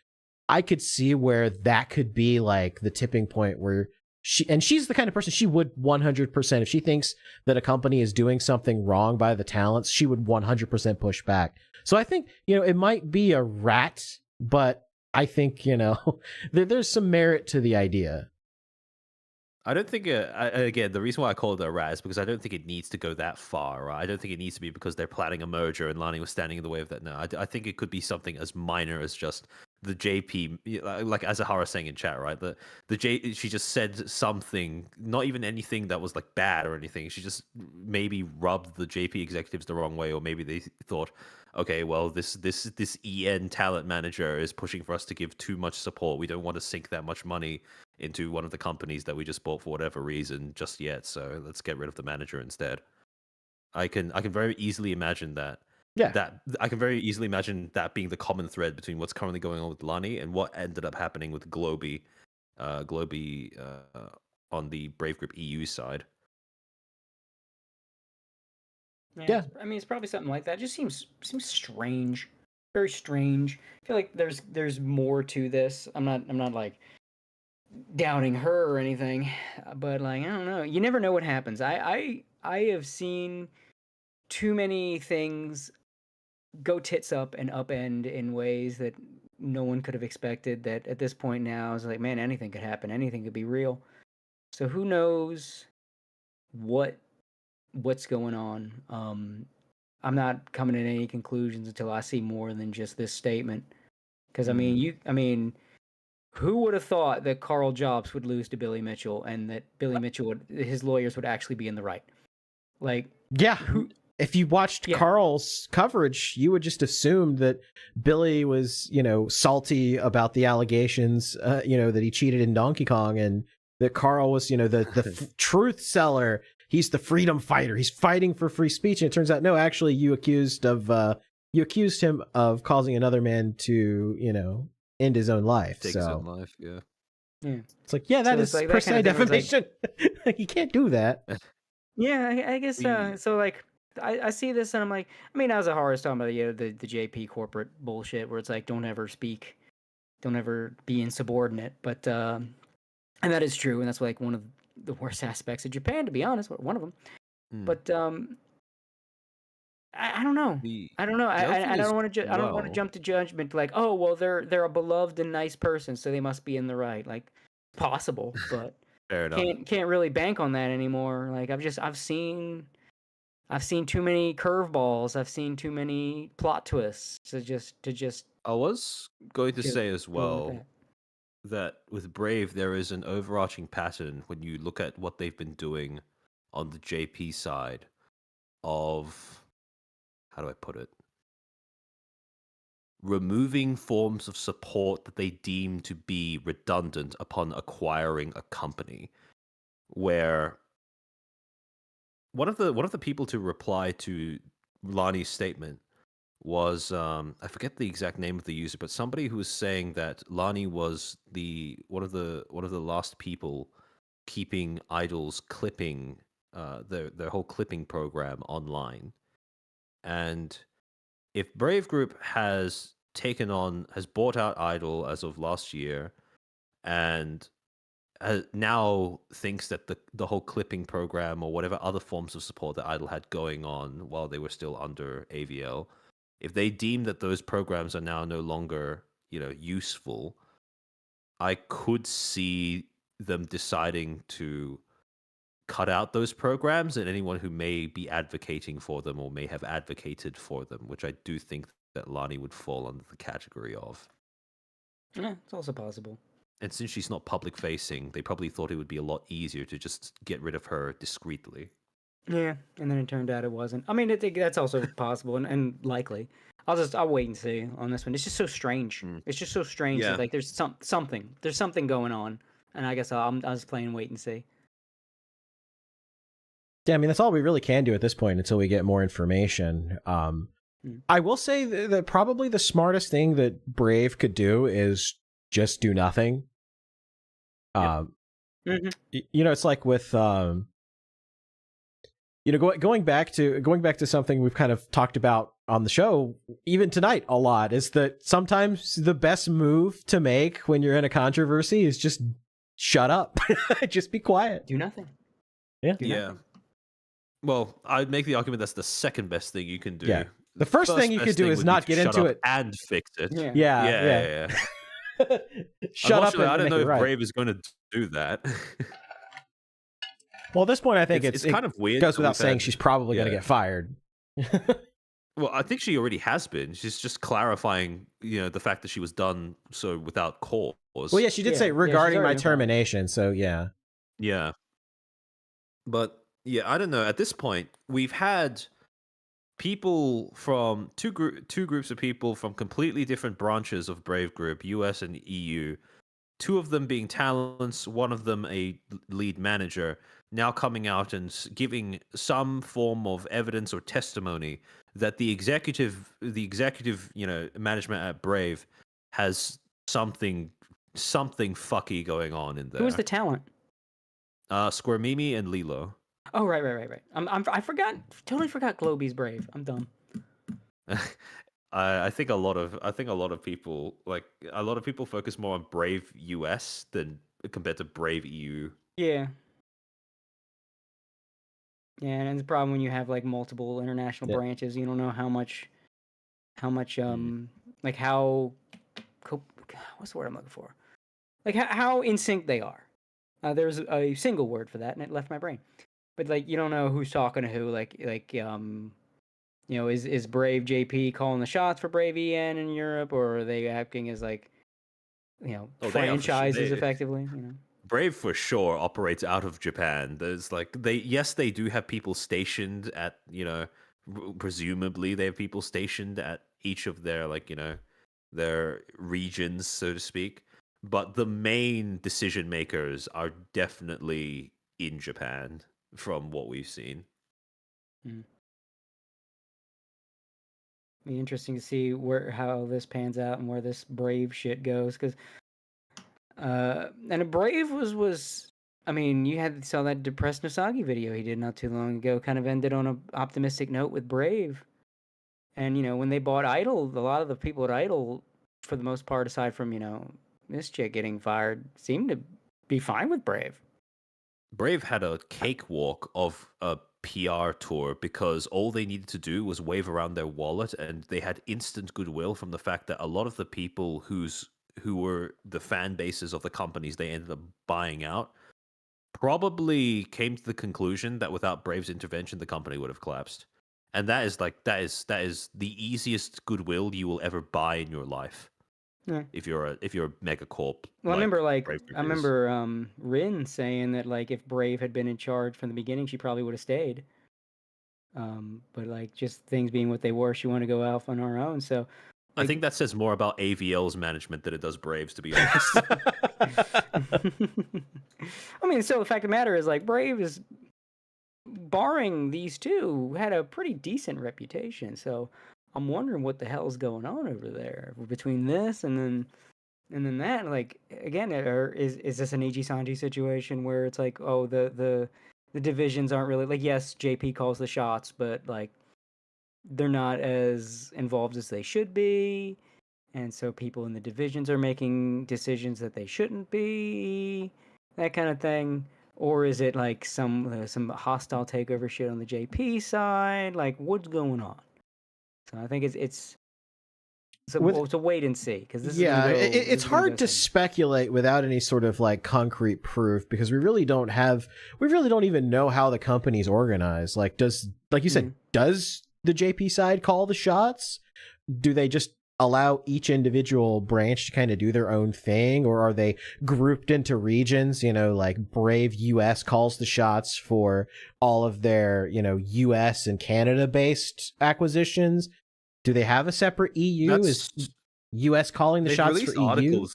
I could see where that could be like the tipping point where she's the kind of person she would 100%, if she thinks that a company is doing something wrong by the talents, she would 100% push back. So I think, you know, it might be a rat, but I think, you know, there's some merit to the idea. I don't think, again, the reason why I call it a rat is because I don't think it needs to go that far, right? I don't think it needs to be because they're planning a merger and Lani was standing in the way of that. No, I think it could be something as minor as just the JP, like as Ahara was saying in chat, right? She just said something, not even anything that was like bad or anything. She just maybe rubbed the JP executives the wrong way, or maybe they thought, okay, well, this EN talent manager is pushing for us to give too much support. We don't want to sink that much money into one of the companies that we just bought for whatever reason just yet. So let's get rid of the manager instead. I can very easily imagine that. Yeah. I can very easily imagine that being the common thread between what's currently going on with Lani and what ended up happening with Globy on the Brave Group EU side. Yeah. I mean, it's probably something like that. It just seems strange, very strange. I feel like there's more to this. I'm not like doubting her or anything, but like, I don't know. You never know what happens. I have seen too many things go tits up and upend in ways that no one could have expected, that at this point now is like, man, anything could happen. Anything could be real. So who knows what's going on. I'm not coming to any conclusions until I see more than just this statement. Because I mean, who would have thought that Carl Jobs would lose to Billy Mitchell and that Billy Mitchell his lawyers would actually be in the right? Like, yeah, if you watched Carl's coverage, you would just assume that Billy was, you know, salty about the allegations, you know, that he cheated in Donkey Kong, and that Carl was, you know, the truth seller. He's the freedom fighter. He's fighting for free speech. And it turns out, no, actually, you accused him of causing another man to, you know, end his own life. Take his own life, yeah. It's like, yeah, that is like per se defamation. Like, you can't do that. Yeah, I guess so. Like, I see this and I'm like, I mean, as a horror talking about the JP corporate bullshit where it's like, don't ever speak, don't ever be insubordinate. But and that is true, and that's like one of the worst aspects of Japan, to be honest, one of them. But I don't know. I don't know. I don't want to. I don't want to jump to judgment like, oh well, they're a beloved and nice person, so they must be in the right. Like, possible, but fair enough. Can't really bank on that anymore. Like, I've seen too many curveballs. I've seen too many plot twists to just. I was going to say as well that with Brave there is an overarching pattern when you look at what they've been doing on the JP side of, how do I put it, removing forms of support that they deem to be redundant upon acquiring a company. Where one of the people to reply to Lani's statement was I forget the exact name of the user, but somebody who was saying that Lani was one of the last people keeping idols clipping their whole clipping program online. And if Brave Group has bought out Idol as of last year, and now thinks that the whole clipping program or whatever other forms of support that Idol had going on while they were still under AVL, if they deem that those programs are now no longer, you know, useful, I could see them deciding to cut out those programs and anyone who may be advocating for them or may have advocated for them, which I do think that Lani would fall under the category of. Yeah, it's also possible. And since she's not public facing, they probably thought it would be a lot easier to just get rid of her discreetly. Yeah, and then it turned out it wasn't. I mean, that's also possible and likely. I'll wait and see on this one. It's just so strange. It's just so strange that, like, there's something going on, and I guess I'll just play and wait and see. Yeah, I mean, that's all we really can do at this point until we get more information. I will say that probably the smartest thing that Brave could do is just do nothing. You know, it's like with going back to something we've kind of talked about on the show, even tonight a lot, is that sometimes the best move to make when you're in a controversy is just shut up, just be quiet, Do nothing. Yeah. Well, I'd make the argument that's the second best thing you can do. Yeah. The first thing you could do is not get into it and fix it. Yeah. Shut up. I don't know if right. Brave is going to do that. Well, at this point, I think it's kind of weird. Goes without saying she's probably going to get fired. Well, I think she already has been. She's just clarifying, the fact that she was done so without cause. Well, yeah, she did say regarding my termination. So yeah. Yeah. But yeah, I don't know. At this point, we've had people from two groups of people from completely different branches of Brave Group, US and EU. Two of them being talents, one of them a lead manager, now coming out and giving some form of evidence or testimony that the executive, management at Brave has something fucky going on in there. Who's the talent? Square Mimi and Lilo. Oh, right. Totally forgot Globey's Brave. I'm dumb. I think a lot of people focus more on Brave US than compared to Brave EU. Yeah. Yeah, and it's a problem when you have like multiple international branches. You don't know how much what's the word I'm looking for? Like how in sync they are. There's a single word for that, and it left my brain. But like you don't know who's talking to who. Is Brave JP calling the shots for Brave EN in Europe, or are they acting as franchises effectively? Brave for sure operates out of Japan. There's they do have people stationed at, presumably they have people stationed at each of their their regions, so to speak. But the main decision makers are definitely in Japan from what we've seen. Be interesting to see how this pans out and where this Brave shit goes, because and a Brave was you saw that depressed Nosagi video he did not too long ago, kind of ended on an optimistic note with Brave. And when they bought Idol, a lot of the people at Idol, for the most part, aside from this chick getting fired, seemed to be fine with Brave. Brave had a cakewalk of a PR tour because all they needed to do was wave around their wallet, and they had instant goodwill from the fact that a lot of the people who were the fan bases of the companies they ended up buying out probably came to the conclusion that without Brave's intervention, the company would have collapsed. And that is the easiest goodwill you will ever buy in your life. Yeah. If you're a mega corp. Well, I remember Rin saying that if Brave had been in charge from the beginning, she probably would have stayed. But just things being what they were, she wanted to go off on her own. So I think that says more about AVL's management than it does Brave's, to be honest. So the fact of the matter is, Brave is, barring these two, had a pretty decent reputation. So I'm wondering what the hell's going on over there between this and then that. Again, is this a Niji Sanji situation where it's the divisions aren't really yes, JP calls the shots, but they're not as involved as they should be, and so people in the divisions are making decisions that they shouldn't be, that kind of thing. Or is it some hostile takeover shit on the JP side? What's going on? So I think it's a wait and see, because it's hard to speculate without any sort of concrete proof, because we really don't even know how the company's organized. Does the JP side call the shots? Do they just allow each individual branch to kind of do their own thing, or are they grouped into regions? Brave US calls the shots for all of their US and Canada based acquisitions. Do they have a separate EU? Is US calling the shots for EU?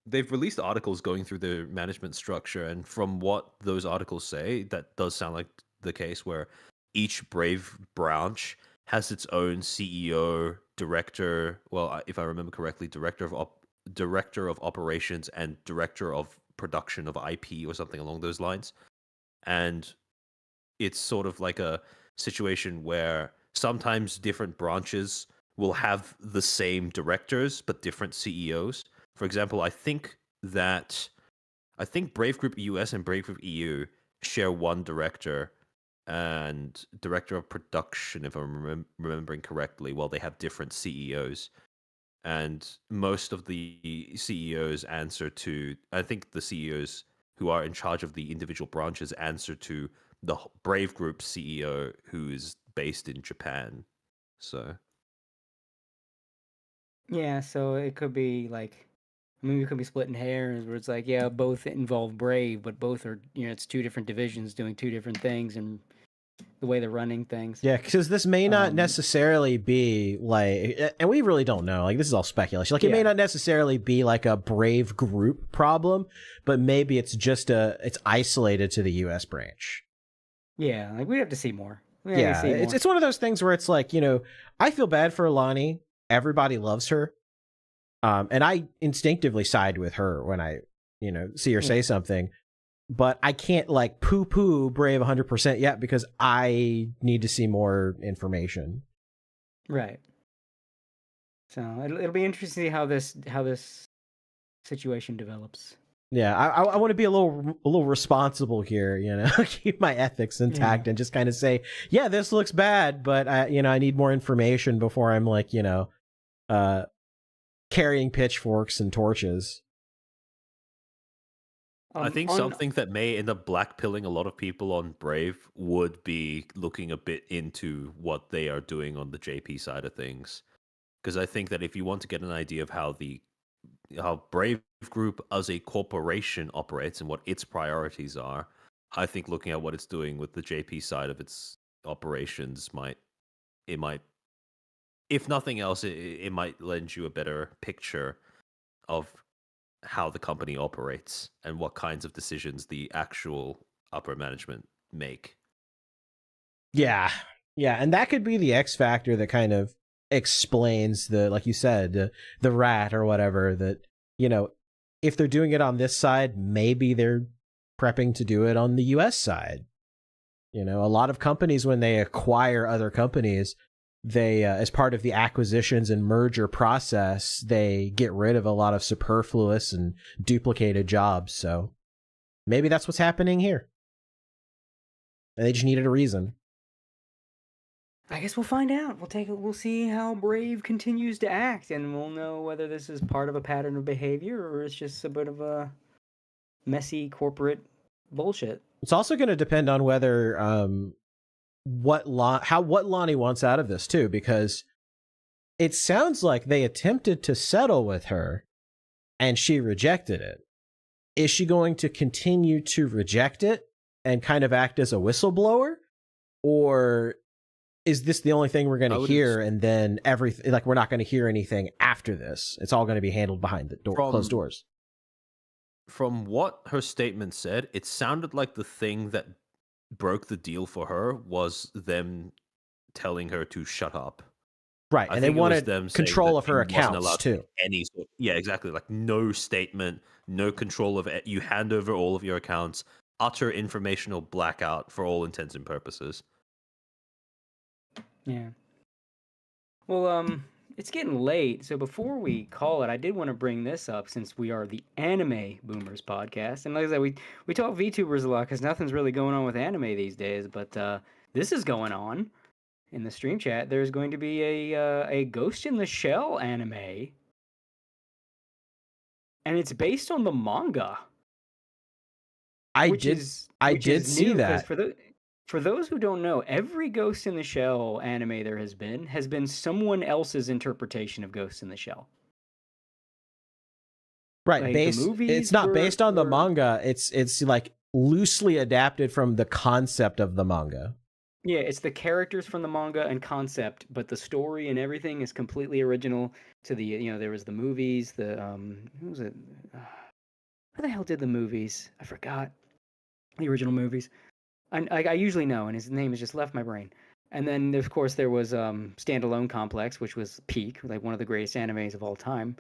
They've released articles going through the management structure, and from what those articles say, that does sound like the case, where each Brave branch has its own CEO, director, well, if I remember correctly, director of operations and director of production of IP or something along those lines. And it's sort of like a situation where sometimes different branches will have the same directors but different CEOs. For example, I think Brave Group US and Brave Group EU share one director and director of production, if I'm remembering correctly, while they have different CEOs. And most of the CEOs answer to, I think the CEOs who are in charge of the individual branches answer to the Brave Group CEO, who is based in Japan. So Yeah, so it could be like, I mean, we could be splitting hairs where it's like, yeah, both involve Brave, but both are, it's two different divisions doing two different things and the way they're running things. Yeah, because this may not necessarily be like, and we really don't know. Like, this is all speculation. Like, it may not necessarily be like a Brave Group problem, but maybe it's just it's isolated to the U.S. branch. Yeah, like we have to see more. It's one of those things where it's like, I feel bad for Alani. Everybody loves her. And I instinctively side with her when I, see her say something. But I can't like poo-poo Brave 100% yet because I need to see more information. Right. So it'll be interesting to see how this situation develops. Yeah, I want to be a little responsible here, keep my ethics intact and just kind of say, yeah, this looks bad, but I need more information before I'm like, carrying pitchforks and torches. I think something that may end up blackpilling a lot of people on Brave would be looking a bit into what they are doing on the JP side of things. Because I think that if you want to get an idea of how Brave Group as a corporation operates and what its priorities are, I think looking at what it's doing with the JP side of its operations might, if nothing else, it might lend you a better picture of how the company operates and what kinds of decisions the actual upper management make. Yeah, and that could be the X factor that kind of explains the, like you said, the rat or whatever, that, if they're doing it on this side, maybe they're prepping to do it on the US side. A lot of companies, when they acquire other companies, they, as part of the acquisitions and merger process, they get rid of a lot of superfluous and duplicated jobs. So maybe that's what's happening here. And they just needed a reason. I guess we'll find out. We'll see how Brave continues to act, and we'll know whether this is part of a pattern of behavior or it's just a bit of a messy corporate bullshit. It's also going to depend on whether what Lonnie wants out of this too, because it sounds like they attempted to settle with her and she rejected it. Is she going to continue to reject it and kind of act as a whistleblower, or is this the only thing we're going to hear and then everything, like, we're not going to hear anything after this? It's all going to be handled behind the closed doors. From what her statement said, it sounded like the thing that broke the deal for her was them telling her to shut up. Right, and they wanted control of her accounts too. Yeah, exactly. Like, no statement, no control of it. You hand over all of your accounts, utter informational blackout for all intents and purposes. Yeah. Well, it's getting late, so before we call it, I did want to bring this up since we are the Anime Boomers podcast. And like I said, we talk VTubers a lot because nothing's really going on with anime these days, but this is going on in the stream chat. There's going to be a Ghost in the Shell anime, and it's based on the manga. I did see that. For those who don't know, every Ghost in the Shell anime there has been someone else's interpretation of Ghost in the Shell. Right, like it's not based on the manga. It's like loosely adapted from the concept of the manga. Yeah, it's the characters from the manga and concept, but the story and everything is completely original to the, there was the movies, who was it? Who the hell did the movies? I forgot. The original movies. I usually know, and his name has just left my brain. And then, of course, there was Standalone Complex, which was peak, like one of the greatest animes of all time.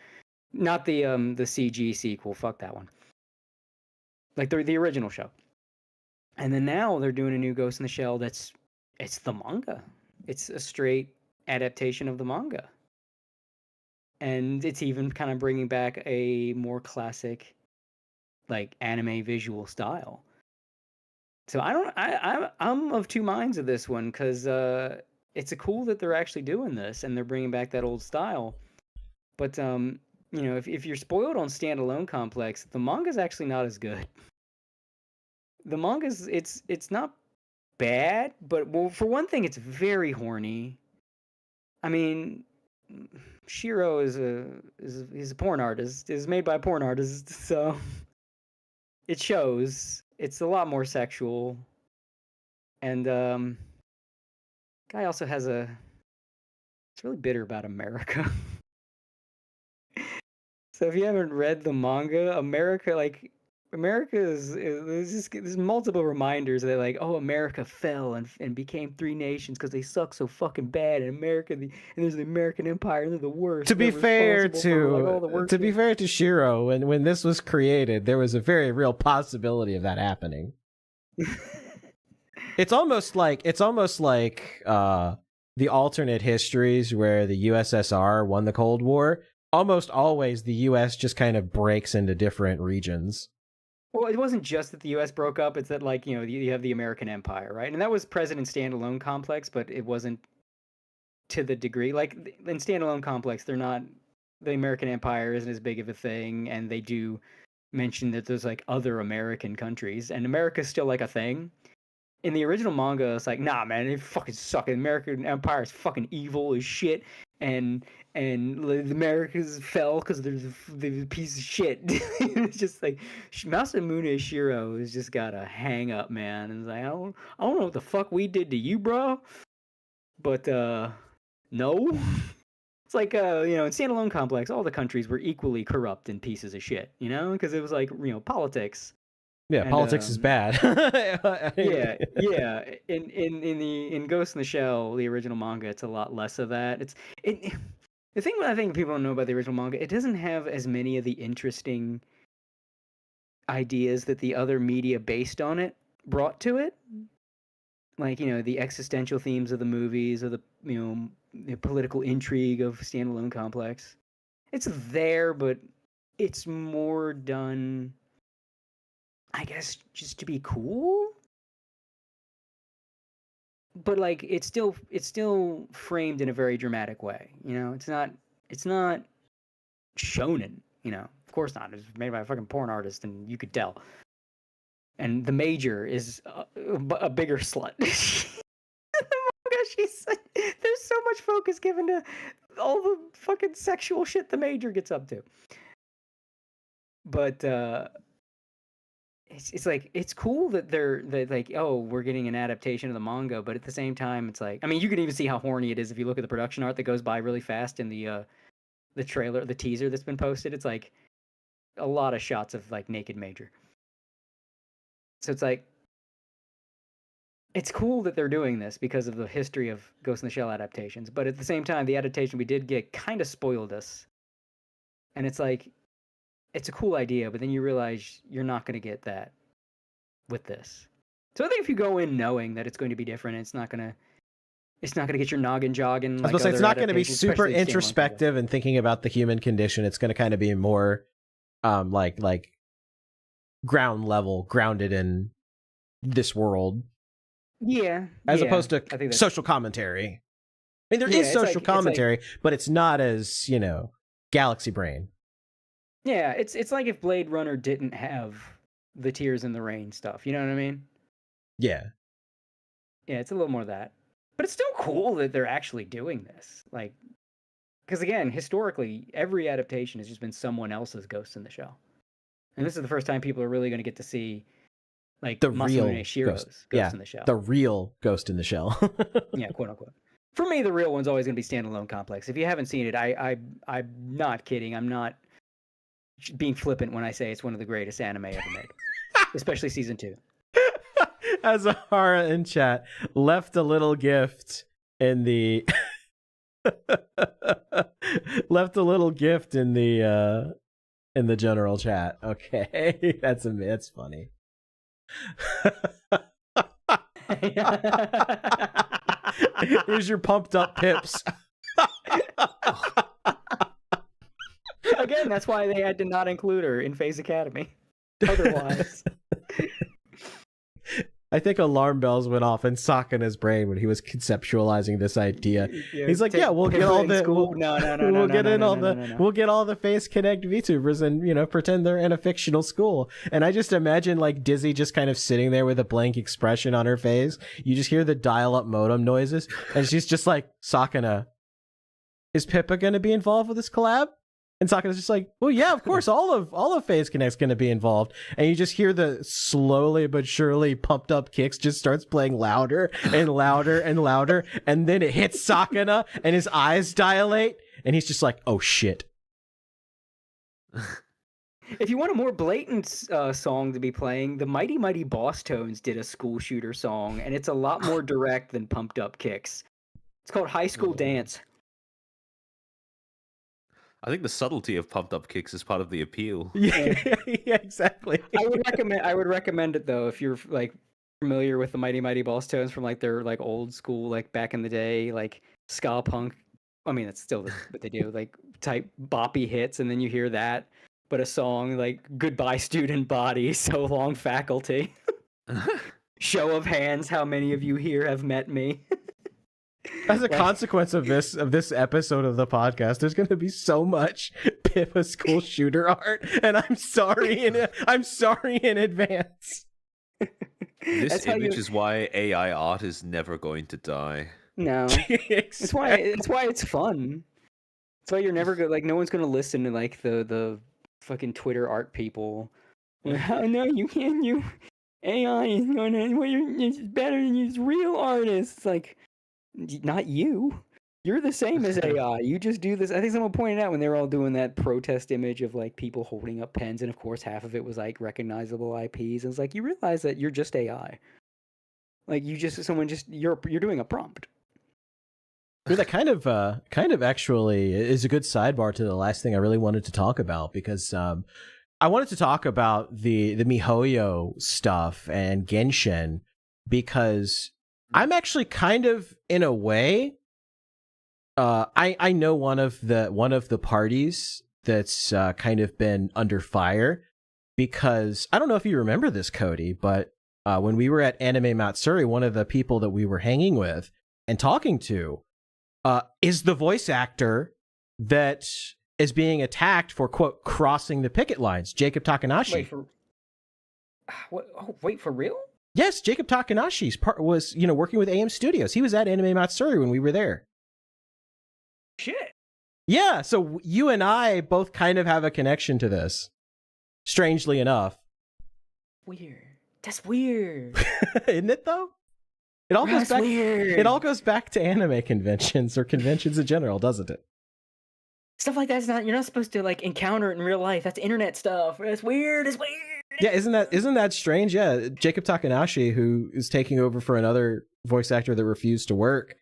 Not the CG sequel, fuck that one. Like the original show. And then now they're doing a new Ghost in the Shell it's the manga. It's a straight adaptation of the manga. And it's even kind of bringing back a more classic, like, anime visual style. So I'm of two minds of this one, because it's cool that they're actually doing this and they're bringing back that old style. But if you're spoiled on standalone complex, the manga's actually not as good. The manga's it's not bad, but well, for one thing, it's very horny. I mean, Shiro is a porn artist. Is made by a porn artist, so it shows. It's a lot more sexual, and guy also has it's really bitter about America. So if you haven't read the manga, America is there's multiple reminders that, like, oh, America fell and became three nations because they suck so fucking bad, and and there's the American Empire, and they're the worst. To be fair to Shiro, when this was created, there was a very real possibility of that happening. It's almost like the alternate histories where the USSR won the Cold War. Almost always the US just kind of breaks into different regions. Well, it wasn't just that the U.S. broke up. It's that, like, you have the American Empire, right? And that was present in Standalone Complex, but it wasn't to the degree. Like, in Standalone Complex, the American Empire isn't as big of a thing, and they do mention that there's, like, other American countries, and America's still, like, a thing. In the original manga, it's like, nah, man, it fucking sucks. The American Empire is fucking evil as shit, and the Americas fell because they're a piece of shit. It's just like Masamune Shiro has just got a hang up, man. And it's like, I don't know what the fuck we did to you, bro. But no. It's like in Standalone Complex, all the countries were equally corrupt and pieces of shit, because it was like, politics. Yeah, and politics is bad. yeah. In Ghost in the Shell, the original manga, it's a lot less of that. The thing that I think people don't know about the original manga, it doesn't have as many of the interesting ideas that the other media based on it brought to it. Like, the existential themes of the movies, or the political intrigue of Standalone Complex. It's there, but it's more done, I guess, just to be cool. But, like, it's still framed in a very dramatic way. It's not shonen. Of course not. It's made by a fucking porn artist, and you could tell. And the Major is a bigger slut. There's so much focus given to all the fucking sexual shit the Major gets up to. But it's like, it's cool that they're like, oh, we're getting an adaptation of the manga, but at the same time, it's like, I mean, you can even see how horny it is if you look at the production art that goes by really fast in the trailer, the teaser that's been posted. It's like a lot of shots of, like, naked Major. So it's like, it's cool that they're doing this because of the history of Ghost in the Shell adaptations, but at the same time, the adaptation we did get kind of spoiled us. And it's like, it's a cool idea, but then you realize you're not going to get that with this. So I think if you go in knowing that it's going to be different, it's not going to get your noggin jogging. I was going to say, it's not going to be super introspective and thinking about the human condition. It's going to kind of be more like ground level, grounded in this world. Yeah. As opposed to social commentary. I mean, there is social commentary, but it's not as, galaxy brain. Yeah, it's like if Blade Runner didn't have the Tears in the Rain stuff. You know what I mean? Yeah. Yeah, it's a little more of that. But it's still cool that they're actually doing this. Like, because again, historically, every adaptation has just been someone else's Ghost in the Shell. And this is the first time people are really going to get to see, like, the real Shiro's Ghost in the Shell. The real Ghost in the Shell. Yeah, quote unquote. For me, the real one's always going to be Standalone Complex. If you haven't seen it, I'm not kidding. I'm not being flippant when I say it's one of the greatest anime ever made, especially season 2. Azahara in chat left a little gift in the in the general chat. Okay, that's funny. Here's your pumped up pips. Again, that's why they had to not include her in FaZe Academy. Otherwise. I think alarm bells went off in Sakana's brain when he was conceptualizing this idea. He's like, "Yeah, we'll get all the we'll get all the FaZe Connect VTubers and pretend they're in a fictional school." And I just imagine like Dizzy just kind of sitting there with a blank expression on her face. You just hear the dial-up modem noises, and she's just like, "Sakana, is Pippa going to be involved with this collab?" And Sakana's just like, "Well, yeah, of course, all of FaZe Connect's going to be involved." And you just hear the slowly but surely pumped up kicks just starts playing louder and louder and louder, and then it hits Sakana, and his eyes dilate, and he's just like, "Oh shit." If you want a more blatant song to be playing, the Mighty Mighty Boss Tones did a school shooter song, and it's a lot more direct than pumped up kicks. It's called High School Dance. I think the subtlety of pumped up kicks is part of the appeal. Yeah, yeah, exactly. I would recommend it though if you're like familiar with the Mighty Mighty Boss Tones from like their like old school like back in the day like ska punk. I mean that's still what they do like type boppy hits, and then you hear that, but a song like Goodbye Student Body, So Long Faculty. Show of hands, how many of you here have met me? As a consequence of this episode of the podcast, there's going to be so much Pippa school shooter art, and I'm sorry in advance. This image is why AI art is never going to die. No, it's why it's fun. It's why you're never gonna like. No one's gonna listen to like the fucking Twitter art people. No, you can't. You AI is gonna. Well, it's better than you real artists. Like. Not you. You're the same as AI. You just do this. I think someone pointed out when they were all doing that protest image of like people holding up pens, and of course half of it was like recognizable IPs. And it's like you realize that you're just AI. Like you're doing a prompt. That kind of actually is a good sidebar to the last thing I really wanted to talk about, because I wanted to talk about the MiHoYo stuff and Genshin, because I'm actually kind of, in a way, I know one of the parties that's kind of been under fire, because I don't know if you remember this, Cody, but when we were at Anime Matsuri, one of the people that we were hanging with and talking to is the voice actor that is being attacked for, quote, crossing the picket lines, Jacob Takanashi. Wait, for real? Yes, Jacob Takanashi's part was, working with AM Studios. He was at Anime Matsuri when we were there. Shit. Yeah, so you and I both kind of have a connection to this. Strangely enough. Weird. That's weird. Isn't it though? It all goes back. Weird. It all goes back to anime conventions or conventions in general, doesn't it? Stuff like that's you're not supposed to like encounter it in real life. That's internet stuff. It's weird. It's weird. Yeah, isn't that strange? Yeah, Jacob Takanashi, who is taking over for another voice actor that refused to work.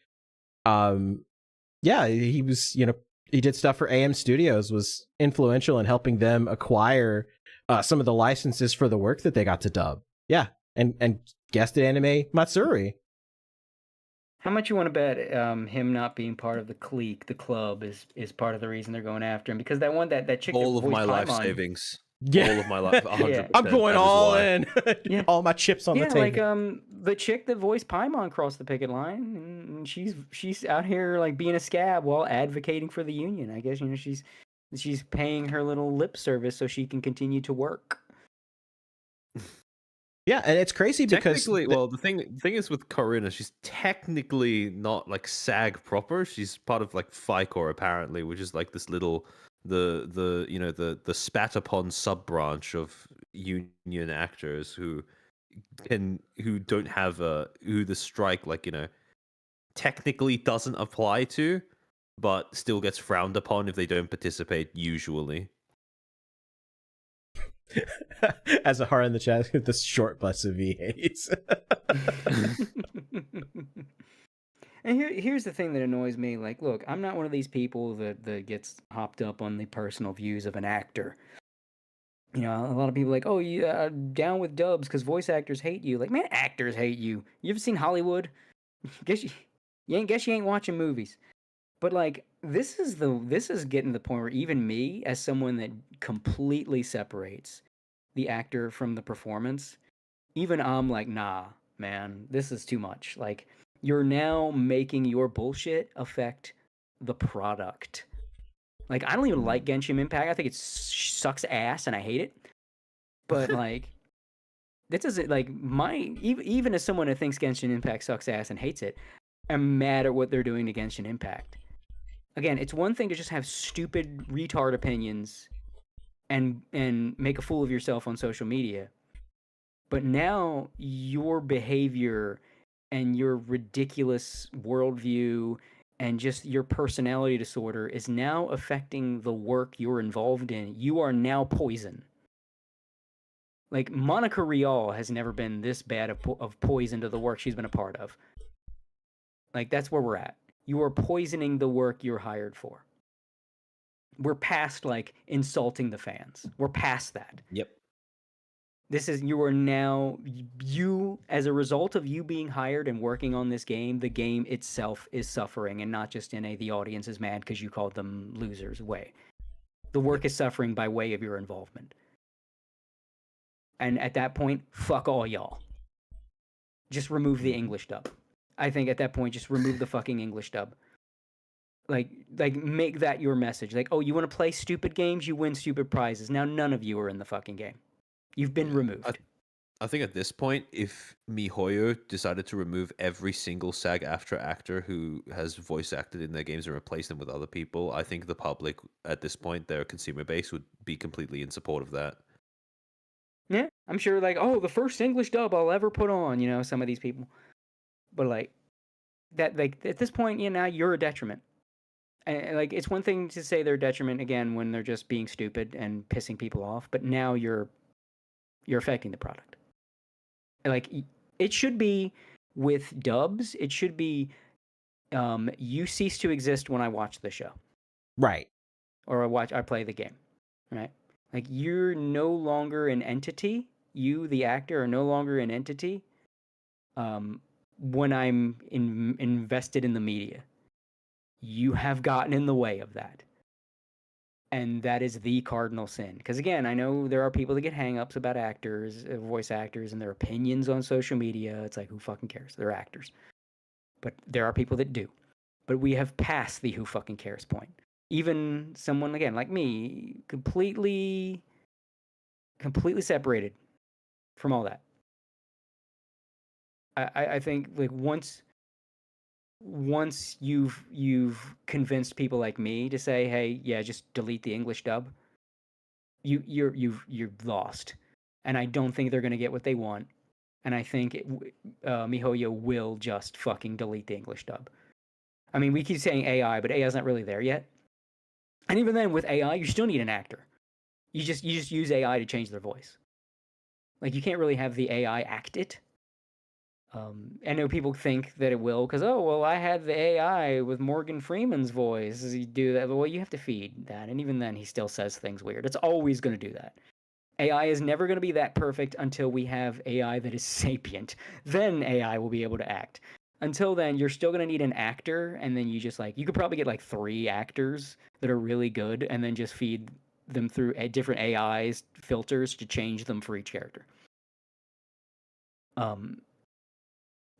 Yeah, he was, he did stuff for AM Studios, was influential in helping them acquire some of the licenses for the work that they got to dub. Yeah, and guest at Anime Matsuri. How much you want to bet him not being part of the clique, the club, is part of the reason they're going after him? Because that chick. All of my life savings. Yeah. All of my life. 100%. Yeah. I'm going all in. Yeah. All my chips on the table. Yeah, like the chick that voiced Paimon crossed the picket line, and she's out here like being a scab while advocating for the union. I guess she's paying her little lip service so she can continue to work. Yeah, and it's crazy because the thing is with Corinna, she's technically not like SAG proper. She's part of like Pakora apparently, which is like this little the spat upon sub branch of union actors who don't have who the strike technically doesn't apply to, but still gets frowned upon if they don't participate usually. As a heart in the chat, the short bus of V8s. And here's the thing that annoys me. Like, look, I'm not one of these people that gets hopped up on the personal views of an actor. You know, a lot of people are like, oh, yeah, down with dubs because voice actors hate you. Like, man, actors hate you. You ever seen Hollywood? Guess you ain't watching movies. But like, this is getting to the point where even me, as someone that completely separates the actor from the performance, even I'm like, nah, man, this is too much. Like, you're now making your bullshit affect the product. Like, I don't even like Genshin Impact. I think it sucks ass and I hate it. But like, this isn't like even as someone that thinks Genshin Impact sucks ass and hates it, I'm mad at what they're doing to Genshin Impact. Again, it's one thing to just have stupid retard opinions and make a fool of yourself on social media. But now your behavior and your ridiculous worldview and just your personality disorder is now affecting the work you're involved in. You are now poison. Like, Monica Rial has never been this bad of poison to the work she's been a part of. Like, that's where we're at. You are poisoning the work you're hired for. We're past, like, insulting the fans. We're past that. Yep. You are now, as a result of you being hired and working on this game, the game itself is suffering, and not just in the audience is mad because you called them losers way. The work is suffering by way of your involvement. And at that point, fuck all y'all. Just remove the English dub. I think at that point, just remove the fucking English dub. Like make that your message. Like, oh, you want to play stupid games? You win stupid prizes. Now none of you are in the fucking game. You've been removed. I think at this point, if MiHoYo decided to remove every single SAG-AFTRA actor who has voice acted in their games and replace them with other people, I think the public at this point, their consumer base, would be completely in support of that. Yeah, I'm sure, like, oh, the first English dub I'll ever put on, you know, some of these people. But, like, that, like, at this point, you know, now you're a detriment. And, like, it's one thing to say they're a detriment, again, when they're just being stupid and pissing people off, but now you're affecting the product. Like, it should be with dubs, it should be you cease to exist when I watch the show. Right. Or I play the game. Right? Like, you're no longer an entity. You, the actor, are no longer an entity when I'm invested in the media. You have gotten in the way of that. And that is the cardinal sin. Because, again, I know there are people that get hang-ups about actors, voice actors, and their opinions on social media. It's like, who fucking cares? They're actors. But there are people that do. But we have passed the who fucking cares point. Even someone, again, like me, completely separated from all that. I think, like, once you've convinced people like me to say, hey, yeah, just delete the English dub, you're lost. And I don't think they're going to get what they want. And I think MiHoYo will just fucking delete the English dub. I mean, we keep saying AI, but AI's not really there yet. And even then, with AI, you still need an actor. You just use AI to change their voice. Like, you can't really have the AI act it. I know people think that it will because, oh, well, I had the AI with Morgan Freeman's voice. Does he do that? Well, you have to feed that. And even then, he still says things weird. It's always going to do that. AI is never going to be that perfect until we have AI that is sapient. Then AI will be able to act. Until then, you're still going to need an actor. And then you just, like, you could probably get, like, 3 actors that are really good and then just feed them through different AI's filters to change them for each character.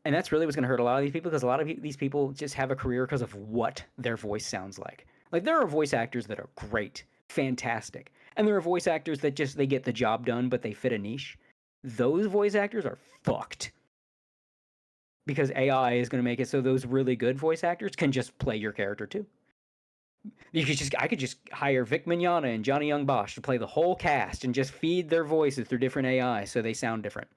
And that's really what's going to hurt a lot of these people, because a lot of these people just have a career because of what their voice sounds like. Like, there are voice actors that are great, fantastic. And there are voice actors that just, they get the job done, but they fit a niche. Those voice actors are fucked. Because AI is going to make it so those really good voice actors can just play your character too. I could just hire Vic Mignogna and Johnny Young Bosch to play the whole cast and just feed their voices through different AI so they sound different.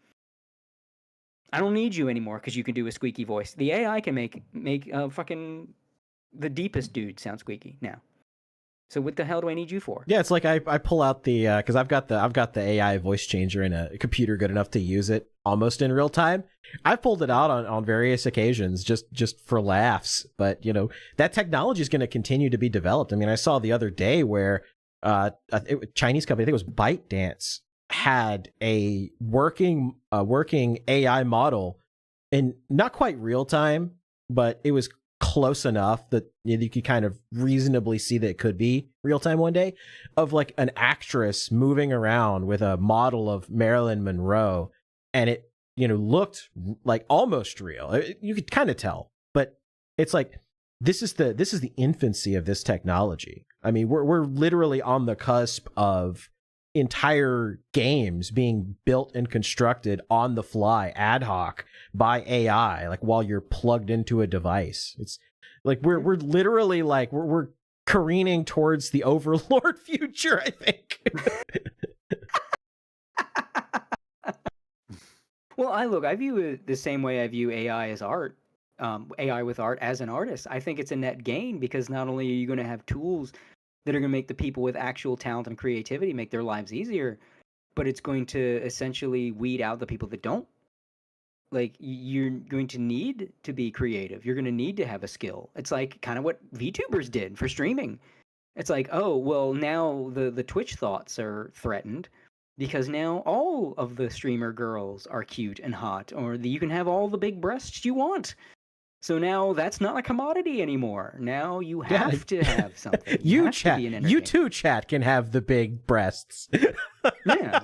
I don't need you anymore because you can do a squeaky voice. The AI can make fucking the deepest dude sound squeaky now. So what the hell do I need you for? Yeah, it's like I pull out the because I've got the AI voice changer in a computer good enough to use it almost in real time. I've pulled it out on various occasions just for laughs. But you know, that technology is going to continue to be developed. I mean, I saw the other day where Chinese company, I think it was ByteDance, had a working AI model in not quite real time, but it was close enough that you could kind of reasonably see that it could be real time one day, of like an actress moving around with a model of Marilyn Monroe, and it looked like almost real. You could kind of tell, but it's like this is the infancy of this technology. I mean, we're literally on the cusp of entire games being built and constructed on the fly, ad hoc, by AI, like while you're plugged into a device. It's like we're literally like we're careening towards the overlord future, I think. Well, I view it the same way I view AI as art. AI with art as an artist. I think it's a net gain, because not only are you going to have tools that are going to make the people with actual talent and creativity make their lives easier, but it's going to essentially weed out the people that don't. Like, you're going to need to be creative. You're going to need to have a skill. It's like kind of what VTubers did for streaming. It's like, oh, well, now the Twitch thoughts are threatened, because now all of the streamer girls are cute and hot, or you can have all the big breasts you want. So now that's not a commodity anymore. Now you have to have something. You have to be an you too, chat, can have the big breasts. Yeah.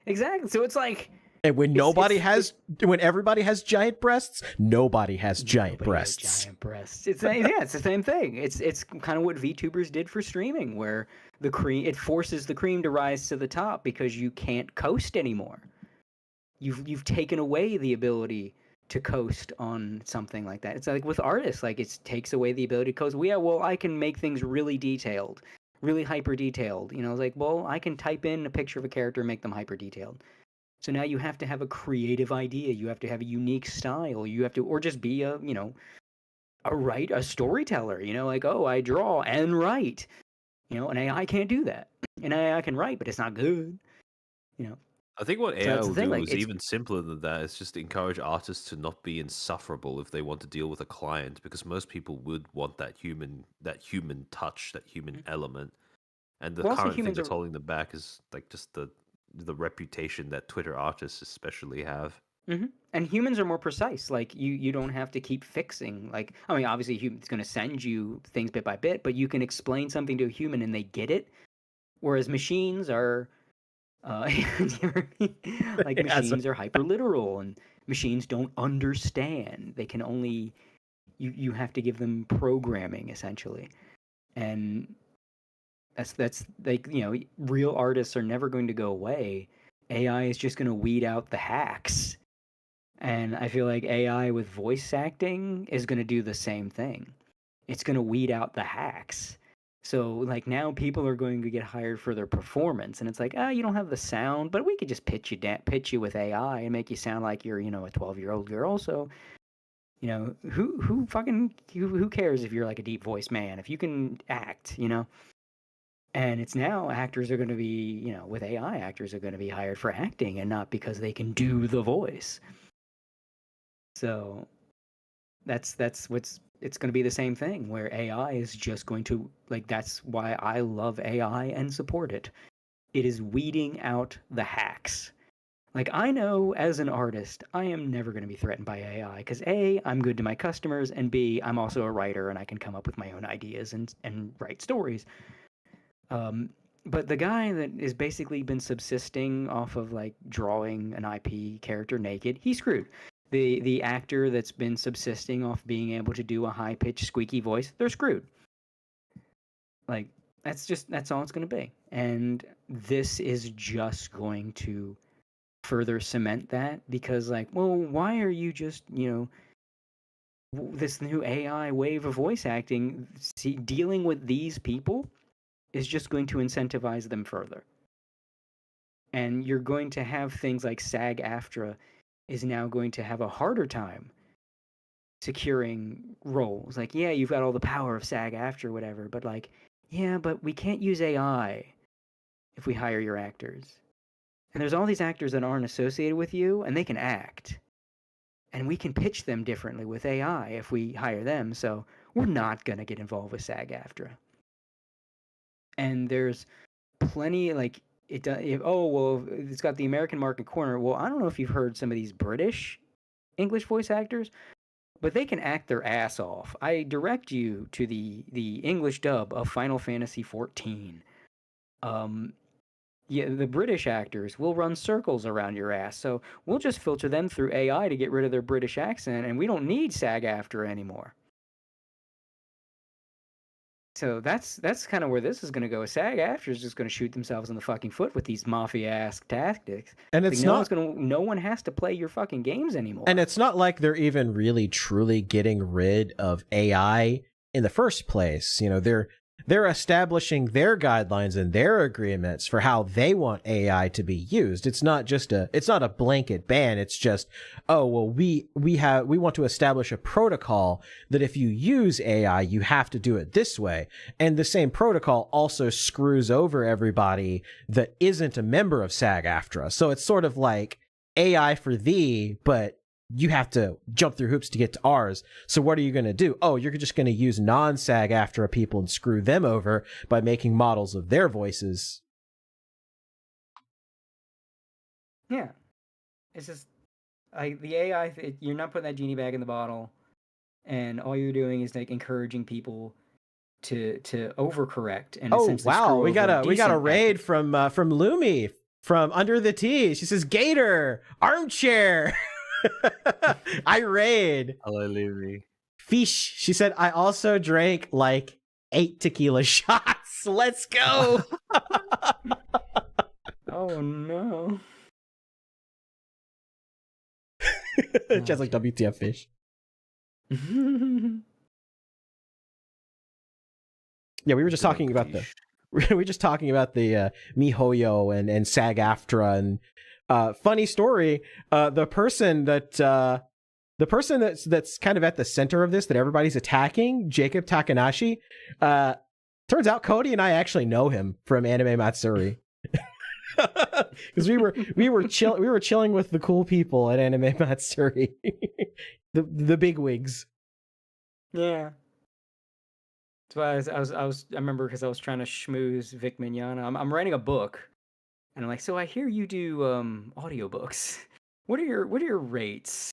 Exactly. So it's like, and when when everybody has giant breasts, nobody has giant breasts. Giant breasts. It's the same thing. It's kind of what VTubers did for streaming, where it forces the cream to rise to the top, because you can't coast anymore. You've taken away the ability to coast on something like that. It's like with artists, like it takes away the ability to coast. Well, yeah, well, I can make things really detailed, really hyper detailed. It's like, well, I can type in a picture of a character and make them hyper detailed. So now you have to have a creative idea. You have to have a unique style. You have to, or just be a storyteller. Like, oh, I draw and write. An AI can't do that. An AI can write, but it's not good. I think what AI will do like, is even simpler than that. It's just encourage artists to not be insufferable if they want to deal with a client, because most people would want that human touch, that human element. And the current thing that's holding them back is like just the reputation that Twitter artists especially have. Mm-hmm. And humans are more precise. Like, you don't have to keep fixing. Like, I mean, obviously, it's going to send you things bit by bit, but you can explain something to a human and they get it. Whereas machines are, machines are hyper literal, and machines don't understand. They can only, you have to give them programming, essentially. And that's like, real artists are never going to go away. AI is just going to weed out the hacks. And I feel like AI with voice acting is going to do the same thing. It's going to weed out the hacks. So, like, now people are going to get hired for their performance, and it's like, you don't have the sound, but we could just pitch you with AI and make you sound like you're, a 12-year-old girl. So, who cares if you're like a deep voice man, if you can act, And it's now actors are going to be, with AI, actors are going to be hired for acting and not because they can do the voice. So that's what's, it's going to be the same thing, where AI is just going to, like, that's why I love AI and support it. It is weeding out the hacks. Like, I know as an artist, I am never going to be threatened by AI, because A, I'm good to my customers, and B, I'm also a writer and I can come up with my own ideas and write stories. But the guy that has basically been subsisting off of, like, drawing an IP character naked, he's screwed. The actor that's been subsisting off being able to do a high-pitched squeaky voice, they're screwed. Like, that's all it's going to be. And this is just going to further cement that, because, like, well, why are you just, this new AI wave of voice acting, dealing with these people is just going to incentivize them further. And you're going to have things like SAG-AFTRA is now going to have a harder time securing roles. Like, yeah, you've got all the power of SAG-AFTRA or whatever, but like, yeah, but we can't use AI if we hire your actors. And there's all these actors that aren't associated with you, and they can act. And we can pitch them differently with AI if we hire them, so we're not going to get involved with SAG-AFTRA. and there's plenty like it does. Oh well, it's got the American market corner. Well, I don't know if you've heard some of these British English voice actors, but they can act their ass off. I direct you to the English dub of Final Fantasy XIV. Yeah, the British actors will run circles around your ass, so we'll just filter them through AI to get rid of their British accent, and we don't need SAG-AFTRA anymore. So that's kind of where this is going to go. SAG-AFTRA is just going to shoot themselves in the fucking foot with these mafia-ass tactics. And it's like, no one has to play your fucking games anymore. And it's not like they're even really truly getting rid of AI in the first place. You know, they're establishing their guidelines and their agreements for how they want AI to be used. It's not a blanket ban. It's just, oh, well, we want to establish a protocol that if you use AI, you have to do it this way. And the same protocol also screws over everybody that isn't a member of SAG-AFTRA. So it's sort of like AI for thee, but you have to jump through hoops to get to ours. So what are you going to do? Oh, you're just going to use non-SAG-AFTRA people and screw them over by making models of their voices. Yeah. It's just like the AI, you're not putting that genie back in the bottle, and all you're doing is like encouraging people to overcorrect and essentially screw we got over a raid from Lumi from Under the Tea. She says, Gator, Armchair. I raid. Hello, Lumi. Fish. She said, I also drank like 8 tequila shots. Let's go. Oh no. Just like WTF fish. Yeah, we were just talking about the MiHoYo and SAG-AFTRA and funny story. The person that's kind of at the center of this that everybody's attacking, Jacob Takanashi. Turns out Cody and I actually know him from Anime Matsuri. Because we were chilling with the cool people at Anime Matsuri, the big wigs. Yeah. That's why I remember because I was trying to schmooze Vic Mignogna. I'm writing a book, and I'm like, so I hear you do audiobooks. What are your rates?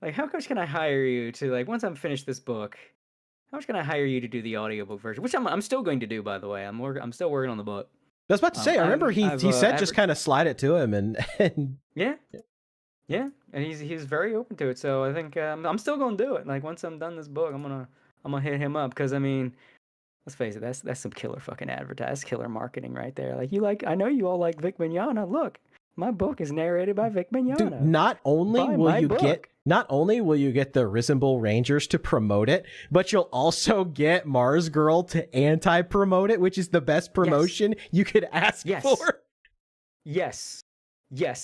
Like, how much can I hire you to, like, once I'm finished this book? How much can I hire you to do the audiobook version? Which I'm still going to do, by the way. I'm still working on the book. I was about to say, I remember he said just kind of slide it to him and yeah, and he was very open to it. So I think I'm still gonna do it. Like once I'm done this book, I'm gonna hit him up because I mean, let's face it, that's some killer fucking killer marketing right there. Like I know you all like Vic Mignogna. Look, my book is narrated by Vic Mignogna. Dude, not only will you get the Risen Bull Rangers to promote it, but you'll also get Mars Girl to anti-promote it, which is the best promotion you could ask for. Yes.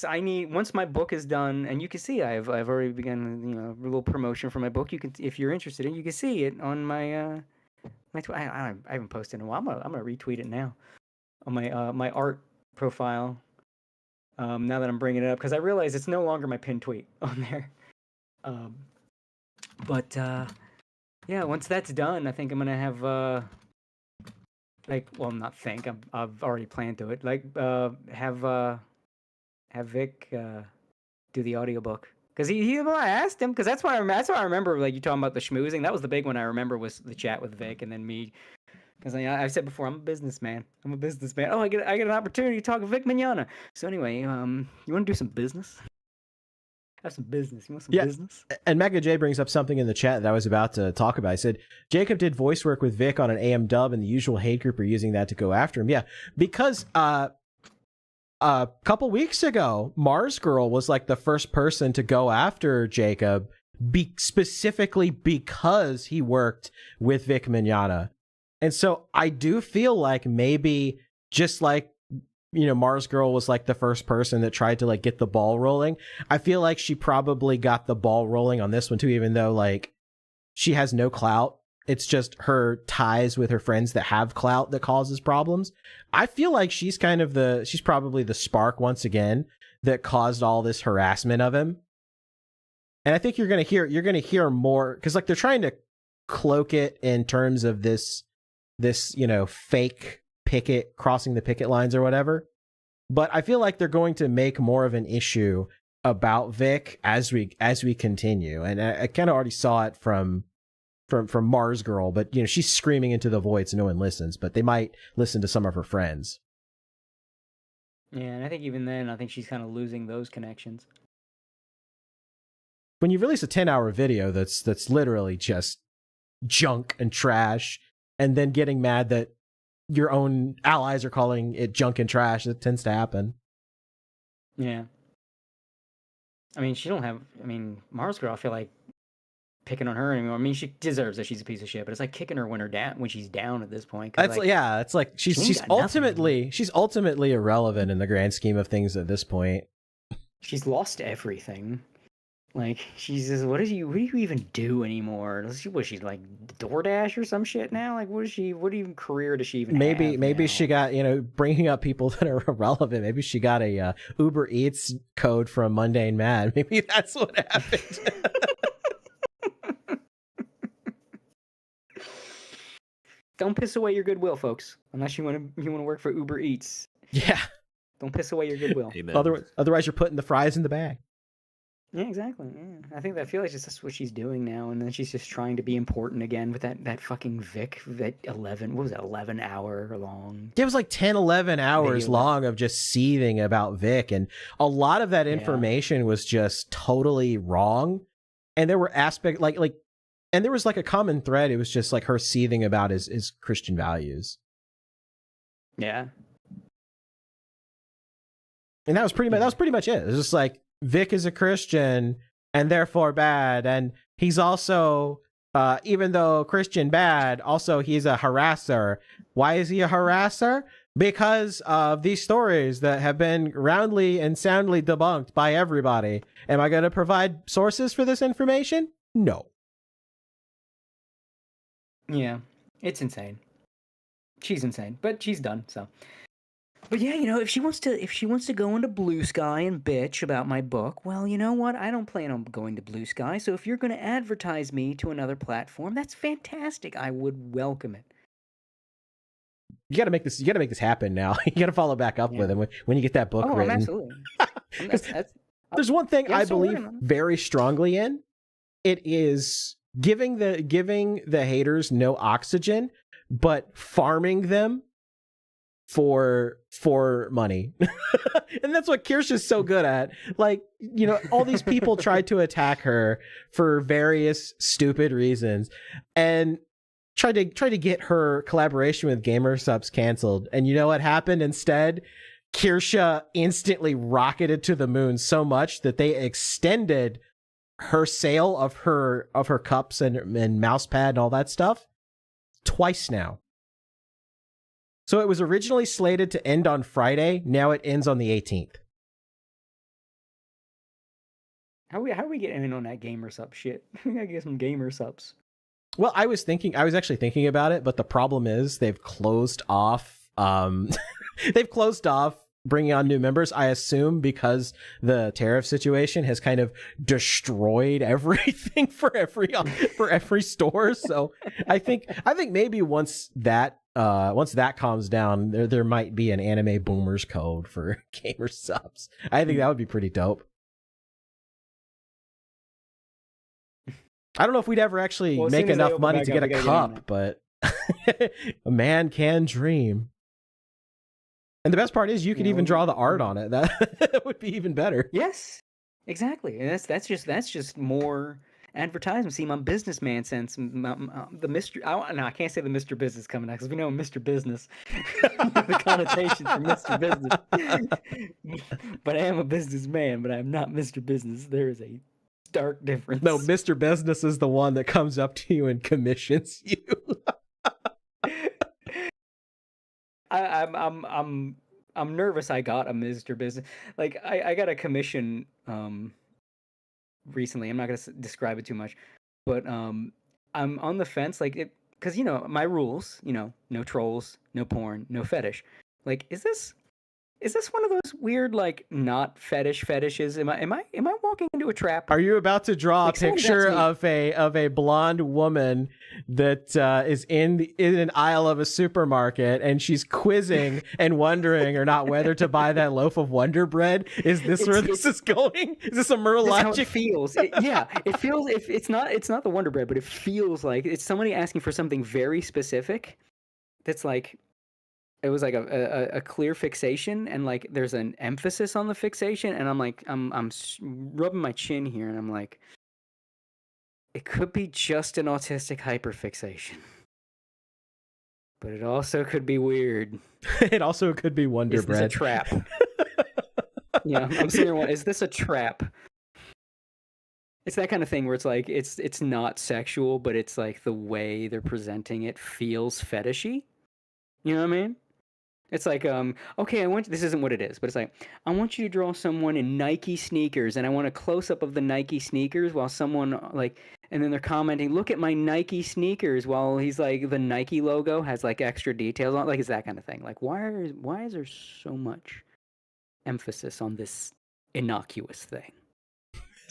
I need, once my book is done, and you can see I've already begun, a little promotion for my book. You can, if you're interested in, you can see it on my I haven't posted in a while. I'm gonna retweet it now on my art profile. Now that I'm bringing it up, because I realize it's no longer my pinned tweet on there. Once that's done, I think I'm gonna have I've already planned to it. Have Vic do the audiobook. Because I asked him, because that's why I remember, like, you talking about the schmoozing. That was the big one I remember, was the chat with Vic, and then me. Because I've said before, I'm a businessman. Oh, I get an opportunity to talk to Vic Mignogna. So anyway, you want to do some business? Have some business. You want some business? And Mega J brings up something in the chat that I was about to talk about. He said, Jacob did voice work with Vic on an AM dub, and the usual hate group are using that to go after him. Yeah, because a couple weeks ago, Mars Girl was like the first person to go after Jacob, specifically because he worked with Vic Mignogna. And so I do feel like maybe just like, Mars Girl was like the first person that tried to like get the ball rolling. I feel like she probably got the ball rolling on this one too, even though like she has no clout. It's just her ties with her friends that have clout that causes problems. I feel like she's probably the spark once again that caused all this harassment of him. And I think you're going to hear more, because like they're trying to cloak it in terms of this fake crossing the picket lines or whatever. But I feel like they're going to make more of an issue about Vic as we continue, and I kind of already saw it from Mars Girl, but you know, she's screaming into the void so no one listens, but they might listen to some of her friends. Yeah, and I think even then, I think she's kind of losing those connections. When you release a 10-hour video that's literally just junk and trash, and then getting mad that your own allies are calling it junk and trash, it tends to happen. Yeah. I mean, Mars Girl, I feel like picking on her anymore. I mean, she deserves it. She's a piece of shit, but it's like kicking her when she's down at this point. That's like, yeah, it's like she's ultimately irrelevant in the grand scheme of things at this point. She's lost everything. Like, she's just, what do you even do anymore? Was she like DoorDash or some shit now? Like, what even career does she even have maybe now? she got, you know, bringing up people that are irrelevant. Maybe she got a Uber Eats code from Mundane Mad. Maybe that's what happened. Don't piss away your goodwill, folks. Unless you want to work for Uber Eats. Yeah. Don't piss away your goodwill. Otherwise, you're putting the fries in the bag. Yeah, exactly. Yeah. I feel like that's what she's doing now, and then she's just trying to be important again with that fucking Vic, that 11 hour long. It was like 10, 11 hours video. long of just seething about Vic, and a lot of that information was just totally wrong. And there were aspects and there was like a common thread. It was just like her seething about his Christian values. Yeah. And that was pretty much it. It was just like, Vic is a Christian and therefore bad, and he's also even though Christian bad, also he's a harasser. Why is he a harasser? Because of these stories that have been roundly and soundly debunked by everybody. Am I going to provide sources for this information? No. Yeah, it's insane. She's insane, but she's done, so. But yeah, you know, if she wants to go into Blue Sky and bitch about my book, well, you know what? I don't plan on going to Blue Sky. So if you're going to advertise me to another platform, that's fantastic. I would welcome it. You got to make this happen now. You got to follow back up with him when you get that book written. Absolutely. There's one thing I believe very strongly in. It is giving the haters no oxygen, but farming them for money. And that's what Kirscha's so good at. Like, you know, all these people tried to attack her for various stupid reasons and tried to get her collaboration with Gamersubs canceled. And you know what happened instead? Kirscha instantly rocketed to the moon so much that they extended her sale of her cups and mousepad and all that stuff twice now. So it was originally slated to end on Friday. Now it ends on the 18th. How are we getting in on that Gamersub shit? We gotta get some Gamersubs. Well, I was actually thinking about it, but the problem is they've closed off bringing on new members, I assume, because the tariff situation has kind of destroyed everything for every store. So I think maybe once that calms down, there might be an anime boomers code for Gamersubs. I think that would be pretty dope. I don't know if we'd ever actually make enough money to get a cup, but a man can dream. And the best part is you could even draw the art on it. That would be even better. Yes, exactly. And that's just more advertisement. See, my businessman sense, the Mr. I can't say the Mr. Business coming out because we know Mr. Business, the connotation for Mr. Business. But I am a businessman, but I am not Mr. Business. There is a stark difference. No, Mr. Business is the one that comes up to you and commissions you. I'm nervous. I got a Mr. Business. Like I got a commission recently. I'm not gonna describe it too much, but I'm on the fence. Like it, because you know my rules. You know, no trolls, no porn, no fetish. Like, is this Is this one of those weird, like, not fetishes? Am I walking into a trap? Are you about to draw Like, a someone picture asked of a blonde woman that is in an aisle of a supermarket and she's quizzing and wondering or not whether to buy that loaf of Wonder Bread? Is this where this is going? Is this a Merle That's how logic? it feels. It feels. If it's not the Wonder Bread, but it feels like it's somebody asking for something very specific. That's like, it was like a clear fixation, and like there's an emphasis on the fixation, and I'm like, I'm rubbing my chin here, and I'm like, it could be just an autistic hyperfixation, but it also could be weird. It also could be Wonder Is this a Bread. trap? Yeah, I'm sitting there. Is this a trap? It's that kind of thing where it's like it's not sexual, but it's like the way they're presenting it feels fetishy. You know what I mean? It's like, okay, this isn't what it is, but it's like, I want you to draw someone in Nike sneakers, and I want a close-up of the Nike sneakers while someone, like, and then they're commenting, look at my Nike sneakers, while he's like, the Nike logo has, like, extra details on it. Like, it's that kind of thing. Like, why is there so much emphasis on this innocuous thing?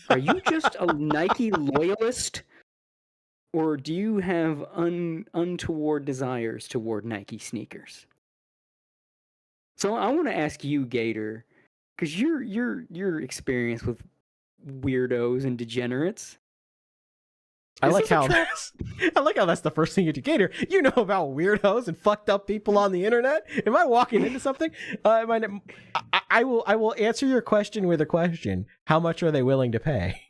Are you just a Nike loyalist? Or do you have untoward desires toward Nike sneakers? So I want to ask you, Gator, because your experience with weirdos and degenerates. I like how that's the first thing you do. Gator, you know about weirdos and fucked up people on the internet. Am I walking into something? I will answer your question with a question. How much are they willing to pay?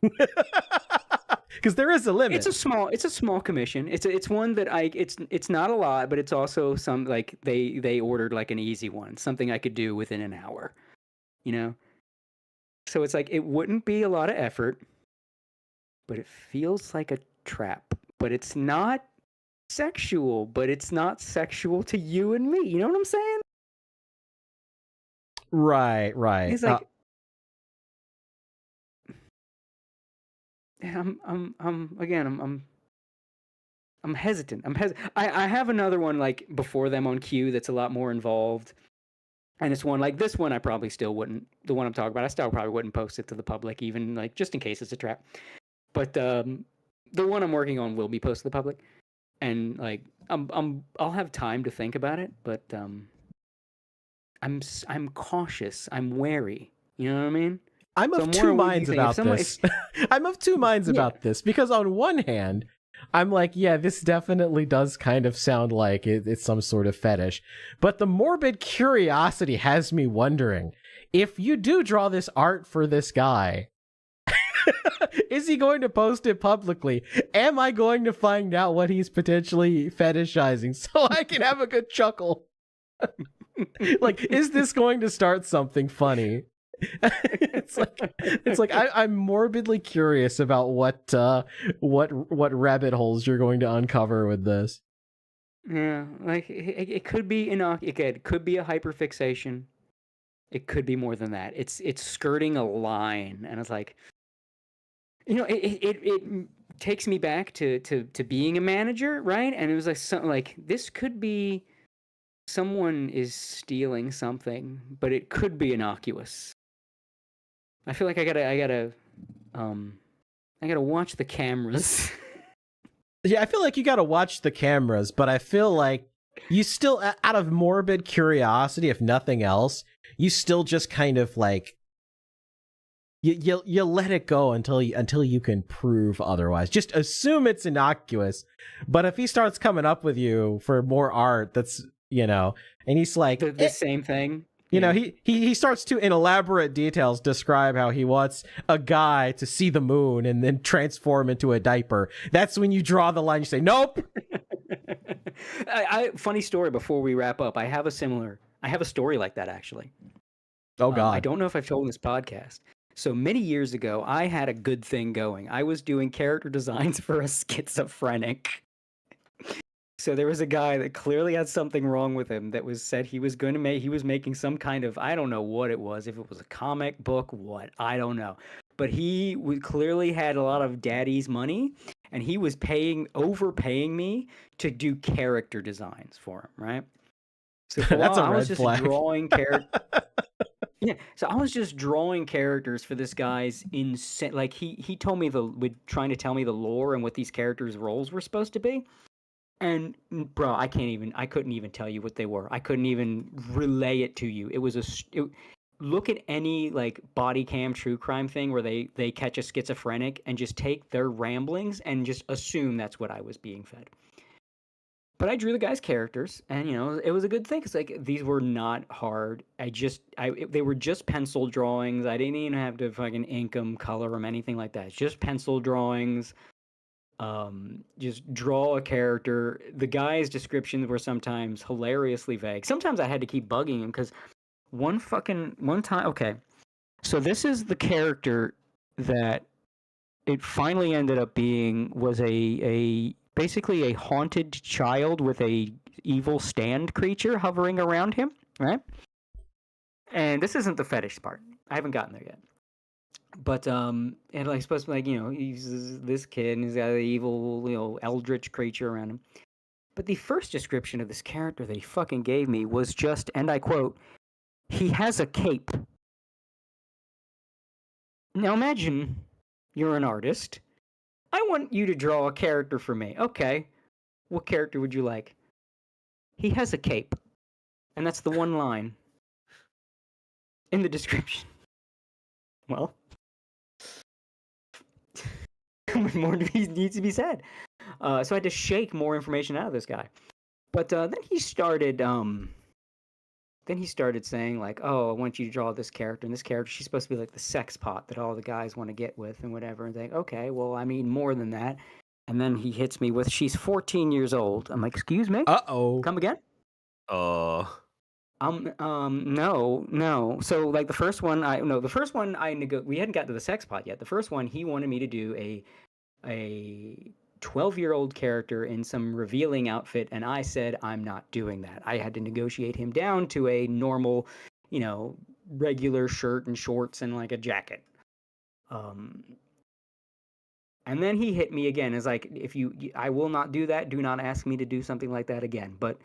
Because there is a limit. It's a small commission. It's one that it's not a lot, but it's also some, like, they ordered like an easy one, something I could do within an hour, you know. So it's like, it wouldn't be a lot of effort, but it feels like a trap. But it's not sexual, but it's not sexual to you and me. You know what I'm saying? Right. It's like, I'm hesitant. I have another one like before them on queue that's a lot more involved, and it's one like this one I probably still wouldn't. The one I'm talking about, I still probably wouldn't post it to the public, even like just in case it's a trap. But the one I'm working on will be posted to the public, and like I'll have time to think about it. But I'm cautious. I'm wary. You know what I mean? I'm of two minds about this. I'm of two minds about this because on one hand, I'm like, yeah, this definitely does kind of sound like it's some sort of fetish. But the morbid curiosity has me wondering, if you do draw this art for this guy, is he going to post it publicly? Am I going to find out what he's potentially fetishizing so I can have a good chuckle? Like, is this going to start something funny? it's like I'm morbidly curious about what rabbit holes you're going to uncover with this. Yeah, like it could be it could be a hyperfixation. It could be more than that. It's skirting a line, and it's like, you know, it takes me back to being a manager, right? And it was like this could be someone is stealing something, but it could be innocuous. I feel like I gotta watch the cameras. Yeah, I feel like you gotta watch the cameras, but I feel like you still, out of morbid curiosity, if nothing else, you still just kind of like you let it go until you can prove otherwise. Just assume it's innocuous. But if he starts coming up with you for more art, that's, you know, and he's like the same thing. You know, he starts to, in elaborate details, describe how he wants a guy to see the moon and then transform into a diaper. That's when you draw the line. You say, nope. Funny story before we wrap up. I have a story like that, actually. Oh, God. I don't know if I've told in this podcast. So many years ago, I had a good thing going. I was doing character designs for a schizophrenic. So there was a guy that clearly had something wrong with him that said he was making some kind of, I don't know what it was, if it was a comic book, I don't know. But he clearly had a lot of daddy's money, and he was overpaying me to do character designs for him, right? So for a while, I was just drawing character. Yeah, so I was just drawing characters for this guy's insane. Like he told me trying to tell me the lore and what these characters' roles were supposed to be. And bro, I couldn't even tell you what they were. I couldn't even relay it to you. It was look at any like body cam true crime thing where they catch a schizophrenic and just take their ramblings and just assume that's what I was being fed. But I drew the guy's characters, and it was a good thing because like these were not hard. They were just pencil drawings. I didn't even have to fucking ink them, color them, anything like that. It's just pencil drawings. Just draw a character. The guy's descriptions were sometimes hilariously vague. Sometimes I had to keep bugging him because one time. Okay, so this is the character that it finally ended up being was basically a haunted child with a evil stand creature hovering around him, right? And this isn't the fetish part. I haven't gotten there yet. But and like supposed to be like, he's this kid and he's got an evil, eldritch creature around him. But the first description of this character that he fucking gave me was just, and I quote, "He has a cape." Now imagine you're an artist. I want you to draw a character for me. Okay. What character would you like? He has a cape. And that's the one line in the description. Well, more needs to be said. So I had to shake more information out of this guy. But then he started saying like, "Oh, I want you to draw this character, and this character, she's supposed to be like the sex pot that all the guys want to get with and whatever." And think, okay, well, I mean more than that. And then he hits me with, "She's 14 years old." I'm like, "Excuse me? Uh-oh. Come again?" No. So like the first one, we hadn't got to the sex pot yet. The first one, he wanted me to do a 12-year-old character in some revealing outfit, and I said I'm not doing that. I had to negotiate him down to a normal, regular shirt and shorts and like a jacket. And then he hit me again. It's like, I will not do that. Do not ask me to do something like that again. But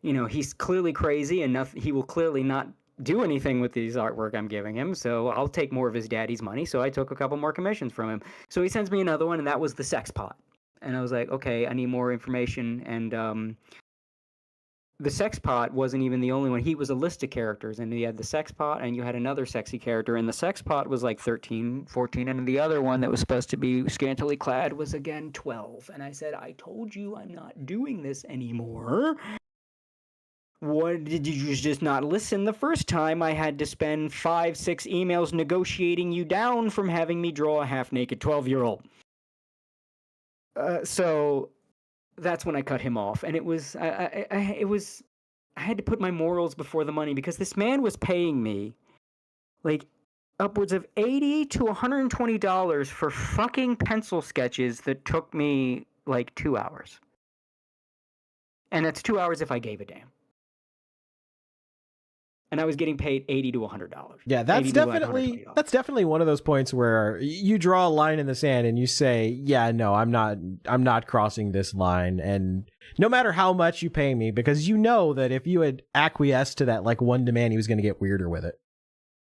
he's clearly crazy enough. He will clearly not do anything with these artwork I'm giving him, so I'll take more of his daddy's money. So I took a couple more commissions from him. So he sends me another one, and that was the sex pot. And I was like, okay, I need more information. And the sex pot wasn't even the only one. He was a list of characters, and you had the sex pot, and you had another sexy character, and the sex pot was like 13, 14, and the other one that was supposed to be scantily clad was again 12. And I said, I told you I'm not doing this anymore. What, did you just not listen the first time? I had to spend 5-6 emails negotiating you down from having me draw a half-naked 12-year-old. So that's when I cut him off, and it was I had to put my morals before the money, because this man was paying me like upwards of $80 to $120 for fucking pencil sketches that took me like 2 hours, and that's 2 hours if I gave a damn. And I was getting paid $80 to $100. Yeah, that's definitely one of those points where you draw a line in the sand and you say, "Yeah, no, I'm not crossing this line." And no matter how much you pay me, because you know that if you had acquiesced to that like one demand, he was going to get weirder with it.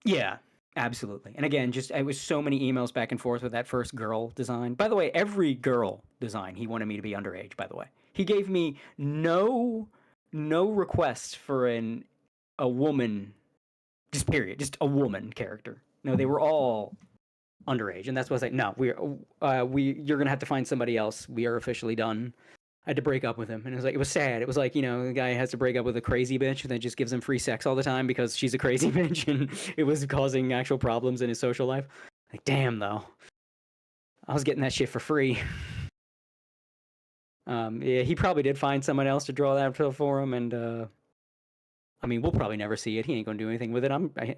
Yeah, absolutely. And again, it was so many emails back and forth with that first girl design. By the way, every girl design, he wanted me to be underage. By the way, he gave me no requests for a woman, just period, just a woman character. No, they were all underage, and that's why I was like, no, you're gonna have to find somebody else. We are officially done. I had to break up with him, and it was sad. It was like, the guy has to break up with a crazy bitch and then just gives him free sex all the time because she's a crazy bitch, and it was causing actual problems in his social life. Like, damn, though, I was getting that shit for free. Yeah, he probably did find someone else to draw that for him, and I mean, we'll probably never see it. He ain't gonna do anything with it.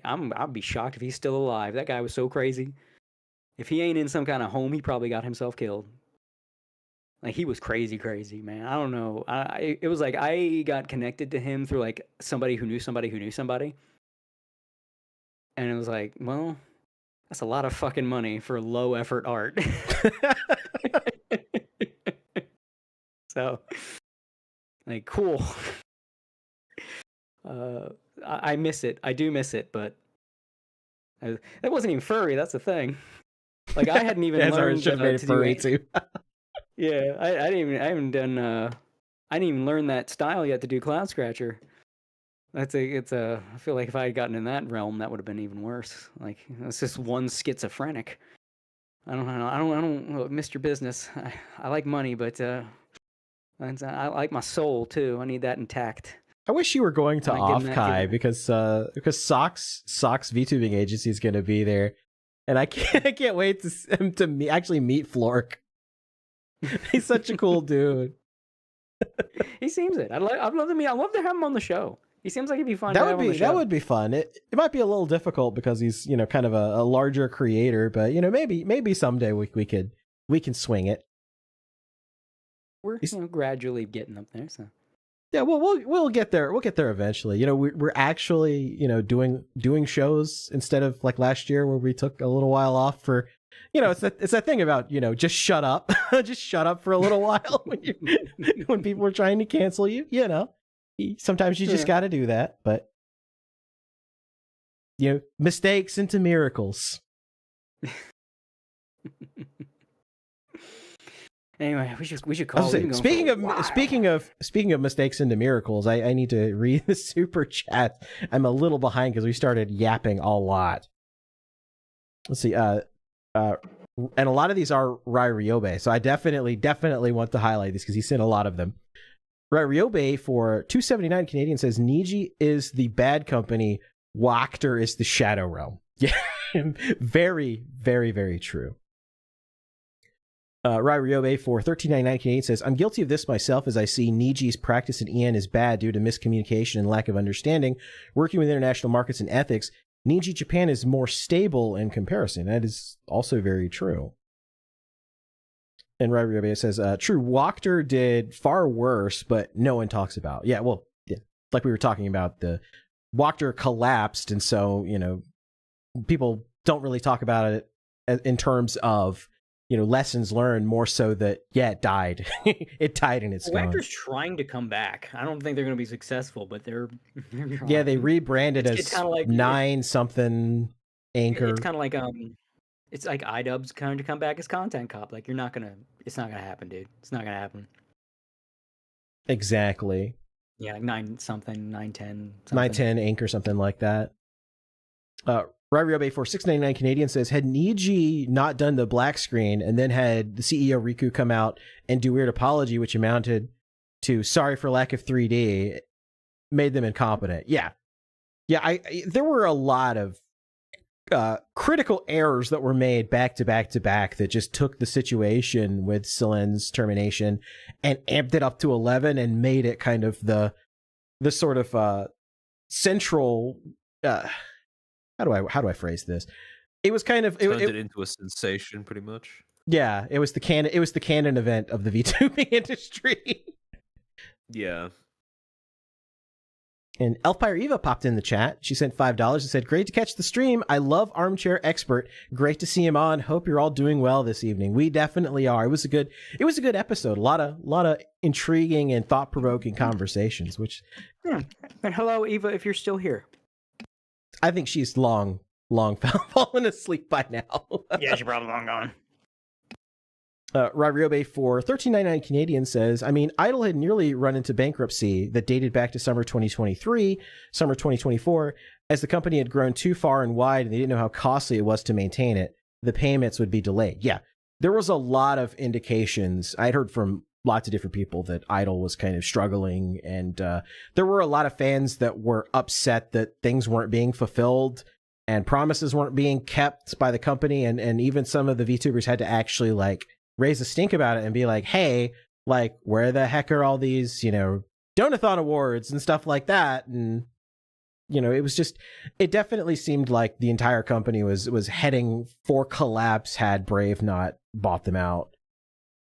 I'll be shocked if he's still alive. That guy was so crazy. If he ain't in some kind of home, he probably got himself killed. Like, he was crazy, man. I don't know. It was like I got connected to him through like somebody who knew somebody who knew somebody, and it was like, well, that's a lot of fucking money for low effort art. So, like, cool. I miss it. I do miss it, but It wasn't even furry. That's the thing. Like I hadn't even learned should have made it to furry do too. Yeah, I haven't done. I didn't even learn that style yet to do Cloud Scratcher. I feel like if I had gotten in that realm, that would have been even worse. Like it's just one schizophrenic. I don't know. I don't Mr. Business. I like money, but I like my soul too. I need that intact. I wish you were going to Am I getting Offkai that? because Sock's VTubing agency is going to be there, and I can't wait to actually meet Flork. He's such a cool dude. He seems it. I'd love to meet. I'd love to have him on the show. He seems like he'd be fun. That would be fun. It might be a little difficult because he's kind of a larger creator, but maybe someday we can swing it. We're gradually getting up there. So yeah, we'll get there. We'll get there eventually. We're actually doing shows instead of like last year where we took a little while off for. It's that thing about just shut up, just shut up for a little while when people are trying to cancel you. Sometimes you just got to do that, but mistakes into miracles. Anyway, we should call. Speaking of mistakes into miracles, I need to read the super chat. I'm a little behind because we started yapping a lot. Let's see. And a lot of these are Rai Ryobe, so I definitely want to highlight these because he sent a lot of them. Rai Ryobe for 279 Canadian says Niji is the bad company, Wachter is the Shadow Realm. Yeah, very, very, very true. Rai Ryobe for 1399 Canadian says, I'm guilty of this myself as I see Niji's practice in EN is bad due to miscommunication and lack of understanding. Working with international markets and ethics, Niji Japan is more stable in comparison. That is also very true. And Rai Ryobe says, true, Wachter did far worse, but no one talks about. Yeah, well, yeah, like we were talking about, the Wachter collapsed, and so, people don't really talk about it in terms of, lessons learned, more so that, it died. It died and it's gone. Wachter's trying to come back. I don't think they're going to be successful, but they're trying. Yeah, they rebranded as like, 9-something Anchor. It's kind of like it's like Idubbbz kind of come back as Content Cop. Like it's not gonna happen, dude. It's not gonna happen. Exactly. Yeah, like 910. 910 Anchor, something like that. Ryobe for 699 Canadian says, had Niji not done the black screen and then had the CEO Riku come out and do weird apology, which amounted to sorry for lack of 3D, made them incompetent. Yeah. There were a lot of critical errors that were made back to back to back that just took the situation with Silen's termination and amped it up to 11 and made it kind of the sort of central. How do I phrase this? It was kind of turned it into a sensation, pretty much. Yeah, it was the canon event of the VTubing industry. Yeah. And Elfire Eva popped in the chat. She sent $5 and said, great to catch the stream. I love Armchair Expert. Great to see him on. Hope you're all doing well this evening. We definitely are. It was a good episode. A lot of intriguing and thought-provoking conversations, which And hello, Eva, if you're still here. I think she's long fallen asleep by now. Yeah, she's probably long gone. Rai Ryobe for 13.99 Canadian says, Idle had nearly run into bankruptcy that dated back to summer 2023, summer 2024, as the company had grown too far and wide and they didn't know how costly it was to maintain it. The payments would be delayed. Yeah, there was a lot of indications. I'd heard from lots of different people that Idle was kind of struggling, and there were a lot of fans that were upset that things weren't being fulfilled and promises weren't being kept by the company, and even some of the VTubers had to actually raise a stink about it and be like, hey, where the heck are all these, Donathon awards and stuff like that? And, it definitely seemed like the entire company was heading for collapse had Brave not bought them out.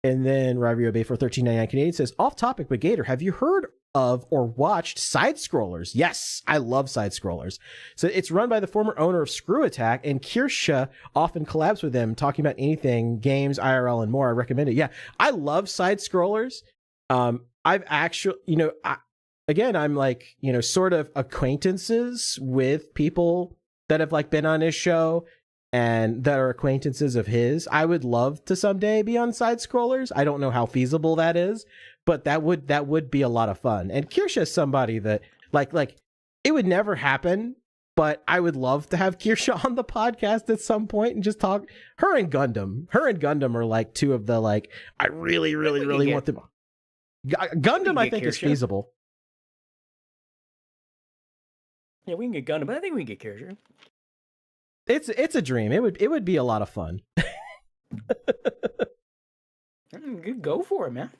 And then Rai Bay for 13.99 Canadian says, off topic, but Gator, have you heard of or watched Side Scrollers? Yes, I love Side Scrollers. So it's run by the former owner of Screw Attack, and Kirsha often collabs with them, talking about anything, games, IRL, and more. I recommend it. Yeah, I love Side Scrollers. I've actually, I'm sort of acquaintances with people that have like been on his show and that are acquaintances of his. I would love to someday be on Side Scrollers. I don't know how feasible that is, but that would be a lot of fun. And Kirsha is somebody that like it would never happen, but I would love to have Kirsha on the podcast at some point and just talk. Her and Gundam are like two of the like I really want them. Gundam I think is feasible. Yeah, we can get Gundam, but I think we can get Kirsha. It's a dream. It would be a lot of fun. Go for it, man.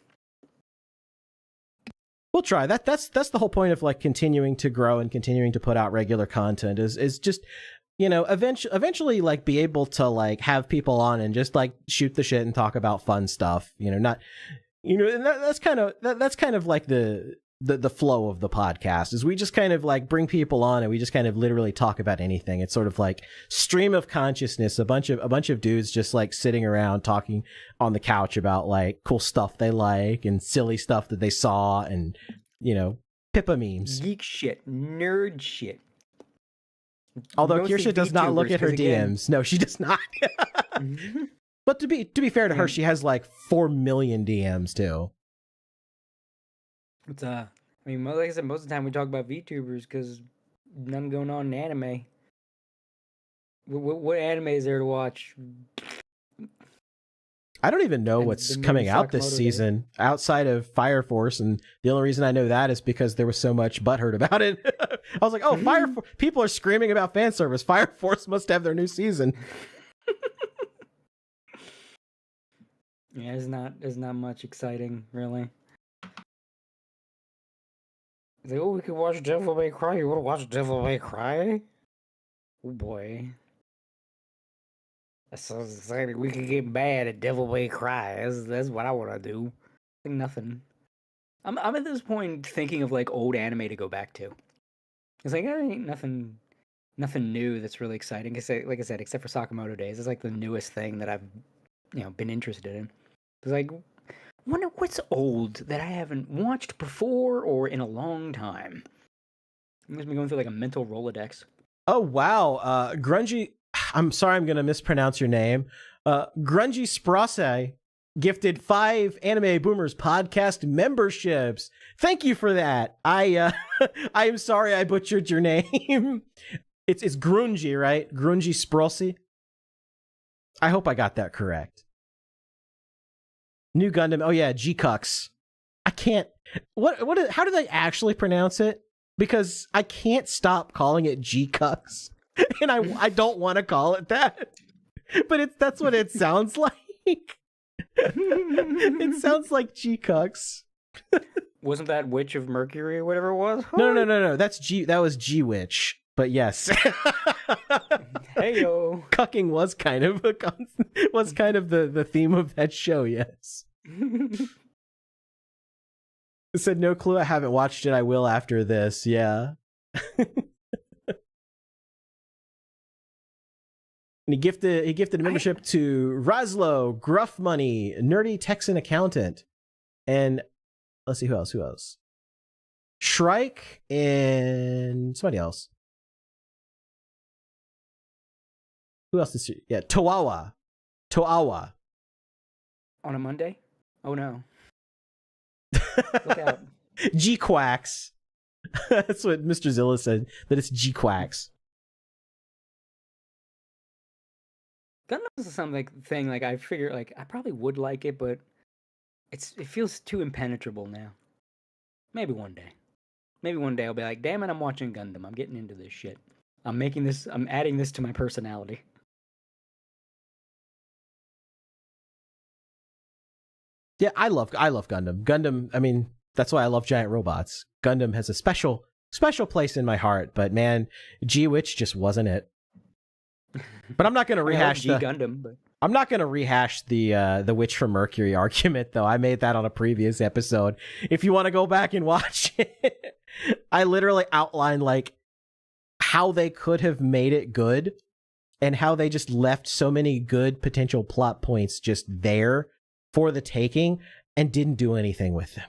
We'll try. That's the whole point of like continuing to grow and continuing to put out regular content is just, you know, eventually like be able to like have people on and just like shoot the shit and talk about fun stuff. You know, not, you know, and that's kind of like the flow of the podcast is we just kind of like bring people on and we just kind of literally talk about anything. It's sort of like stream of consciousness, a bunch of dudes just like sitting around talking on the couch about like cool stuff they like and silly stuff that they saw and, you know, Pippa memes. Geek shit, nerd shit. Although Mostly Kirsha does not look at her DMs. No, she does not. But to be fair to her, she has like 4 million DMs too. It's I mean, like I said, most of the time we talk about VTubers because none going on in anime. What anime is there to watch? I don't even know what's coming out this season outside of Fire Force, and the only reason I know that is because there was so much butthurt about it. I was like, oh, people are screaming about fan service. Fire Force must have their new season. Yeah, there's not much exciting, really. It's like, oh, we could watch Devil May Cry. You want to watch Devil May Cry? Oh boy. That sounds exciting. We could get mad at Devil May Cry. That's what I want to do. Like nothing. I'm at this point thinking of like old anime to go back to. It's like there ain't nothing new that's really exciting. Like I said, except for Sakamoto Days, it's like the newest thing that I've been interested in. It's like, wonder what's old that I haven't watched before or in a long time. I'm just going through like a mental Rolodex. Oh wow, Grungy. I'm sorry, I'm gonna mispronounce your name. Grungy Sprosse gifted 5 Anime Boomers podcast memberships. Thank you for that. I am sorry I butchered your name. It's Grungy, right? Grungy Sprosse. I hope I got that correct. New Gundam. Oh yeah, G-Cucks. I can't. How do they actually pronounce it? Because I can't stop calling it G-Cucks, and I don't want to call it that. But that's what it sounds like. It sounds like G-Cucks. Wasn't that Witch of Mercury or whatever it was? No. That was G-Witch. But yes. Heyo. Cucking was kind of the theme of that show, yes. It said no clue, I haven't watched it, I will after this, yeah. And he gifted a membership to Raslo, Gruff Money, Nerdy Texan Accountant, and let's see who else. Shrike and somebody else. Who else is she? Yeah, Toawa. On a Monday? Oh no. Look out. G-Quacks. That's what Mr. Zilla said, that it's G-Quacks. Gundam is something like I figure like I probably would like it, but it feels too impenetrable now. Maybe one day I'll be like, damn it, I'm watching Gundam. I'm getting into this shit. I'm adding this to my personality. Yeah, I love Gundam. Gundam, I mean, that's why I love giant robots. Gundam has a special place in my heart, but man, G-Witch just wasn't it. But I'm not going to rehash I'm not going to rehash the Witch from Mercury argument, though. I made that on a previous episode. If you want to go back and watch it, I literally outlined like how they could have made it good and how they just left so many good potential plot points just there for the taking and didn't do anything with them.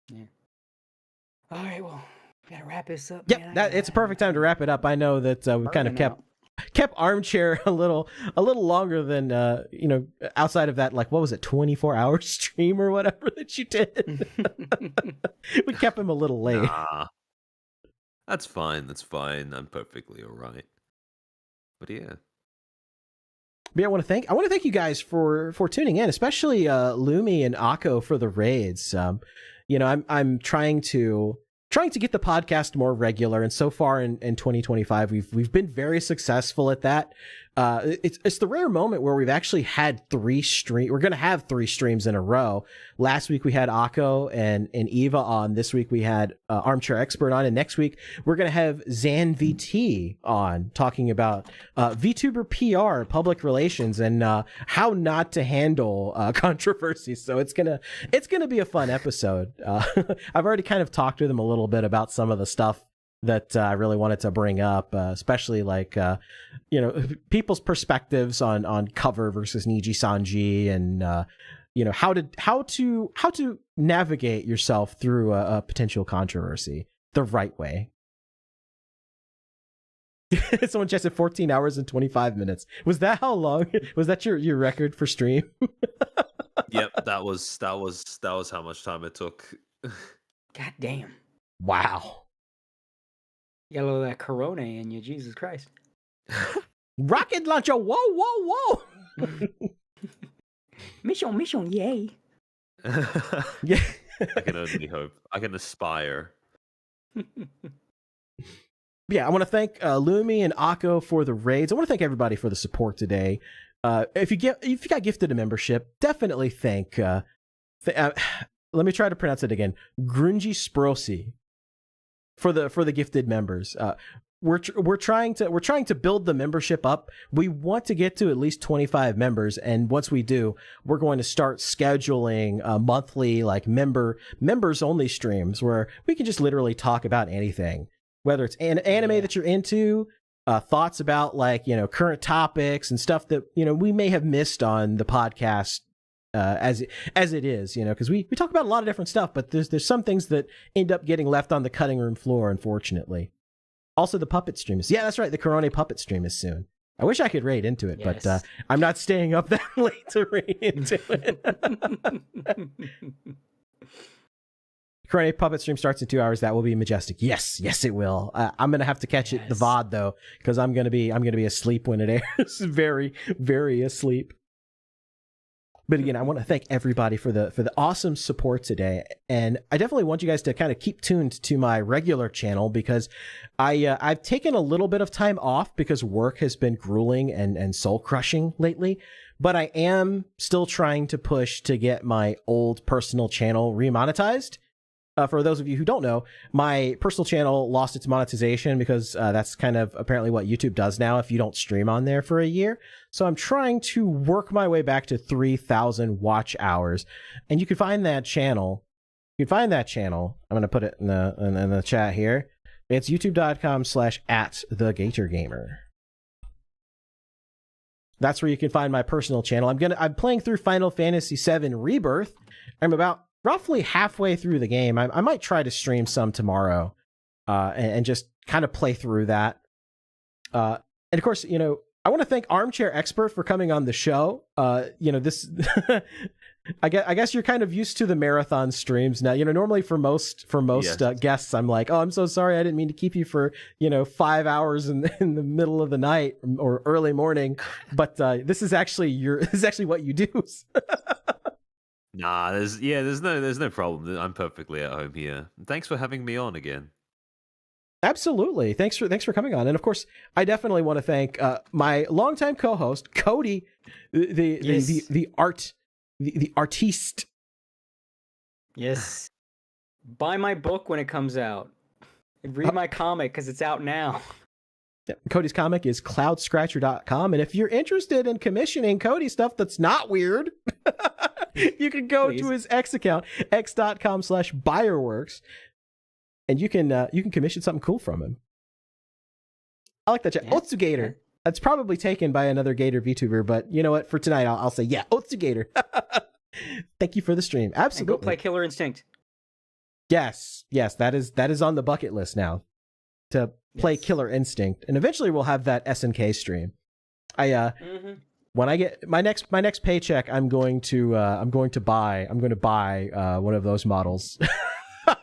Yeah. All right, well, Gotta wrap this up. Yep, man. it's a perfect time to wrap it up. I know that we've kind of kept Armchair a little longer than outside of that, like, what was it, 24-hour stream or whatever that you did. We kept him a little late. Nah, that's fine. I'm perfectly all right. But yeah. But yeah, I want to thank you guys for tuning in, especially Lumi and Akko for the raids. I'm trying to get the podcast more regular, and so far in 2025 we've been very successful at that. It's the rare moment where we've actually had 3 streams. We're going to have 3 streams in a row. Last week we had Akko and Eva on. This week we had Armchair Expert on, and next week we're going to have Zan VT on, talking about VTuber PR, public relations, and how not to handle controversy. So it's gonna be a fun episode. I've already kind of talked to them a little bit about some of the stuff that I really wanted to bring up, especially like people's perspectives on cover versus Niji Sanji, and how to navigate yourself through a potential controversy the right way. Someone just said 14 hours and 25 minutes. Was that how long? Was that your record for stream? Yep, that was how much time it took. God damn. Wow. You got a little of that Corona in you, Jesus Christ. Rocket launcher, whoa. Mission, yay. Yeah. I can only hope. I can aspire. Yeah, I want to thank Lumi and Akko for the raids. I want to thank everybody for the support today. If you got gifted a membership, definitely thank. Let me try to pronounce it again. Grungy Sprosi for the gifted members. We're trying to build the membership up. We want to get to at least 25 members, and once we do, we're going to start scheduling monthly, like members only streams where we can just literally talk about anything, whether it's anime that you're into, thoughts about like current topics and stuff that we may have missed on the podcast. As it is, because we talk about a lot of different stuff, but there's some things that end up getting left on the cutting room floor, unfortunately. Also, the puppet stream is, that's right, the Corona puppet stream is soon. I wish I could raid into it, Yes. but I'm not staying up that late to raid into it. Corona puppet stream starts in 2 hours. That will be majestic. Yes, it will. I'm gonna have to catch it the VOD though, because I'm gonna be asleep when it airs. Very, very asleep. But again, I want to thank everybody for the awesome support today, and I definitely want you guys to kind of keep tuned to my regular channel, because I've taken a little bit of time off because work has been grueling and soul crushing lately. But I am still trying to push to get my old personal channel remonetized. For those of you who don't know, my personal channel lost its monetization because that's kind of apparently what YouTube does now if you don't stream on there for a year. So I'm trying to work my way back to 3,000 watch hours. And you can find that channel. I'm going to put it in the chat here. It's youtube.com/@thegatorgamer. That's where you can find my personal channel. I'm playing through Final Fantasy VII Rebirth. I'm about roughly halfway through the game. I might try to stream some tomorrow and just kind of play through that. And of course, I want to thank Armchair Expert for coming on the show. This I guess you're kind of used to the marathon streams now. Normally for most yes. Guests, I'm like, oh, I'm so sorry, I didn't mean to keep you for 5 hours in the middle of the night or early morning. But this is actually what you do. Nah, there's no problem. I'm perfectly at home here. Thanks for having me on again. Absolutely. Thanks for coming on. And of course, I definitely want to thank my longtime co-host, Cody, the artiste. Yes. Buy my book when it comes out. And read my comic because it's out now. Yeah, Cody's comic is cloudscratcher.com. And if you're interested in commissioning Cody stuff that's not weird, you can go to his X account, x.com/buyerworks, and you can commission something cool from him. I like that chat. Yeah. Otsugator. That's probably taken by another Gator VTuber, but you know what? For tonight, I'll say, Otsugator. Thank you for the stream. Absolutely. And go play Killer Instinct. Yes, that is on the bucket list now to play Killer Instinct, and eventually we'll have that SNK stream. When I get my next paycheck, I'm going to buy one of those models.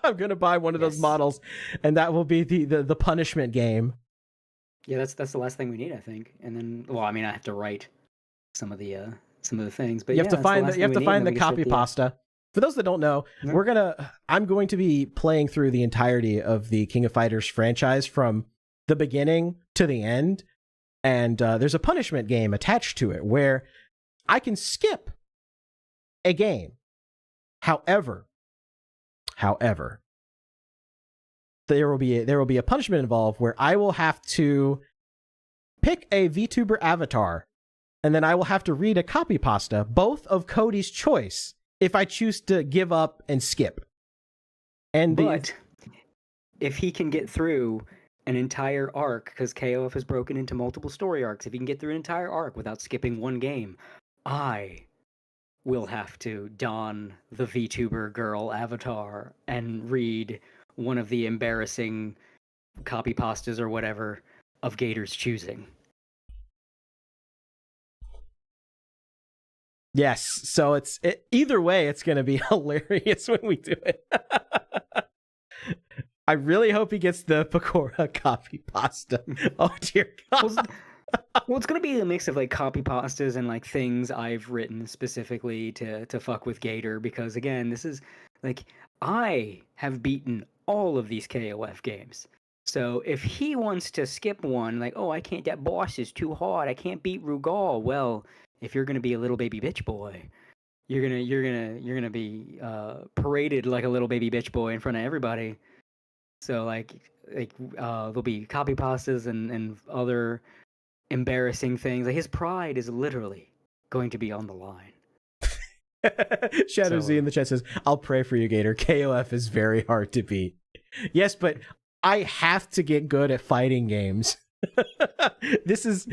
I'm going to buy one of those models, and that will be the punishment game. Yeah, that's the last thing we need, I think. And then, well, I mean, I have to write some of the things, but you have to find the copy pasta. For those that don't know, I'm going to be playing through the entirety of the King of Fighters franchise from the beginning to the end, and there's a punishment game attached to it where I can skip a game. However, there will be a punishment involved where I will have to pick a VTuber avatar, and then I will have to read a copy pasta, both of Cody's choice, if I choose to give up and skip. But if he can get through an entire arc, because KOF is broken into multiple story arcs, if he can get through an entire arc without skipping one game, I will have to don the VTuber girl avatar and read one of the embarrassing copy pastas or whatever of Gator's choosing. Yes, so either way, it's going to be hilarious when we do it. I really hope he gets the Pakora copy pasta. Oh dear God. Well, it's going to be a mix of like copy pastas and like things I've written specifically to fuck with Gator, because again, this is like, I have beaten all of these KOF games. So if he wants to skip one, like, oh, I can't, that boss is too hard, I can't beat Rugal. Well, if you're gonna be a little baby bitch boy, you're gonna be paraded like a little baby bitch boy in front of everybody. So like there'll be copy pastas and other embarrassing things. Like his pride is literally going to be on the line. Shadow Z in the chat says, "I'll pray for you, Gator. KOF is very hard to beat." Yes, but I have to get good at fighting games. This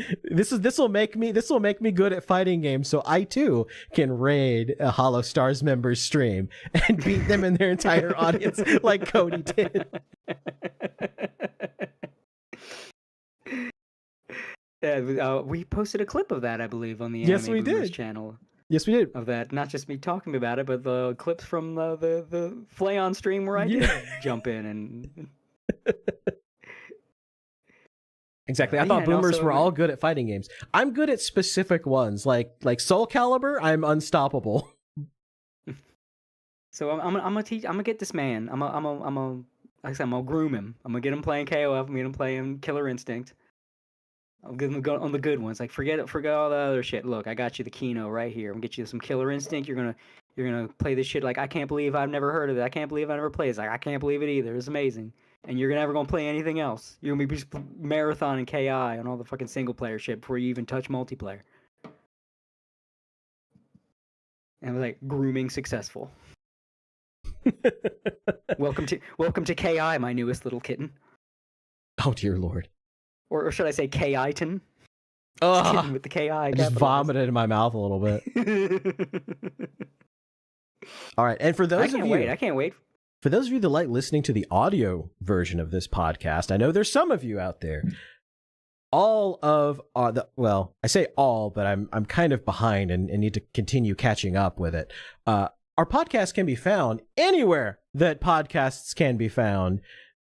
will make me good at fighting games, so I too can raid a Hollow Stars member's stream and beat them in their entire audience like Cody did. Yeah, we posted a clip of that, I believe, on the Yes, Anime we Boomers did. channel. Yes, we did. Of that, not just me talking about it, but the clips from the Flayon stream where I did jump in and. Exactly. I thought boomers were all good at fighting games. I'm good at specific ones, like Soul Calibur. I'm unstoppable. So I'm gonna get this man. I'm gonna groom him. I'm gonna get him playing KOF. I'm gonna play him Killer Instinct. I'll give him on the good ones. Like forget all the other shit. Look, I got you the Kino right here. I'm gonna get you some Killer Instinct. You're gonna play this shit like I can't believe I've never heard of it. I can't believe I never played. It's like I can't believe it either. It's amazing. And you're never gonna play anything else. You're gonna be just marathoning KI on all the fucking single player shit before you even touch multiplayer. And we're like grooming successful. Welcome to KI, my newest little kitten. Oh dear Lord. Or should I say K-Iton? Ugh, with the KI. I just vomited in my mouth a little bit. All right, and for those of you, I can't wait. For those of you that like listening to the audio version of this podcast, I know there's some of you out there. All of I say all, but I'm kind of behind and need to continue catching up with it. Our podcast can be found anywhere that podcasts can be found,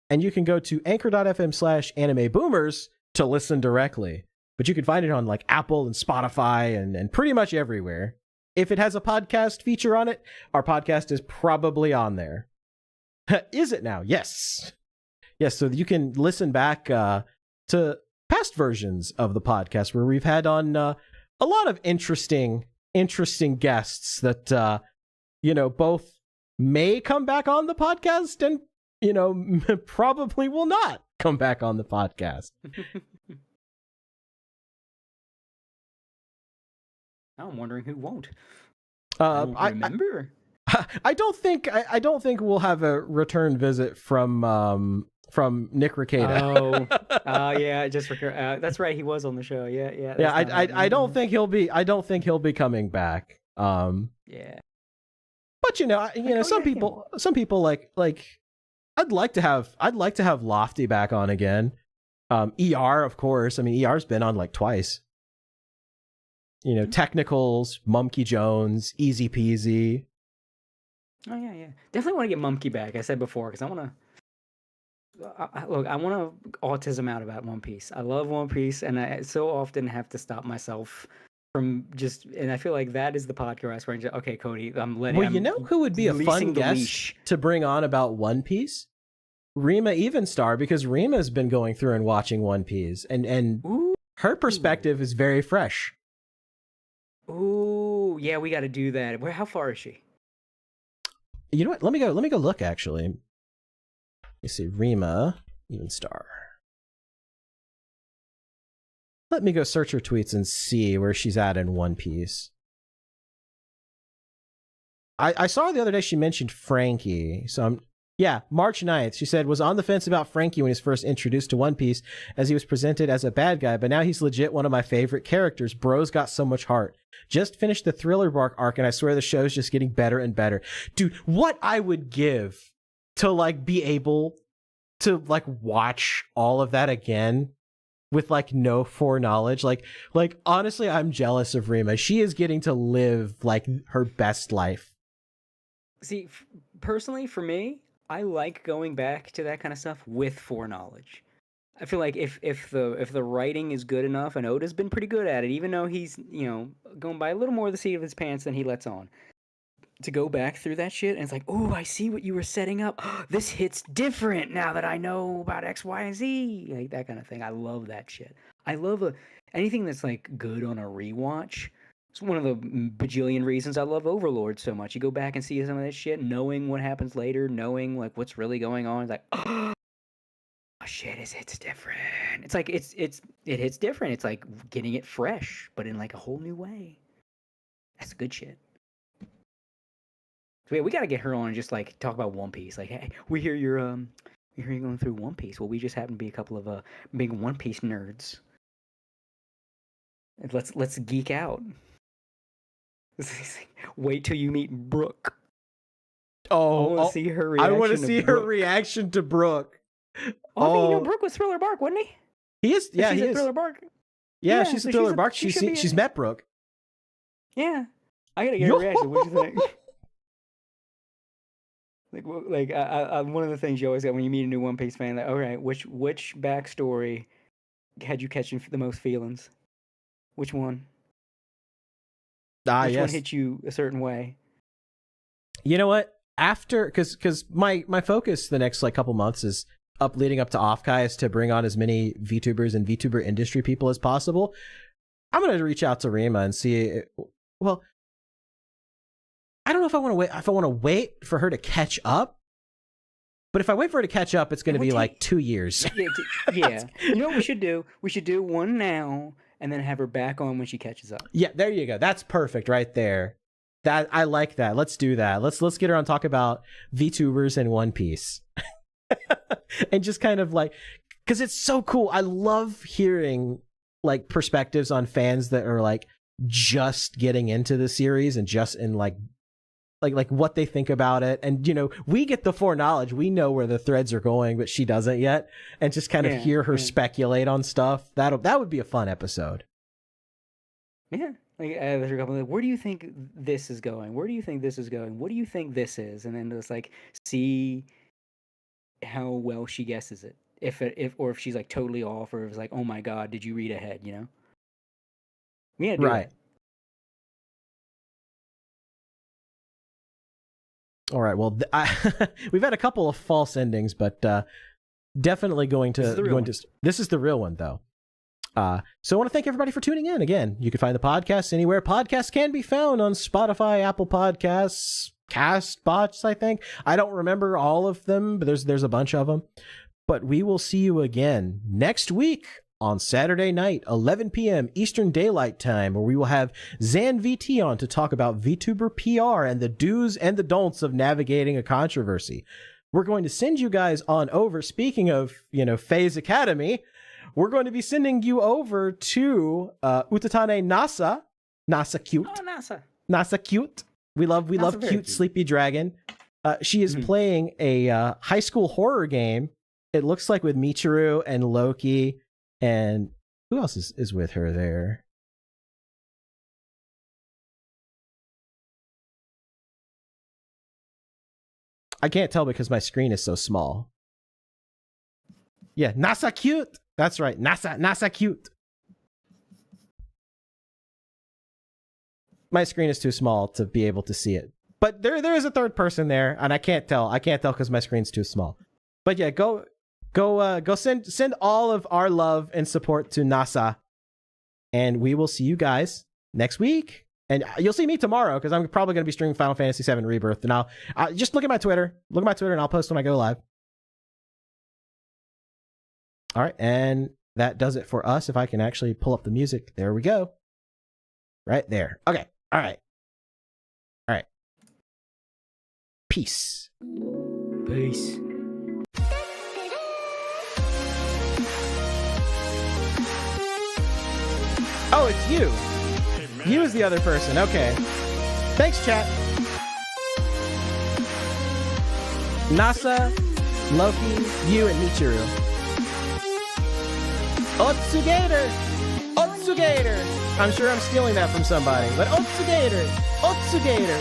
and you can go to anchor.fm/animeboomers to listen directly. But you can find it on like Apple and Spotify and pretty much everywhere. If it has a podcast feature on it, our podcast is probably on there. Is it now? Yes. Yes, so you can listen back to past versions of the podcast where we've had on a lot of interesting guests that, both may come back on the podcast and, probably will not come back on the podcast. I'm wondering who won't. I remember. I don't think we'll have a return visit from Nick Ricada. Oh, yeah, just that's right. He was on the show. Yeah. Yeah, I don't think he'll be coming back. Yeah. But some people like I'd like to have Lofty back on again. ER, of course. I mean, ER's been on like twice. Technicals, Mumkey Jones, Easy Peasy. Oh yeah. Definitely want to get Mumkey back. I said before because I want to autism out about One Piece. I love One Piece, and I so often have to stop myself from and I feel like that is the podcast where okay, Cody, I'm letting. Well, who would be a fun guest to bring on about One Piece? Rima Evenstar, because Rima's been going through and watching One Piece, and her perspective is very fresh. Ooh, yeah, we got to do that. How far is she? You know what? Let me go look. Actually, let me see. Rima Evenstar. Let me go search her tweets and see where she's at in One Piece. I saw her the other day. She mentioned Frankie, so March 9th. She said, was on the fence about Frankie when he was first introduced to One Piece, as he was presented as a bad guy, but now he's legit one of my favorite characters. Bro's got so much heart. Just finished the Thriller Bark arc, and I swear the show's just getting better and better. Dude, what I would give to like be able to like watch all of that again with like no foreknowledge. Like honestly, I'm jealous of Rima. She is getting to live like her best life. See, personally, for me, I like going back to that kind of stuff with foreknowledge. I feel like if the writing is good enough, and Oda's been pretty good at it, even though he's going by a little more of the seat of his pants than he lets on, to go back through that shit and it's like, oh, I see what you were setting up. This hits different now that I know about X, Y, and Z, like that kind of thing. I love that shit. I love anything that's like good on a rewatch. It's one of the bajillion reasons I love Overlord so much. You go back and see some of that shit, knowing what happens later, knowing like what's really going on. It's like, oh shit, it hits different. It's like it hits different. It's like getting it fresh, but in like a whole new way. That's good shit. So yeah, we gotta get her on and just like talk about One Piece. Like, hey, we hear you're going through One Piece. Well, we just happen to be a couple of big One Piece nerds. Let's geek out. Wait till you meet Brooke. Oh, I want to see her reaction. I want to see her reaction to Brooke. I think Brooke was Thriller Bark, wasn't he? He is. Yeah, he is. Thriller Bark. Yeah, she's a Thriller Bark. She's met Brooke. Yeah, I gotta get her reaction. What do you think? One of the things you always get when you meet a new One Piece fan, like, all right, which backstory had you catching the most feelings? Which one? Which one hit you a certain way? You know what? After, because my focus the next like couple months is leading up to Offkai is to bring on as many VTubers and VTuber industry people as possible. I'm gonna reach out to Rima and see. Well, I don't know if I want to wait. If I want to wait for her to catch up, but if I wait for her to catch up, it's going to be like 2 years. Yeah. You know what we should do? We should do one now, and then have her back on when she catches up. Yeah, there you go. That's perfect right there. That I like that. Let's do that. Let's get her on, talk about VTubers and One Piece. And just kind of like, because it's so cool. I love hearing like perspectives on fans that are like just getting into the series and just in like what they think about it. And we get the foreknowledge, we know where the threads are going, but she doesn't yet. And just kind of hear her speculate on stuff. That would be a fun episode. Yeah. Like, there's a couple of, where do you think this is going? Where do you think this is going? What do you think this is? And then just like see how well she guesses it. If she's like totally off, or if it's like, oh my god, did you read ahead? Yeah, right. All right. Well, we've had a couple of false endings, but definitely going to this is the real one though. So I want to thank everybody for tuning in. Again, you can find the podcast anywhere podcasts can be found, on Spotify, Apple Podcasts, Castbox, I think. I don't remember all of them, but there's a bunch of them. But we will see you again next week on Saturday night, 11 p.m. Eastern Daylight Time, where we will have Zan VT on to talk about VTuber PR and the do's and the don'ts of navigating a controversy. We're going to send you guys on over. Speaking of, FaZe Academy, we're going to be sending you over to Utatane NASA Cute. Oh, NASA. NASA Cute. We love cute sleepy dragon. She is playing a high school horror game. It looks like with Michiru and Loki, and who else is with her there? I can't tell because my screen is so small. Yeah, Nasa cute. That's right, Nasa cute. My screen is too small to be able to see it. But there is a third person there, and I can't tell. I can't tell because my screen's too small. But yeah, go send all of our love and support to Nasa, and we will see you guys next week. And you'll see me tomorrow because I'm probably going to be streaming Final Fantasy VII Rebirth. And I'll just look at my Twitter. Look at my Twitter, and I'll post when I go live. All right, and that does it for us. If I can actually pull up the music, there we go. Right there. Okay. All right. All right. Peace. Peace. Oh, it's you. You is the other person. Okay. Thanks, chat. Nasa, Loki, you, and Michiru. Otsugator! Otsugator! I'm sure I'm stealing that from somebody, but Otsugator! Otsugator!